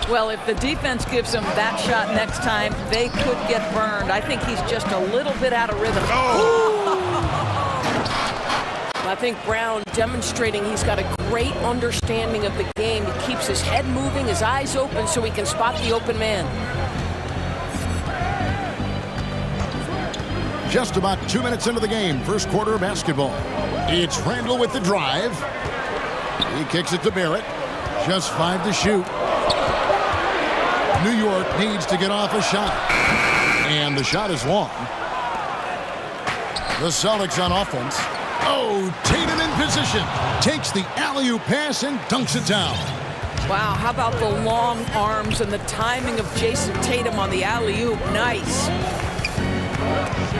Well, if the defense gives him that shot next time, they could get burned. I think he's just a little bit out of rhythm. I think Brown demonstrating he's got a great understanding of the game. He keeps his head moving, his eyes open, so he can spot the open man. Just about 2 minutes into the game, first quarter of basketball. It's Randall with the drive. He kicks it to Barrett. Just 5 to shoot. New York needs to get off a shot. And the shot is long. The Celtics on offense. Oh, Tatum in position. Takes the alley-oop pass and dunks it down. Wow, how about the long arms and the timing of Jason Tatum on the alley-oop? Nice.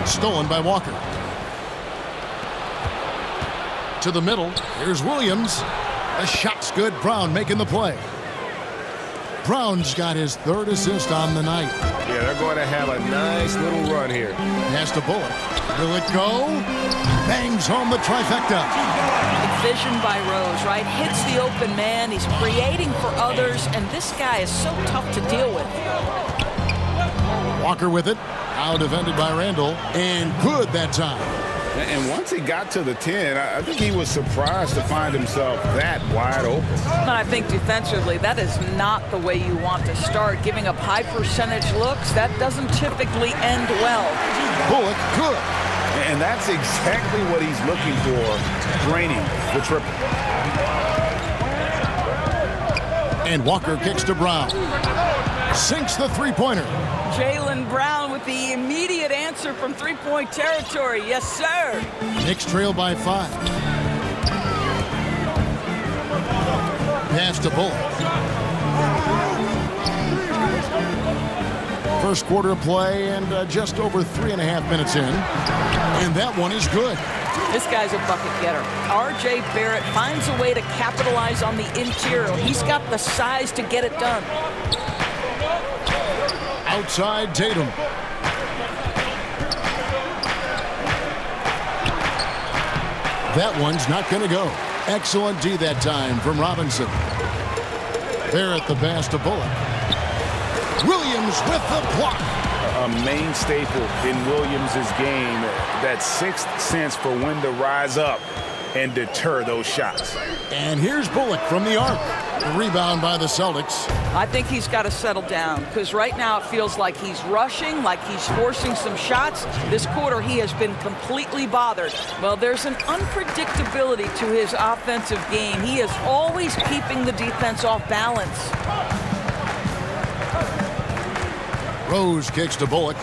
Stolen by Walker. To the middle. Here's Williams. The shot's good. Brown making the play. Brown's got his 3rd assist on the night. Yeah, they're going to have a nice little run here. Pass to Bullock. Will it go? Bangs home the trifecta. Vision by Rose, right? Hits the open man. He's creating for others, and this guy is so tough to deal with. Walker with it. Now defended by Randall. And good that time. And once he got to the 10, I think he was surprised to find himself that wide open. I think defensively, that is not the way you want to start. Giving up high percentage looks, that doesn't typically end well. Bullock, good. And that's exactly what he's looking for, draining the triple. And Walker kicks to Brown. Sinks the three-pointer. Jaylen Brown with the immediate answer from three-point territory. Yes, sir. Knicks trail by 5. Pass to Bullock. First quarter of play and just over 3.5 minutes in. And that one is good. This guy's a bucket getter. R.J. Barrett finds a way to capitalize on the interior. He's got the size to get it done. Outside Tatum. That one's not going to go. Excellent D that time from Robinson. Barrett the pass to Bullock. Williams with the block. A main staple in Williams' game, that 6th sense for when to rise up and deter those shots. And here's Bullock from the arc. The rebound by the Celtics. I think he's got to settle down because right now it feels like he's rushing, like he's forcing some shots. This quarter he has been completely bothered. Well, there's an unpredictability to his offensive game. He is always keeping the defense off balance. Rose kicks to Bullock.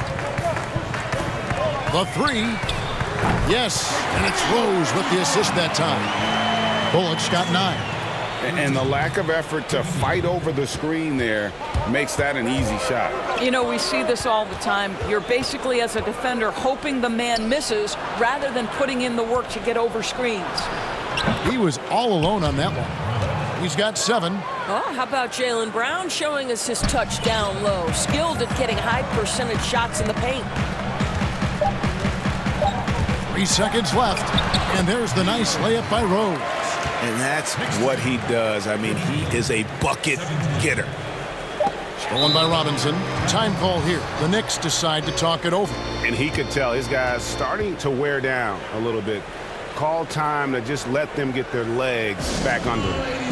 The three. Yes, and it's Rose with the assist that time. Bullock's got 9. And the lack of effort to fight over the screen there makes that an easy shot. You know, we see this all the time. You're basically, as a defender, hoping the man misses rather than putting in the work to get over screens. He was all alone on that one. He's got 7. Oh, how about Jaylen Brown showing us his touchdown low? Skilled at getting high percentage shots in the paint. 3 seconds left, and there's the nice layup by Rose. And that's what he does. I mean, he is a bucket getter. Stolen by Robinson. Time call here. The Knicks decide to talk it over. And he could tell his guys starting to wear down a little bit. Call time to just let them get their legs back under them.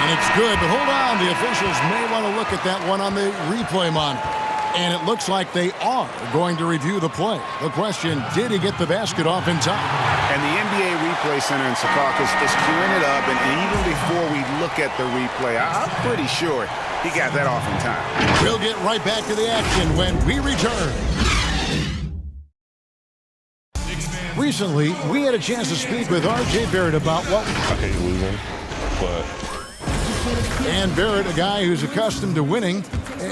It's good, but hold on. The officials may want to look at that one on the replay monitor. And it looks like they are going to review the play. The question, did he get the basket off in time? And the NBA Replay Center in Secaucus is queuing it up. And even before we look at the replay, I'm pretty sure he got that off in time. We'll get right back to the action when we return. Recently, we had a chance to speak with R.J. Barrett about what... I hate losing, but... And Barrett, a guy who's accustomed to winning,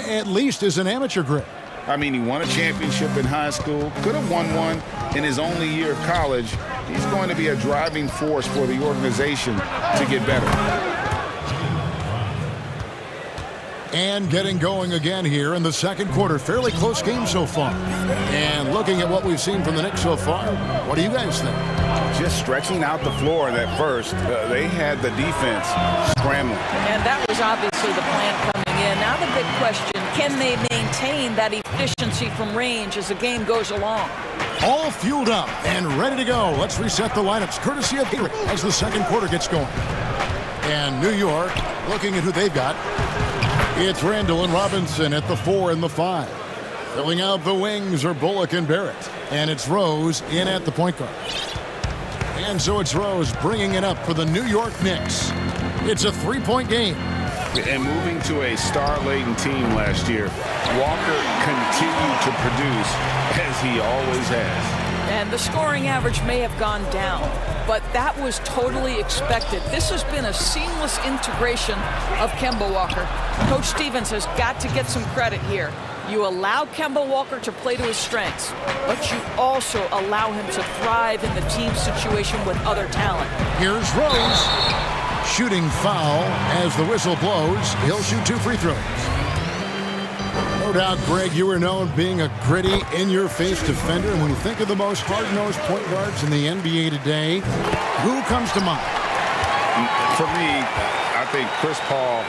at least as an amateur grade. I mean, he won a championship in high school, could have won one in his only year of college. He's going to be a driving force for the organization to get better. And getting going again here in the second quarter. Fairly close game so far. And looking at what we've seen from the Knicks so far, what do you guys think? Just stretching out the floor that first. They had the defense scrambling. And that was obviously the plan coming in. Now the big question, can they maintain that efficiency from range as the game goes along? All fueled up and ready to go. Let's reset the lineups, courtesy of Barrett, as the second quarter gets going. And New York, looking at who they've got. It's Randall and Robinson at the 4 and the 5. Filling out the wings are Bullock and Barrett. And it's Rose in at the point guard. And so it's Rose bringing it up for the New York Knicks. It's a 3-point game. And moving to a star-laden team last year, Walker continued to produce as he always has. And the scoring average may have gone down, but that was totally expected. This has been a seamless integration of Kemba Walker. Coach Stevens has got to get some credit here. You allow Kemba Walker to play to his strengths, but you also allow him to thrive in the team situation with other talent. Here's Rose. Shooting foul as the whistle blows. He'll shoot 2 free throws. No doubt, Greg, you were known being a gritty, in-your-face defender. And when you think of the most hard-nosed point guards in the NBA today, who comes to mind? For me, I think Chris Paul.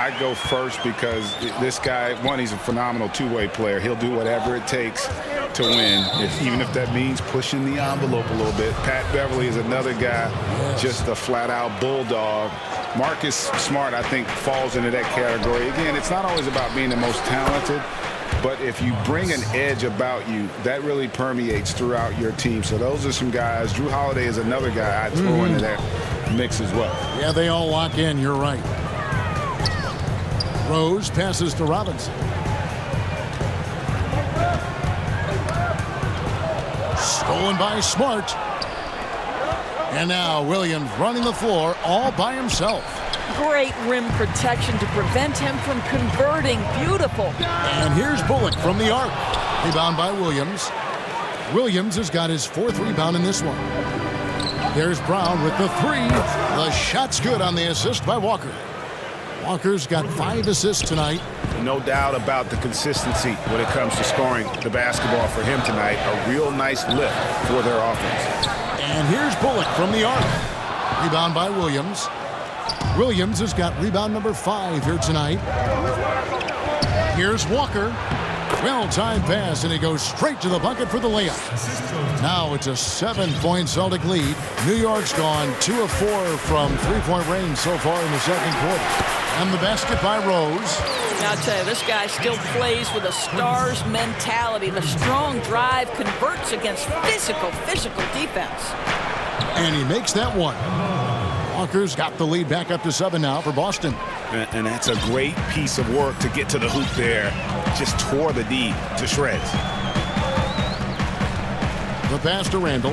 I'd go first because this guy, one, he's a phenomenal two-way player. He'll do whatever it takes to win, even if that means pushing the envelope a little bit. Pat Beverly is another guy, just a flat-out bulldog. Marcus Smart, I think, falls into that category. Again, it's not always about being the most talented, but if you bring an edge about you, that really permeates throughout your team. So those are some guys. Drew Holiday is another guy I'd throw into that mix as well. Yeah, they all lock in. You're right. Rose passes to Robinson. Stolen by Smart. And now Williams running the floor all by himself. Great rim protection to prevent him from converting. Beautiful. And here's Bullock from the arc. Rebound by Williams. Williams has got his 4th rebound in this one. There's Brown with the 3. The shot's good on the assist by Walker. Walker's got 5 assists tonight. No doubt about the consistency when it comes to scoring the basketball for him tonight. A real nice lift for their offense. And here's Bullock from the arc. Rebound by Williams. Williams has got rebound number 5 here tonight. Here's Walker. Well-timed pass, and he goes straight to the bucket for the layup. Now it's a 7-point Celtic lead. New York's gone 2 of 4 from three-point range so far in the second quarter. And the basket by Rose. Now, I'll tell you, this guy still plays with a Stars mentality. The strong drive converts against physical defense. And he makes that one. Walker's got the lead back up to 7 now for Boston. And that's a great piece of work to get to the hoop there. Just tore the D to shreds. The pass to Randall.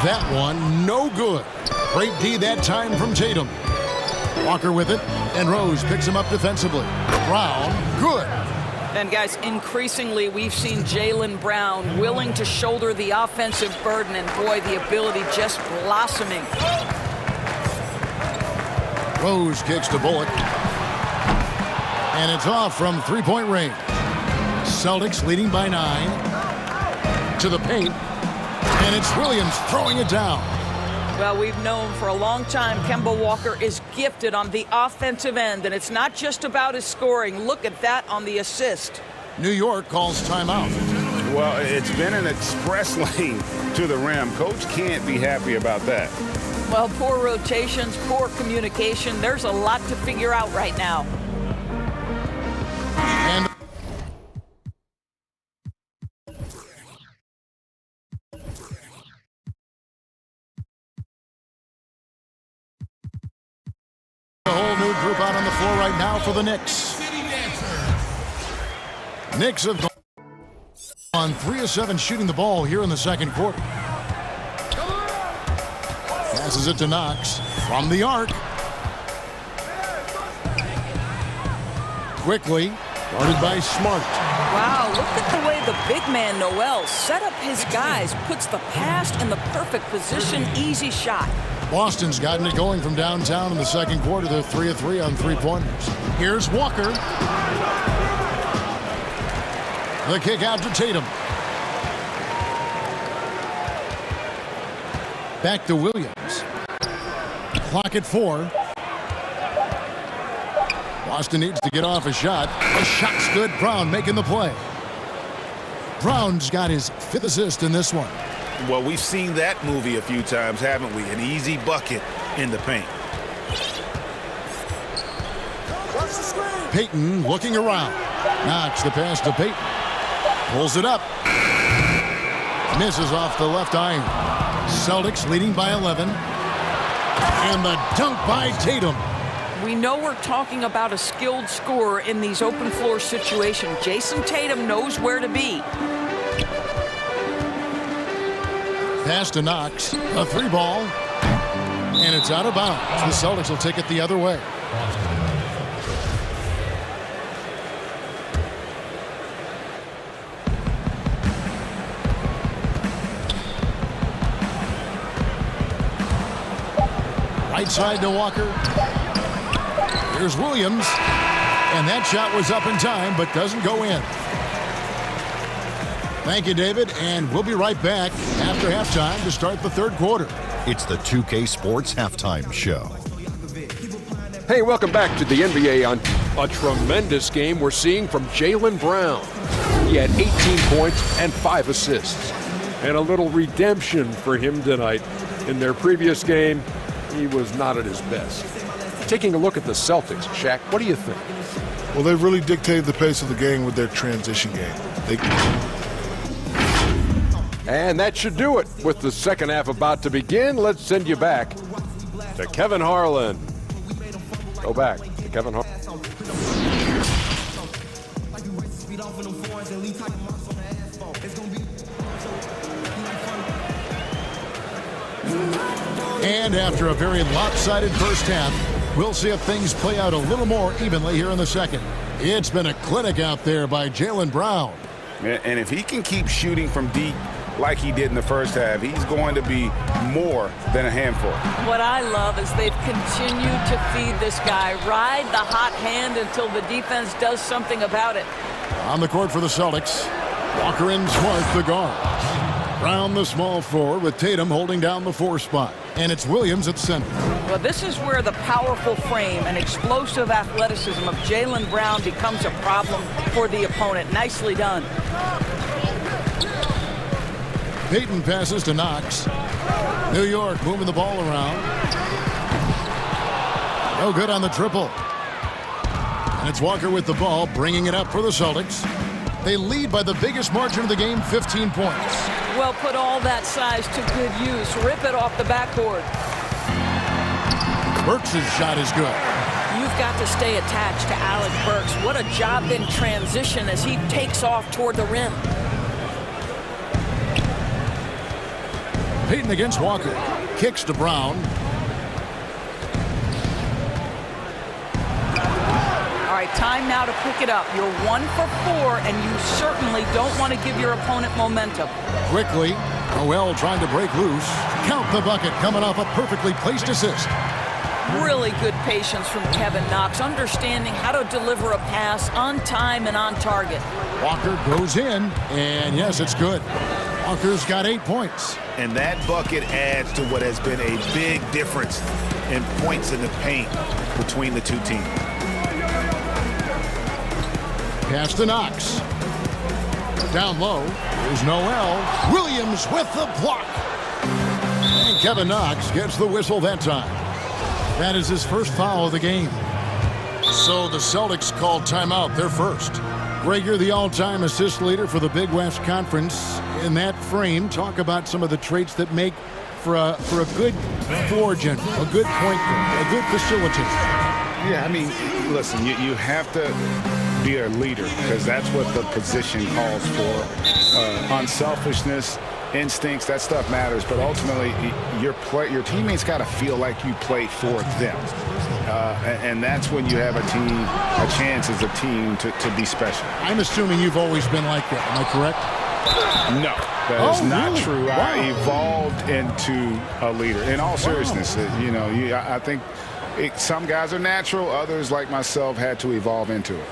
That one, no good. Great D that time from Tatum. Walker with it, and Rose picks him up defensively. Brown, good. And guys, increasingly we've seen Jaylen Brown willing to shoulder the offensive burden, and boy, the ability just blossoming. Rose kicks to Bullock. And it's off from three-point range. Celtics leading by 9. To the paint. And it's Williams throwing it down. Well, we've known for a long time Kemba Walker is gifted on the offensive end, and it's not just about his scoring. Look at that on the assist. New York calls timeout. Well, it's been an express lane to the rim. Coach can't be happy about that. Well, poor rotations, poor communication. There's a lot to figure out right now. And a whole new group out on the floor right now for the Knicks. Knicks have gone on 3 of 7 shooting the ball here in the second quarter. Passes it to Knox from the arc. Quickly guarded by Smart. Wow, look at the way the big man Noel set up his guys, puts the pass in the perfect position, easy shot. Boston's gotten it going from downtown in the second quarter. They're 3 of 3 on three-pointers. Here's Walker. The kick out to Tatum. Back to Williams. Clock at 4. Boston needs to get off a shot. The shot's good. Brown making the play. Brown's got his 5th assist in this one. Well, we've seen that movie a few times, haven't we? An easy bucket in the paint. Payton looking around. Knocks the pass to Payton. Pulls it up. Misses off the left iron. Celtics leading by 11. And the dunk by Tatum. We know we're talking about a skilled scorer in these open floor situations. Jason Tatum knows where to be. Pass to Knox. A 3-ball. And it's out of bounds. The Celtics will take it the other way. Right side to Walker. Here's Williams. And that shot was up in time, but doesn't go in. Thank you, David. And we'll be right back after halftime to start the third quarter. It's the 2K Sports Halftime Show. Hey, welcome back to the NBA on a tremendous game we're seeing from Jaylen Brown. He had 18 points and 5 assists. And a little redemption for him tonight. In their previous game, he was not at his best. Taking a look at the Celtics, Shaq, what do you think? Well, they've really dictated the pace of the game with their transition game. And that should do it. With the second half about to begin, let's send you back to Kevin Harlan. Go back to Kevin Harlan. And after a very lopsided first half, we'll see if things play out a little more evenly here in the second. It's been a clinic out there by Jaylen Brown. And if he can keep shooting from deep like he did in the first half, he's going to be more than a handful. What I love is they've continued to feed this guy, ride the hot hand until the defense does something about it. On the court for the Celtics, Walker and Smart, the guard. Brown, the small forward, with Tatum holding down the 4 spot. And it's Williams at center. Well, this is where the powerful frame and explosive athleticism of Jaylen Brown becomes a problem for the opponent. Nicely done. Payton passes to Knox. New York moving the ball around. No good on the triple. And it's Walker with the ball, bringing it up for the Celtics. They lead by the biggest margin of the game, 15 points. Well, put all that size to good use. Rip it off the backboard. Burks' shot is good. You've got to stay attached to Alec Burks. What a job in transition as he takes off toward the rim. Payton against Walker. Kicks to Brown. All right, time now to pick it up. You're 1 for 4, and you certainly don't want to give your opponent momentum. Quickly, Noel trying to break loose. Count the bucket, coming off a perfectly placed assist. Really good patience from Kevin Knox, understanding how to deliver a pass on time and on target. Walker goes in, and yes, it's good. Walker's got 8 points. And that bucket adds to what has been a big difference in points in the paint between the two teams. Pass to Knox. Down low is Noel. Williams with the block. And Kevin Knox gets the whistle that time. That is his first foul of the game. So the Celtics called timeout, their first. Greg, you're the all-time assist leader for the Big West Conference. In that frame, talk about some of the traits that make for a good floor general, a good point guard, a good facilitator. Yeah, I mean, listen, you have to be a leader because that's what the position calls for. Unselfishness, instincts, that stuff matters, but ultimately your teammates got to feel like you play for them. And that's when you have a chance as a team to be special. I'm assuming you've always been like that. Am I correct? No, that is not really? true. Wow. I evolved into a leader. In all seriousness, I think some guys are natural. Others, like myself, had to evolve into it.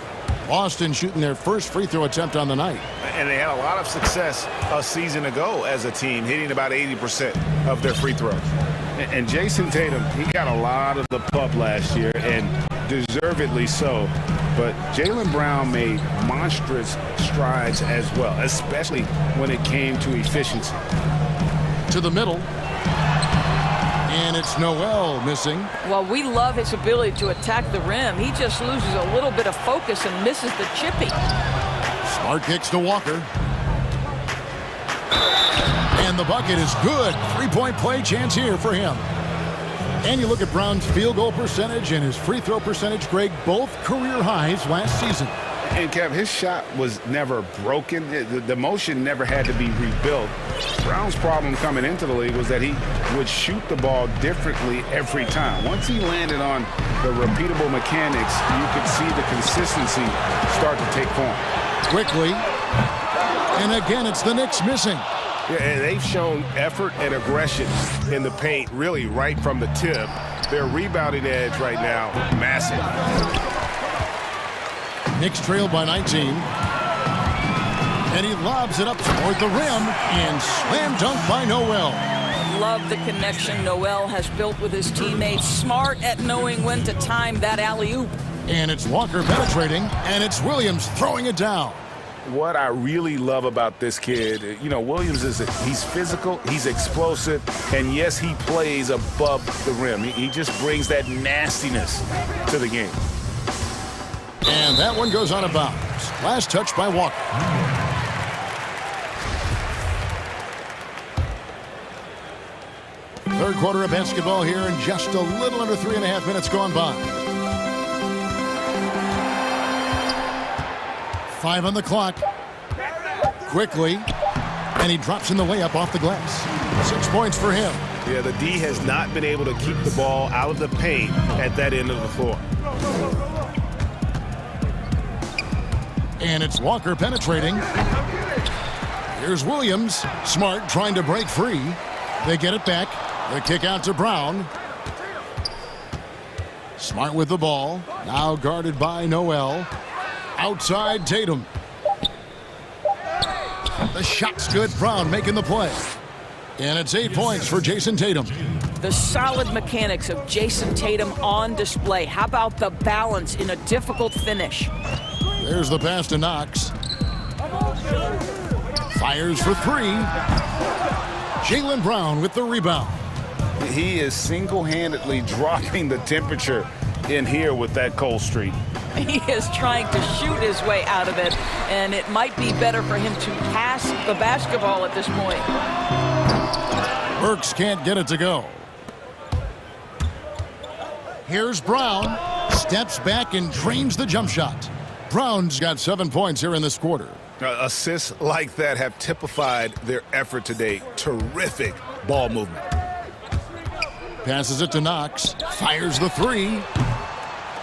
Boston shooting their first free throw attempt on the night. And they had a lot of success a season ago as a team, hitting about 80% of their free throws. And Jason Tatum, he got a lot of the pub last year, and deservedly so. But Jaylen Brown made monstrous strides as well, especially when it came to efficiency. To the middle. And it's Noel missing. Well, we love his ability to attack the rim. He just loses a little bit of focus and misses the chippy. Smart kicks to Walker. And the bucket is good. 3-point play chance here for him. And you look at Brown's field goal percentage and his free throw percentage, Greg, both career highs last season. And, Kev, his shot was never broken. The motion never had to be rebuilt. Brown's problem coming into the league was that he would shoot the ball differently every time. Once he landed on the repeatable mechanics, you could see the consistency start to take form. Quickly. And again, it's the Knicks missing. Yeah, and they've shown effort and aggression in the paint, really right from the tip. Their rebounding edge right now, massive. Knicks trailed by 19. And he lobs it up toward the rim and slam dunk by Noel. Love the connection Noel has built with his teammates. Smart at knowing when to time that alley-oop. And it's Walker penetrating, and it's Williams throwing it down. What I really love about this kid, Williams he's physical, he's explosive, and yes, he plays above the rim. He just brings that nastiness to the game. And that one goes out of bounds. Last touch by Walker. Third quarter of basketball here in just a little under 3.5 minutes gone by. 5 on the clock. Quickly. And he drops in the layup off the glass. 6 points for him. Yeah, the D has not been able to keep the ball out of the paint at that end of the floor. And it's Walker penetrating. Here's Williams. Smart trying to break free. They get it back. The kick out to Brown. Smart with the ball. Now guarded by Noel. Outside Tatum. The shot's good. Brown making the play. And it's 8 points for Jason Tatum. The solid mechanics of Jason Tatum on display. How about the balance in a difficult finish? There's the pass to Knox. Fires for 3. Jaylen Brown with the rebound. He is single-handedly dropping the temperature in here with that cold streak. He is trying to shoot his way out of it, and it might be better for him to pass the basketball at this point. Burks can't get it to go. Here's Brown. Steps back and trains the jump shot. Brown's got 7 points here in this quarter. Assists like that have typified their effort today. Terrific ball movement. Passes it to Knox. Fires the 3.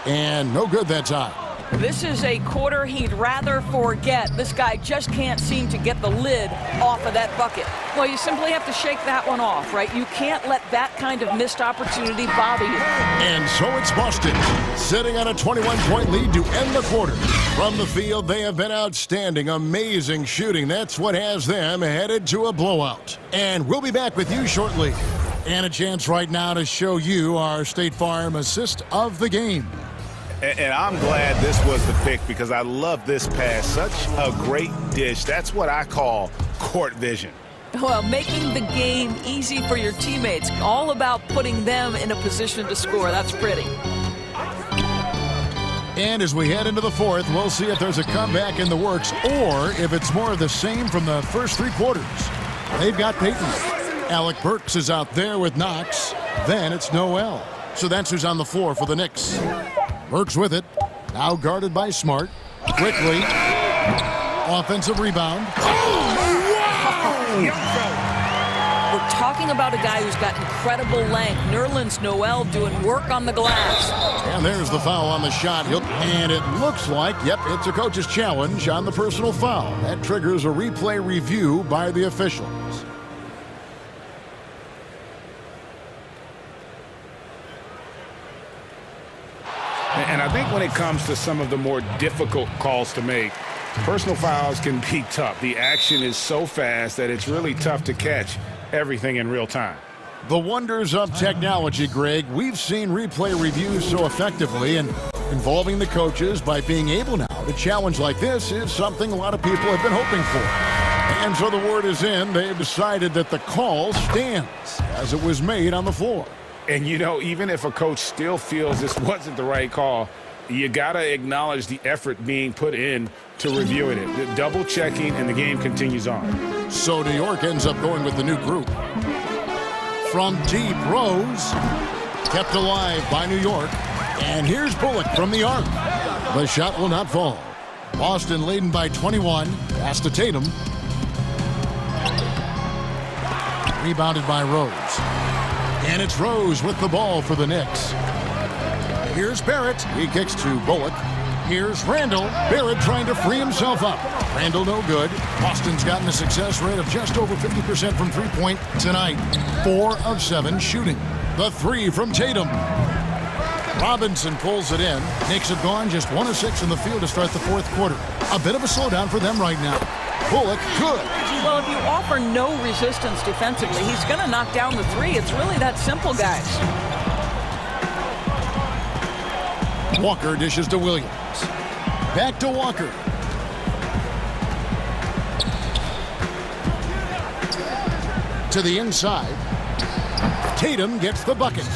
And no good that time. This is a quarter he'd rather forget. This guy just can't seem to get the lid off of that bucket. Well, you simply have to shake that one off, right? You can't let that kind of missed opportunity bother you. And so it's Boston, sitting on a 21-point lead to end the quarter. From the field, they have been outstanding. Amazing shooting. That's what has them headed to a blowout. And we'll be back with you shortly. And a chance right now to show you our State Farm assist of the game. And I'm glad this was the pick because I love this pass. Such a great dish. That's what I call court vision. Well, making the game easy for your teammates. All about putting them in a position to score. That's pretty. And as we head into the fourth, we'll see if there's a comeback in the works or if it's more of the same from the first 3 quarters. They've got Peyton. Alec Burks is out there with Knox. Then it's Noel. So that's who's on the floor for the Knicks. Burks with it. Now guarded by Smart. Quickly. Offensive rebound. We're talking about a guy who's got incredible length. Nerlens Noel doing work on the glass. And there's the foul on the shot. And it looks like, yep, it's a coach's challenge on the personal foul. That triggers a replay review by the officials. And I think when it comes to some of the more difficult calls to make, personal fouls can be tough. The action is so fast that it's really tough to catch everything in real time. The wonders of technology, Greg. We've seen replay reviews so effectively, and involving the coaches by being able now to challenge like this is something a lot of people have been hoping for. And so the word is in. They've decided that the call stands as it was made on the floor. And, you know, even if a coach still feels this wasn't the right call, you got to acknowledge the effort being put in to reviewing it. The double checking, and the game continues on. So New York ends up going with the new group. From deep, Rose. Kept alive by New York. And here's Bullock from the arc. The shot will not fall. Boston leading by 21. Pass to Tatum. Rebounded by Rose. And it's Rose with the ball for the Knicks. Here's Barrett. He kicks to Bullock. Here's Randall. Barrett trying to free himself up. Randall no good. Boston's gotten a success rate of just over 50% from three-point tonight. 4 of 7 shooting. The 3 from Tatum. Robinson pulls it in. Knicks have gone just 1 of 6 in the field to start the fourth quarter. A bit of a slowdown for them right now. Bullock good. Well, if you offer no resistance defensively, he's going to knock down the 3. It's really that simple, guys. Walker dishes to Williams. Back to Walker. To the inside. Tatum gets the bucket.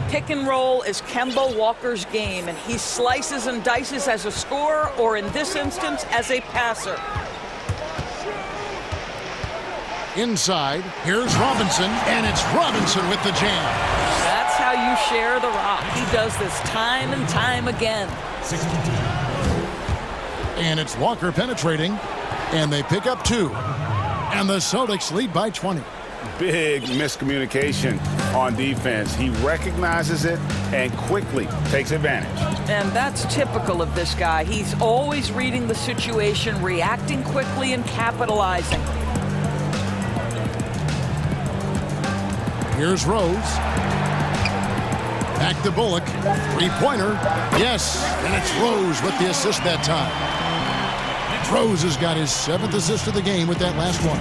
Pick and roll is Kemba Walker's game, and he slices and dices as a scorer, or in this instance, as a passer. Inside, here's Robinson, and it's Robinson with the jam. That's how you share the rock. He does this time and time again. And it's Walker penetrating, and they pick up 2. And the Celtics lead by 20. Big miscommunication on defense. He recognizes it and quickly takes advantage. And that's typical of this guy. He's always reading the situation, reacting quickly, and capitalizing. Here's Rose. Back to Bullock. Three-pointer. Yes, and it's Rose with the assist that time. Rose has got his 7th assist of the game with that last one.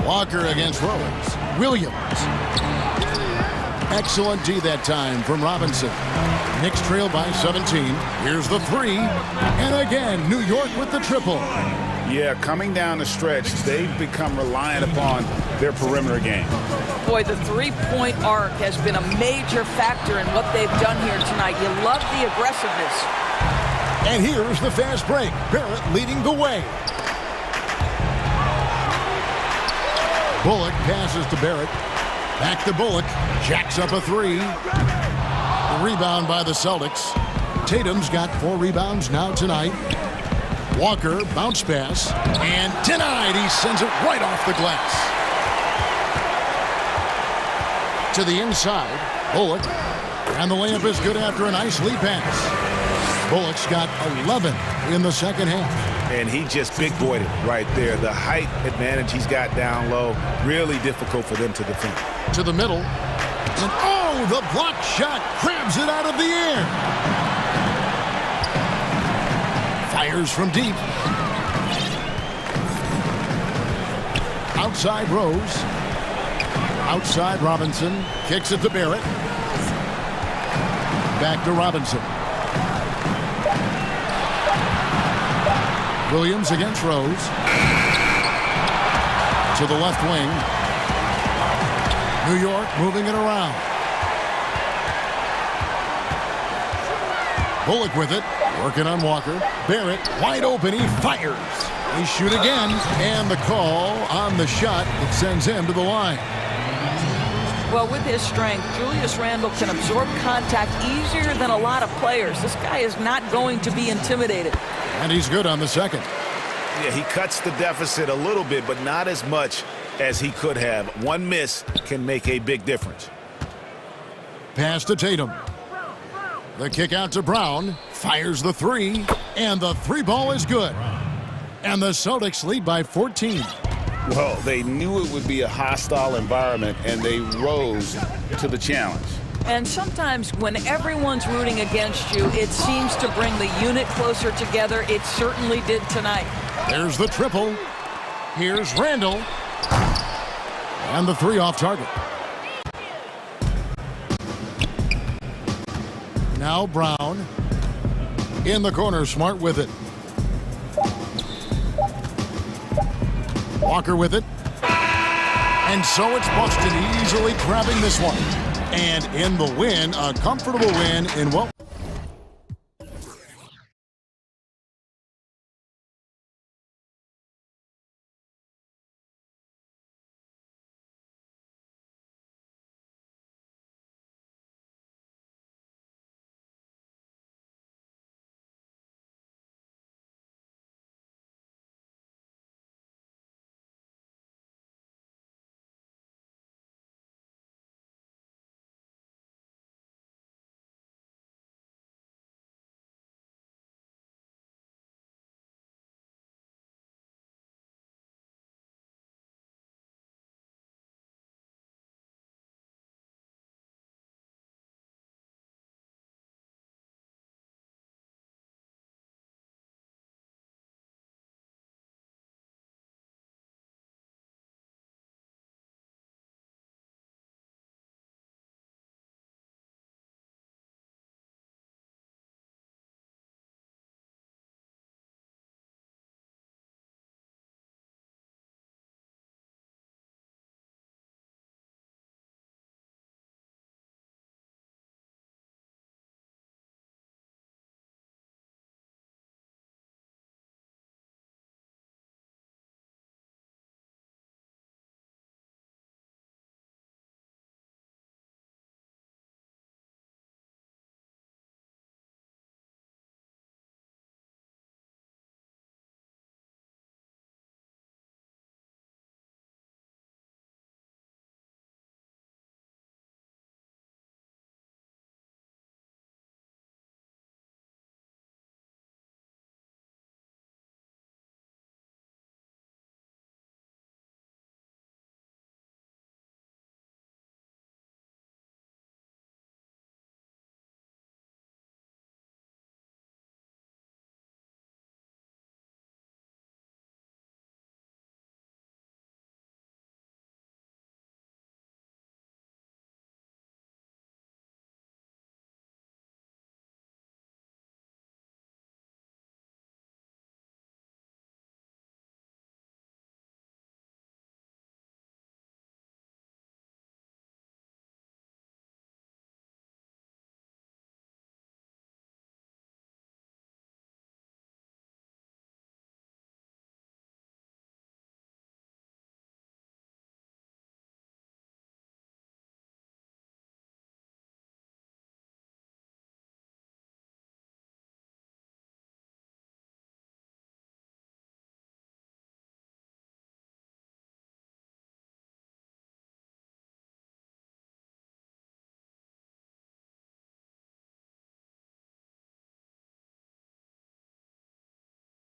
Walker against Rose. Williams. Excellent D that time from Robinson. Knicks trail by 17. Here's the three. And again, New York with the triple. Yeah, coming down the stretch, they've become reliant upon their perimeter game. Boy, the three-point arc has been a major factor in what they've done here tonight. You love the aggressiveness. And here's the fast break. Barrett leading the way. Bullock passes to Barrett. Back to Bullock. Jacks up a three. The rebound by the Celtics. Tatum's got 4 rebounds now tonight. Walker, bounce pass. And denied. He sends it right off the glass. To the inside. Bullock. And the layup is good after a nice lead pass. Bullock's got 11 in the second half. And he just big-boyed it right there. The height advantage he's got down low, really difficult for them to defend. To the middle. And oh, the block shot grabs it out of the air. Fires from deep. Outside Rose. Outside Robinson. Kicks it to Barrett. Back to Robinson. Williams against Rose. To the left wing. New York moving it around. Bullock with it. Working on Walker. Barrett wide open. He fires. They shoot again. And the call on the shot that sends him to the line. Well, with his strength, Julius Randle can absorb contact easier than a lot of players. This guy is not going to be intimidated. And he's good on the second. Yeah, he cuts the deficit a little bit, but not as much as he could have. One miss can make a big difference. Pass to Tatum. The kick out to Brown. Fires the three. And the three ball is good. And the Celtics lead by 14. Well, they knew it would be a hostile environment, and they rose to the challenge. And sometimes when everyone's rooting against you, it seems to bring the unit closer together. It certainly did tonight. There's the triple. Here's Randle. And the three off target. Now Brown. In the corner, Smart with it. Walker with it. And so it's Boston easily grabbing this one. And in the win, a comfortable win in what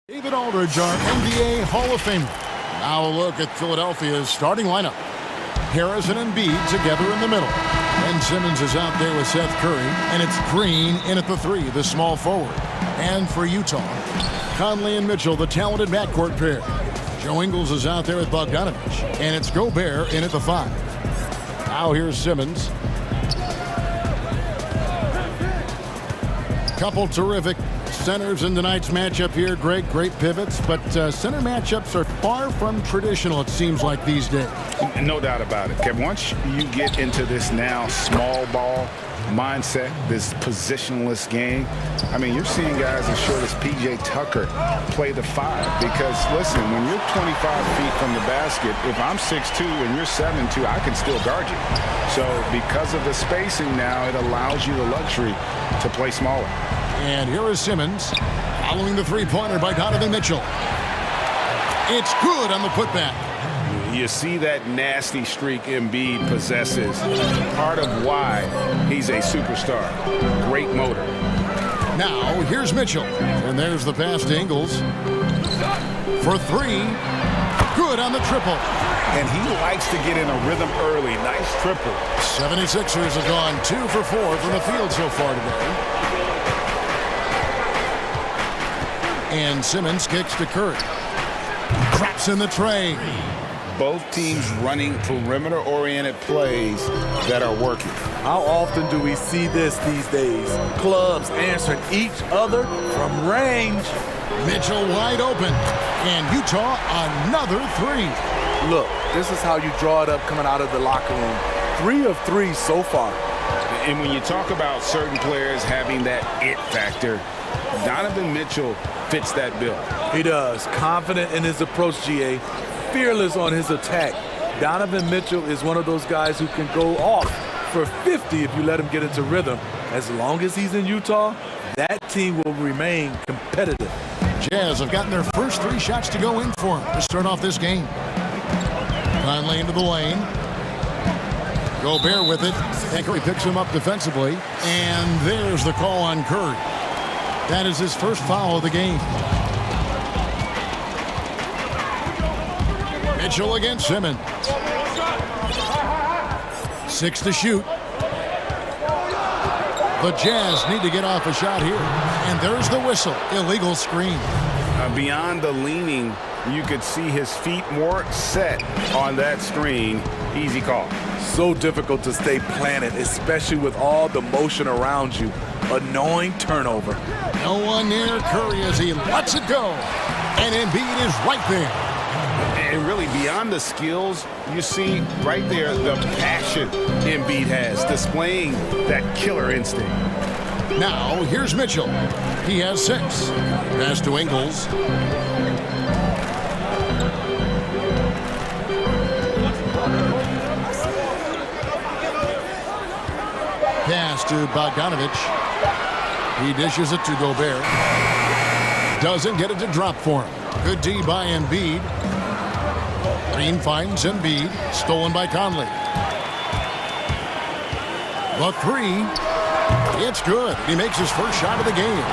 David Aldridge, our NBA Hall of Famer. Now a look at Philadelphia's starting lineup. Harris and Embiid together in the middle. Ben Simmons is out there with Seth Curry, and it's Green in at the 3, the small forward. And for Utah, Conley and Mitchell, the talented backcourt pair. Joe Ingles is out there with Bogdanovich, and it's Gobert in at the 5. Now here's Simmons. Couple terrific centers in tonight's matchup here, Greg. Great pivots, but center matchups are far from traditional, it seems like, these days. No doubt about it, Kevin. Once you get into this now small ball mindset, this positionless game, I mean, you're seeing guys as short as P.J. Tucker play the 5. Because, listen, when you're 25 feet from the basket, if I'm 6'2" and you're 7'2", I can still guard you. So because of the spacing now, it allows you the luxury to play smaller. And here is Simmons following the three-pointer by Donovan Mitchell. It's good on the putback. You see that nasty streak Embiid possesses. Part of why he's a superstar. Great motor. Now, here's Mitchell. And there's the pass to Ingles. For 3. Good on the triple. And he likes to get in a rhythm early. Nice triple. 76ers have gone 2 for 4 from the field so far today. And Simmons kicks to Curry. Traps in the tray. Both teams running perimeter-oriented plays that are working. How often do we see this these days? Clubs answering each other from range. Mitchell wide open. And Utah another 3. Look, this is how you draw it up coming out of the locker room. 3 of 3 so far. And when you talk about certain players having that it factor, Donovan Mitchell fits that bill. He does. Confident in his approach, GA. Fearless on his attack. Donovan Mitchell is one of those guys who can go off for 50 if you let him get into rhythm. As long as he's in Utah, that team will remain competitive. Jazz have gotten their first 3 shots to go in for him to start off this game. Conley into the lane. Gobert with it. And Curry picks him up defensively. And there's the call on Curry. That is his first foul of the game. Mitchell against Simmons. 6 to shoot. The Jazz need to get off a shot here. And there's the whistle. Illegal screen. Beyond the leaning, you could see his feet more set on that screen. Easy call. So difficult to stay planted, especially with all the motion around you. Annoying turnover. No one near Curry as he lets it go. And Embiid is right there. And really, beyond the skills, you see right there the passion Embiid has, displaying that killer instinct. Now, here's Mitchell. He has 6. Pass to Ingles. Pass to Bogdanovich. He dishes it to Gobert. Doesn't get it to drop for him. Good D by Embiid. Green finds Embiid. Stolen by Conley. The 3. It's good. He makes his first shot of the game.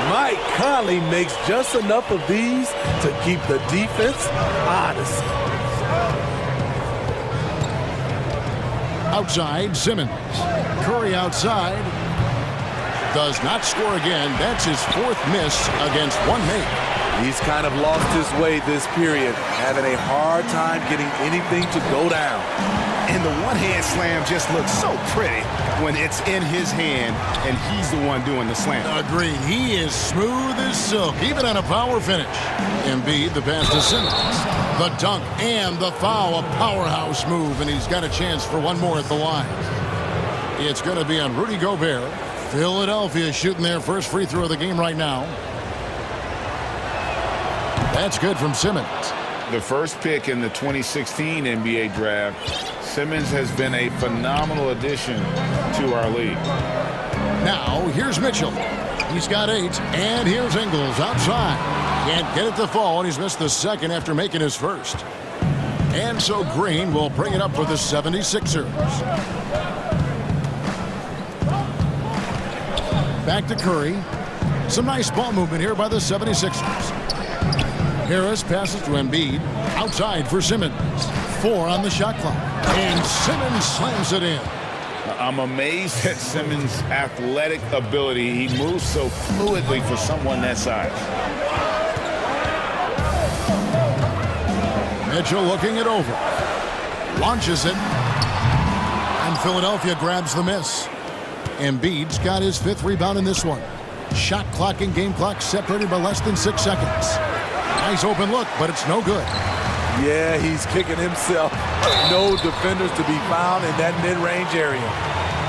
Mike Conley makes just enough of these to keep the defense honest. Outside, Simmons. Curry outside. Does not score again. That's his 4th miss against 1 make. He's kind of lost his way this period, having a hard time getting anything to go down. And the one-hand slam just looks so pretty when it's in his hand and he's the one doing the slam. Agreed. He is smooth as silk, even on a power finish. Embiid, the pass to Simmons. The dunk and the foul, a powerhouse move, and he's got a chance for one more at the line. It's going to be on Rudy Gobert. Philadelphia shooting their first free throw of the game right now. That's good from Simmons. The first pick in the 2016 NBA draft, Simmons has been a phenomenal addition to our league. Now, here's Mitchell. He's got 8, and here's Ingles outside. Can't get it to fall, and he's missed the second after making his first. And so Green will bring it up for the 76ers. Back to Curry. Some nice ball movement here by the 76ers. Harris passes to Embiid. Outside for Simmons. 4 on the shot clock. And Simmons slams it in. I'm amazed at Simmons' athletic ability. He moves so fluidly for someone that size. Mitchell looking it over. Launches it. And Philadelphia grabs the miss. Embiid's got his 5th rebound in this one. Shot clock and game clock separated by less than 6 seconds. Nice open look, but it's no good. Yeah, he's kicking himself. No defenders to be found in that mid-range area.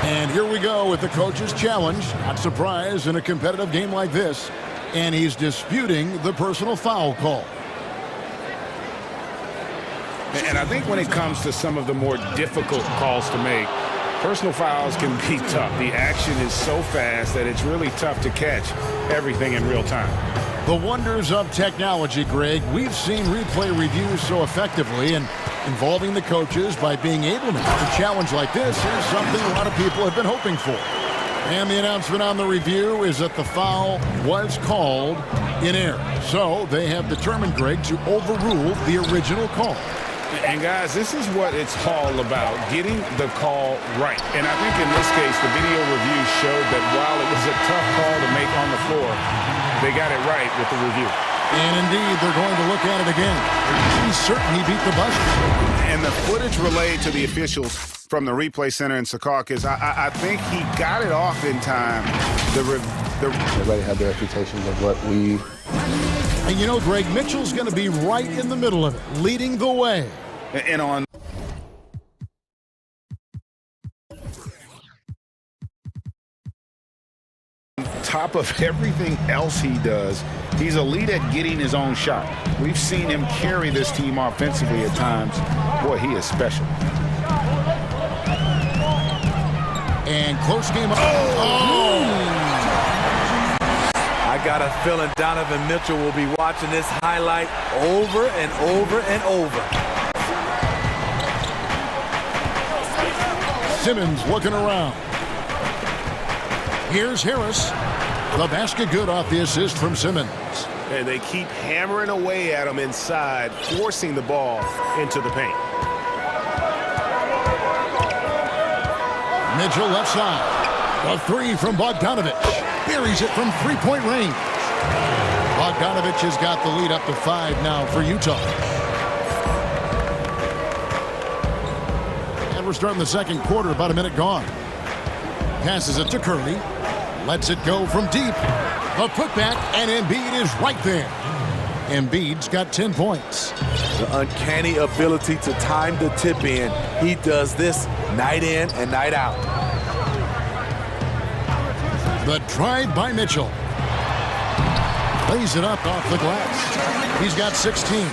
And here we go with the coach's challenge. Not surprised in a competitive game like this. And he's disputing the personal foul call. And I think when it comes to some of the more difficult calls to make, personal fouls can be tough. The action is so fast that it's really tough to catch everything in real time. The wonders of technology, Greg. We've seen replay reviews so effectively, and involving the coaches by being able to make a challenge like this is something a lot of people have been hoping for. And the announcement on the review is that the foul was called in error. So they have determined, Greg, to overrule the original call. And guys, this is what it's all about, getting the call right. And I think in this case, the video review showed that while it was a tough call to make on the floor, they got it right with the review. And indeed, they're going to look at it again. He's certain he beat the buzzer. And the footage relayed to the officials from the replay center in Secaucus, I think he got it off in time. Everybody had their expectations of what we... And you know, Greg, Mitchell's going to be right in the middle of it, leading the way. And on top of everything else he does, he's elite at getting his own shot. We've seen him carry this team offensively at times. Boy, he is special. And close game. I got a feeling Donovan Mitchell will be watching this highlight over and over and over. Simmons looking around. Here's Harris. The basket good off the assist from Simmons. And they keep hammering away at him inside, forcing the ball into the paint. Mitchell left side. A 3 from Bogdanovich. Buries it from 3-point range. Bogdanovich has got the lead up to 5 now for Utah. And we're starting the second quarter, about a minute gone. Passes it to Curry. Lets it go from deep. The putback, and Embiid is right there. Embiid's got 10 points. The uncanny ability to time the tip in. He does this night in and night out. The drive by Mitchell. Lays it up off the glass. He's got 16.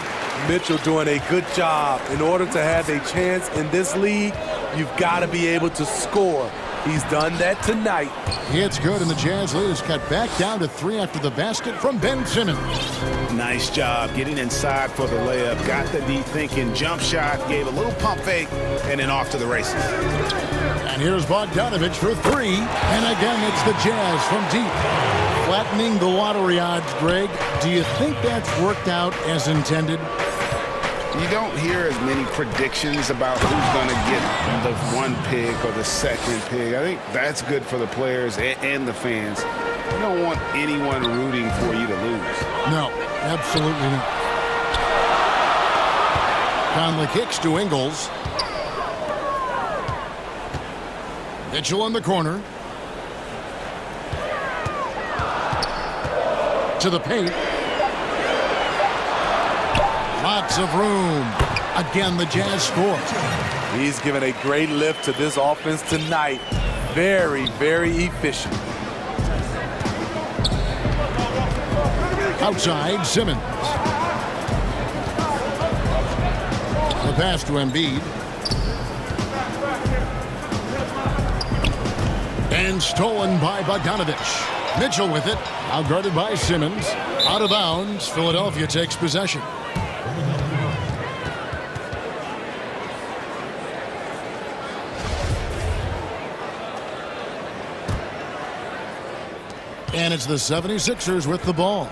Mitchell doing a good job. In order to have a chance in this league, you've got to be able to score. He's done that tonight. It's good, and the Jazz lead is cut back down to 3 after the basket from Ben Simmons. Nice job getting inside for the layup. Got the deep thinking jump shot, gave a little pump fake, and then off to the races. And here's Bogdanovich for 3. And again, it's the Jazz from deep. Flattening the lottery odds, Greg. Do you think that's worked out as intended? You don't hear as many predictions about who's going to get the 1 pick or the 2nd pick. I think that's good for the players and the fans. You don't want anyone rooting for you to lose. No, absolutely not. Conley kicks to Ingles. Mitchell in the corner. To the paint. Lots of room. Again, the Jazz score. He's given a great lift to this offense tonight. Very, very efficient. Outside, Simmons. The pass to Embiid. And stolen by Bogdanovich. Mitchell with it. Outguarded by Simmons. Out of bounds. Philadelphia takes possession. And it's the 76ers with the ball.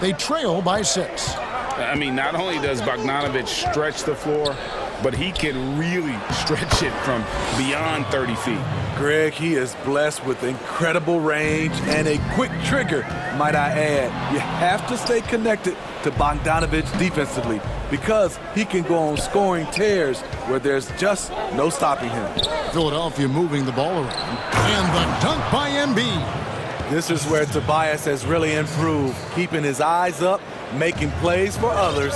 They trail by 6. I mean, not only does Bogdanovic stretch the floor, but he can really stretch it from beyond 30 feet. Greg, he is blessed with incredible range and a quick trigger, might I add. You have to stay connected to Bogdanovic defensively because he can go on scoring tears where there's just no stopping him. Philadelphia moving the ball around. And the dunk by Embiid. This is where Tobias has really improved, keeping his eyes up, making plays for others.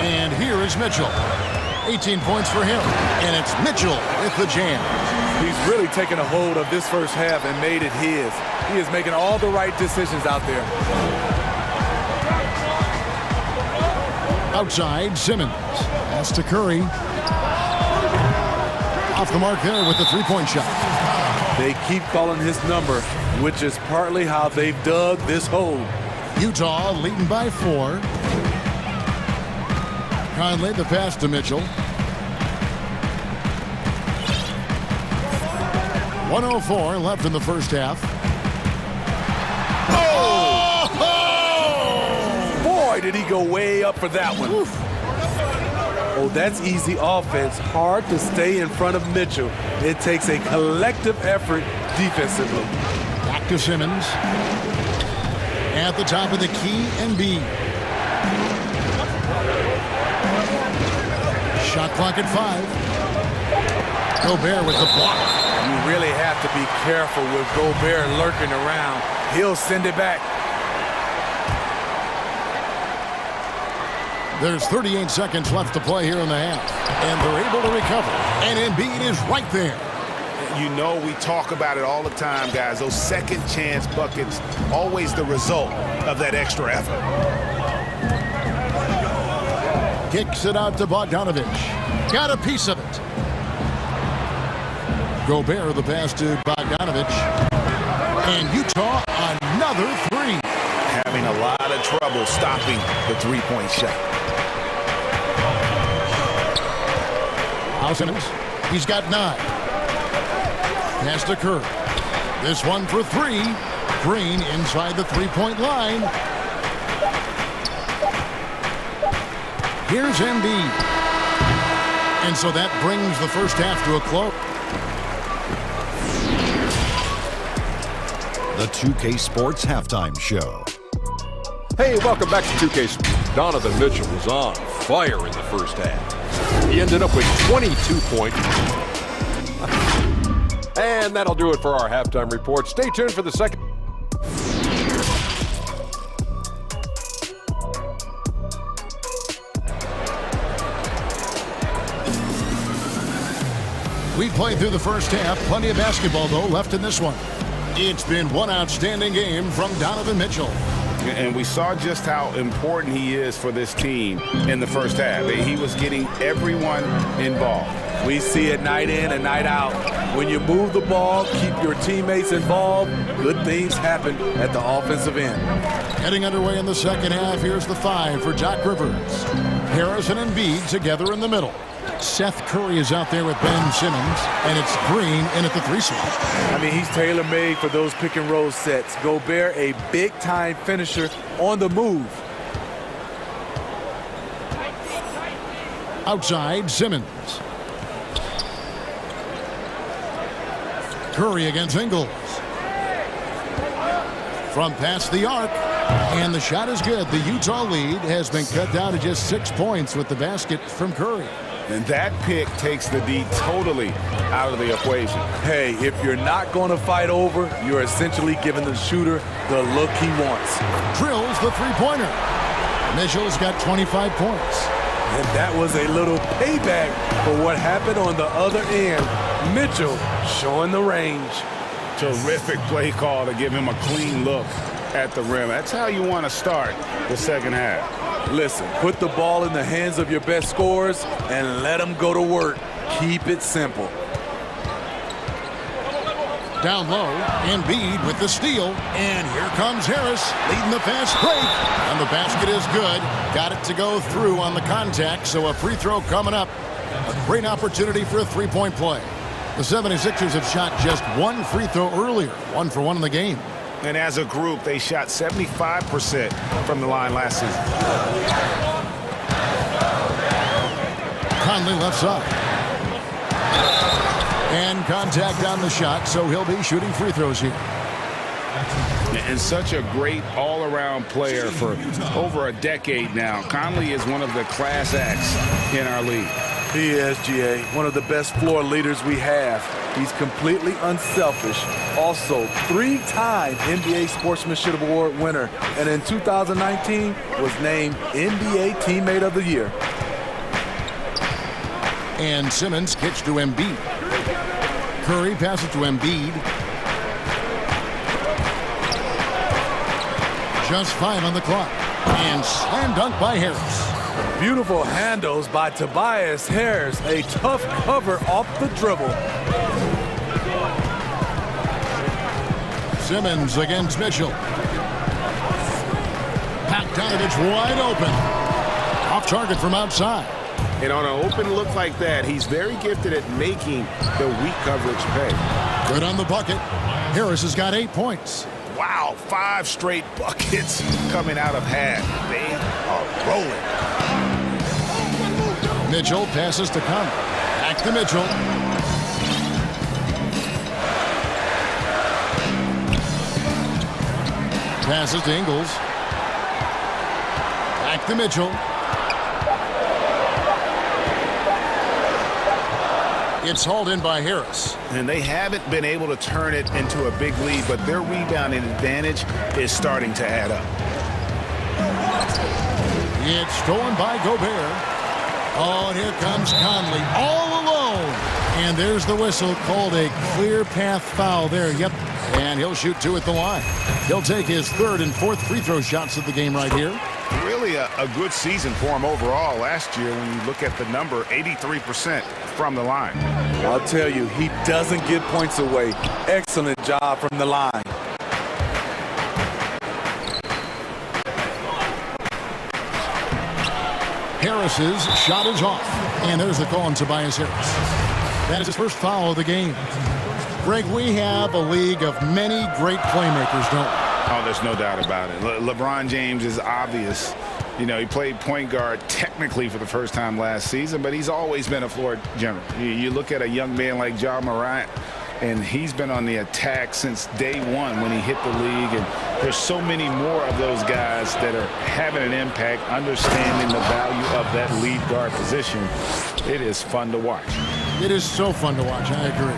And here is Mitchell. 18 points for him. And it's Mitchell with the jam. He's really taken a hold of this first half and made it his. He is making all the right decisions out there. Outside, Simmons. Pass to Curry. Off the mark there with the three-point shot. They keep calling his number, which is partly how they've dug this hole. Utah leading by 4. Conley, the pass to Mitchell. 1:04 left in the first half. Oh! Boy, did he go way up for that one. Oof. Oh, that's easy offense. Hard to stay in front of Mitchell. It takes a collective effort defensively. Back to Simmons. At the top of the key, Embiid. Shot clock at 5. Gobert with the block. You really have to be careful with Gobert lurking around. He'll send it back. There's 38 seconds left to play here in the half. And they're able to recover. And Embiid is right there. You know, we talk about it all the time, guys. Those second chance buckets, always the result of that extra effort. Kicks it out to Bogdanovic. Got a piece of it. Gobert the pass to Bogdanovic. And Utah another 3. Having a lot of trouble stopping the three-point shot. Now Simmons. He's got 9. Pass to Curry. This one for 3. Green inside the three-point line. Here's Embiid. And so that brings the first half to a close. The 2K Sports Halftime Show. Hey, welcome back to 2K Sports. Donovan Mitchell was on fire in the first half. He ended up with 22 points. And that'll do it for our halftime report. Stay tuned for the second. We played through the first half. Plenty of basketball, though, left in this one. It's been one outstanding game from Donovan Mitchell. And we saw just how important he is for this team in the first half. He was getting everyone involved. We see it night in and night out. When you move the ball, keep your teammates involved, good things happen at the offensive end. Heading underway in the second half, here's the 5 for Doc Rivers. Harrison and Embiid together in the middle. Seth Curry is out there with Ben Simmons, and it's Green in at the 3 slot. I mean, he's tailor-made for those pick-and-roll sets. Gobert, a big-time finisher on the move. Outside, Simmons. Curry against Ingles. From past the arc, and the shot is good. The Utah lead has been cut down to just 6 points with the basket from Curry. And that pick takes the D totally out of the equation. Hey, if you're not going to fight over, you're essentially giving the shooter the look he wants. Drills the three-pointer. Mitchell's got 25 points. And that was a little payback for what happened on the other end. Mitchell showing the range. Terrific play call to give him a clean look at the rim. That's how you want to start the second half. Listen, put the ball in the hands of your best scorers and let them go to work. Keep it simple. Down low, Embiid with the steal. And here comes Harris leading the fast break. And the basket is good. Got it to go through on the contact, so a free throw coming up. A great opportunity for a three-point play. The 76ers have shot just 1 free throw earlier, 1 for 1 in the game. And as a group, they shot 75% from the line last season. Conley left side. And contact on the shot, so he'll be shooting free throws here. And such a great all-around player for over a decade now. Conley is one of the class acts in our league. He is, GA, one of the best floor leaders we have. He's completely unselfish. Also, 3-time NBA Sportsmanship Award winner. And in 2019, was named NBA Teammate of the Year. And Simmons kicks to Embiid. Curry passes to Embiid. Just 5 on the clock. And slam dunk by Harris. Beautiful handles by Tobias Harris. A tough cover off the dribble. Simmons against Mitchell. Bogdanovich wide open. Off target from outside. And on an open look like that, he's very gifted at making the weak coverage pay. Good on the bucket. Harris has got 8 points. Wow, 5 straight buckets coming out of half. They are rolling. Mitchell passes to Conley. Back to Mitchell. Passes to Ingles. Back to Mitchell. It's hauled in by Harris. And they haven't been able to turn it into a big lead, but their rebounding advantage is starting to add up. It's stolen by Gobert. Oh, and here comes Conley all alone. And there's the whistle, called a clear path foul there. Yep. And he'll shoot 2 at the line. He'll take his 3rd and 4th free throw shots of the game right here. Really a good season for him overall last year when you look at the number, 83% from the line. I'll tell you, he doesn't get points away. Excellent job from the line. Harris's shot is off. And there's the call on Tobias Harris. That is his first foul of the game. Greg, we have a league of many great playmakers, don't we? Oh, there's no doubt about it. LeBron James is obvious. You know, he played point guard technically for the first time last season, but he's always been a floor general. You look at a young man like Ja Morant, and he's been on the attack since day one when he hit the league. And there's so many more of those guys that are having an impact, understanding the value of that lead guard position. It is fun to watch. It is so fun to watch. I agree.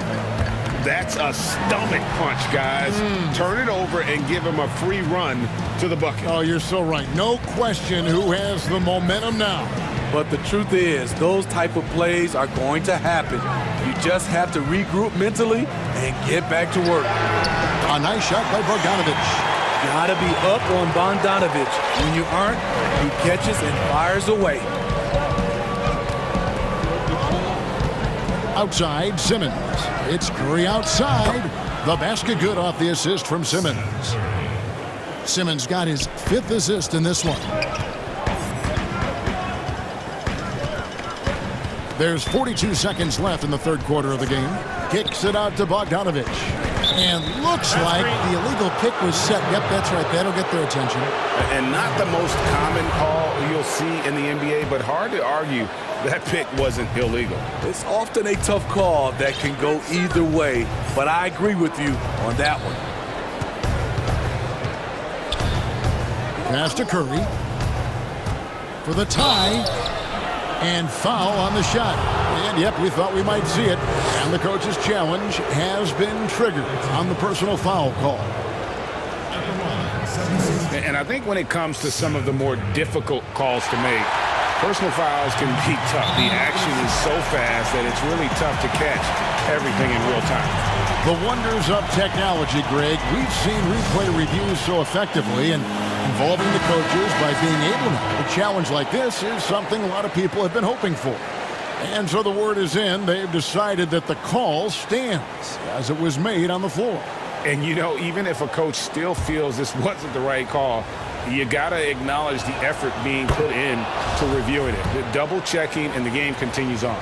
That's a stomach punch, guys. Turn it over and give him a free run to the bucket. Oh, you're so right. No question who has the momentum now. But the truth is, those type of plays are going to happen. You just have to regroup mentally and get back to work. A nice shot by Bogdanovich. Gotta be up on Bogdanovich. When you aren't, he catches and fires away. Outside, Simmons. It's Curry outside. The basket good off the assist from Simmons. Simmons got his 5th assist in this one. There's 42 seconds left in the 3rd quarter of the game. Kicks it out to Bogdanovich. And looks like the illegal kick was set. Yep, that's right. That'll get their attention. And not the most common call you'll see in the NBA, but hard to argue that pick wasn't illegal. It's often a tough call that can go either way, but I agree with you on that one. Pass to Curry for the tie, and foul on the shot. And yep, we thought we might see it. And the coach's challenge has been triggered on the personal foul call. And I think when it comes to some of the more difficult calls to make, personal fouls can be tough. The action is so fast that it's really tough to catch everything in real time. The wonders of technology, Greg. We've seen replay reviews so effectively, and involving the coaches by being able to. A challenge like this is something a lot of people have been hoping for. And so the word is in. They've decided that the call stands as it was made on the floor. And, you know, even if a coach still feels this wasn't the right call, you got to acknowledge the effort being put in to reviewing it. The double checking, and the game continues on.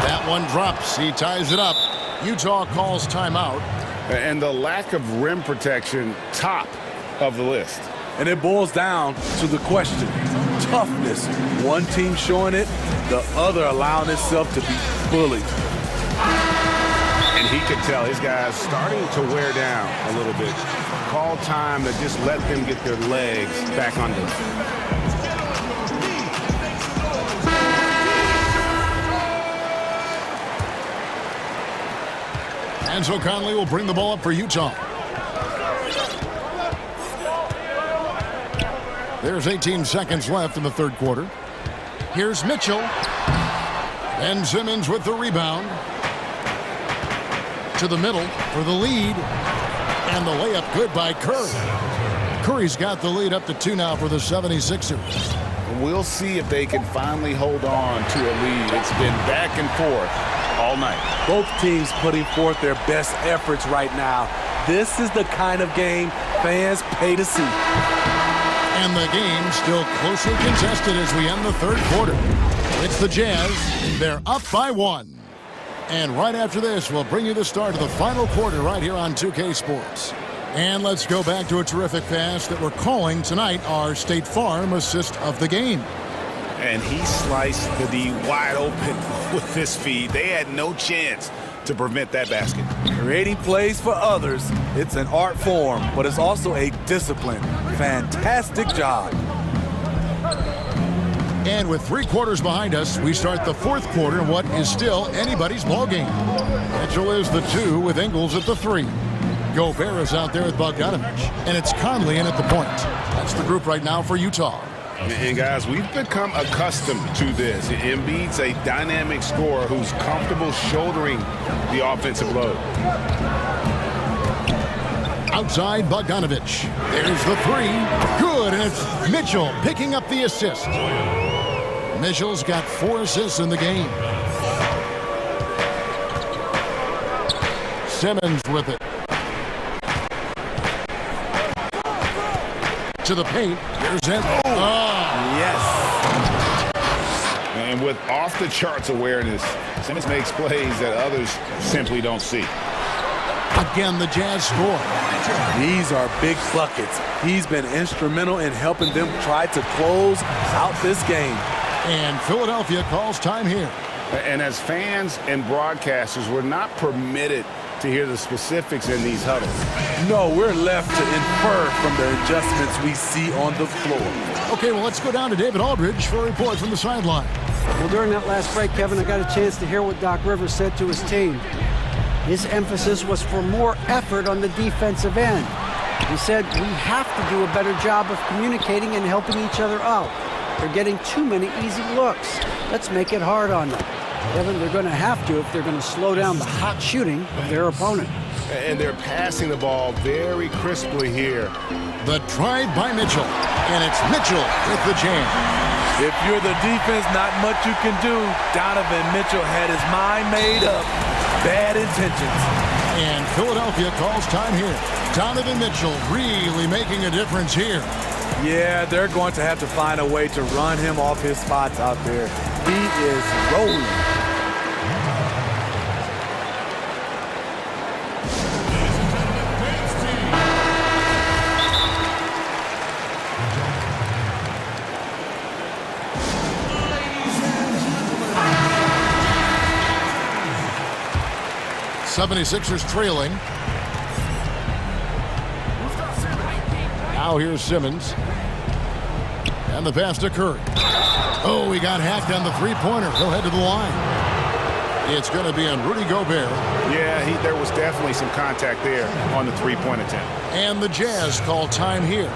That one drops. He ties it up. Utah calls timeout. And the lack of rim protection, top of the list. And it boils down to the question, toughness. One team showing it, the other allowing itself to be bullied. And he could tell his guys starting to wear down a little bit. Call time to just let them get their legs back under. And so Conley will bring the ball up for Utah. There's 18 seconds left in the third quarter. Here's Mitchell. Ben Simmons with the rebound. To the middle for the lead. And the layup good by Curry. Curry's got the lead up to 2 now for the 76ers. We'll see if they can finally hold on to a lead. It's been back and forth all night. Both teams putting forth their best efforts right now. This is the kind of game fans pay to see. And the game still closely contested as we end the third quarter. It's the Jazz. They're up by 1. And right after this, we'll bring you the start of the final quarter right here on 2K Sports. And let's go back to a terrific pass that we're calling tonight our State Farm assist of the game. And he sliced the D wide open with this feed. They had no chance to prevent that basket. Creating plays for others, it's an art form, but it's also a discipline. Fantastic job. And with 3 quarters behind us, we start the fourth quarter in what is still anybody's ball game. Mitchell is the 2 with Ingles at the 3. Gobert is out there with Bogdanovich, and it's Conley in at the point. That's the group right now for Utah. And guys, we've become accustomed to this. Embiid's a dynamic scorer who's comfortable shouldering the offensive load. Outside Bogdanovich. There's the 3. Good, and it's Mitchell picking up the assist. Mitchell's got 4 assists in the game. Simmons with it. To the paint. Here's it. Oh, yes. And with off-the-charts awareness, Simmons makes plays that others simply don't see. Again, the Jazz score. These are big buckets. He's been instrumental in helping them try to close out this game. And Philadelphia calls time here. And as fans and broadcasters, we're not permitted to hear the specifics in these huddles. No, we're left to infer from the adjustments we see on the floor. Okay, well, let's go down to David Aldridge for a report from the sideline. Well, during that last break, Kevin, I got a chance to hear what Doc Rivers said to his team. His emphasis was for more effort on the defensive end. He said, we have to do a better job of communicating and helping each other out. They're getting too many easy looks. Let's make it hard on them. Kevin, they're going to have to if they're going to slow down the hot shooting of their opponent. And they're passing the ball very crisply here. The drive by Mitchell, and it's Mitchell with the jam. If you're the defense, not much you can do. Donovan Mitchell had his mind made up. Bad intentions. And Philadelphia calls time here. Donovan Mitchell really making a difference here. Yeah, they're going to have to find a way to run him off his spots out there. He is rolling. '76ers trailing. Now here's Simmons. And the pass to Curry. Oh, he got hacked on the three-pointer. He'll head to the line. It's going to be on Rudy Gobert. Yeah, there was definitely some contact there on the three-point attempt. And the Jazz call time here.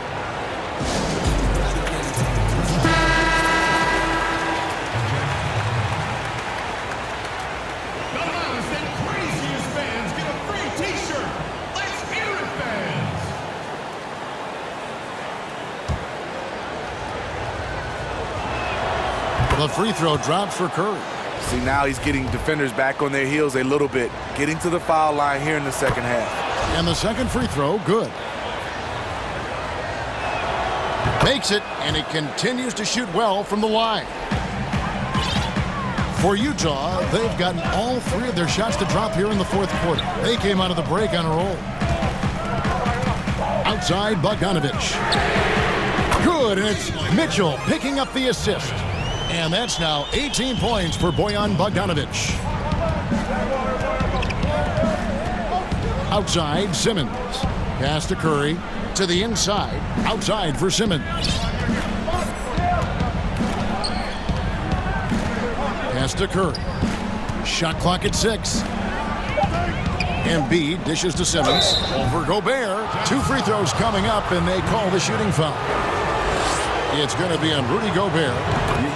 The free throw drops for Curry. See, now he's getting defenders back on their heels a little bit, getting to the foul line here in the second half. And the second free throw, good. Makes it, and he continues to shoot well from the line. For Utah, they've gotten all three of their shots to drop here in the fourth quarter. They came out of the break on a roll. Outside, Bogdanovich. Good, and it's Mitchell picking up the assist. And that's now 18 points for Bojan Bogdanovich. Outside, Simmons. Pass to Curry. To the inside. Outside for Simmons. Pass to Curry. Shot clock at 6. Embiid dishes to Simmons. Over Gobert. 2 free throws coming up, and they call the shooting foul. It's going to be on Rudy Gobert.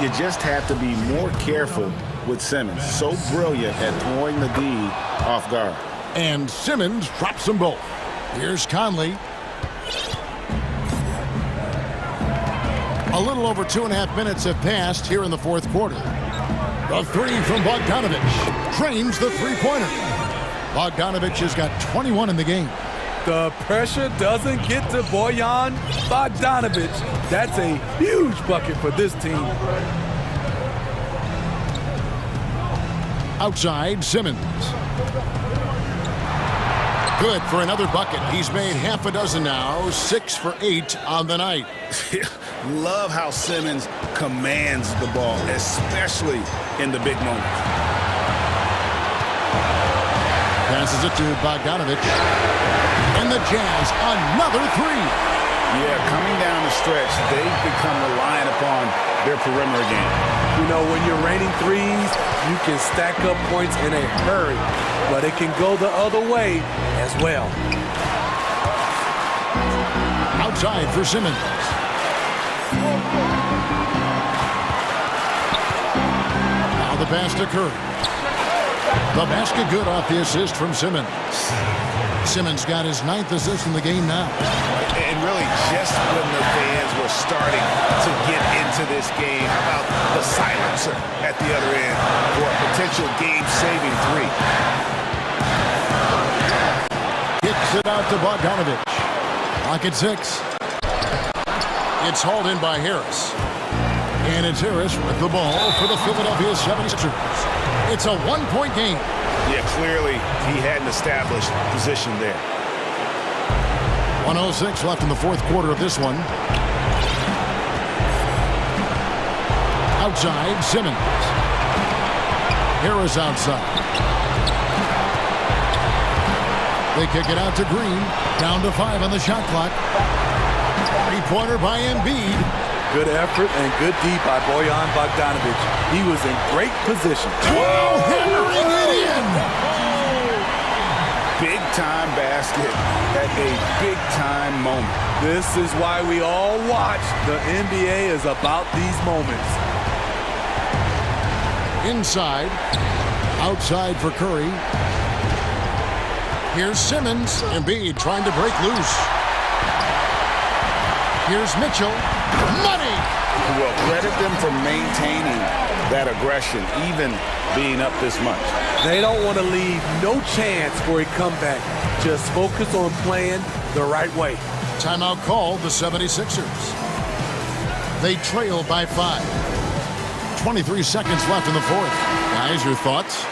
You just have to be more careful with Simmons. So brilliant at throwing the D off guard. And Simmons drops them both. Here's Conley. A little over 2.5 minutes have passed here in the fourth quarter. The three from Bogdanovich drains the three-pointer. Bogdanovich has got 21 in the game. The pressure doesn't get to Bojan Bogdanovich. That's a huge bucket for this team. Outside, Simmons. Good for another bucket. He's made half a dozen now, 6 for 8 on the night. Love how Simmons commands the ball, especially in the big moments. Passes it to Bogdanovich. And the Jazz, another three. Yeah, coming down the stretch, they've become reliant upon their perimeter game. You know, when you're raining threes, you can stack up points in a hurry, but it can go the other way as well. Outside for Simmons. Now the pass to Curry. The basket good off the assist from Simmons. Simmons got his 9th assist in the game now. And really, just when the fans were starting to get into this game, how about the silencer at the other end for a potential game-saving three? Kicks it out to Bogdanovich. Clock at 6. It's hauled in by Harris. And it's Harris with the ball for the Philadelphia 76ers. It's a one-point game. Yeah, clearly he hadn't established position there. 1:06 left in the fourth quarter of this one. Outside, Simmons. Harris outside. They kick it out to Green. Down to 5 on the shot clock. Three-pointer by Embiid. Good effort and good D by Bojan Bogdanovich. He was in great position. Hammering it in. Big-time basket at a big-time moment. This is why we all watch. The NBA is about these moments. Inside. Outside for Curry. Here's Simmons. Embiid trying to break loose. Here's Mitchell. Money! Well, credit them for maintaining that aggression, even being up this much. They don't want to leave no chance for a comeback. Just focus on playing the right way. Timeout called the 76ers. They trail by 5. 23 seconds left in the fourth. Guys, your thoughts?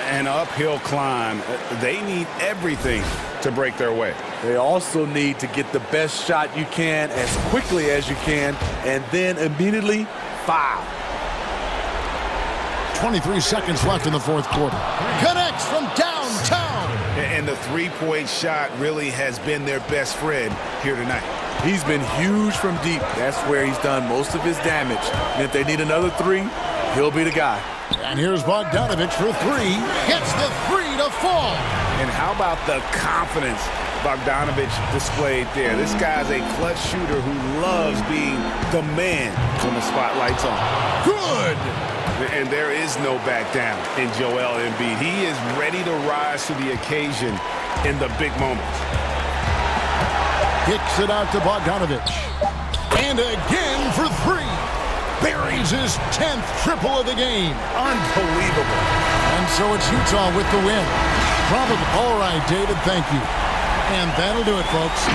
An uphill climb. They need everything to break their way. They also need to get the best shot you can as quickly as you can, and then immediately foul. 23 seconds left in the fourth quarter. Connects from downtown. And the three-point shot really has been their best friend here tonight. He's been huge from deep. That's where he's done most of his damage. And if they need another three, he'll be the guy. And here's Bogdanovich for 3. Gets the 3 to fall. And how about the confidence Bogdanovich displayed there? This guy's a clutch shooter who loves being the man when the spotlight's on. Good! And there is no back down in Joel Embiid. He is ready to rise to the occasion in the big moments. Kicks it out to Bogdanovich. And again for 3. Buries his 10th triple of the game. Unbelievable. And so it's Utah with the win. Probably. All right, David, thank you. And that'll do it, folks.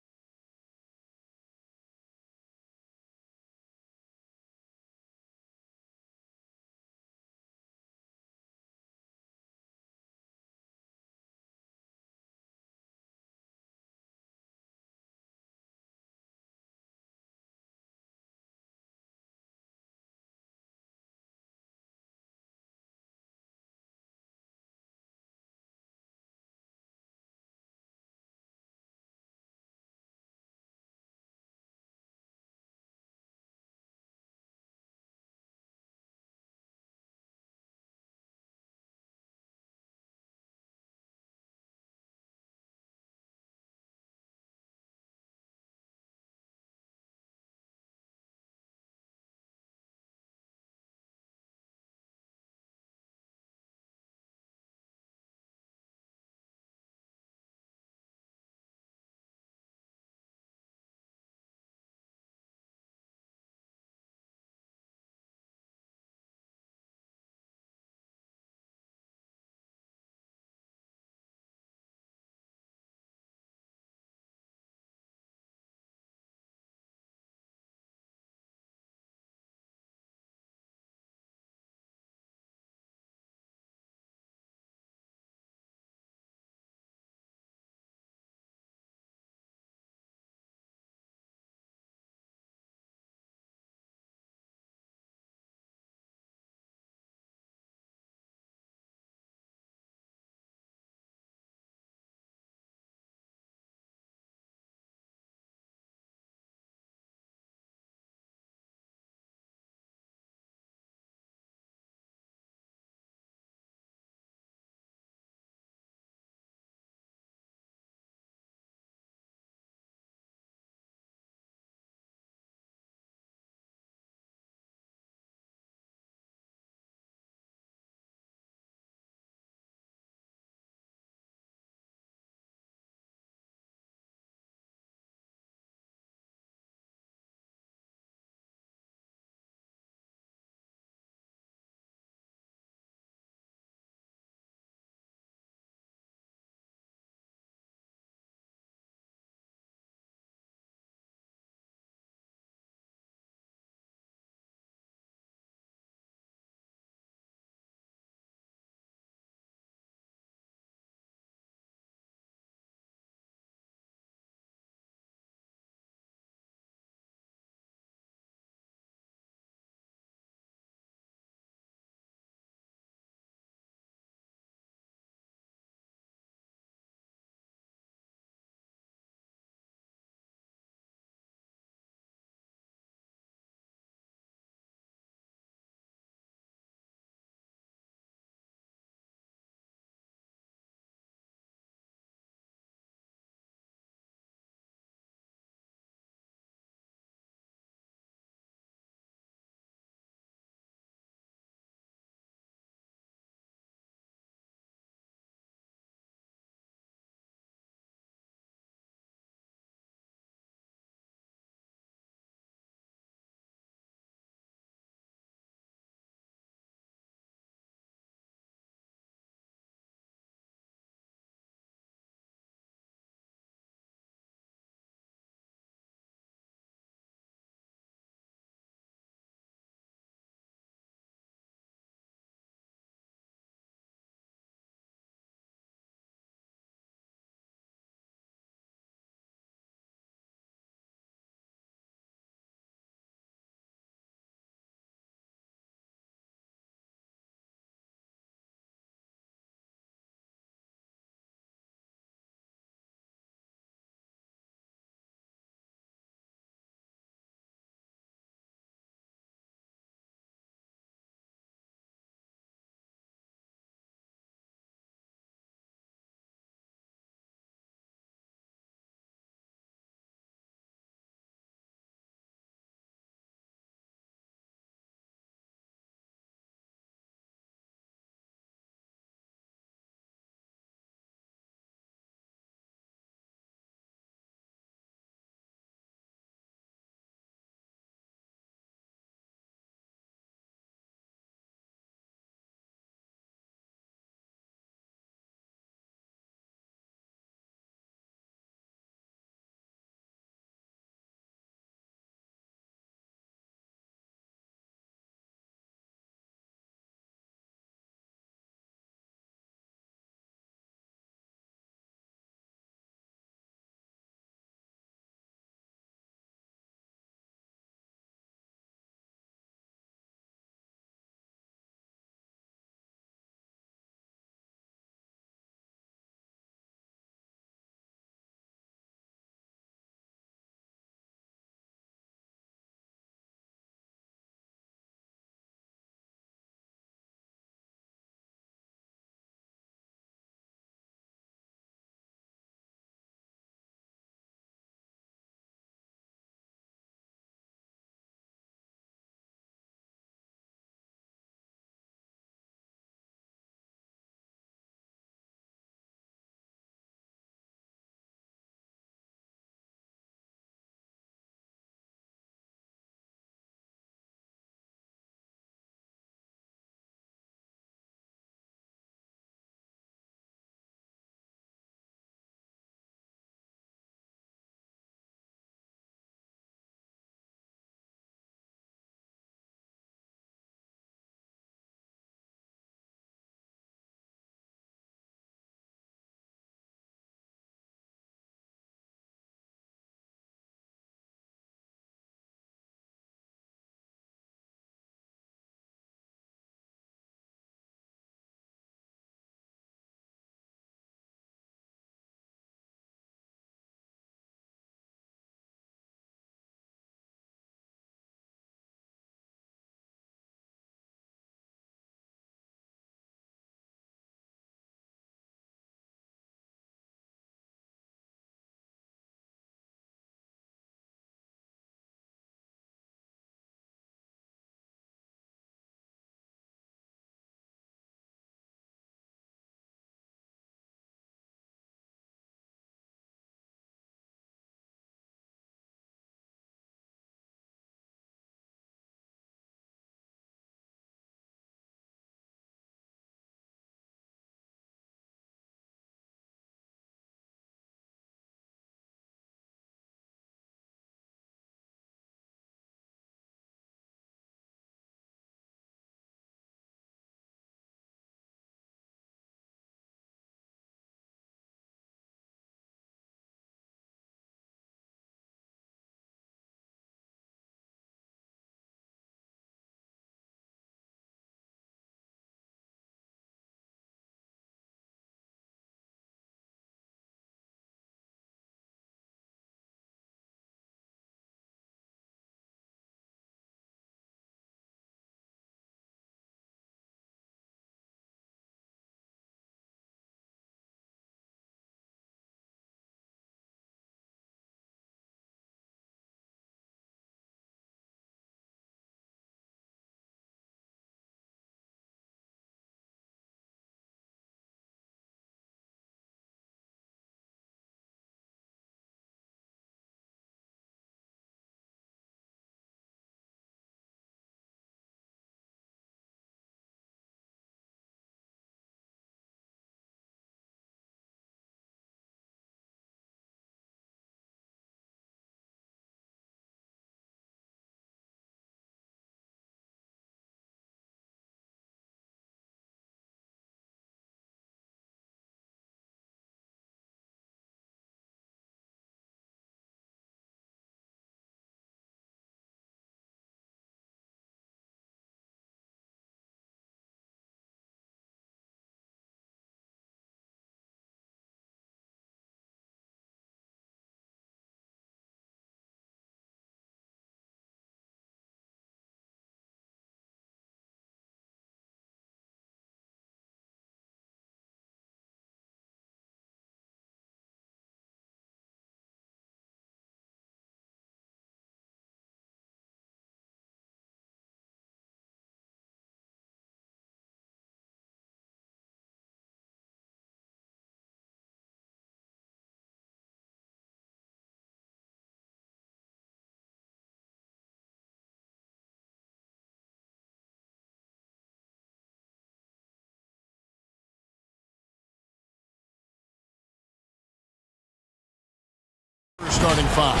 starting five.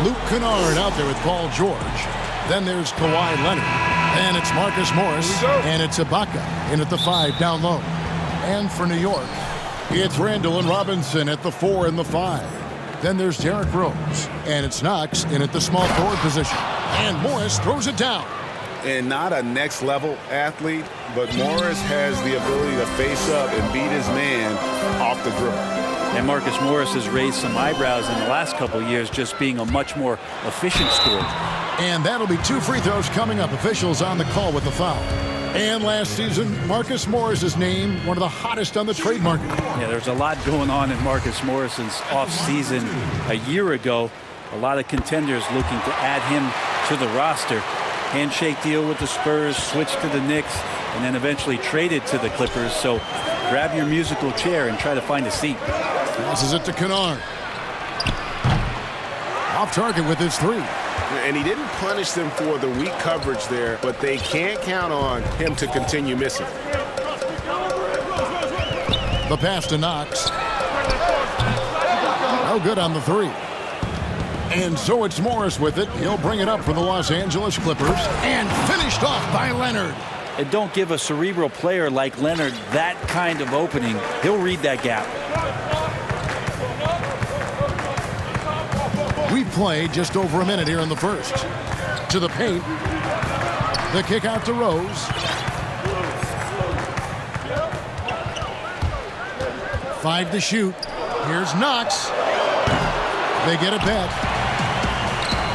Luke Kennard out there with Paul George. Then there's Kawhi Leonard. And it's Marcus Morris. And it's Ibaka in at the 5 down low. And for New York, it's Randall and Robinson at the 4 and the 5. Then there's Derrick Rose. And it's Knox in at the small forward position. And Morris throws it down. And not a next-level athlete, but Morris has the ability to face up and beat his man off the dribble. And Marcus Morris has raised some eyebrows in the last couple of years, just being a much more efficient scorer. And that'll be 2 free throws coming up. Officials on the call with the foul. And last season, Marcus Morris is named one of the hottest on the trade market. Yeah, there's a lot going on in Marcus Morris's offseason. A year ago, a lot of contenders looking to add him to the roster. Handshake deal with the Spurs, switch to the Knicks, and then eventually traded to the Clippers. So grab your musical chair and try to find a seat. Passes it to Kennard. Off target with his 3. And he didn't punish them for the weak coverage there, but they can't count on him to continue missing. The pass to Knox. No good on the 3. And so it's Morris with it. He'll bring it up for the Los Angeles Clippers. And finished off by Leonard. And don't give a cerebral player like Leonard that kind of opening. He'll read that gap. We've played just over a minute here in the first. To the paint. The kick out to Rose. 5 to shoot. Here's Knox. They get it back.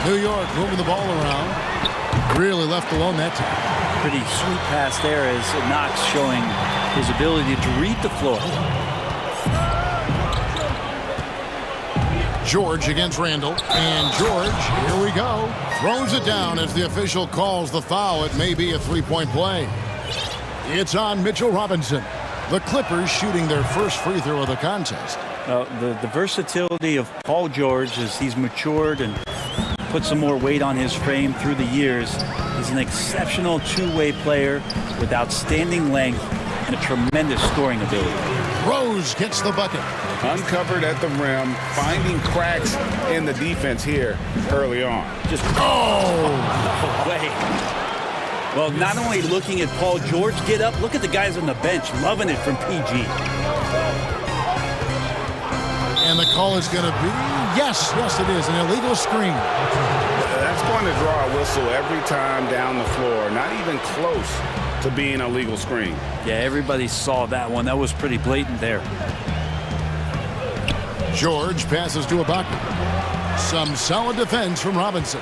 New York moving the ball around. Really left alone that time. Pretty sweet pass there as Knox showing his ability to read the floor. George against Randall. And George, here we go. Throws it down as the official calls the foul. It may be a 3-point play. It's on Mitchell Robinson. The Clippers shooting their first free throw of the contest. The versatility of Paul George as he's matured and put some more weight on his frame through the years. He's an exceptional two-way player with outstanding length and a tremendous scoring ability. Rose gets the bucket. Uncovered at the rim, finding cracks in the defense here early on. Just way. Well, not only looking at Paul George get up, look at the guys on the bench loving it from PG. And the call is going to be, yes, it is, an illegal screen. That's going to draw a whistle every time down the floor. Not even close to being a legal screen. Yeah, everybody saw that one. That was pretty blatant there. George passes to Ibaka. Some solid defense from Robinson.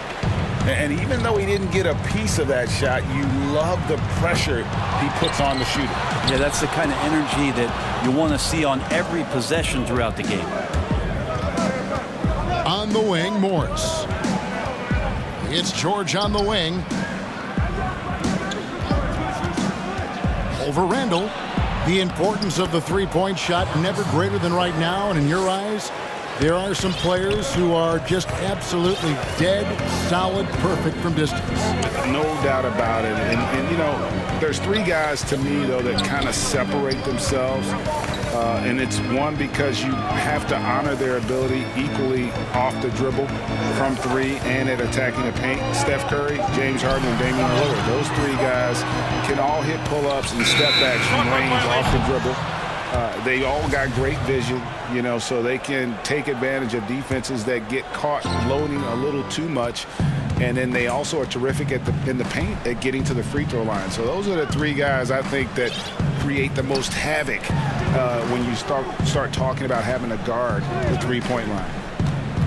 And even though he didn't get a piece of that shot, you love the pressure he puts on the shooter. Yeah, that's the kind of energy that you want to see on every possession throughout the game. On the wing, Morris. It's George on the wing. Over Randall. The importance of the three-point shot never greater than right now. And in your eyes, there are some players who are just absolutely dead, solid, perfect from distance. No doubt about it. And you know, there's 3 guys to me, though, that kind of separate themselves. And it's one, because you have to honor their ability equally off the dribble, from 3, and at attacking the paint. Steph Curry, James Harden, and Damian Lillard. Those 3 guys can all hit pull-ups and step-backs from range off the dribble. They all got great vision, you know, so they can take advantage of defenses that get caught loading a little too much. And then they also are terrific in the paint at getting to the free throw line. So those are the 3 guys I think that create the most havoc when you start talking about having to guard the three-point line.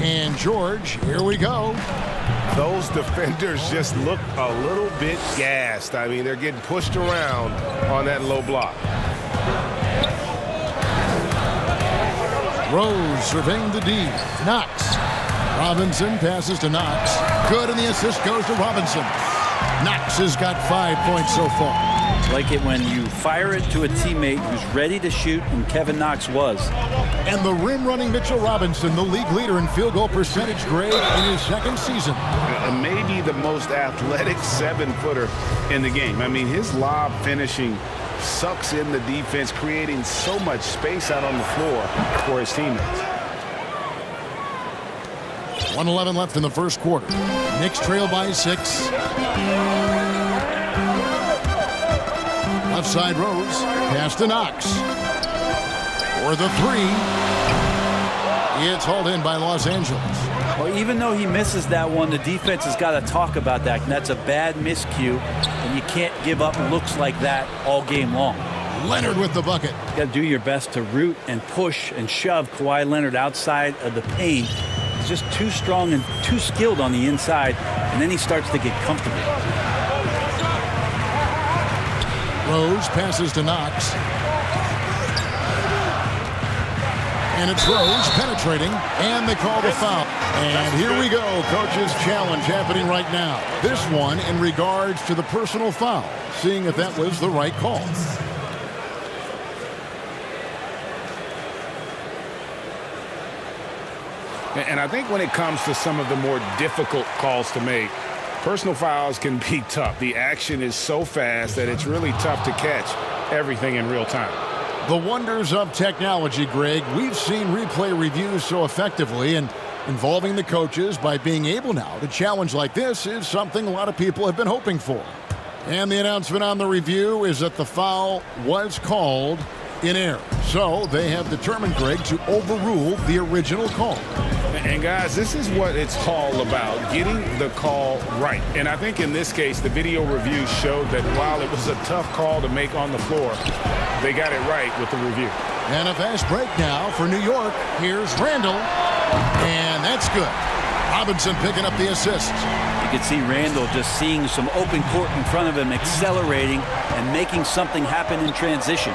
And George, here we go. Those defenders just look a little bit gassed. I mean, they're getting pushed around on that low block. Rose surveying the D. Knox. Robinson passes to Knox. Good, and the assist goes to Robinson. Knox has got 5 points so far. Like it when you fire it to a teammate who's ready to shoot, and Kevin Knox was. And the rim-running Mitchell Robinson, the league leader in field goal percentage grade in his 2nd season. And maybe the most athletic 7-footer in the game. I mean, his lob finishing sucks in the defense, creating so much space out on the floor for his teammates. 1:11 left in the first quarter. Knicks trail by 6. Left side Rose. Pass to Knox. For the 3. It's hauled in by Los Angeles. Well, even though he misses that one, the defense has got to talk about that. And that's a bad miscue, and you can't give up looks like that all game long. Leonard with the bucket. You got to do your best to root and push and shove Kawhi Leonard outside of the paint. He's just too strong and too skilled on the inside, and then he starts to get comfortable. Rose passes to Knox. And it's Rose penetrating, and they call the foul. And here we go, coach's challenge happening right now. This one in regards to the personal foul, seeing if that was the right call. And I think when it comes to some of the more difficult calls to make, personal fouls can be tough. The action is so fast that it's really tough to catch everything in real time. The wonders of technology, Greg. We've seen replay reviews so effectively, and involving the coaches by being able now to challenge like this is something a lot of people have been hoping for. And the announcement on the review is that the foul was called in error. So they have determined, Greg, to overrule the original call. And guys, this is what it's all about, getting the call right. And I think in this case, the video review showed that while it was a tough call to make on the floor, they got it right with the review. And a fast break now for New York. Here's Randall, and that's good. Robinson picking up the assist. You can see Randall just seeing some open court in front of him, accelerating and making something happen in transition.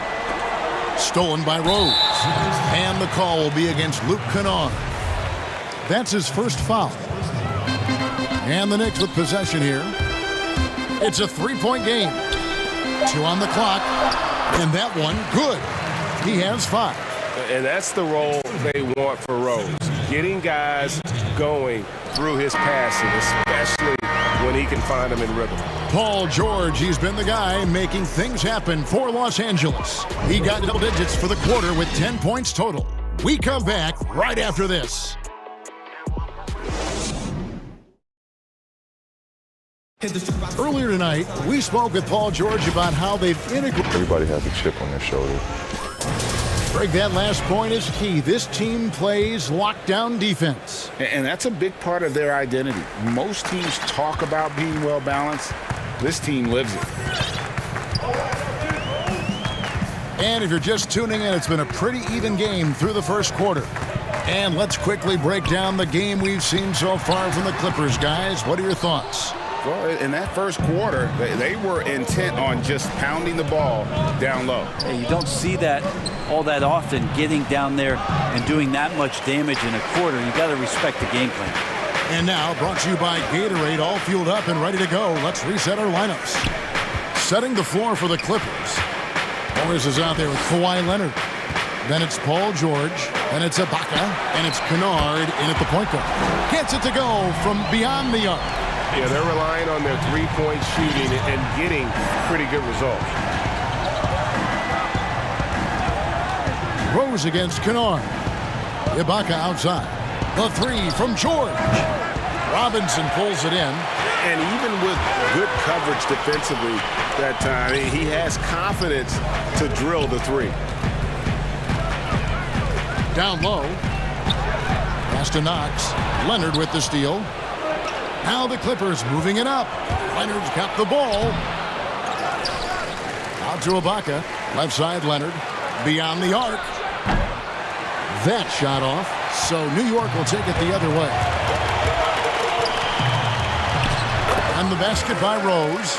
Stolen by Rose. And the call will be against Luke Kennard. That's his first foul. And the Knicks with possession here. It's a 3-point game. 2 on the clock. And that one, good. He has 5. And that's the role they want for Rose. Getting guys going through his passing, especially when he can find them in rhythm. Paul George, he's been the guy making things happen for Los Angeles. He got double digits for the quarter with 10 points total. We come back right after this. Earlier tonight, we spoke with Paul George about how they've integrated. Everybody has a chip on their shoulder. Greg, that last point is key. This team plays lockdown defense. And that's a big part of their identity. Most teams talk about being well-balanced. This team lives it. And if you're just tuning in, it's been a pretty even game through the first quarter. And let's quickly break down the game we've seen so far from the Clippers, guys. What are your thoughts? Well, in that first quarter, they were intent on just pounding the ball down low. Hey, you don't see that all that often, getting down there and doing that much damage in a quarter. You got to respect the game plan. And now, brought to you by Gatorade, all fueled up and ready to go. Let's reset our lineups. Setting the floor for the Clippers. Morris is out there with Kawhi Leonard. Then it's Paul George. Then it's Ibaka. And it's Kennard in at the point guard. Gets it to go from beyond the arc. Yeah, they're relying on their three-point shooting and getting pretty good results. Rose against Kennard. Ibaka outside. The 3 from George. Robinson pulls it in. And even with good coverage defensively that time, he has confidence to drill the 3. Down low. Pass to Knox. Leonard with the steal. Now the Clippers moving it up. Leonard's got the ball. Out to Ibaka. Left side Leonard. Beyond the arc. That shot off. So New York will take it the other way. And the basket by Rose.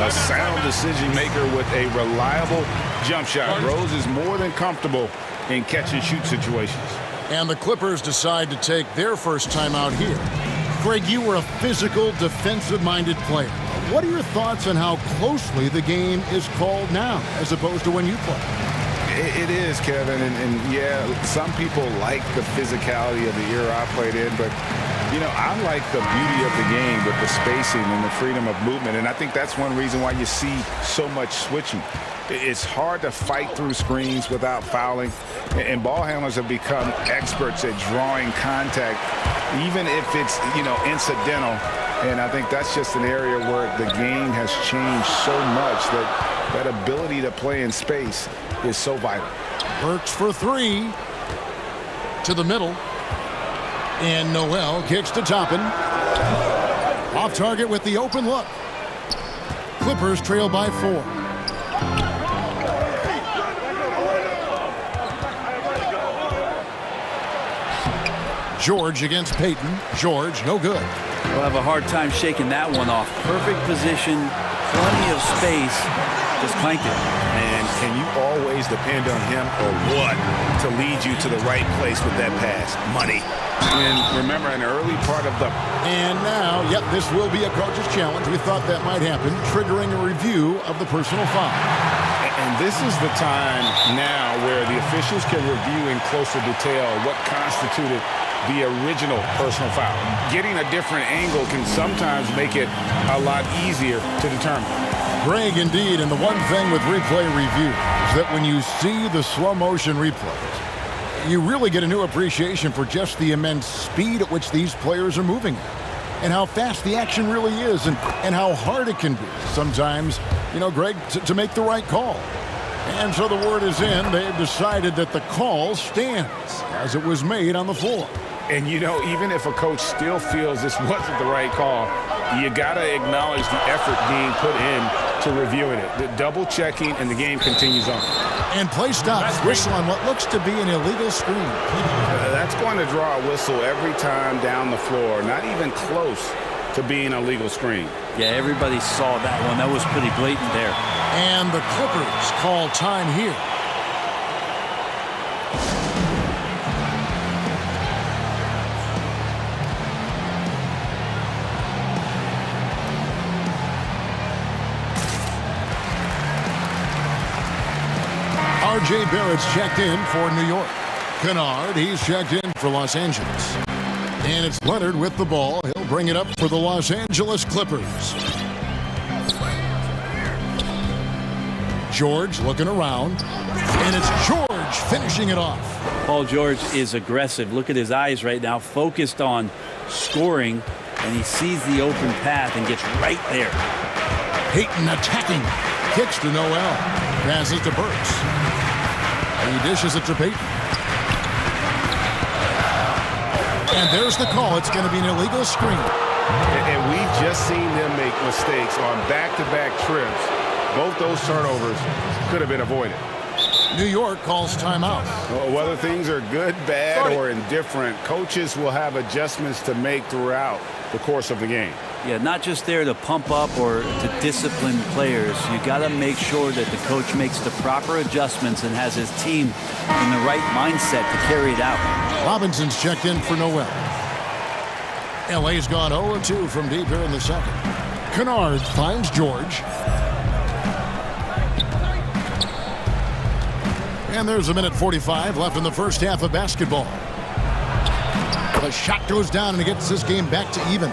A sound decision maker with a reliable jump shot. Rose is more than comfortable in catch-and-shoot situations. And the Clippers decide to take their first timeout here. Greg, you were a physical, defensive-minded player. What are your thoughts on how closely the game is called now as opposed to when you played? It is, Kevin, and yeah, some people like the physicality of the era I played in, but You know, I like the beauty of the game with the spacing and the freedom of movement, and I think that's one reason why you see so much switching. It's hard to fight through screens without fouling, and ball handlers have become experts at drawing contact, even if it's, you know, incidental. And I think that's just an area where the game has changed so much that ability to play in space is so vital. Burks for three. To the middle. And Noel kicks to Toppin. Off target with the open look. Clippers trail by 4. George against Payton. George, no good. We'll have a hard time shaking that one off. Perfect position, plenty of space, just clanked it. And can you always depend on him or what to lead you to the right place with that pass? Money. And remember, an early part of the... And now, yep, this will be a coach's challenge. We thought that might happen, triggering a review of the personal foul. And this is the time now where the officials can review in closer detail what constituted the original personal foul. Getting a different angle can sometimes make it a lot easier to determine. Greg, indeed, and the one thing with replay review is that when you see the slow motion replays, you really get a new appreciation for just the immense speed at which these players are moving and how fast the action really is and how hard it can be sometimes, you know, Greg, to make the right call. And so the word is in. They've decided that the call stands as it was made on the floor. And, you know, even if a coach still feels this wasn't the right call, you got to acknowledge the effort being put in to reviewing it. The double checking, and the game continues on. And play stops. Whistle on what looks to be an illegal screen. That's going to draw a whistle every time down the floor. Not even close to being a legal screen. Yeah, everybody saw that one. That was pretty blatant there. And the Clippers call time here. R.J. Barrett's checked in for New York. Kennard, he's checked in for Los Angeles. And it's Leonard with the ball. He'll bring it up for the Los Angeles Clippers. George looking around. And it's George finishing it off. Paul George is aggressive. Look at his eyes right now, focused on scoring. And he sees the open path and gets right there. Payton attacking. Kicks to Noel. Passes to Burks. He dishes it to Payton. And there's the call. It's going to be an illegal screen. And we've just seen them make mistakes on back-to-back trips. Both those turnovers could have been avoided. New York calls timeout. Well, whether things are good, bad, or indifferent, coaches will have adjustments to make throughout the course of the game. Yeah, not just there to pump up or to discipline players. You got to make sure that the coach makes the proper adjustments and has his team in the right mindset to carry it out. Robinson's checked in for Noel. LA's gone 0-2 from deep here in the second. Kennard finds George. And there's a minute 45 left in the first half of basketball. The shot goes down and it gets this game back to even.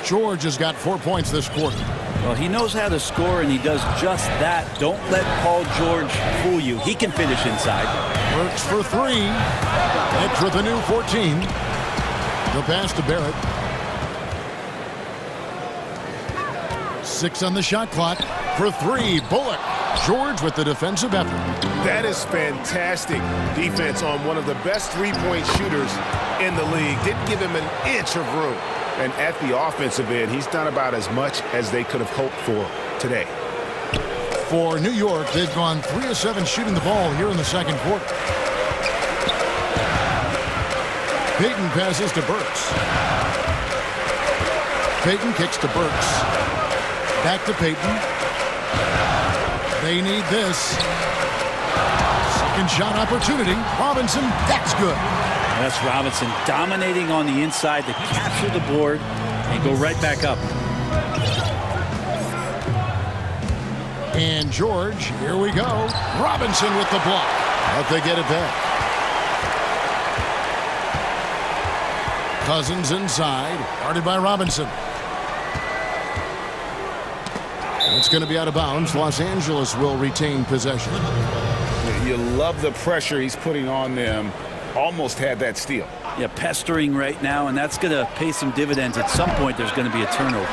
George has got 4 points this quarter. Well, he knows how to score, and he does just that. Don't let Paul George fool you. He can finish inside. Works for three. It's with a new 14. The pass to Barrett. 6 on the shot clock. For three, Bullock. George with the defensive effort. That is fantastic defense on one of the best three-point shooters in the league. Didn't give him an inch of room. And at the offensive end, he's done about as much as they could have hoped for today. For New York, they've gone 3 of 7 shooting the ball here in the second quarter. Payton passes to Burks. Payton kicks to Burks. Back to Payton. They need this. Second shot opportunity. Robinson, that's good. That's Robinson dominating on the inside to capture the board and go right back up. And George, here we go. Robinson with the block. But they get it back. Cousins inside, guarded by Robinson. It's going to be out of bounds. Los Angeles will retain possession. You love the pressure he's putting on them. Almost had that steal. Yeah, pestering right now, and that's going to pay some dividends. At some point, there's going to be a turnover.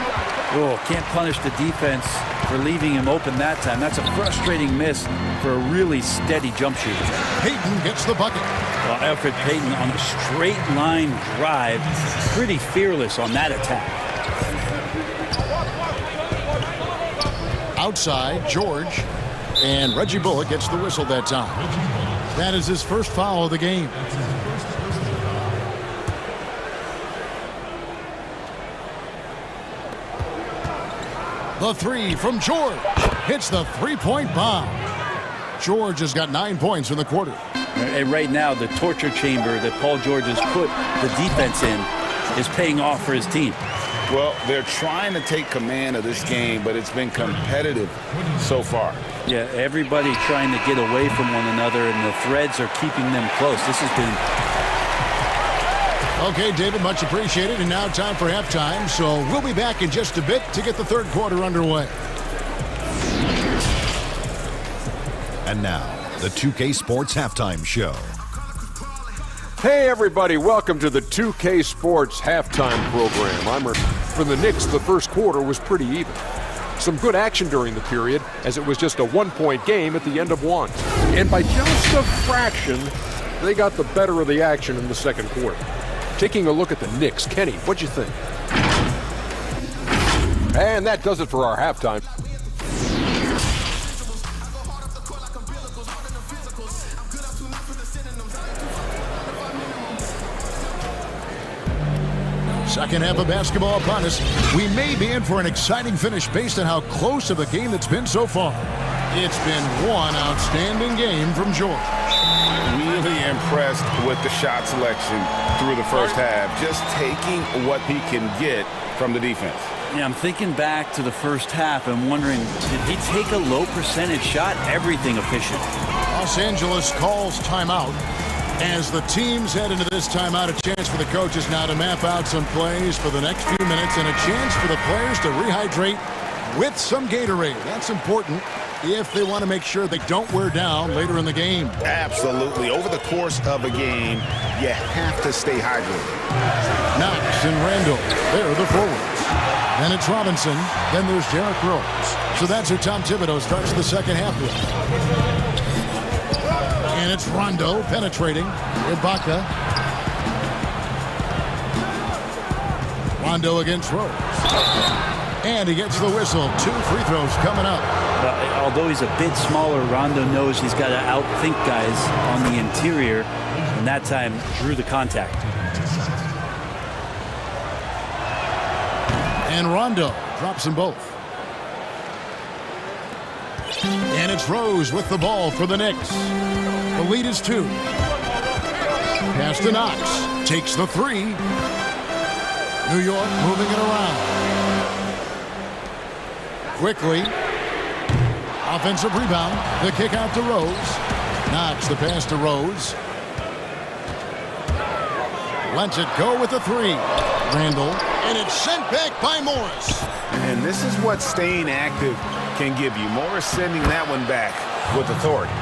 Oh, can't punish the defense for leaving him open that time. That's a frustrating miss for a really steady jump shooter. Payton gets the bucket. Well, Alfred Payton on a straight line drive. Pretty fearless on that attack. Outside, George. And Reggie Bullock gets the whistle that time. That is his first foul of the game. The three from George. Hits the three-point bomb. George has got 9 points in the quarter. And right now, the torture chamber that Paul George has put the defense in is paying off for his team. Well, they're trying to take command of this game, but it's been competitive so far. Yeah, everybody trying to get away from one another, and the threads are keeping them close. This has been... Okay, David, much appreciated. And now time for halftime. So we'll be back in just a bit to get the third quarter underway. And now, the 2K Sports Halftime Show. Hey, everybody. Welcome to the 2K Sports Halftime Program. For the Knicks, the first quarter was pretty even. Some good action during the period, as it was just a one-point game at the end of one. And by just a fraction, they got the better of the action in the second quarter. Taking a look at the Knicks, Kenny, what'd you think? And that does it for our halftime. Second half of basketball upon us. We may be in for an exciting finish based on how close of a game it's been so far. It's been one outstanding game from George. Really impressed with the shot selection through the first half. Just taking what he can get from the defense. Yeah, I'm thinking back to the first half and wondering, did he take a low percentage shot? Everything efficient. Los Angeles calls timeout. As the teams head into this timeout, a chance for the coaches now to map out some plays for the next few minutes and a chance for the players to rehydrate with some Gatorade. That's important if they want to make sure they don't wear down later in the game. Absolutely. Over the course of a game, you have to stay hydrated. Knox and Randall, they're the forwards. Then it's Robinson. Then there's Derrick Rose. So that's who Tom Thibodeau starts the second half with. And it's Rondo penetrating. Ibaka. Rondo against Rose. And he gets the whistle. 2 free throws coming up. Although he's a bit smaller, Rondo knows he's got to outthink guys on the interior. And that time drew the contact. And Rondo drops them both. And it's Rose with the ball for the Knicks. The lead is 2. Pass to Knox. Takes the 3. New York moving it around. Quickly. Offensive rebound. The kick out to Rose. Knox the pass to Rose. Lets it go with the 3. Randall. And it's sent back by Morris. And this is what staying active can give you. Morris sending that one back with authority.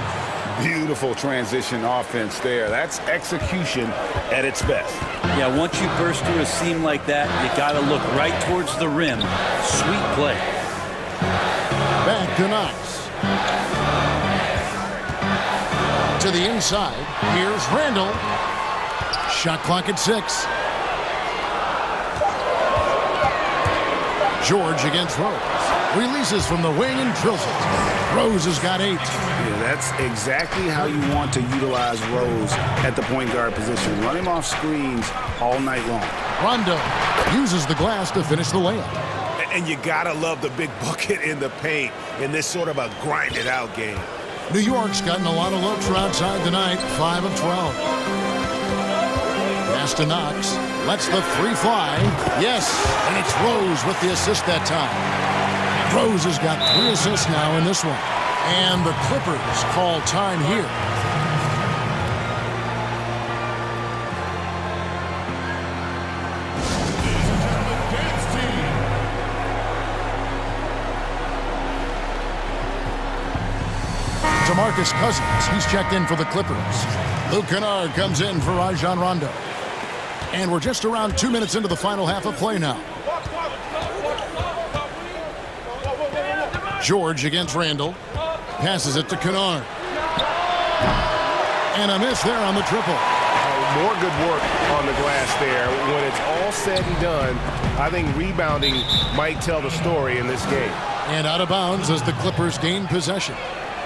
Beautiful transition offense there. That's execution at its best. Yeah, once you burst through a seam like that, you got to look right towards the rim. Sweet play. Back to Knox. To the inside. Here's Randall. Shot clock at 6. George against Rose. Releases from the wing and drills it. Rose has got 8. Yeah, that's exactly how you want to utilize Rose at the point guard position. Run him off screens all night long. Rondo uses the glass to finish the layup. And you gotta love the big bucket in the paint in this sort of a grinded out game. New York's gotten a lot of looks from outside tonight. 5 of 12. Pass to Knox. Lets the 3 fly. Yes, and it's Rose with the assist that time. Rose has got 3 assists now in this one. And the Clippers call time here. DeMarcus Cousins. He's checked in for the Clippers. Luke Kennard comes in for Rajon Rondo. And we're just around 2 minutes into the final half of play now. George against Randall. Passes it to Kennard. And a miss there on the triple. More good work on the glass there. When it's all said and done, I think rebounding might tell the story in this game. And out of bounds as the Clippers gain possession.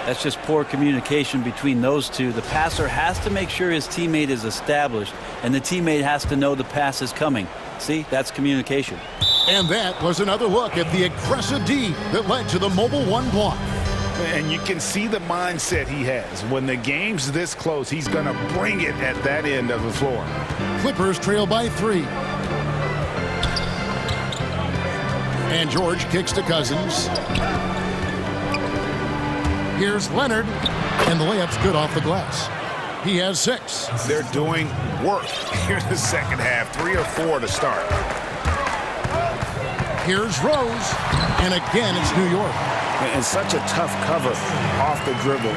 That's just poor communication between those two. The passer has to make sure his teammate is established, and the teammate has to know the pass is coming. See, that's communication. And that was another look at the aggressive D that led to the mobile one block. And you can see the mindset he has. When the game's this close, he's going to bring it at that end of the floor. Clippers trail by 3. And George kicks to Cousins. Here's Leonard, and the layup's good off the glass. He has 6. They're doing work here in the second half. 3 or 4 to start. Here's Rose, and again it's New York. And such a tough cover off the dribble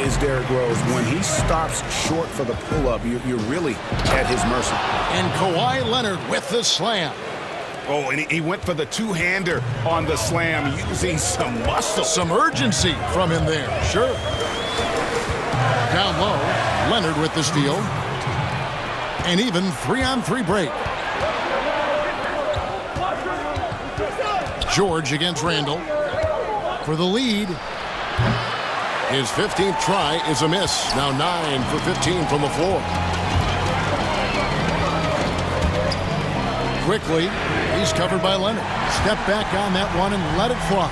is Derrick Rose. When he stops short for the pull-up, you're really at his mercy. And Kawhi Leonard with the slam. Oh, and he went for the two-hander on the slam, using some muscle. Some urgency from him there, sure. Down low, Leonard with the steal. And even 3-on-3 break. George against Randall. For the lead. His 15th try is a miss. Now 9 for 15 from the floor. Quickly, he's covered by Leonard. Step back on that one and let it fly.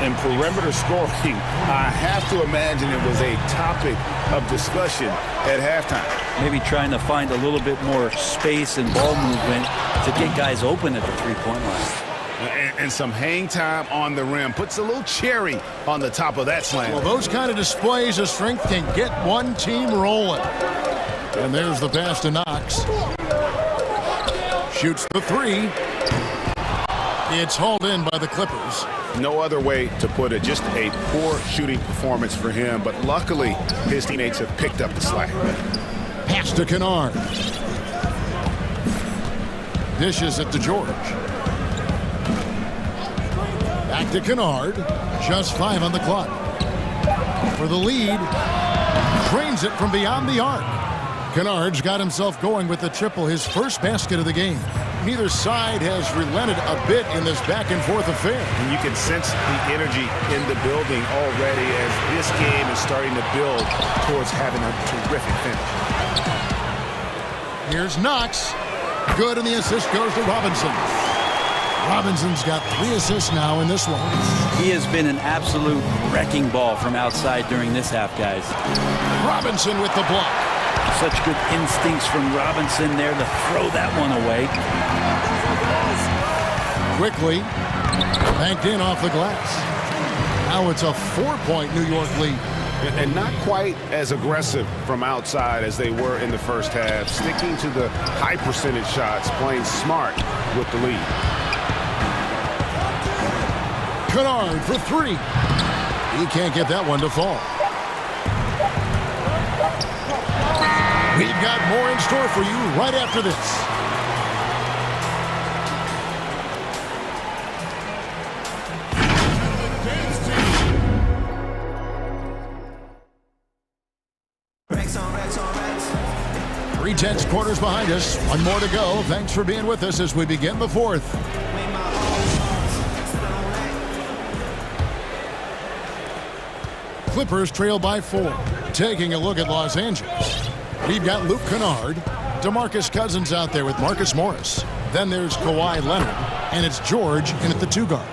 And perimeter scoring, I have to imagine it was a topic of discussion at halftime. Maybe trying to find a little bit more space and ball movement to get guys open at the three-point line. And some hang time on the rim. Puts a little cherry on the top of that slam. Well, those kind of displays of strength can get one team rolling. And there's the pass to Knox. Shoots the 3. It's hauled in by the Clippers. No other way to put it. Just a poor shooting performance for him. But luckily, his teammates have picked up the slack. Pass to Kennard. Dishes it to George. Back to Kennard. Just 5 on the clock. For the lead. Drains it from beyond the arc. Kennard's got himself going with the triple, his first basket of the game. Neither side has relented a bit in this back-and-forth affair. And you can sense the energy in the building already as this game is starting to build towards having a terrific finish. Here's Knox. Good, and the assist goes to Robinson. Robinson's got 3 assists now in this one. He has been an absolute wrecking ball from outside during this half, guys. Robinson with the block. Such good instincts from Robinson there to throw that one away. Quickly, banked in off the glass. Now it's a 4-point New York lead. And not quite as aggressive from outside as they were in the first half. Sticking to the high percentage shots, playing smart with the lead. Kennard for 3. He can't get that one to fall. We've got more in store for you right after this. Three-tenths quarters behind us. One more to go. Thanks for being with us as we begin the 4th. Clippers trail by 4. Taking a look at Los Angeles. We've got Luke Kennard, DeMarcus Cousins out there with Marcus Morris. Then there's Kawhi Leonard, and it's George in at the 2 guard.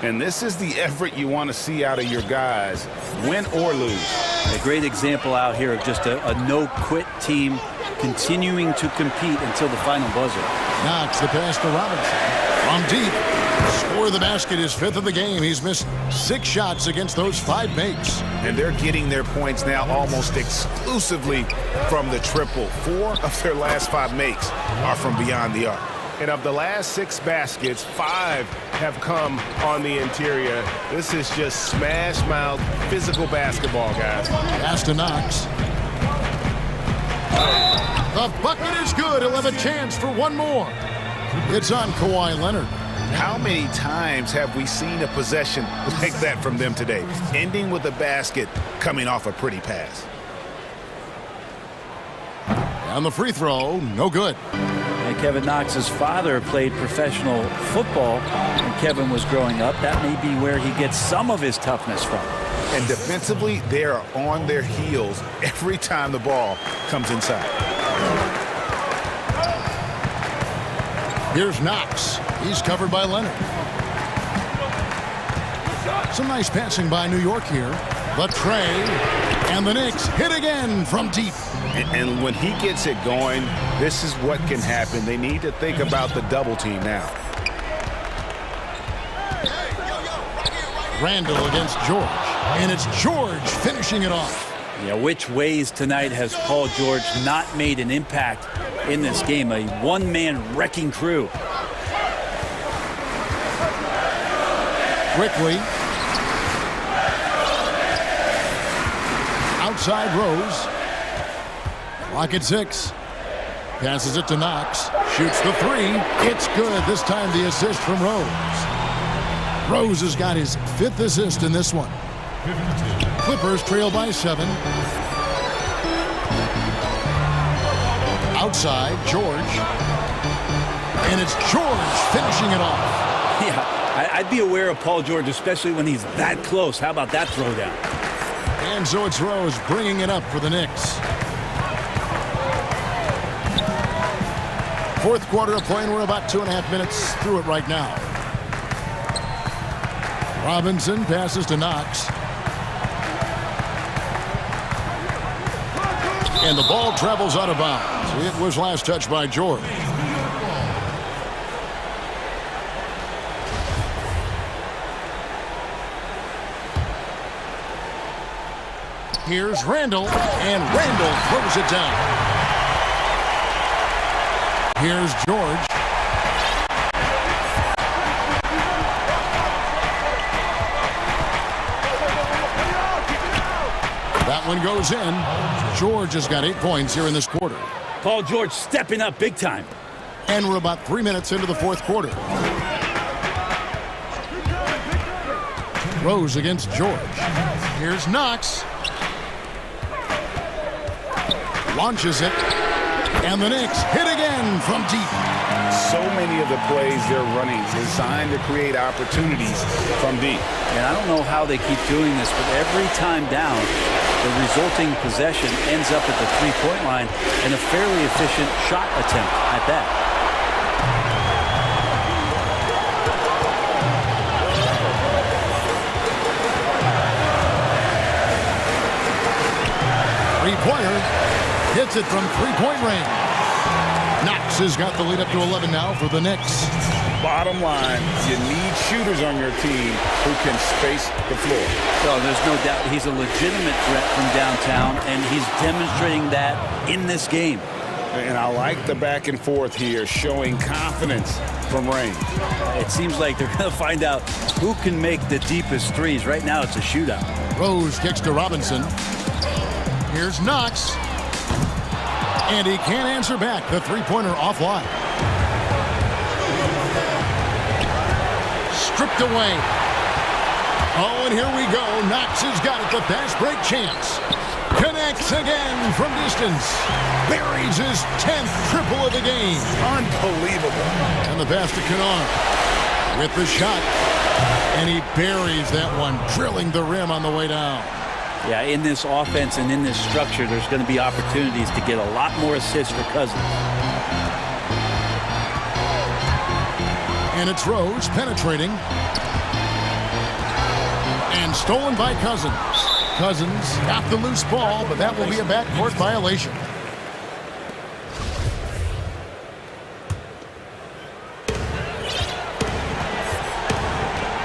And this is the effort you want to see out of your guys, win or lose. A great example out here of just a no-quit team continuing to compete until the final buzzer. Knox the pass to Robinson. From deep. Score the basket, his 5th of the game. He's missed 6 shots against those 5 makes. And they're getting their points now almost exclusively from the triple. 4 of their last 5 makes are from beyond the arc. And of the last 6 baskets, 5 have come on the interior. This is just smash-mouth physical basketball, guys. Pass to Knox. The bucket is good. He'll have a chance for one more. It's on Kawhi Leonard. How many times have we seen a possession like that from them today, ending with a basket coming off a pretty pass? And the free throw, no good. And Kevin Knox's father played professional football when Kevin was growing up. That may be where he gets some of his toughness from. And defensively, they are on their heels every time the ball comes inside. Here's Knox. He's covered by Leonard. Some nice passing by New York here. The tray, and the Knicks hit again from deep. And when he gets it going, this is what can happen. They need to think about the double team now. Randall against George, and it's George finishing it off. Yeah, which ways tonight has Paul George not made an impact in this game? A one-man wrecking crew. Quickly. Outside Rose. Clock at 6. Passes it to Knox. Shoots the 3. It's good. This time the assist from Rose. Rose has got his 5th assist in this one. Clippers trail by 7. Outside, George. And it's George finishing it off. Yeah, I'd be aware of Paul George, especially when he's that close. How about that throwdown? And so it's Rose bringing it up for the Knicks. 4th quarter of play, and we're about 2.5 minutes through it right now. Robinson passes to Knox. And the ball travels out of bounds. It was last touched by George. Here's Randall, and Randall throws it down. Here's George. That one goes in. George has got 8 points here in this quarter. Paul George stepping up big time. And we're about 3 minutes into the 4th quarter. Rose against George. Here's Knox. Launches it. And the Knicks hit again from deep. So many of the plays they're running designed to create opportunities from deep. And I don't know how they keep doing this, but every time down, the resulting possession ends up at the three-point line and a fairly efficient shot attempt at that. Three-pointer. Hits it from three-point range. Knox has got the lead up to 11 now for the Knicks. Bottom line, you need shooters on your team who can space the floor. Well, there's no doubt he's a legitimate threat from downtown, and he's demonstrating that in this game. And I like the back and forth here, showing confidence from range. It seems like they're going to find out who can make the deepest threes. Right now, it's a shootout. Rose kicks to Robinson. Here's Knox. And he can't answer back. The three-pointer offline. Stripped away. Oh, and here we go. Knox has got it. The fast break chance. Connects again from distance. Buries his 10th triple of the game. Unbelievable. And the pass to Kennard with the shot. And he buries that one, drilling the rim on the way down. Yeah, in this offense and in this structure, there's going to be opportunities to get a lot more assists for Cousins. And it's Rose penetrating. And stolen by Cousins. Cousins got the loose ball, but that will be a backcourt violation.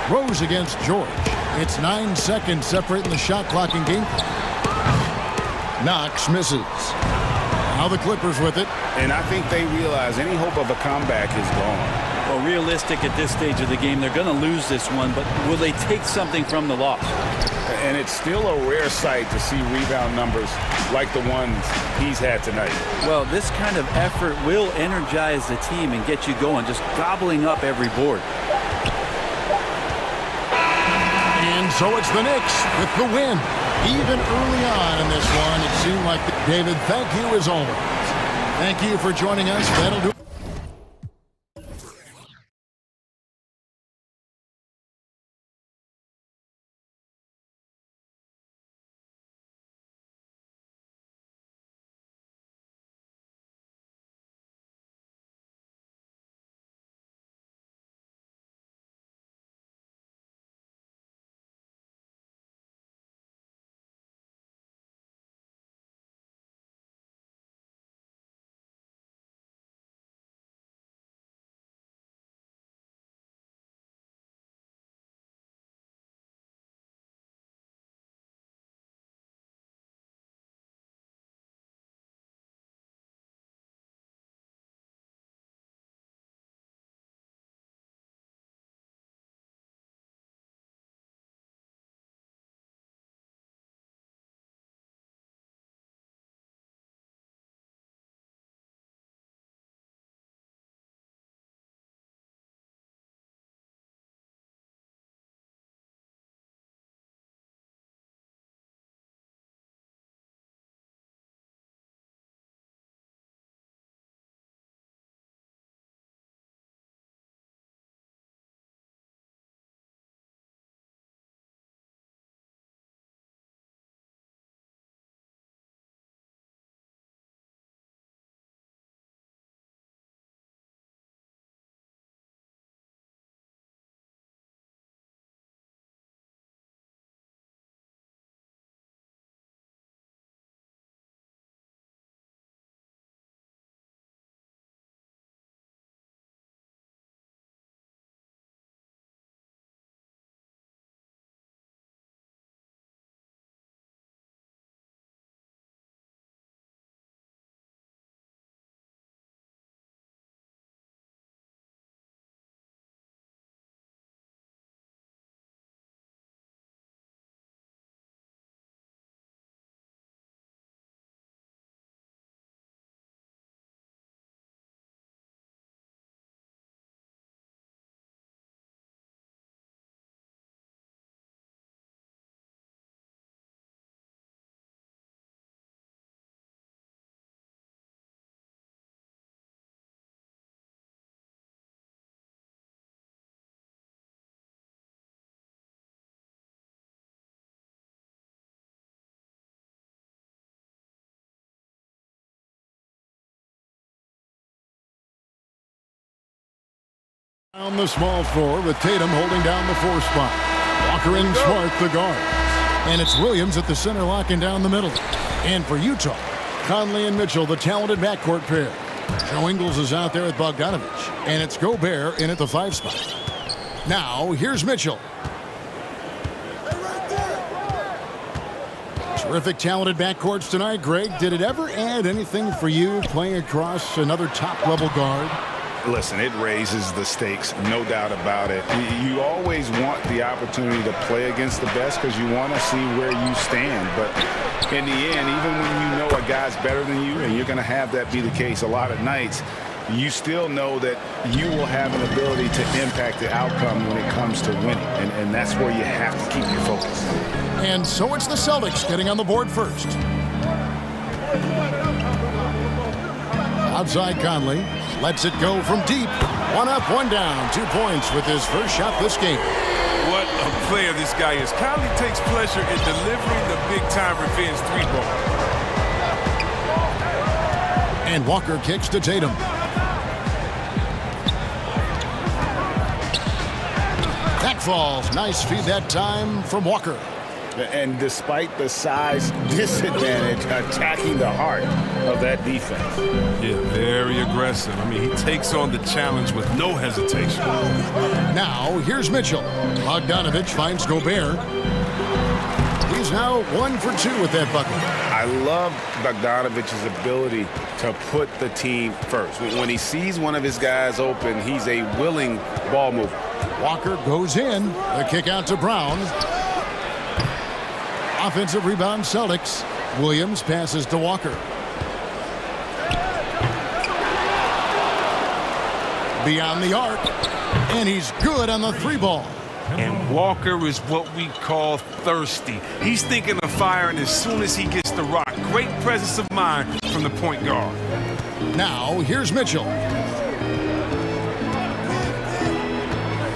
Rose against George. It's 9 seconds separating the shot clock and game clock. Knox misses. Now the Clippers with it. And I think they realize any hope of a comeback is gone. Well, realistic at this stage of the game, they're going to lose this one, but will they take something from the loss? And it's still a rare sight to see rebound numbers like the ones he's had tonight. Well, this kind of effort will energize the team and get you going, just gobbling up every board. And so it's the Knicks with the win. Even early on in this one, it seemed like David, thank you as always. Thank you for joining us. That'll do. On the small floor with Tatum holding down the 4 spot. Walker and Smart the guards. And it's Williams at the center locking down the middle. And for Utah, Conley and Mitchell, the talented backcourt pair. Joe Ingles is out there with Bogdanovich. And it's Gobert in at the 5 spot. Now, here's Mitchell. Terrific talented backcourts tonight, Greg. Did it ever add anything for you playing across another top-level guard? Listen, it raises the stakes, no doubt about it. You always want the opportunity to play against the best because you want to see where you stand. But in the end, even when you know a guy's better than you, and you're going to have that be the case a lot of nights, you still know that you will have an ability to impact the outcome when it comes to winning. And that's where you have to keep your focus. And so it's the Celtics getting on the board first. Outside Conley. Lets it go from deep. 1 up, 1 down. 2 points with his first shot this game. What a player this guy is. Conley takes pleasure in delivering the big-time revenge 3-ball. And Walker kicks to Tatum. That falls. Nice feed that time from Walker. And despite the size disadvantage, attacking the heart of that defense. Yeah, very aggressive. I mean, he takes on the challenge with no hesitation. Now, here's Mitchell. Bogdanovich finds Gobert. He's He's now 1 for 2 with that bucket. I love Bogdanovic's ability to put the team first. When he sees one of his guys open, he's a willing ball mover. Walker goes in. The kick out to Brown. Offensive rebound, Celtics. Williams passes to Walker. Beyond the arc. And he's good on the 3-ball. And Walker is what we call thirsty. He's thinking of firing as soon as he gets the rock. Great presence of mind from the point guard. Now, here's Mitchell.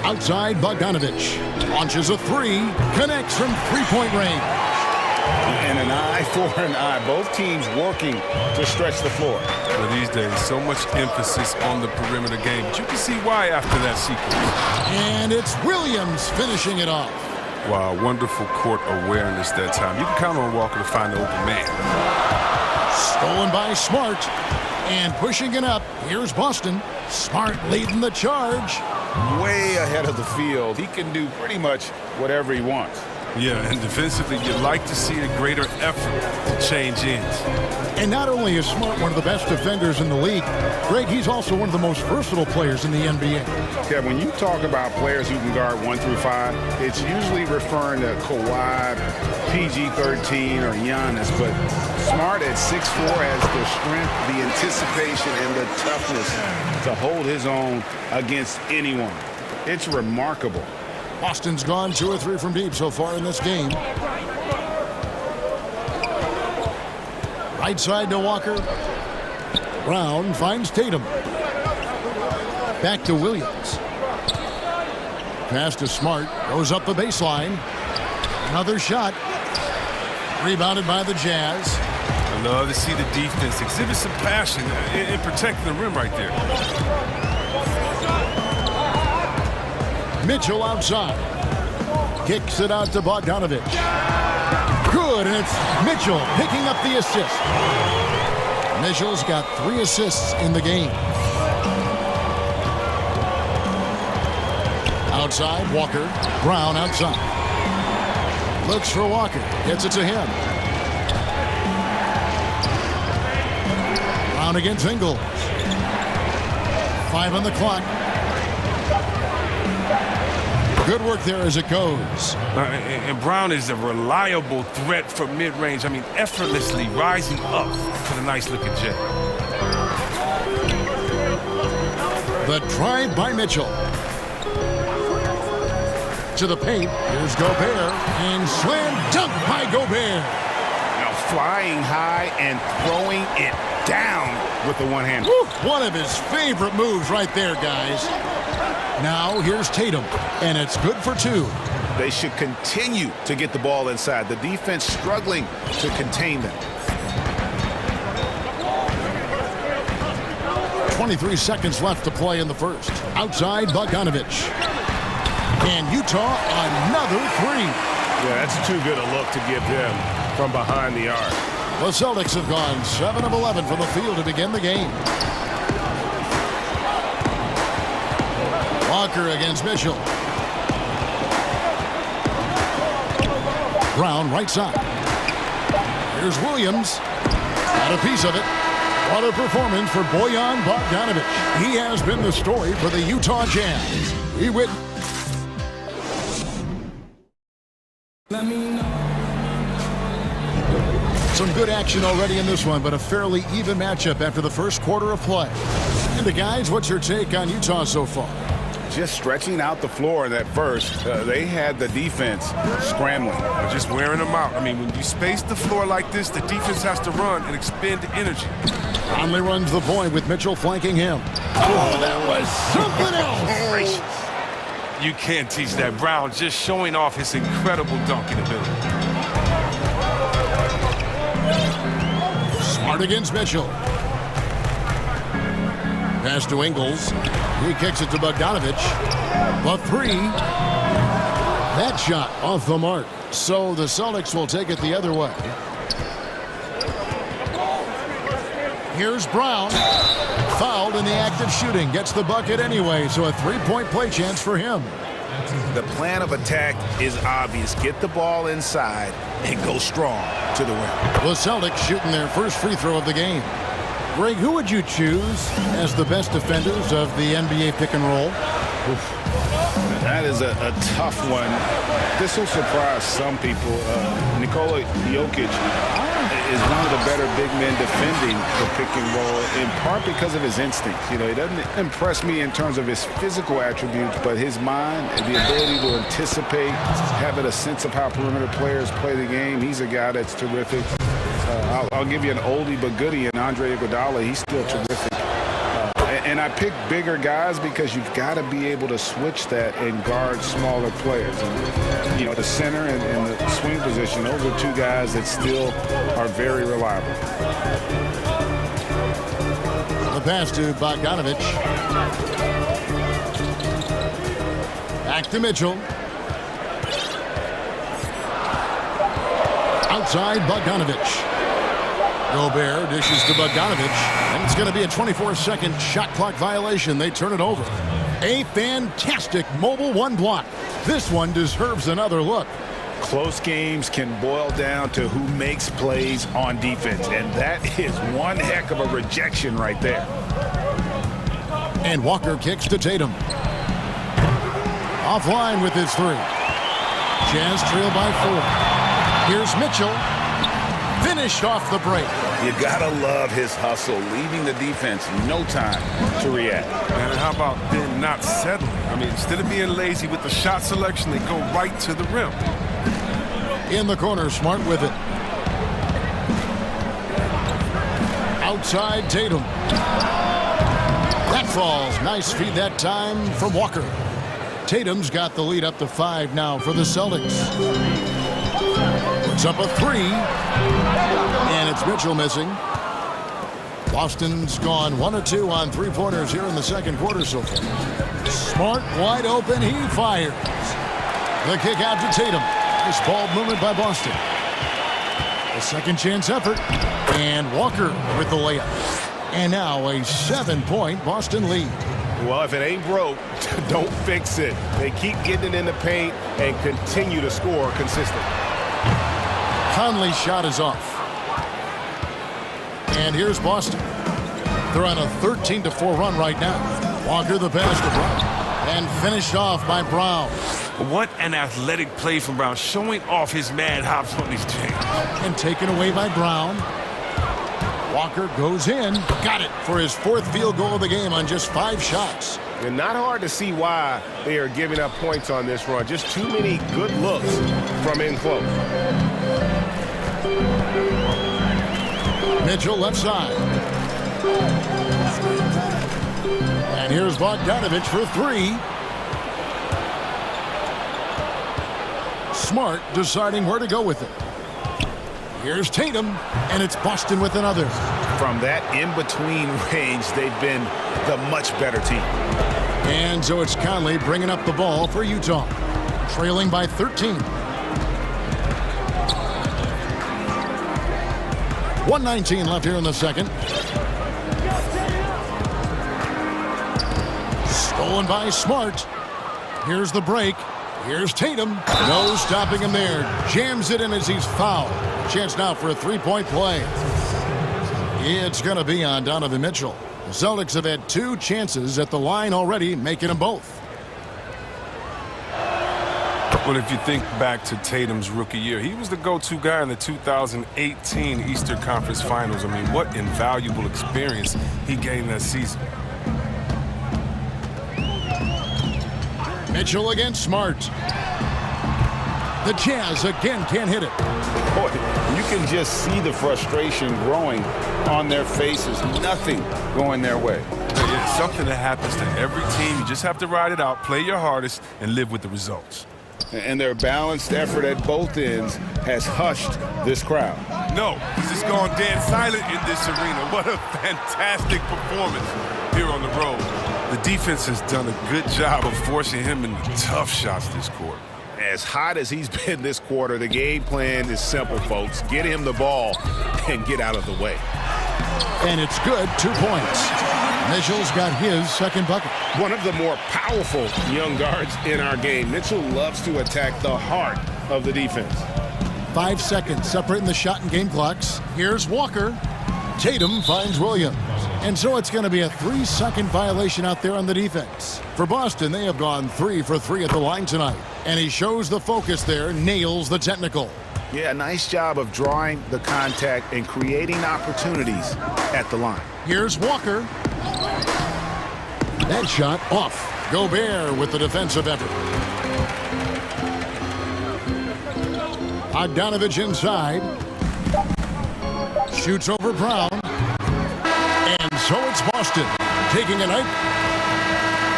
Outside, Bogdanovich. Launches a 3. Connects from 3-point range. And an eye for an eye. Both teams working to stretch the floor. Well, these days, so much emphasis on the perimeter game. But you can see why after that sequence. And it's Williams finishing it off. Wow, wonderful court awareness that time. You can count on Walker to find the open man. Stolen by Smart. And pushing it up, here's Boston. Smart leading the charge. Way ahead of the field. He can do pretty much whatever he wants. Yeah, and defensively, you'd like to see a greater effort to change ends. And not only is Smart one of the best defenders in the league, Greg, he's also one of the most versatile players in the NBA. Yeah, when you talk about players who can guard 1 through 5, it's usually referring to Kawhi, PG-13, or Giannis. But Smart at 6'4" has the strength, the anticipation, and the toughness to hold his own against anyone. It's remarkable. Boston's gone 2 or 3 from deep so far in this game. Right side to Walker. Brown finds Tatum. Back to Williams. Pass to Smart. Goes up the baseline. Another shot. Rebounded by the Jazz. I love to see the defense exhibit some passion in protecting the rim right there. Mitchell outside. Kicks it out to Bogdanovich. Good, and it's Mitchell picking up the assist. Mitchell's got 3 assists in the game. Outside, Walker. Brown outside. Looks for Walker. Gets it to him. Brown against Ingles. 5 on the clock. Good work there as it goes. And Brown is a reliable threat from mid-range. I mean, effortlessly rising up for the nice-looking jet. The drive by Mitchell. To the paint. Here's Gobert. And slam dunk by Gobert. Now flying high and throwing it down with the one hand. One of his favorite moves right there, guys. Now here's Tatum, and it's good for 2. They should continue to get the ball inside. The defense struggling to contain them. 23 seconds left to play in the first. Outside, Bogdanovich. And Utah, another 3. Yeah, that's too good a look to give him from behind the arc. The Celtics have gone 7 of 11 from the field to begin the game. Walker against Mitchell. Brown right side. Here's Williams. Got a piece of it. What a performance for Bojan Bogdanovich. He has been the story for the Utah Jazz. We witnessed. Some good action already in this one, but a fairly even matchup after the first quarter of play. And the guys, what's your take on Utah so far? Just stretching out the floor in that first. They had the defense scrambling. Just wearing them out. I mean, when you space the floor like this, the defense has to run and expend energy. Conley runs the point with Mitchell flanking him. Oh, that was something else. You can't teach that. Brown just showing off his incredible dunking ability. Smart against Mitchell. Pass to Ingles. He kicks it to Bogdanovich. The 3. That shot off the mark. So the Celtics will take it the other way. Here's Brown. Fouled in the act of shooting. Gets the bucket anyway, so a 3-point play chance for him. The plan of attack is obvious. Get the ball inside and go strong to the rim. The Celtics shooting their first free throw of the game. Greg, who would you choose as the best defenders of the NBA pick and roll? Oof. That is a tough one. This will surprise some people. Nikola Jokic is one of the better big men defending the pick and roll, in part because of his instincts. You know, he doesn't impress me in terms of his physical attributes, but his mind, the ability to anticipate, having a sense of how perimeter players play the game. He's a guy that's terrific. I'll give you an oldie but goodie in Andre Iguodala. He's still terrific. And I pick bigger guys because you've got to be able to switch that and guard smaller players. And, you know, the center and the swing position, those are two guys that still are very reliable. The pass to Bogdanovic. Back to Mitchell. Outside Bogdanovic. Gobert dishes to Bogdanovic, and it's going to be a 24-second shot clock violation. They turn it over. A fantastic mobile one block. This one deserves another look. Close games can boil down to who makes plays on defense, and that is one heck of a rejection right there. And Walker kicks to Tatum. Offline with his three. Jazz trail by 4. Here's Mitchell. Finished off the break. You gotta love his hustle, leaving the defense no time to react. And how about then not settling? I mean, instead of being lazy with the shot selection, they go right to the rim. In the corner, Smart with it. Outside Tatum. That falls. Nice feed that time from Walker. Tatum's got the lead up to 5 now for the Celtics. Puts up a 3. And it's Mitchell missing. Boston's gone 1 of 2 on three-pointers here in the second quarter so far. Smart wide open. He fires. The kick out to Tatum. This ball movement by Boston. A second chance effort. And Walker with the layup. And now a 7-point Boston lead. Well, if it ain't broke, don't fix it. They keep getting it in the paint and continue to score consistently. Conley's shot is off. And here's Boston. They're on a 13-4 run right now. Walker the pass to Brown. And finished off by Brown. What an athletic play from Brown, showing off his mad hops on these chains. And taken away by Brown. Walker goes in. Got it for his 4th field goal of the game on just 5 shots. And not hard to see why they are giving up points on this run. Just too many good looks from in close. Mitchell left side. And here's Bogdanovic for 3. Smart deciding where to go with it. Here's Tatum, and it's Boston with another. From that in-between range, they've been the much better team. And so it's Conley bringing up the ball for Utah, trailing by 13. 1:19 left here in the second. Stolen by Smart. Here's the break. Here's Tatum. No stopping him there. Jams it in as he's fouled. Chance now for a 3-point play. It's going to be on Donovan Mitchell. The Celtics have had 2 chances at the line already, making them both. Well, if you think back to Tatum's rookie year, he was the go-to guy in the 2018 Eastern Conference Finals. I mean, what invaluable experience he gained that season. Mitchell against Smart. The Jazz again can't hit it. Boy, you can just see the frustration growing on their faces. Nothing going their way. It's something that happens to every team. You just have to ride it out, play your hardest, and live with the results. And their balanced effort at both ends has hushed this crowd. No, he's just gone dead silent in this arena. What a fantastic performance here on the road. The defense has done a good job of forcing him into tough shots this quarter. As hot as he's been this quarter, the game plan is simple, folks. Get him the ball and get out of the way. And it's good. 2 points. Mitchell's got his second bucket. One of the more powerful young guards in our game. Mitchell loves to attack the heart of the defense. 5 seconds separating the shot and game clocks. Here's Walker. Tatum finds Williams. And so it's going to be a 3-second violation out there on the defense. For Boston, they have gone 3 for 3 at the line tonight. And he shows the focus there, nails the technical. Yeah, nice job of drawing the contact and creating opportunities at the line. Here's Walker. That shot off. Gobert with the defensive effort. Bogdanovich inside. Shoots over Brown. And so it's Boston taking a night.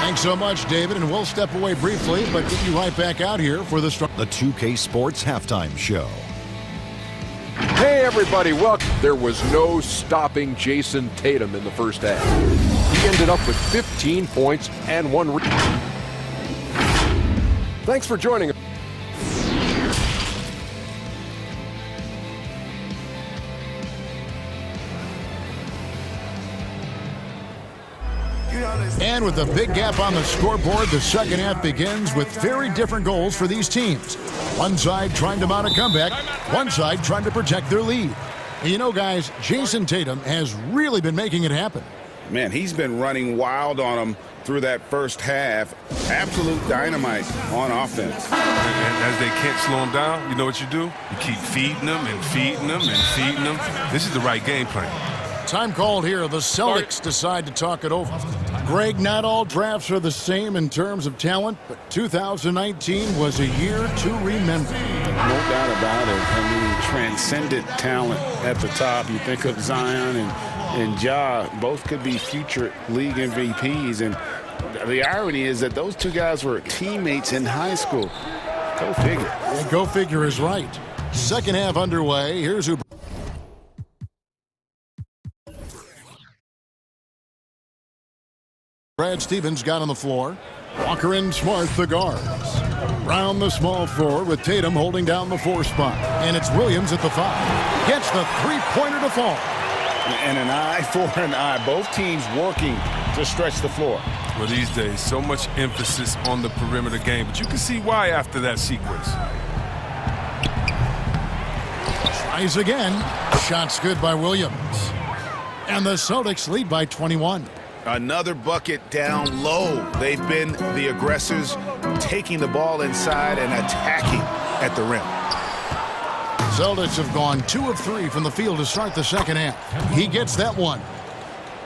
Thanks so much, David, and we'll step away briefly, but get you right back out here for the 2K Sports Halftime Show. Hey, everybody, welcome. There was no stopping Jason Tatum in the first half. He ended up with 15 points and 1 rebound. Thanks for joining us. And with a big gap on the scoreboard, the second half begins with very different goals for these teams. One side trying to mount a comeback, one side trying to protect their lead. And you know, guys, Jason Tatum has really been making it happen. Man, he's been running wild on them through that first half. Absolute dynamite on offense. And as they can't slow him down, you know what you do? You keep feeding them and feeding them and feeding them. This is the right game plan. Time called here. The Celtics decide to talk it over. Greg, not all drafts are the same in terms of talent, but 2019 was a year to remember. No doubt about it. I mean, transcendent talent at the top. You think of Zion and Ja, both could be future league MVPs. And the irony is that those two guys were teammates in high school. Go figure. Yeah, go figure is right. Second half underway. Here's who. Brad Stevens got on the floor. Walker and Smart, the guards. Brown, the small forward, with Tatum holding down the 4 spot. And it's Williams at the 5. Gets the 3-pointer to fall. And an eye for an eye. Both teams working to stretch the floor. Well, these days, so much emphasis on the perimeter game. But you can see why after that sequence. Tries again. Shot's good by Williams. And the Celtics lead by 21. Another bucket down low. They've been the aggressors, taking the ball inside and attacking at the rim. Celtics have gone 2 of 3 from the field to start the second half. He gets that one.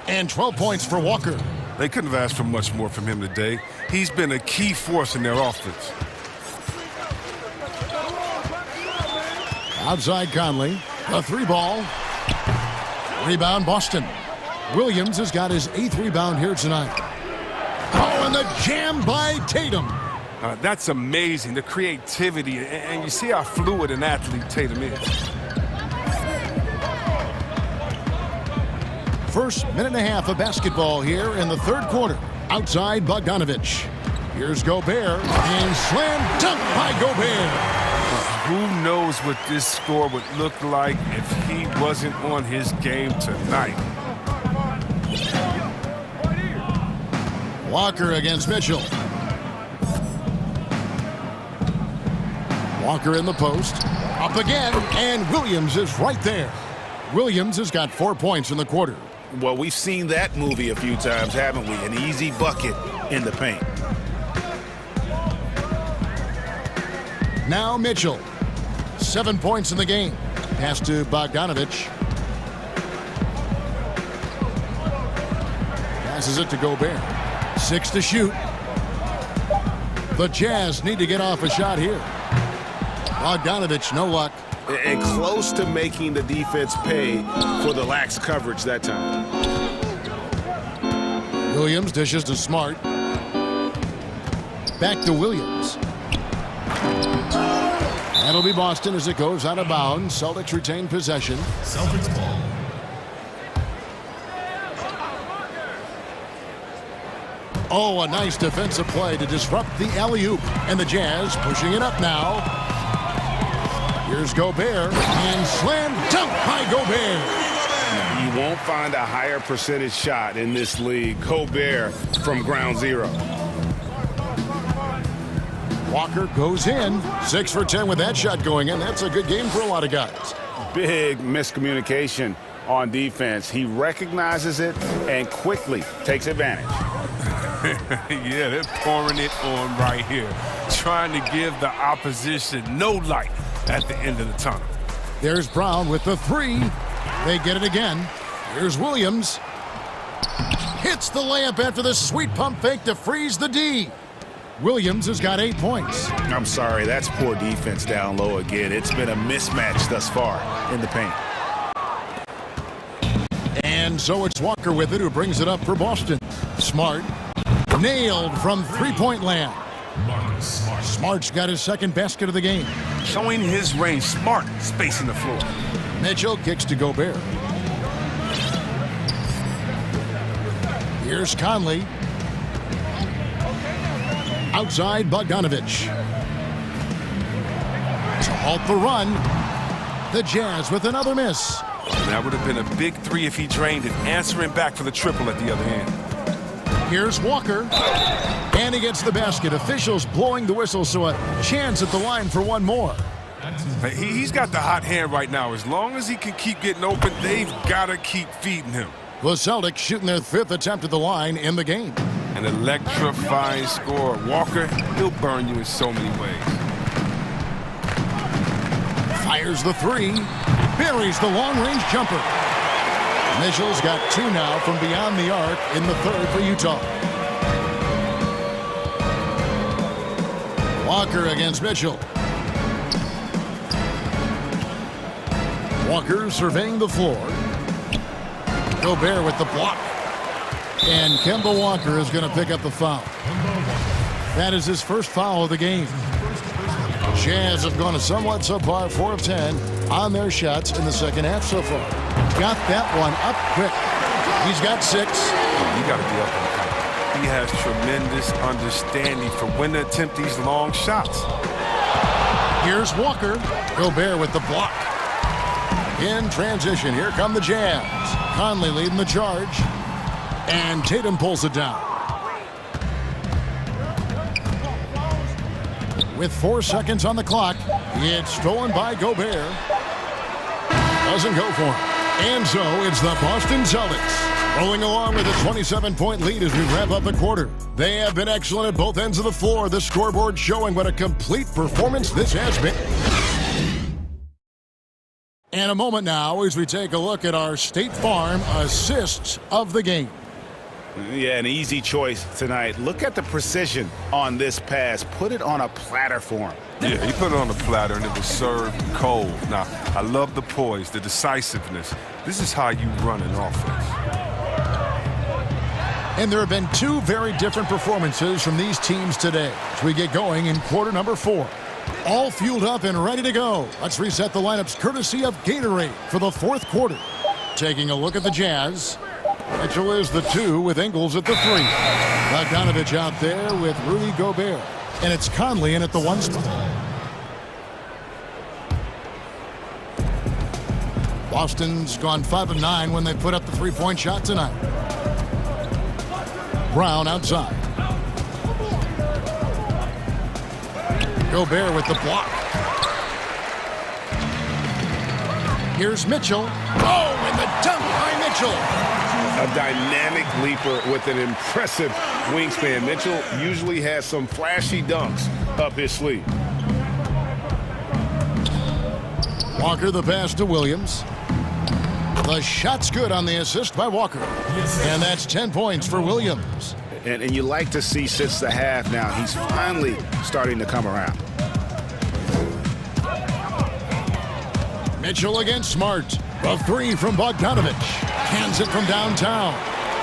And 12 points for Walker. They couldn't have asked for much more from him today. He's been a key force in their offense. Outside Conley. A 3-ball. Rebound Boston. Williams has got his 8th rebound here tonight. Oh, and the jam by Tatum. That's amazing, the creativity, and you see how fluid an athlete Tatum is. First minute and a half of basketball here in the third quarter. Outside Bogdanovich. Here's Gobert, and slam dunk by Gobert. Who knows what this score would look like if he wasn't on his game tonight. Walker against Mitchell. Walker in the post. Up again, and Williams is right there. Williams has got 4 points in the quarter. Well, we've seen that movie a few times, haven't we? An easy bucket in the paint. Now Mitchell. 7 points in the game. Pass to Bogdanovich. Passes it to Gobert. 6 to shoot. The Jazz need to get off a shot here. Bogdanovich, no luck. And close to making the defense pay for the lax coverage that time. Williams dishes to Smart. Back to Williams. That'll be Boston as it goes out of bounds. Celtics retain possession. Celtics ball. Oh, a nice defensive play to disrupt the alley-oop. And the Jazz pushing it up now. Here's Gobert, and slam dunk by Gobert. You won't find a higher percentage shot in this league. Gobert from ground zero. Walker goes in. 6 for 10 with that shot going in. That's a good game for a lot of guys. Big miscommunication on defense. He recognizes it and quickly takes advantage. Yeah, they're pouring it on right here, trying to give the opposition no light at the end of the tunnel. There's Brown with the 3. They get it again. Here's Williams. Hits the layup after the sweet pump fake to freeze the D. Williams has got 8 points. I'm sorry, that's poor defense down low again. It's been a mismatch thus far in the paint. And so it's Walker with it, who brings it up for Boston. Smart. Nailed from three-point land. Smart's got his second basket of the game. Showing his range. Smart spacing the floor. Mitchell kicks to Gobert. Here's Conley. Outside Bogdanovich. To halt the run. The Jazz with another miss. That would have been a big 3 if he drained it, answering back for the triple at the other end. Here's Walker. And he gets the basket. Officials blowing the whistle, so a chance at the line for one more. He's got the hot hand right now. As long as he can keep getting open, they've got to keep feeding him. The Celtics shooting their 5th attempt at the line in the game. An electrifying score. Walker, he'll burn you in so many ways. Fires the 3. Buries the long-range jumper. Mitchell's got 2 now from beyond the arc in the 3rd for Utah. Walker against Mitchell. Walker surveying the floor. Gobert with the block. And Kemba Walker is going to pick up the foul. That is his first foul of the game. Jazz have gone a somewhat subpar 4 of 10 on their shots in the second half so far. Got that one up quick. He's got 6. You got to be up on that. He has tremendous understanding for when to attempt these long shots. Here's Walker. Gobert with the block. In transition, here come the Jazz. Conley leading the charge. And Tatum pulls it down. With 4 seconds on the clock, it's stolen by Gobert. Doesn't go for him. And so it's the Boston Celtics rolling along with a 27-point lead as we wrap up the quarter. They have been excellent at both ends of the floor. The scoreboard showing what a complete performance this has been. And a moment now as we take a look at our State Farm assists of the game. Yeah, an easy choice tonight. Look at the precision on this pass. Put it on a platter for him. Yeah, he put it on a platter and it was served cold. Now, I love the poise, the decisiveness. This is how you run an offense. And there have been 2 very different performances from these teams today as we get going in quarter number 4. All fueled up and ready to go. Let's reset the lineups courtesy of Gatorade for the 4th quarter. Taking a look at the Jazz. Mitchell is the 2 with Ingles at the 3. Bogdanovich out there with Rudy Gobert. And it's Conley in at the 1 spot. Boston's gone 5 of 9 when they put up the 3-point shot tonight. Brown outside. Gobert with the block. Here's Mitchell. Oh, and the dunk by Mitchell. A dynamic leaper with an impressive wingspan. Mitchell usually has some flashy dunks up his sleeve. Walker the pass to Williams. The shot's good on the assist by Walker. And that's 10 points for Williams. And you like to see since the half now, he's finally starting to come around. Mitchell against Smart. A 3 from Bogdanovich. Hands it from downtown.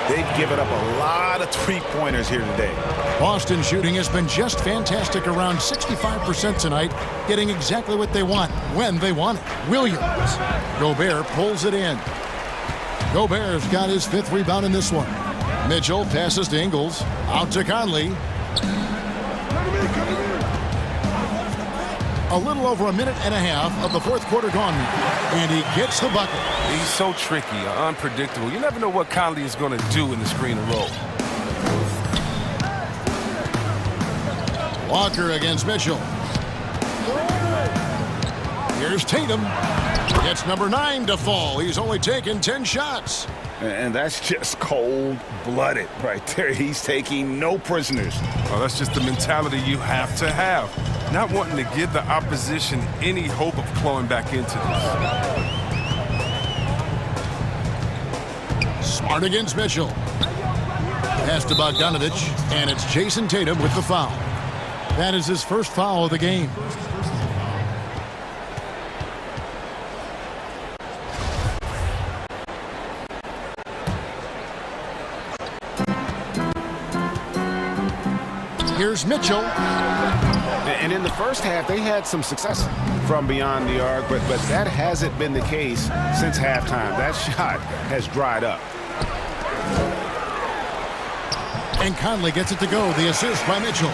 They've given up a lot of 3-pointers here today. Boston shooting has been just fantastic, around 65% tonight, getting exactly what they want when they want it. Williams. Gobert pulls it in. Gobert's got his 5th rebound in this one. Mitchell passes to Ingles. Out to Conley. A little over a minute and a half of the fourth quarter gone now, and he gets the bucket. He's so tricky, unpredictable. You never know what Conley is going to do in the screen and roll. Walker against Mitchell. Here's Tatum. Gets number 9 to fall. He's only taken 10 shots. And that's just cold-blooded right there. He's taking no prisoners. Well, that's just the mentality you have to have. Not wanting to give the opposition any hope of clawing back into this. Smart against Mitchell. Pass to Bogdanovich, and it's Jason Tatum with the foul. That is his first foul of the game. Here's Mitchell. And in the first half, they had some success from beyond the arc, but that hasn't been the case since halftime. That shot has dried up. And Conley gets it to go. The assist by Mitchell.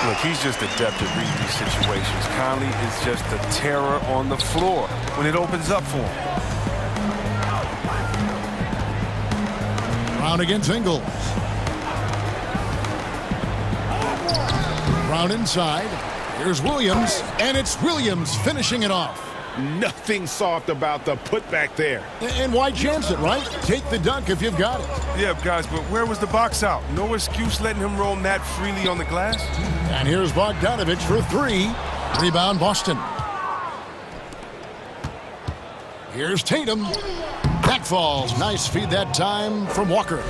Look, he's just adept at reading these situations. Conley is just a terror on the floor when it opens up for him. Brown against Ingles. Brown inside. Here's Williams, and it's Williams finishing it off. Nothing soft about the putback there. And why chance it, right? Take the dunk if you've got it. Yeah, guys, but where was the box out? No excuse letting him roam that freely on the glass. And here's Bogdanovich for 3. Rebound, Boston. Here's Tatum. Back falls. Nice feed that time from Walker.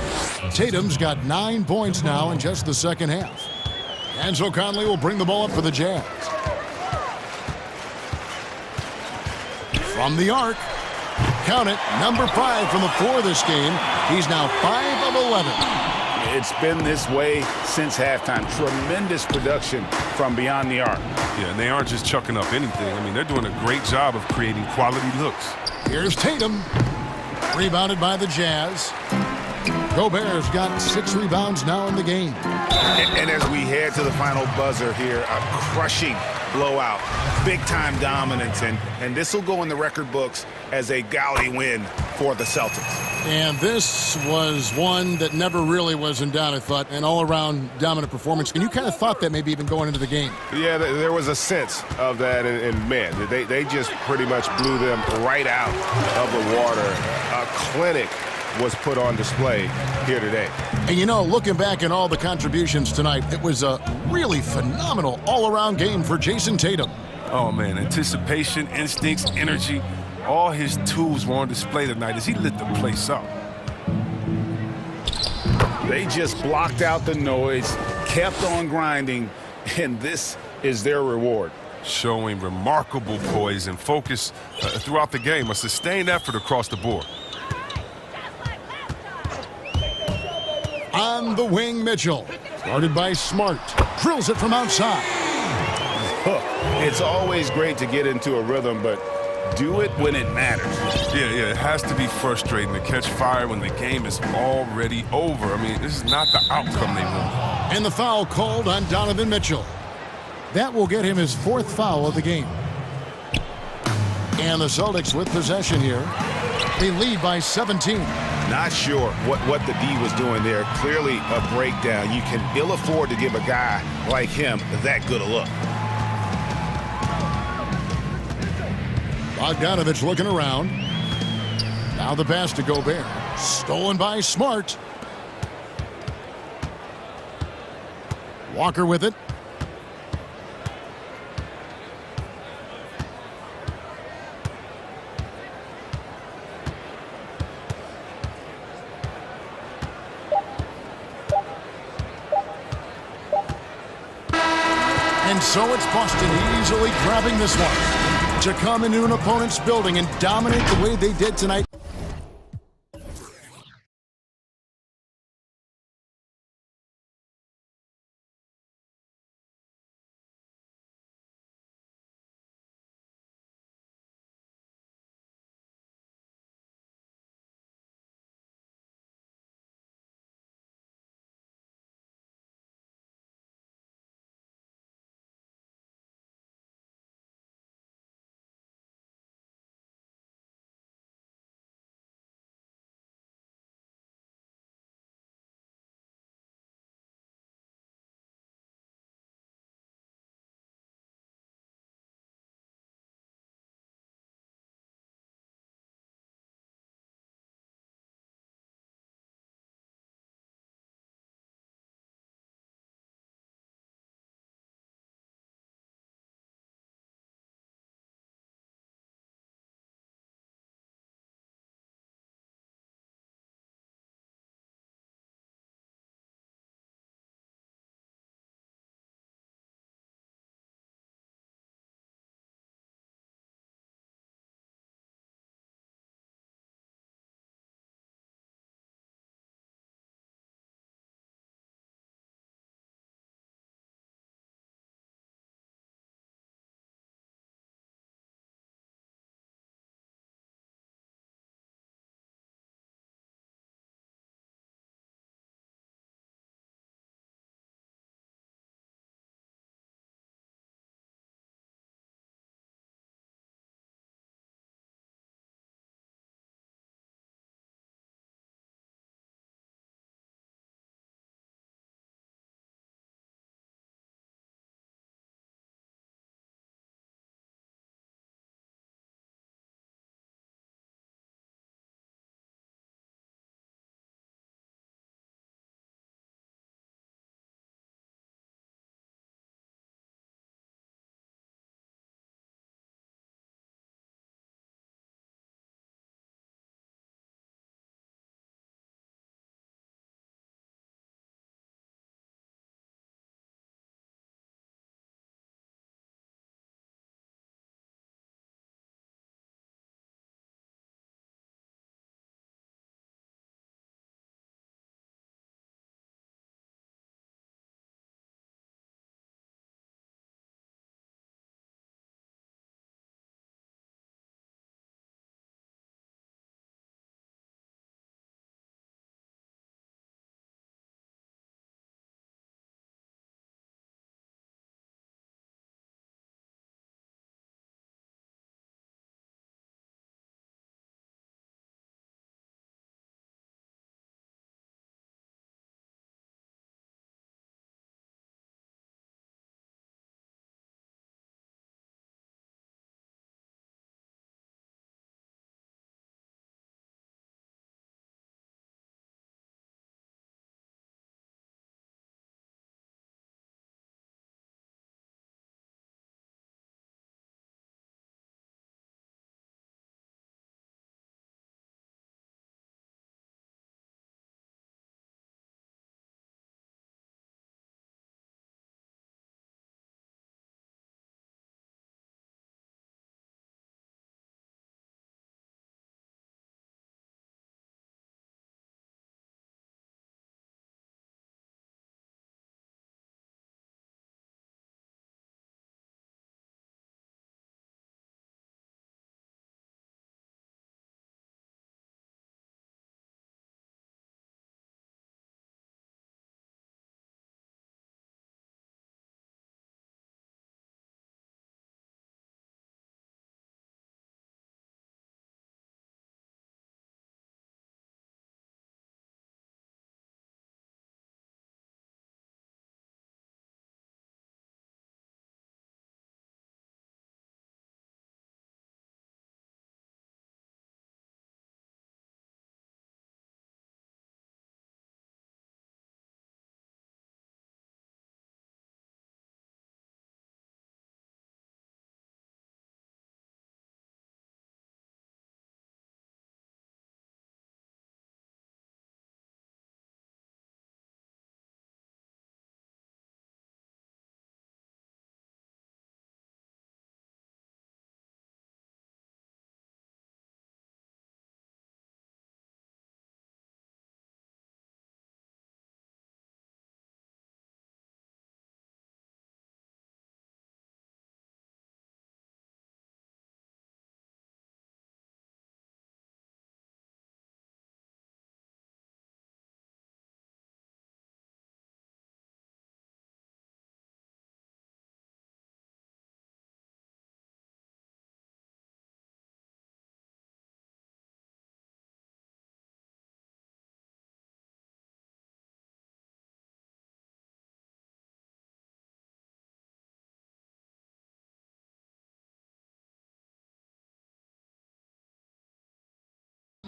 Tatum's got 9 points now in just the second half. And so Conley will bring the ball up for the Jazz. From the arc, count it, number 5 from the floor this game. He's now 5 of 11. It's been this way since halftime. Tremendous production from beyond the arc. Yeah, and they aren't just chucking up anything. I mean, they're doing a great job of creating quality looks. Here's Tatum. Rebounded by the Jazz. Gobert's got 6 rebounds now in the game. And as we head to the final buzzer here, a crushing blowout, big-time dominance, and this will go in the record books as a gaudy win for the Celtics. And this was one that never really was in doubt, I thought, an all-around dominant performance. And you kind of thought that maybe even going into the game. Yeah, there was a sense of that, and man, they just pretty much blew them right out of the water. A clinic was put on display here today. And you know, looking back at all the contributions tonight, it was a really phenomenal all-around game for Jason Tatum. Oh, man, anticipation, instincts, energy, all his tools were on display tonight as he lit the place up. They just blocked out the noise, kept on grinding, and this is their reward. Showing remarkable poise and focus throughout the game, a sustained effort across the board. On the wing, Mitchell. Guarded by Smart. Drills it from outside. It's always great to get into a rhythm, but do it when it matters. Yeah, it has to be frustrating to catch fire when the game is already over. I mean, this is not the outcome they want. And the foul called on Donovan Mitchell. That will get him his 4th foul of the game. And the Celtics with possession here. They lead by 17. Not sure what the D was doing there. Clearly a breakdown. You can ill afford to give a guy like him that good a look. Bogdanovich looking around. Now the pass to Gobert. Stolen by Smart. Walker with it. And so it's Boston easily grabbing this one to come into an opponent's building and dominate the way they did tonight.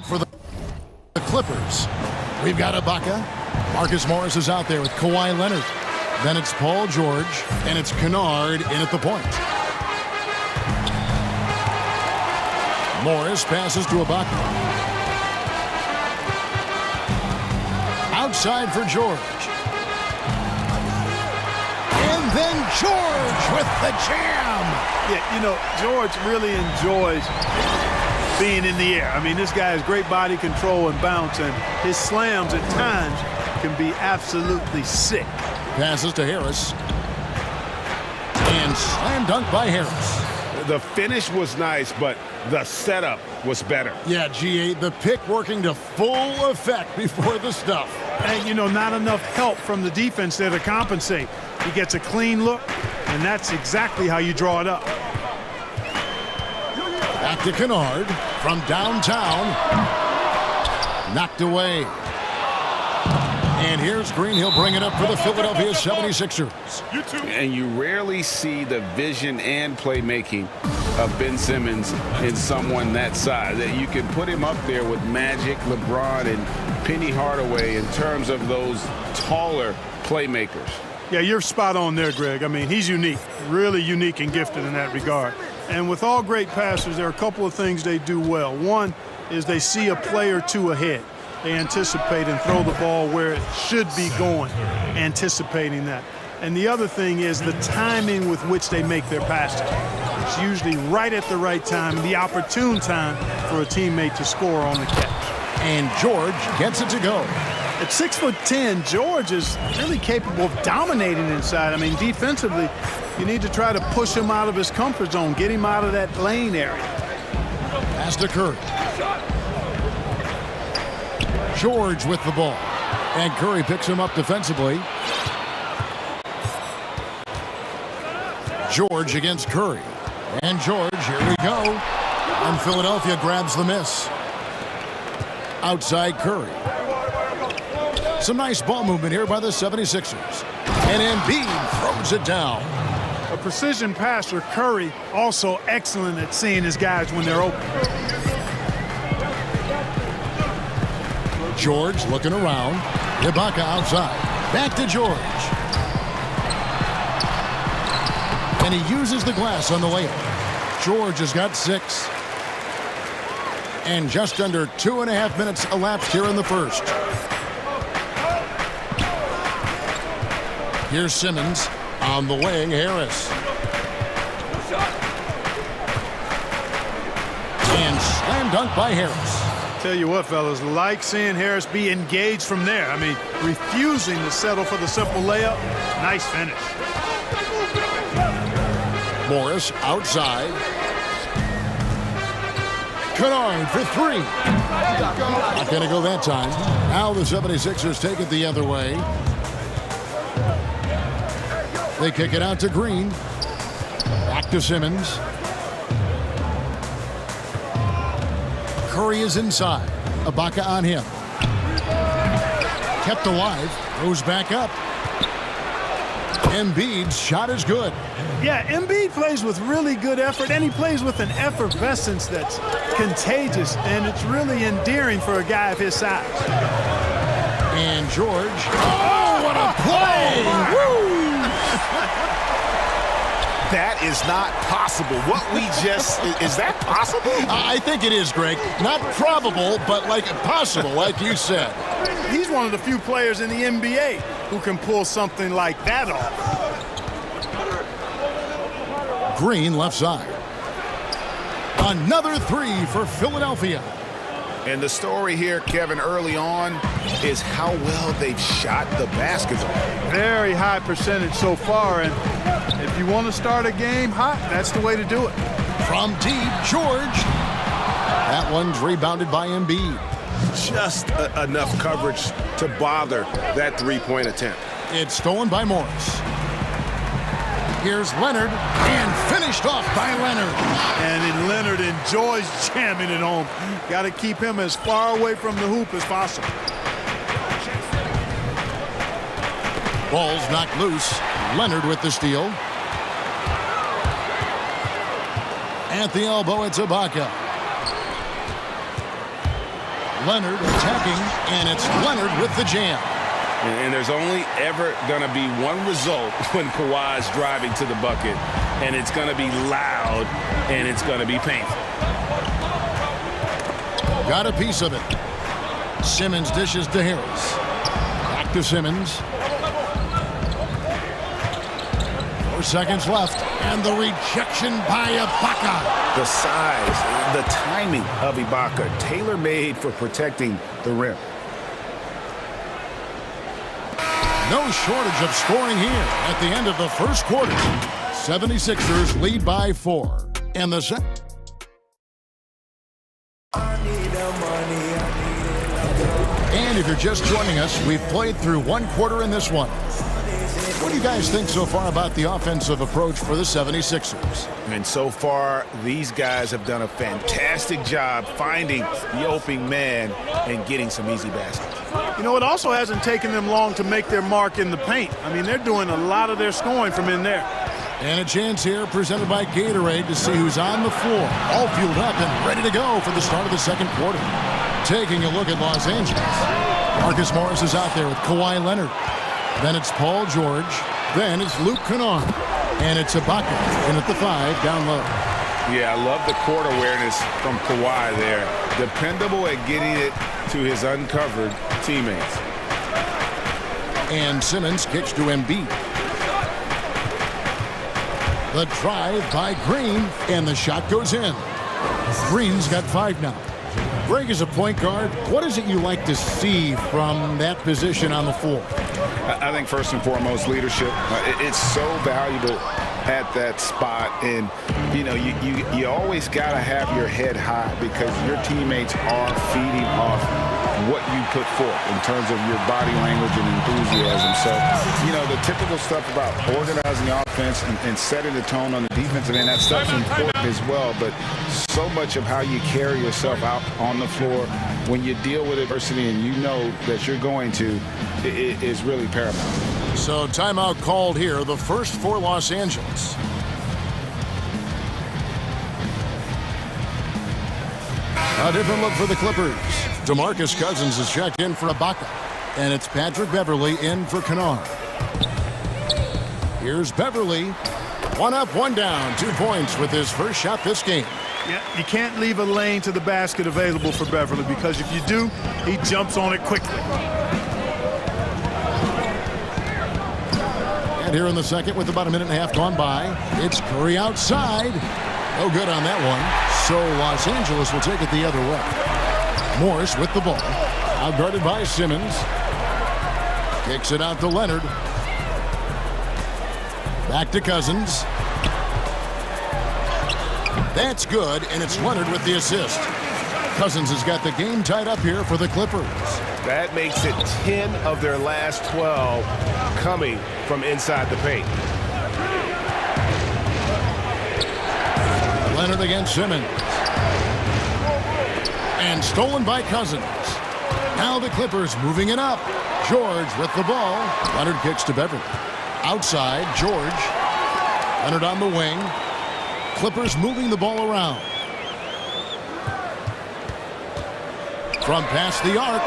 for the Clippers. We've got Ibaka. Marcus Morris is out there with Kawhi Leonard. Then it's Paul George, and it's Kennard in at the point. Morris passes to Ibaka. Outside for George. And then George with the jam. Yeah, you know, George really enjoys being in the air. I mean, this guy has great body control and bounce, and his slams at times can be absolutely sick. Passes to Harris. And slam dunk by Harris. The finish was nice, but the setup was better. Yeah, GA, the pick working to full effect before the stuff. And, you know, not enough help from the defense there to compensate. He gets a clean look, and that's exactly how you draw it up. Back to Kennard from downtown. Knocked away. And here's Green. He'll bring it up for the Philadelphia 76ers. And you rarely see the vision and playmaking of Ben Simmons in someone that size. That you can put him up there with Magic, LeBron, and Penny Hardaway in terms of those taller playmakers. Yeah, you're spot on there, Greg. I mean, he's unique, really unique and gifted in that regard. And with all great passers, there are a couple of things they do well. One is they see a play or two ahead. They anticipate and throw the ball where it should be going, anticipating that. And the other thing is the timing with which they make their passes. It's usually right at the right time, the opportune time for a teammate to score on the catch. And George gets it to go. At 6'10", George is really capable of dominating inside. I mean, defensively, you need to try to push him out of his comfort zone, get him out of that lane area. Pass to Curry. George with the ball. And Curry picks him up defensively. George against Curry. And George, here we go. And Philadelphia grabs the miss. Outside Curry. Some nice ball movement here by the 76ers. And Embiid throws it down. A precision passer, Curry, also excellent at seeing his guys when they're open. George looking around. Ibaka outside. Back to George. And he uses the glass on the layup. George has got 6. And just under 2.5 minutes elapsed here in the first. Here's Simmons on the wing. Harris. And slam dunk by Harris. Tell you what, fellas, like seeing Harris be engaged from there. I mean, refusing to settle for the simple layup. Nice finish. Morris outside. Kennard for 3. Not going to go that time. Now the 76ers take it the other way. They kick it out to Green. Back to Simmons. Curry is inside. Ibaka on him. Kept alive. Goes back up. Embiid's shot is good. Yeah, Embiid plays with really good effort, and he plays with an effervescence that's contagious, and it's really endearing for a guy of his size. And George. Oh, what a play! Woo! That is not possible. What we just, is that possible? I think it is, Greg. Not probable, but like possible, like you said. He's one of the few players in the NBA who can pull something like that off. Green left side. Another 3 for Philadelphia. And the story here, Kevin, early on is how well they've shot the basketball. Very high percentage so far, and if you want to start a game hot, that's the way to do it. From deep, George. That one's rebounded by Embiid. Just enough coverage to bother that three-point attempt. It's stolen by Morris. Here's Leonard, and finished off by Leonard. And Leonard enjoys jamming it home. Got to keep him as far away from the hoop as possible. Ball's knocked loose. Leonard with the steal. At the elbow, it's Ibaka. Leonard attacking, and it's Leonard with the jam. And there's only ever going to be one result when Kawhi's driving to the bucket, and it's going to be loud, and it's going to be painful. Got a piece of it. Simmons dishes to Harris. Back to Simmons. 4 seconds left, and the rejection by Ibaka. The size, the timing of Ibaka, tailor-made for protecting the rim. No shortage of scoring here at the end of the first quarter. 76ers lead by 4. And the second. And if you're just joining us, we've played through 1 quarter in this one. What do you guys think so far about the offensive approach for the 76ers? And so far, these guys have done a fantastic job finding the opening man and getting some easy baskets. You know, it also hasn't taken them long to make their mark in the paint. I mean, they're doing a lot of their scoring from in there. And a chance here presented by Gatorade to see who's on the floor. All fueled up and ready to go for the start of the second quarter. Taking a look at Los Angeles. Marcus Morris is out there with Kawhi Leonard. Then it's Paul George. Then it's Luke Kennard. And it's Ibaka in at the 5 down low. Yeah, I love the court awareness from Kawhi there. Dependable at getting it to his uncovered teammates. And Simmons kicks to Embiid. The drive by Green, and the shot goes in. Green's got 5 now. Greg, is a point guard, what is it you like to see from that position on the floor? I think first and foremost, leadership. It's so valuable at that spot, and you know, you always got to have your head high because your teammates are feeding off what you put forth in terms of your body language and enthusiasm. So, you know, the typical stuff about organizing the offense and setting the tone on the defensive end, that stuff's important as well, but so much of how you carry yourself out on the floor when you deal with adversity and you know that you're going to, it is really paramount. So timeout called here, the first for Los Angeles. A different look for the Clippers. DeMarcus Cousins is checked in for Ibaka. And it's Patrick Beverley in for Kennard. Here's Beverley. 1 up, 1 down. 2 points with his first shot this game. Yeah, you can't leave a lane to the basket available for Beverley because if you do, he jumps on it quickly. And here in the second with about a minute and a half gone by, it's Curry outside. No good on that one. So Los Angeles will take it the other way. Morris with the ball. Outguarded by Simmons. Kicks it out to Leonard. Back to Cousins. That's good, and it's Leonard with the assist. Cousins has got the game tied up here for the Clippers. That makes it 10 of their last 12 coming from inside the paint. Leonard against Simmons. And stolen by Cousins. Now the Clippers moving it up. George with the ball. Leonard kicks to Beverley. Outside, George. Leonard on the wing. Clippers moving the ball around. From past the arc,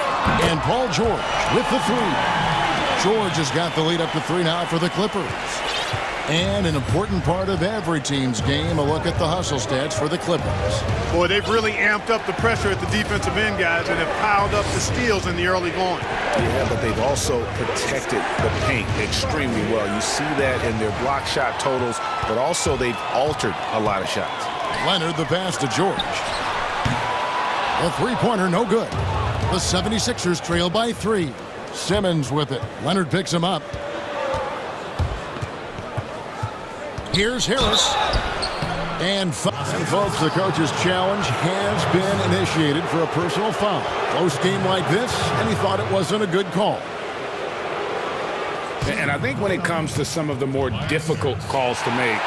and Paul George with the 3. George has got the lead up to 3 now for the Clippers. And an important part of every team's game, a look at the hustle stats for the Clippers. Boy, they've really amped up the pressure at the defensive end, guys, and have piled up the steals in the early going. Yeah, but they've also protected the paint extremely well. You see that in their block shot totals, but also they've altered a lot of shots. Leonard the pass to George. The three-pointer no good. The 76ers trail by 3. Simmons with it. Leonard picks him up. Here's Harris. And folks, the coach's challenge has been initiated for a personal foul. Close game like this, and he thought it wasn't a good call. And I think when it comes to some of the more difficult calls to make,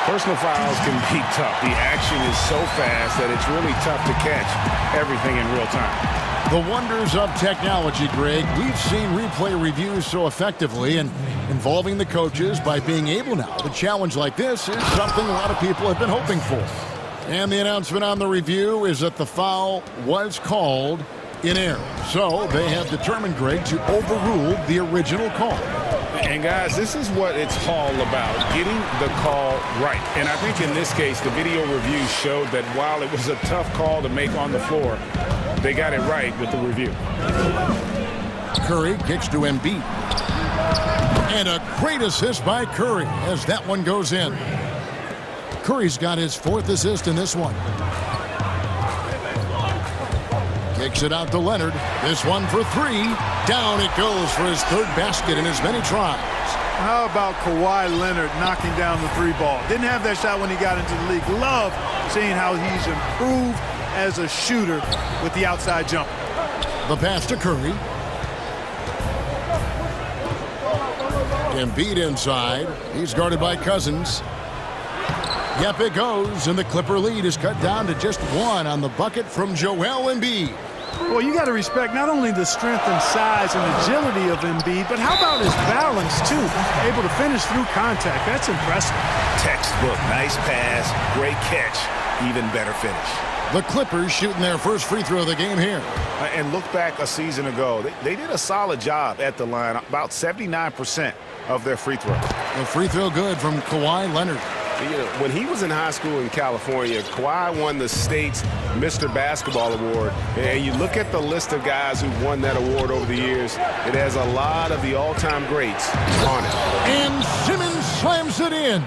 personal fouls can be tough. The action is so fast that it's really tough to catch everything in real time. The wonders of technology, Greg. We've seen replay reviews so effectively, and involving the coaches by being able now to challenge like this is something a lot of people have been hoping for. And the announcement on the review is that the foul was called in air. So they have determined, Greg, to overrule the original call. And guys, this is what it's all about, getting the call right. And I think in this case, the video review showed that while it was a tough call to make on the floor, they got it right with the review. Curry kicks to Embiid. And a great assist by Curry as that one goes in. Curry's got his 4th assist in this one. Kicks it out to Leonard. This one for 3. Down it goes for his 3rd basket in as many tries. How about Kawhi Leonard knocking down the 3 ball? Didn't have that shot when he got into the league. Love seeing how he's improved as a shooter with the outside jumper. The pass to Curry. Embiid inside. He's guarded by Cousins. Yep, it goes, and the Clipper lead is cut down to just 1 on the bucket from Joel Embiid. Well, you got to respect not only the strength and size and agility of Embiid, but how about his balance, too? Able to finish through contact. That's impressive. Textbook. Nice pass. Great catch. Even better finish. The Clippers shooting their first free throw of the game here. And look back a season ago. They did a solid job at the line. About 79% of their free throw. A free throw good from Kawhi Leonard. You know, when he was in high school in California, Kawhi won the state's Mr. Basketball Award. And you look at the list of guys who've won that award over the years, it has a lot of the all-time greats on it. And Simmons slams it in.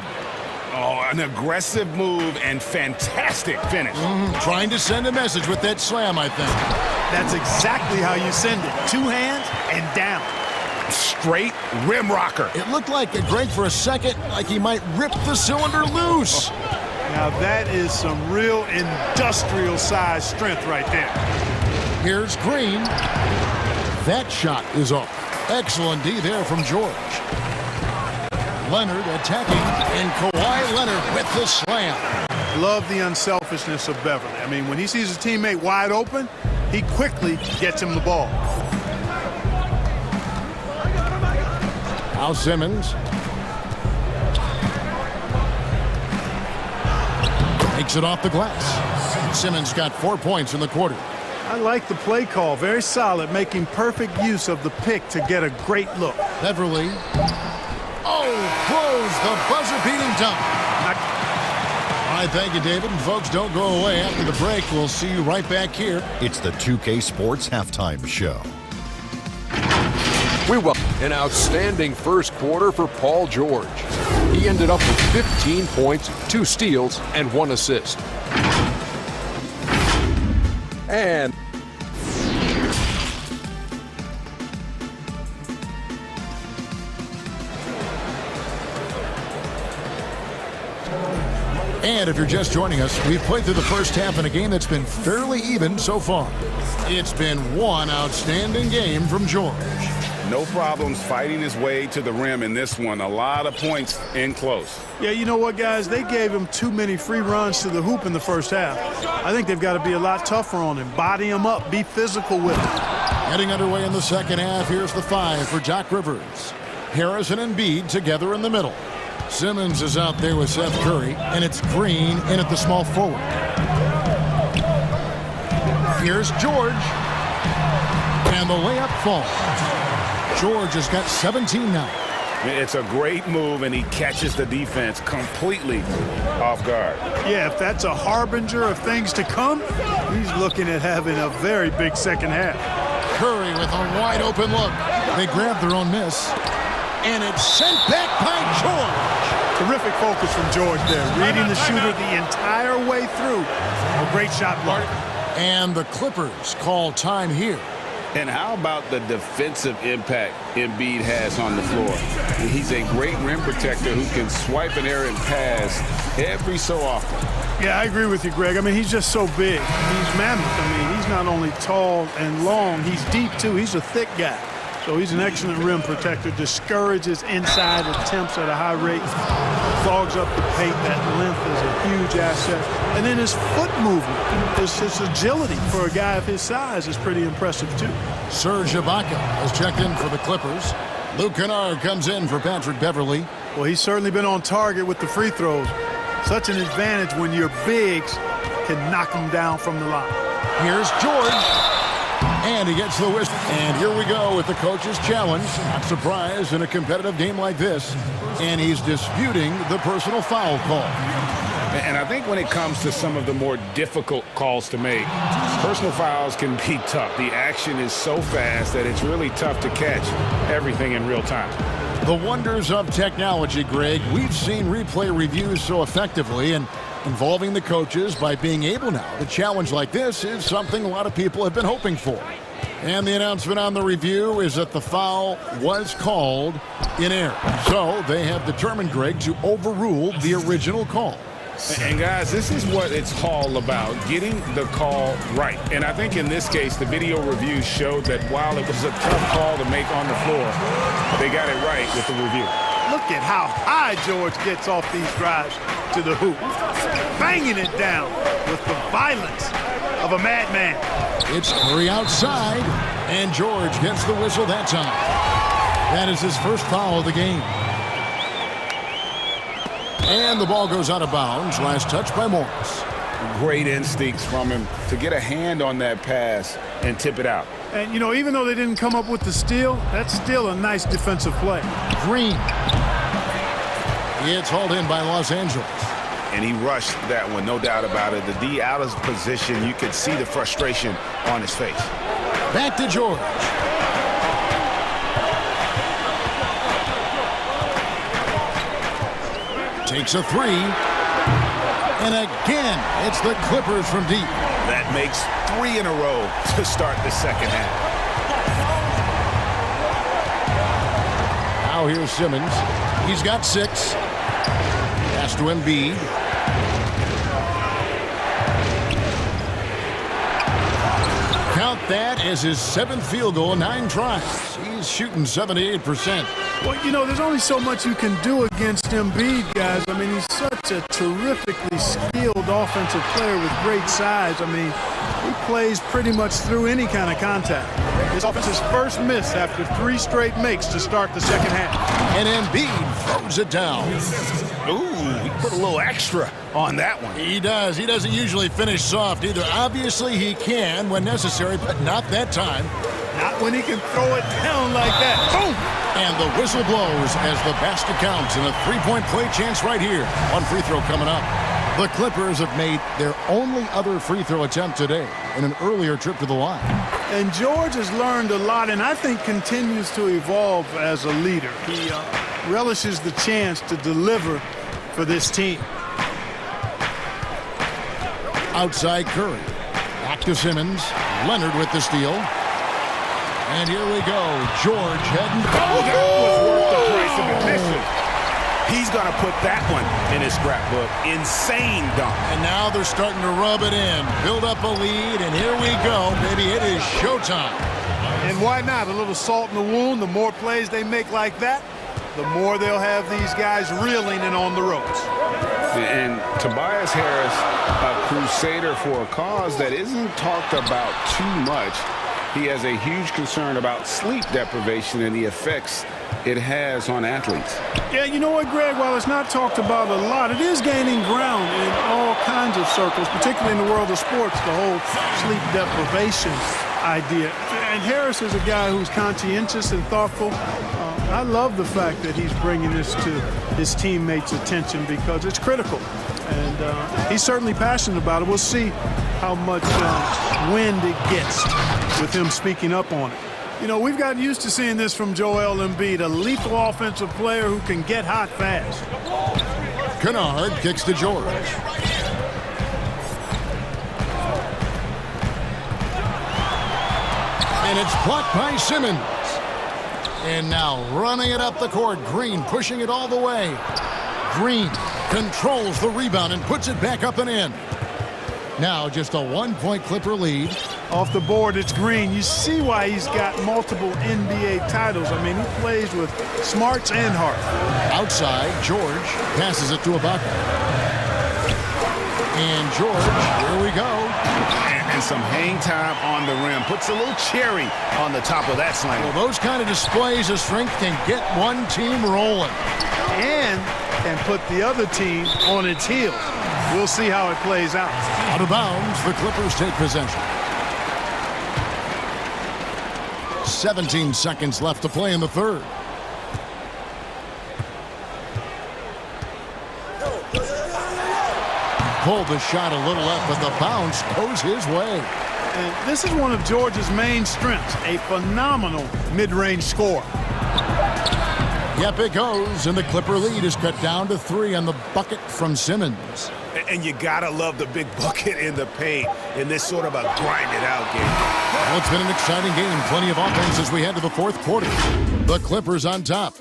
Oh, an aggressive move and fantastic finish. Trying to send a message with that slam, I think. That's exactly how you send it. 2 hands and down. Straight rim rocker. It looked like, Greg, for a second, like he might rip the cylinder loose. Now that is some real industrial size strength right there. Here's Green. That shot is off. Excellent D there from George. Leonard attacking, and Kawhi Leonard with the slam. Love the unselfishness of Beverly. I mean, when he sees his teammate wide open, he quickly gets him the ball. Now Simmons. Takes it off the glass. Simmons got 4 points in the quarter. I like the play call. Very solid, making perfect use of the pick to get a great look. Beverly. Oh, throws the buzzer-beating dunk. All right, thank you, David. And folks, don't go away. After the break, we'll see you right back here. It's the 2K Sports Halftime Show. We welcome an outstanding first quarter for Paul George. He ended up with 15 points, 2 steals, and 1 assist. And if you're just joining us, we've played through the first half in a game that's been fairly even so far. It's been 1 outstanding game from George. No problems fighting his way to the rim in this one. A lot of points in close. Yeah, you know what, guys? They gave him too many free runs to the hoop in the first half. I think they've got to be a lot tougher on him. Body him up. Be physical with him. Heading underway in the second half, here's the 5 for Doc Rivers. Harris and Embiid together in the middle. Simmons is out there with Seth Curry, and it's Green in at the small forward. Here's George. And the layup falls. George has got 17 now. It's a great move, and he catches the defense completely off guard. Yeah, if that's a harbinger of things to come, he's looking at having a very big second half. Curry with a wide open look. They grab their own miss. And it's sent back by George. Terrific focus from George there. Reading the shooter the entire way through. A great shot block. And the Clippers call time here. And how about the defensive impact Embiid has on the floor? He's a great rim protector who can swipe an errant pass every so often. Yeah, I agree with you, Greg. I mean, he's just so big. He's mammoth. I mean, he's not only tall and long, he's deep, too. He's a thick guy. So he's an excellent rim protector. Discourages inside attempts at a high rate. Clogs up the paint. That length is a huge asset. And then his foot movement, his agility for a guy of his size is pretty impressive, too. Serge Ibaka has checked in for the Clippers. Luke Kennard comes in for Patrick Beverly. Well, he's certainly been on target with the free throws. Such an advantage when your bigs can knock them down from the line. Here's George. And he gets the whistle. And here we go with the coach's challenge. Not surprised in a competitive game like this. And he's disputing the personal foul call. And I think when it comes to some of the more difficult calls to make, personal fouls can be tough. The action is so fast that it's really tough to catch everything in real time. The wonders of technology, Greg. We've seen replay reviews so effectively, and involving the coaches by being able now to challenge like this is something a lot of people have been hoping for. And the announcement on the review is that the foul was called in error. So they have determined, Greg, to overrule the original call. And guys, this is what it's all about, getting the call right. And I think in this case, the video review showed that while it was a tough call to make on the floor, they got it right with the review. Look at how high George gets off these drives to the hoop. Banging it down with the violence of a madman. It's Curry outside, and George gets the whistle that time. That is his first foul of the game. And the ball goes out of bounds. Last touch by Morris. Great instincts from him to get a hand on that pass and tip it out. And, you know, even though they didn't come up with the steal, that's still a nice defensive play. Green. It's hauled in by Los Angeles. And he rushed that one, no doubt about it. The D out of position, you could see the frustration on his face. Back to George. Takes a three. And again, it's the Clippers from deep. That makes 3 in a row to start the second half. Now here's Simmons. He's got 6. Pass to Embiid. Count that as his 7th field goal, 9 tries. He's shooting 78%. Well, you know, there's only so much you can do against Embiid, guys. I mean, he's such a terrifically skilled offensive player with great size. I mean, he plays pretty much through any kind of contact. His offense's first miss after 3 straight makes to start the second half. And Embiid throws it down. Ooh, he put a little extra on that one. He does. He doesn't usually finish soft either. Obviously, he can when necessary, but not that time. Not when he can throw it down like that. Boom! And the whistle blows as the basket counts and a 3-point play chance right here. One free throw coming up. The Clippers have made their only other free throw attempt today in an earlier trip to the line. And George has learned a lot and I think continues to evolve as a leader. He relishes the chance to deliver for this team. Outside Curry. Back to Simmons. Leonard with the steal. And here we go. George heading. Oh, that was worth the price of admission. He's going to put that one in his scrapbook. Insane dunk. And now they're starting to rub it in. Build up a lead, and here we go, baby. It is showtime. And why not? A little salt in the wound. The more plays they make like that, the more they'll have these guys reeling and on the ropes. And Tobias Harris, a crusader for a cause that isn't talked about too much. He has a huge concern about sleep deprivation and the effects it has on athletes. Yeah, you know what, Greg? While it's not talked about a lot, it is gaining ground in all kinds of circles, particularly in the world of sports, the whole sleep deprivation idea. And Harris is a guy who's conscientious and thoughtful. I love the fact that he's bringing this to his teammates' attention because it's critical. And he's certainly passionate about it. We'll see how much wind it gets with him speaking up on it. You know, we've gotten used to seeing this from Joel Embiid, a lethal offensive player who can get hot fast. Kennard kicks to George. And it's blocked by Simmons. And now running it up the court, Green pushing it all the way. Green controls the rebound and puts it back up and in. Now just a 1-point Clipper lead. Off the board, it's Green. You see why he's got multiple NBA titles. I mean, he plays with smarts and heart. Outside, George passes it to Ibaka. And George, here we go. And some hang time on the rim. Puts a little cherry on the top of that slam. Well, those kind of displays of strength can get one team rolling. And can put the other team on its heels. We'll see how it plays out. Out of bounds, the Clippers take possession. 17 seconds left to play in the third. Pulled the shot a little up, but the bounce goes his way. And this is one of Georgia's main strengths, a phenomenal mid-range score. Yep, it goes, and the Clipper lead is cut down to 3 on the bucket from Simmons. And you gotta love the big bucket in the paint in this sort of a grind-it-out game. Well, it's been an exciting game. Plenty of offense as we head to the fourth quarter. The Clippers on top.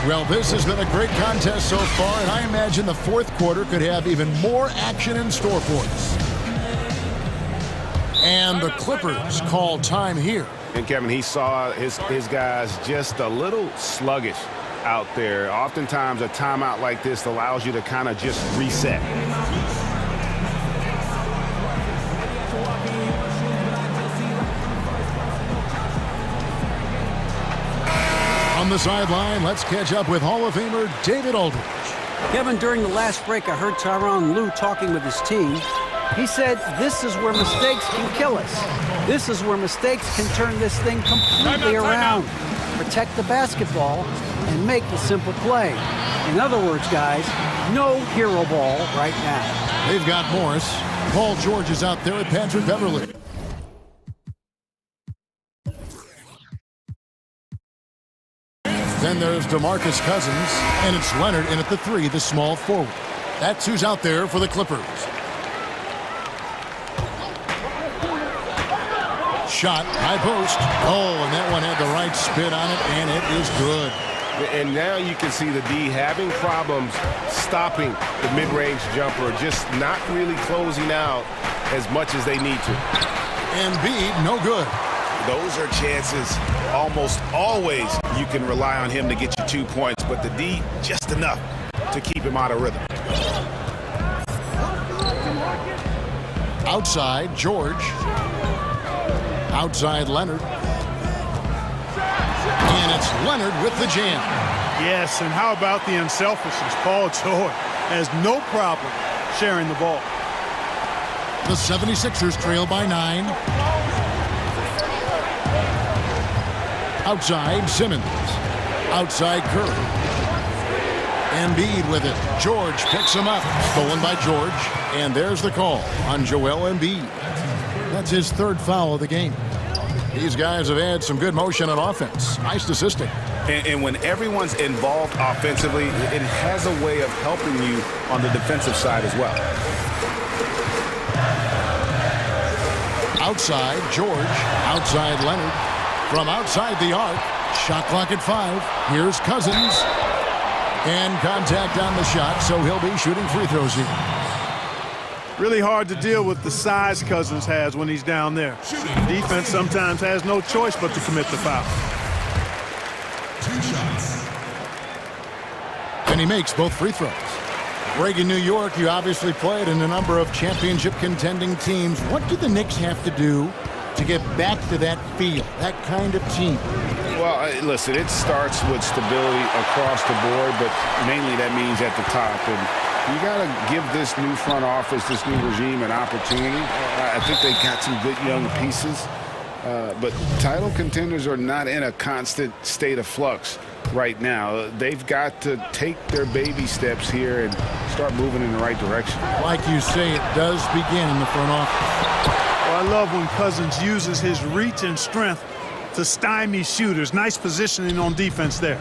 Well, this has been a great contest so far, and I imagine the fourth quarter could have even more action in store for us. And the Clippers call time here. And Kevin, he saw his guys just a little sluggish out there. Oftentimes a timeout like this allows you to kind of just reset. On the sideline, let's catch up with Hall of Famer David Aldridge. Kevin, during the last break, I heard Tyronn Lue talking with his team. He said, this is where mistakes can kill us. This is where mistakes can turn this thing completely around. Protect the basketball and make the simple play. In other words, guys, no hero ball right now. They've got Morris. Paul George is out there with Patrick Beverly. Then there's DeMarcus Cousins, and it's Leonard in at the 3, the small forward. That's who's out there for the Clippers. Shot, high post. Oh, and that one had the right spin on it, and it is good. And now you can see the D having problems stopping the mid-range jumper, just not really closing out as much as they need to. Embiid, no good. Those are chances almost always you can rely on him to get you 2 points, but the D just enough to keep him out of rhythm. Outside, George. Outside, Leonard. And it's Leonard with the jam. Yes, and how about the unselfishness? Paul George has no problem sharing the ball. The 76ers trail by 9. Outside, Simmons. Outside, Curry. Embiid with it. George picks him up. Stolen by George. And there's the call on Joel Embiid. That's his 3rd foul of the game. These guys have had some good motion on offense. Nice assisting. And when everyone's involved offensively, it has a way of helping you on the defensive side as well. Outside, George. Outside, Leonard. From outside the arc. Shot clock at 5. Here's Cousins. And contact on the shot, so he'll be shooting free throws here. Really hard to deal with the size Cousins has when he's down there. Defense sometimes has no choice but to commit the foul. 2 shots. And he makes both free throws. Reagan, New York, you obviously played in a number of championship contending teams. What do the Knicks have to do to get back to that feel, that kind of team? Well, listen, it starts with stability across the board, but mainly that means at the top. And you got to give this new front office, this new regime, an opportunity. I think they got some good young pieces, but title contenders are not in a constant state of flux right now. They've got to take their baby steps here and start moving in the right direction. Like you say, it does begin in the front office. Well, I love when Cousins uses his reach and strength to stymie shooters. Nice positioning on defense there.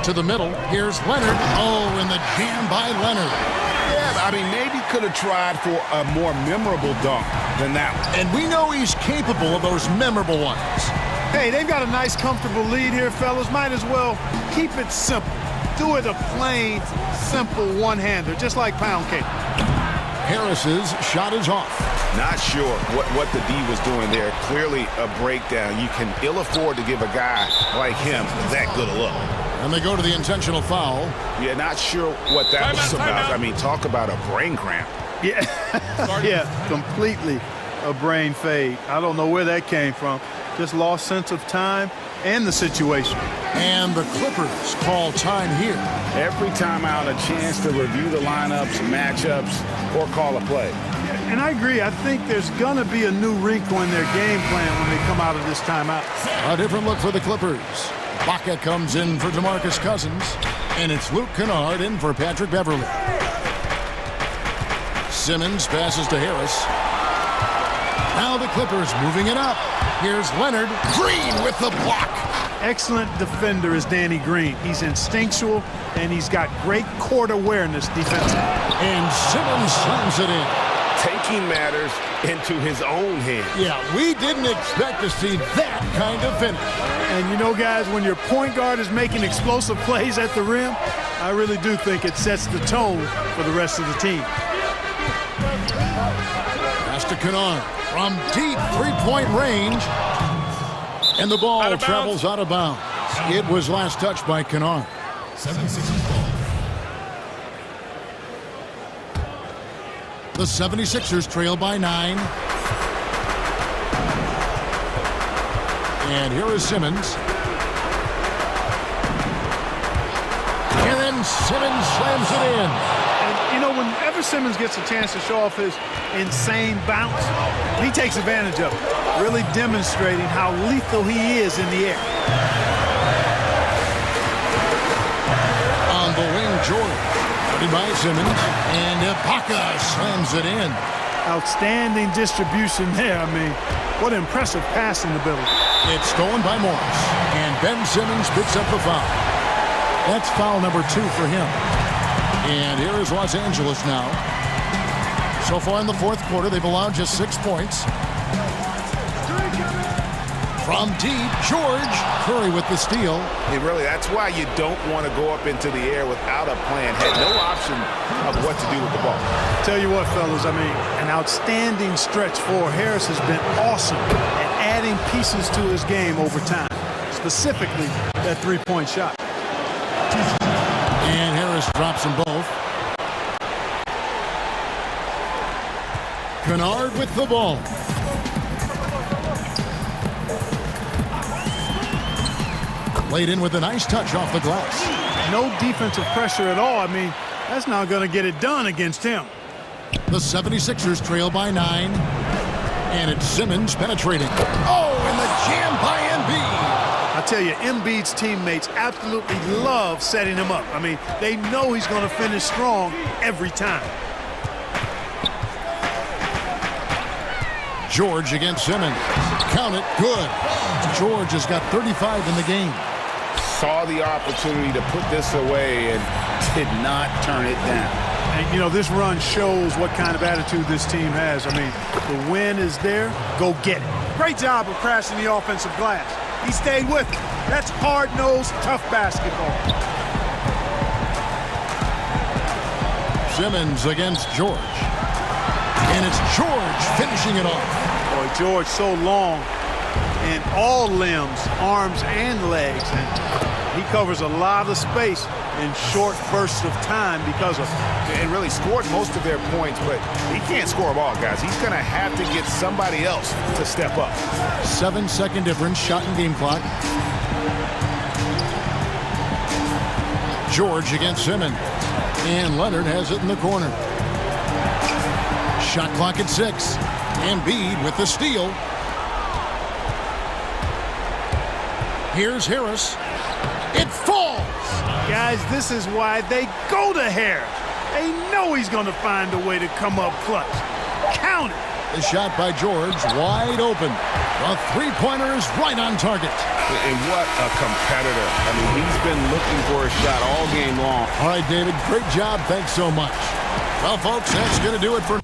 To the middle, here's Leonard. Oh, and the jam by Leonard. Yeah, I mean, maybe could have tried for a more memorable dunk than that one. And we know he's capable of those memorable ones. Hey, they've got a nice, comfortable lead here, fellas. Might as well keep it simple. Do it a plain, simple one-hander, just like pound cake. Harris's shot is off. Not sure what the D was doing there. Clearly a breakdown. You can ill afford to give a guy like him that good a look. And they go to the intentional foul. Yeah, not sure what that was about. I mean, talk about a brain cramp. Yeah, yeah, completely a brain fade. I don't know where that came from. Just lost sense of time and the situation. And the Clippers call time here. Every time out, a chance to review the lineups, matchups, or call a play. And I agree. I think there's going to be a new wrinkle in their game plan when they come out of this timeout. A different look for the Clippers. Baca comes in for DeMarcus Cousins, and it's Luke Kennard in for Patrick Beverly. Simmons passes to Harris. Now the Clippers moving it up. Here's Leonard. Green with the block. Excellent defender is Danny Green. He's instinctual, and he's got great court awareness defensively. And Simmons slams it in. Taking matters into his own hands. Yeah, we didn't expect to see that kind of finish. And you know, guys, when your point guard is making explosive plays at the rim, I really do think it sets the tone for the rest of the team. Pass to Kennard from deep three-point range. And the ball travels out of bounds. It was last touched by Kennard. 76ers ball. The 76ers trail by 9. And here is Simmons. And then Simmons slams it in. And, you know, whenever Simmons gets a chance to show off his insane bounce, he takes advantage of it, really demonstrating how lethal he is in the air. On the wing, Jordan. By Simmons, and Baca slams it in. Outstanding distribution there. I mean, what impressive passing ability. It's stolen by Morris, and Ben Simmons picks up the foul. That's foul number 2 for him. And here is Los Angeles now. So far in the fourth quarter, they've allowed just 6 points. From deep, George. Curry with the steal. Hey, really, that's why you don't want to go up into the air without a plan. Had no option of what to do with the ball. Tell you what, fellas, I mean, an outstanding stretch for Harris has been awesome at adding pieces to his game over time, specifically that three-point shot. And Harris drops them both. Kennard with the ball. Laid in with a nice touch off the glass. No defensive pressure at all. I mean, that's not going to get it done against him. The 76ers trail by 9. And it's Simmons penetrating. Oh, and the jam by Embiid. I tell you, Embiid's teammates absolutely love setting him up. I mean, they know he's going to finish strong every time. George against Simmons. Count it. Good. George has got 35 in the game. Saw the opportunity to put this away and did not turn it down. And, you know, this run shows what kind of attitude this team has. I mean, the win is there. Go get it. Great job of crashing the offensive glass. He stayed with it. That's hard-nosed, tough basketball. Simmons against George. And it's George finishing it off. Boy, George so long in all limbs, arms and legs. And he covers a lot of space in short bursts of time because of it. And really scored most of their points, but he can't score them all, guys. He's going to have to get somebody else to step up. 7-second difference, shot and game clock. George against Simmons. And Leonard has it in the corner. Shot clock at 6. Embiid with the steal. Here's Harris. It falls. Guys, this is why they go to Harris. They know he's going to find a way to come up clutch. Count it. The shot by George, wide open. The three-pointer is right on target. And what a competitor. I mean, he's been looking for a shot all game long. All right, David, great job. Thanks so much. Well, folks, that's going to do it for